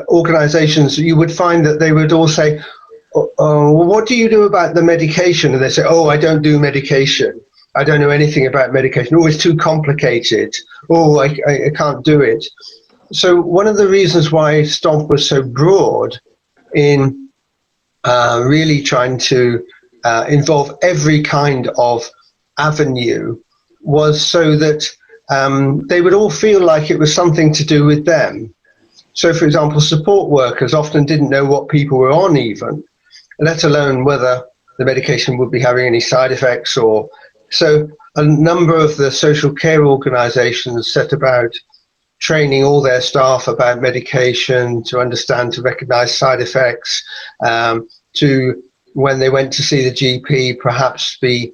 organizations, you would find that they would all say, well, what do you do about the medication? And they say, oh, I don't do medication. I don't know anything about medication. Oh, it's too complicated. Oh, I can't do it. So one of the reasons why STOMP was so broad in really trying to involve every kind of avenue was so that they would all feel like it was something to do with them. So, for example, support workers often didn't know what people were on even, let alone whether the medication would be having any side effects. Or so a number of the social care organisations set about training all their staff about medication, to understand, to recognise side effects, to, when they went to see the GP, perhaps we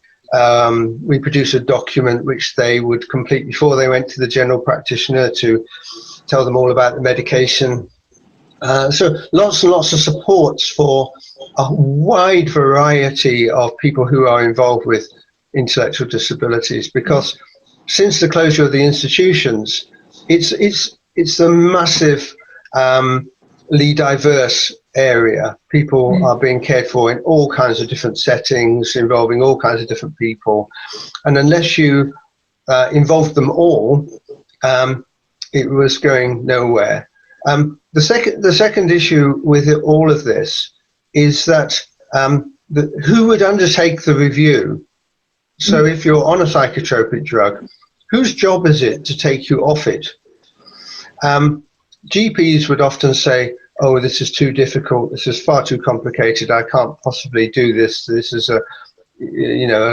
produce a document which they would complete before they went to the general practitioner to tell them all about the medication. So lots and lots of supports for a wide variety of people who are involved with intellectual disabilities, because since the closure of the institutions, it's a massively diverse area. People are being cared for in all kinds of different settings, involving all kinds of different people. And unless you involve them all, it was going nowhere. The second issue with all of this is that who would undertake the review? So if you're on a psychotropic drug, whose job is it to take you off it? GPs would often say, oh, this is too difficult, this is far too complicated, I can't possibly do this, this is a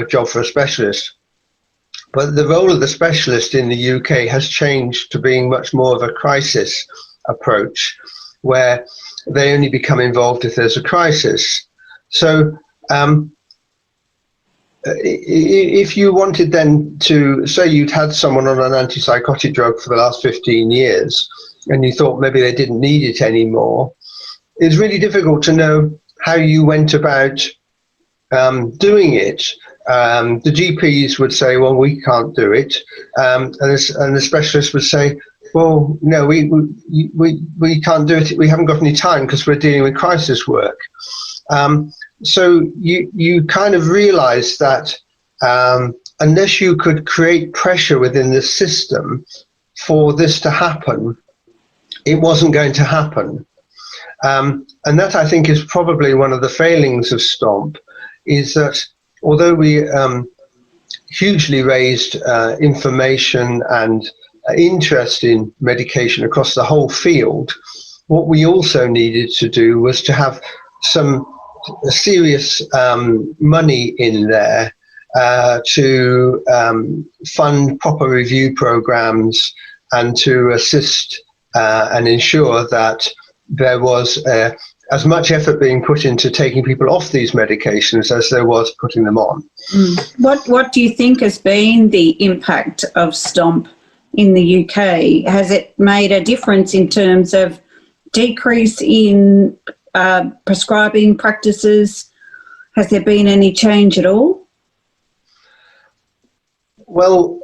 job for a specialist. But the role of the specialist in the UK has changed to being much more of a crisis approach, where they only become involved if there's a crisis. So if you wanted then to say you'd had someone on an antipsychotic drug for the last 15 years and you thought maybe they didn't need it anymore, it's really difficult to know how you went about doing it. The GPs would say, well, we can't do it. And the specialist would say, well, no, we can't do it. We haven't got any time because we're dealing with crisis work. So you kind of realise that unless you could create pressure within the system for this to happen, it wasn't going to happen. And that, I think, is probably one of the failings of STOMP, is that although we hugely raised information and interest in medication across the whole field, what we also needed to do was to have some serious money in there to fund proper review programs and to assist and ensure that there was as much effort being put into taking people off these medications as there was putting them on. What do you think has been the impact of STOMP in the UK? Has it made a difference in terms of decrease in prescribing practices? Has there been any change at all? Well,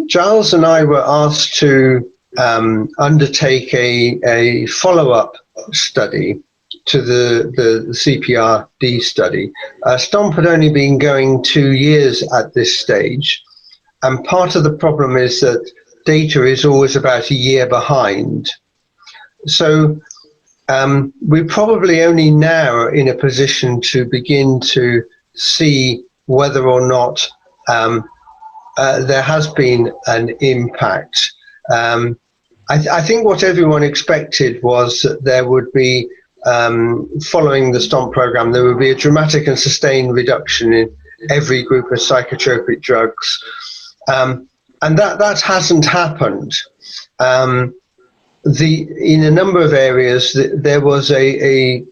Giles and I were asked to undertake a follow-up study to the CPRD study. STOMP had only been going 2 years at this stage, and part of the problem is that data is always about a year behind. So we're probably only now in a position to begin to see whether or not there has been an impact. I think what everyone expected was that there would be, following the STOMP program, there would be a dramatic and sustained reduction in every group of psychotropic drugs. And that hasn't happened. In a number of areas, there was a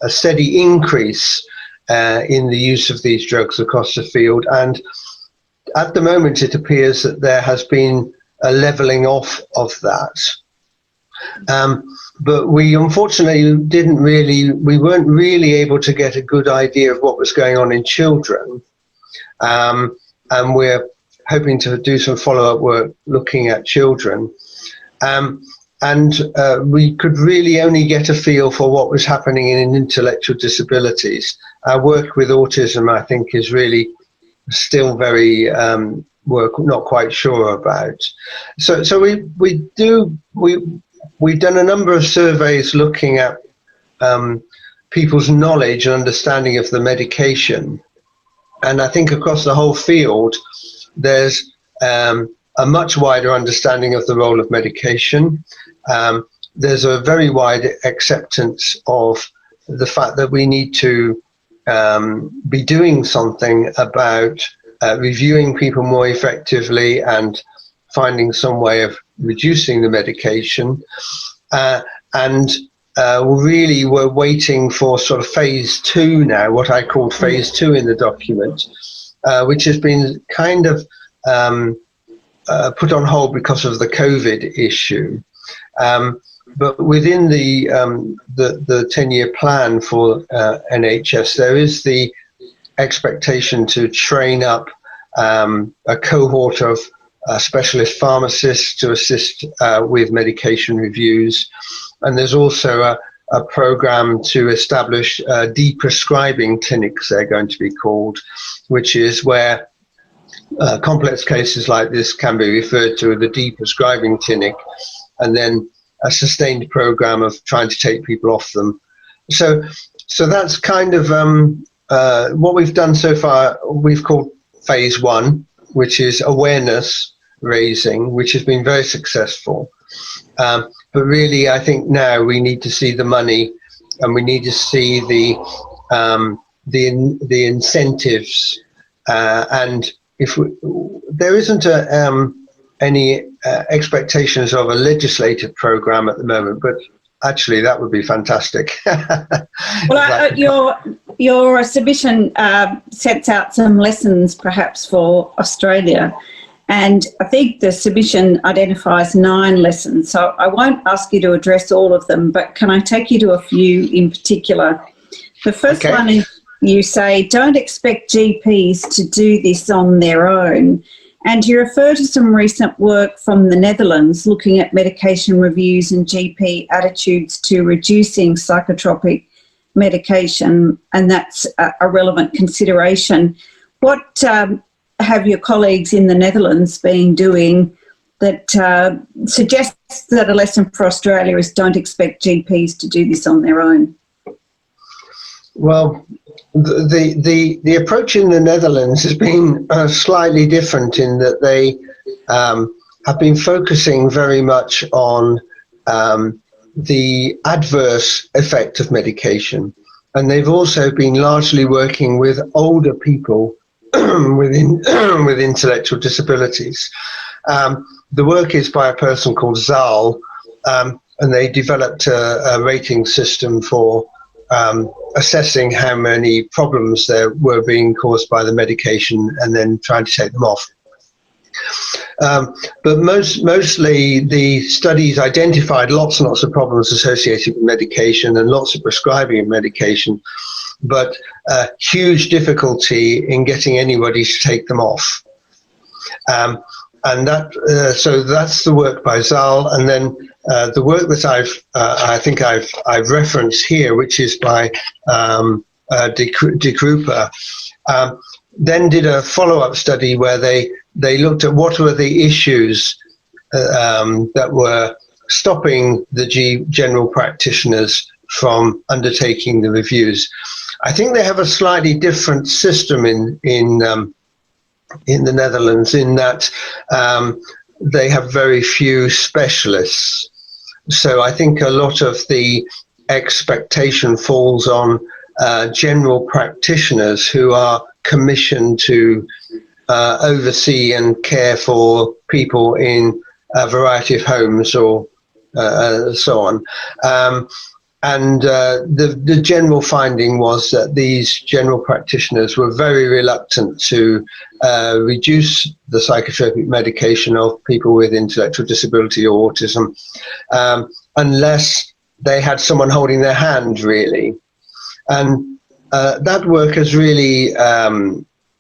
steady increase in the use of these drugs across the field, and at the moment it appears that there has been a levelling off of that. But we unfortunately we weren't really able to get a good idea of what was going on in children, and we're hoping to do some follow-up work looking at children. And we could really only get a feel for what was happening in intellectual disabilities. Our work with autism, I think, is really still very we're not quite sure about. So we've done a number of surveys looking at people's knowledge and understanding of the medication, and I think across the whole field there's a much wider understanding of the role of medication. There's a very wide acceptance of the fact that we need to be doing something about reviewing people more effectively and finding some way of reducing the medication. And really we're waiting for sort of phase 2 now, what I called phase 2 in the document, which has been kind of put on hold because of the COVID issue. But within the 10-year plan for NHS, there is the expectation to train up a cohort of specialist pharmacists to assist with medication reviews. And there's also a program to establish de-prescribing clinics, they're going to be called, which is where complex cases like this can be referred to the de-prescribing clinic, and then a sustained program of trying to take people off them. So that's kind of what we've done so far. We've called phase 1, which is awareness raising, which has been very successful. But really, I think now we need to see the money, and we need to see the incentives, and if there isn't any expectations of a legislative program at the moment, but actually that would be fantastic. Well, your submission sets out some lessons perhaps for Australia, and I think the submission identifies 9 lessons, so I won't ask you to address all of them, but can I take you to a few in particular? The first one is, you say, don't expect GPs to do this on their own. And you refer to some recent work from the Netherlands looking at medication reviews and GP attitudes to reducing psychotropic medication, and that's a relevant consideration. What have your colleagues in the Netherlands been doing that suggests that a lesson for Australia is don't expect GPs to do this on their own? Well, the approach in the Netherlands has been slightly different in that they have been focusing very much on the adverse effect of medication, and they've also been largely working with older people with intellectual disabilities. The work is by a person called Zal, and they developed a rating system for assessing how many problems there were being caused by the medication and then trying to take them off. But mostly the studies identified lots and lots of problems associated with medication and lots of prescribing of medication, but huge difficulty in getting anybody to take them off. And that, so that's the work by Zal, and then the work that I think I've referenced here, which is by De Krupa, then did a follow-up study where they looked at what were the issues that were stopping the general practitioners from undertaking the reviews. I think they have a slightly different system in the Netherlands, in that they have very few specialists. So I think a lot of the expectation falls on general practitioners who are commissioned to oversee and care for people in a variety of homes or so on. And the general finding was that these general practitioners were very reluctant to reduce the psychotropic medication of people with intellectual disability or autism unless they had someone holding their hand, really. And that work has really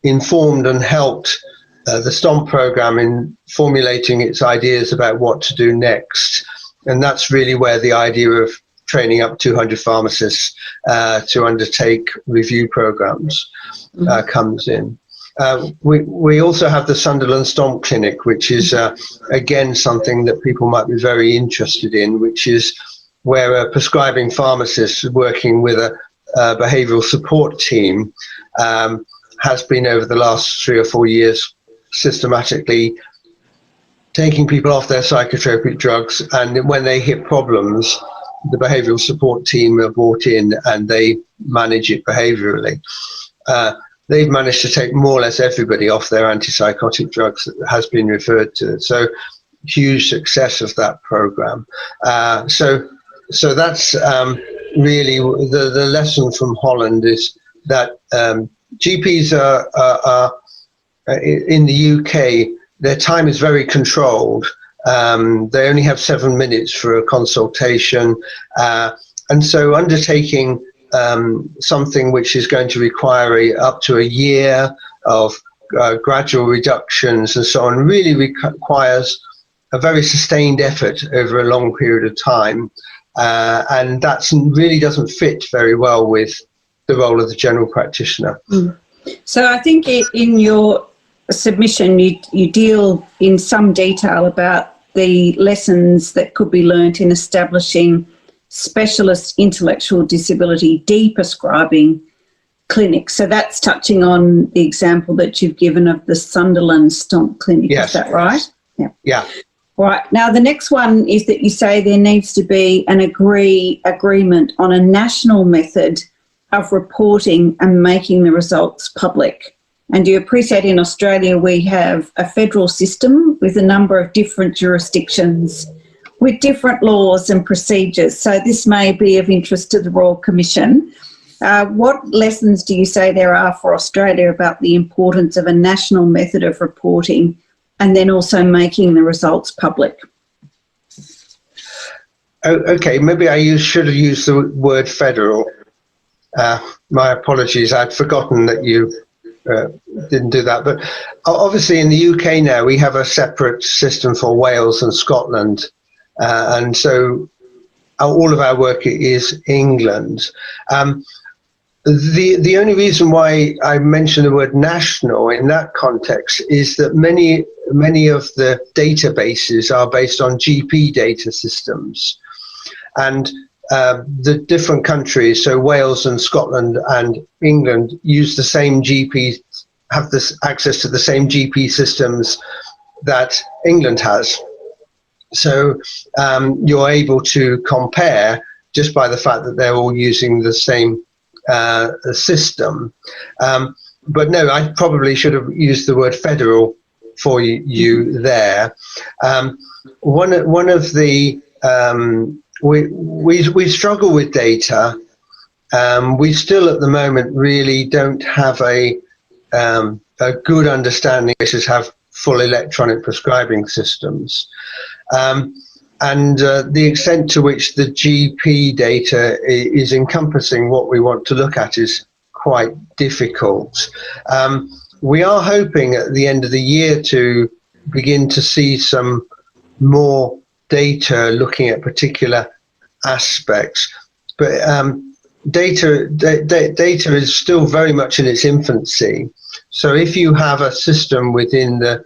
informed and helped the STOMP program in formulating its ideas about what to do next. And that's really where the idea of training up 200 pharmacists to undertake review programs comes in. We also have the Sunderland Stomp Clinic, which is again something that people might be very interested in, which is where a prescribing pharmacist working with a behavioural support team has been over the last 3 or 4 years systematically taking people off their psychotropic drugs, and when they hit problems, the behavioural support team are brought in and they manage it behaviourally. They've managed to take more or less everybody off their antipsychotic drugs that has been referred to. So huge success of that program. So that's really the lesson from Holland, is that GPs are in the UK, their time is very controlled. They only have 7 minutes for a consultation, and so undertaking something which is going to require up to a year of gradual reductions and so on really requires a very sustained effort over a long period of time, and that really doesn't fit very well with the role of the general practitioner. So I think in your submission you deal in some detail about the lessons that could be learnt in establishing specialist intellectual disability de-prescribing clinics. So that's touching on the example that you've given of the Sunderland Stomp Clinic, yes. Is that right? Yeah. Right. Now, the next one is that you say there needs to be an agreement on a national method of reporting and making the results public. And you appreciate in Australia we have a federal system with a number of different jurisdictions with different laws and procedures. So this may be of interest to the Royal Commission. What lessons do you say there are for Australia about the importance of a national method of reporting and then also making the results public? Okay, maybe I should have used the word federal. My apologies, I'd forgotten that you didn't do that. But obviously in the UK now we have a separate system for Wales and Scotland, and so all of our work is England. The only reason why I mention the word national in that context is that many of the databases are based on GP data systems, and the different countries, so Wales and Scotland and England, use the same GP, have this access to the same GP systems that England has. So you're able to compare just by the fact that they're all using the same system. But no, I probably should have used the word federal for you there. One of the we struggle with data. We still at the moment really don't have a good understanding. Places have full electronic prescribing systems. And the extent to which the GP data is encompassing what we want to look at is quite difficult. We are hoping at the end of the year to begin to see some more data looking at particular aspects, but data is still very much in its infancy. So if you have a system within the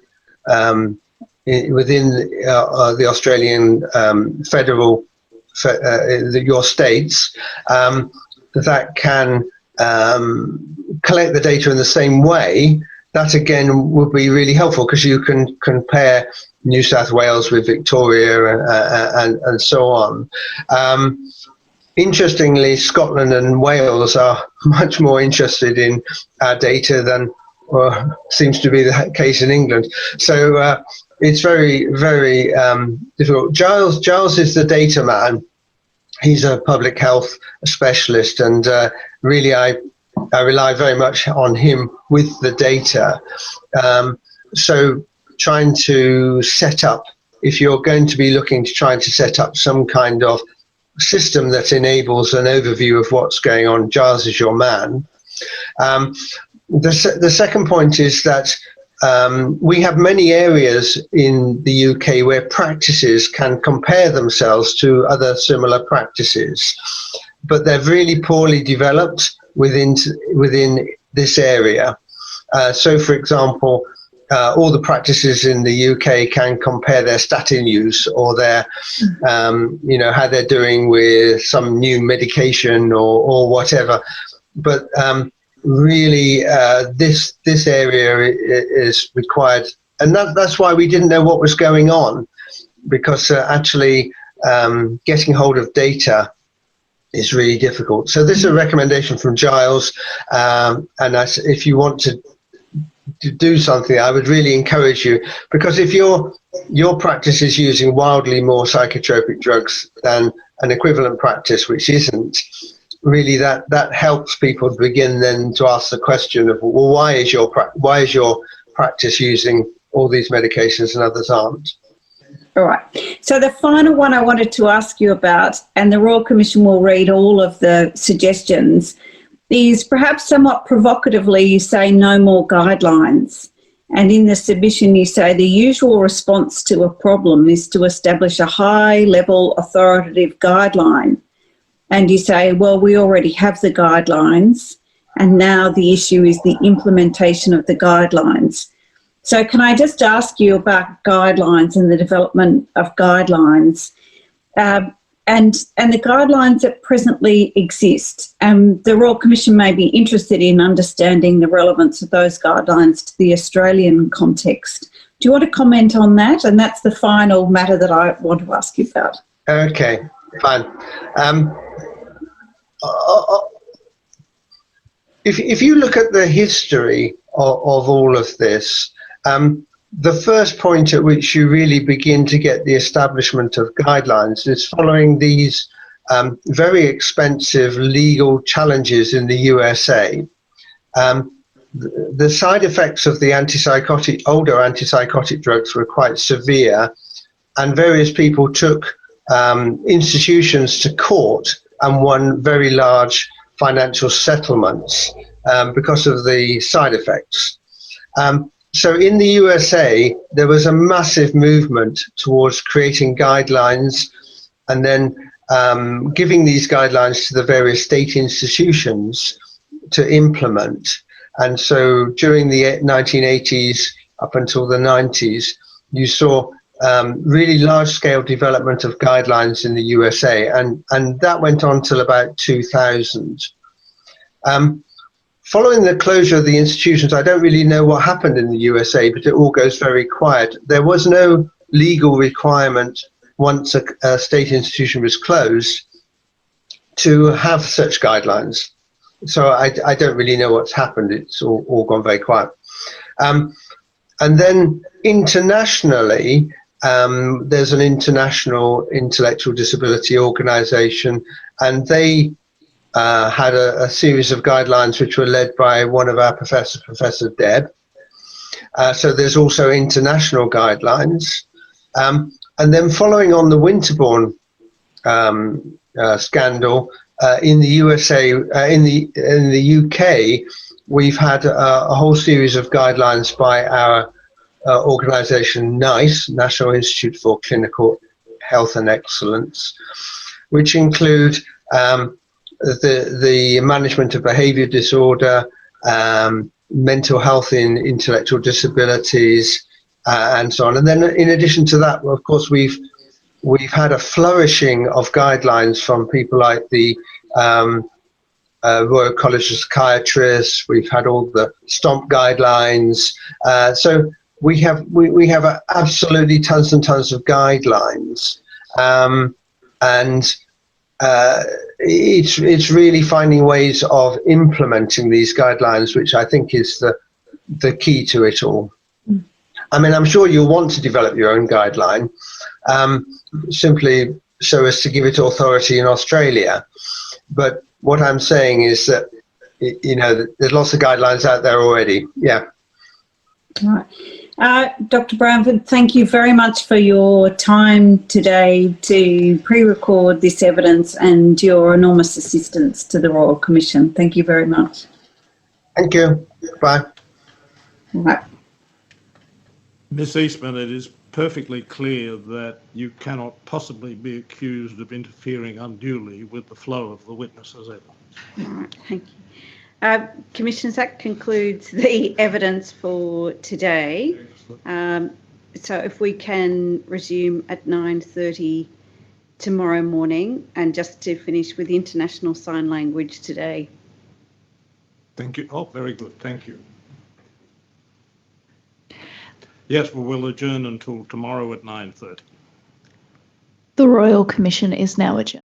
Australian federal, your states, that can collect the data in the same way, that again would be really helpful, because you can compare New South Wales with Victoria and so on. Interestingly, Scotland and Wales are much more interested in our data than seems to be the case in England. So it's very, very difficult. Giles is the data man. He's a public health specialist, and really I rely very much on him with the data. So trying to set up, if you're going to be looking to try to set up some kind of system that enables an overview of what's going on, Giles is your man. The second point is that we have many areas in the UK where practices can compare themselves to other similar practices, but they're really poorly developed within this area. So, for example, all the practices in the UK can compare their statin use or their, how they're doing with some new medication or whatever. But really, this area is required, and that's why we didn't know what was going on, because actually getting hold of data is really difficult. So this is a recommendation from Giles, and if you want to do something, I would really encourage you, because if your practice is using wildly more psychotropic drugs than an equivalent practice which isn't, really that helps people to begin then to ask the question of, well, why is your practice using all these medications and others aren't? All right. So the final one I wanted to ask you about, and the Royal Commission will read all of the suggestions, is perhaps somewhat provocatively you say no more guidelines. And in the submission you say the usual response to a problem is to establish a high-level authoritative guideline. And you say, well, we already have the guidelines, and now the issue is the implementation of the guidelines. So can I just ask you about guidelines and the development of guidelines, and the guidelines that presently exist? The Royal Commission may be interested in understanding the relevance of those guidelines to the Australian context. Do you want to comment on that? And that's the final matter that I want to ask you about. Okay, fine. If you look at the history of all of this, the first point at which you really begin to get the establishment of guidelines is following these very expensive legal challenges in the USA. The side effects of the older antipsychotic drugs were quite severe, and various people took institutions to court and won very large financial settlements because of the side effects. So in the USA, there was a massive movement towards creating guidelines and then giving these guidelines to the various state institutions to implement. And so during the 1980s up until the 90s, you saw really large-scale development of guidelines in the USA, and that went on till about 2000. Following the closure of the institutions, I don't really know what happened in the USA, but it all goes very quiet. There was no legal requirement once a state institution was closed to have such guidelines. So I don't really know what's happened. It's all gone very quiet. And then internationally, there's an international intellectual disability organisation, and they had a series of guidelines which were led by one of our professors, Professor Deb. So there's also international guidelines. And then following on the Winterbourne scandal, in the USA, in the UK, we've had a whole series of guidelines by our organisation NICE, National Institute for Clinical Health and Excellence, which include the management of behaviour disorder, mental health in intellectual disabilities, and so on. And then in addition to that, of course, we've had a flourishing of guidelines from people like the Royal College of Psychiatrists. We've had all the STOMP guidelines. So we have absolutely tons and tons of guidelines, and it's really finding ways of implementing these guidelines, which I think is the key to it all. I mean, I'm sure you'll want to develop your own guideline, simply so as to give it authority in Australia. But what I'm saying is that, you know, there's lots of guidelines out there already. Yeah. All right. Dr. Brownford, thank you very much for your time today to pre-record this evidence and your enormous assistance to the Royal Commission. Thank you very much. Thank you. Bye. All right. Ms. Eastman, it is perfectly clear that you cannot possibly be accused of interfering unduly with the flow of the witnesses' evidence. All right, thank you. Commissioners, that concludes the evidence for today. So if we can resume at 9:30 tomorrow morning, and just to finish with International Sign Language today. Thank you. Oh, very good. Thank you. Yes, we will adjourn until tomorrow at 9:30. The Royal Commission is now adjourned.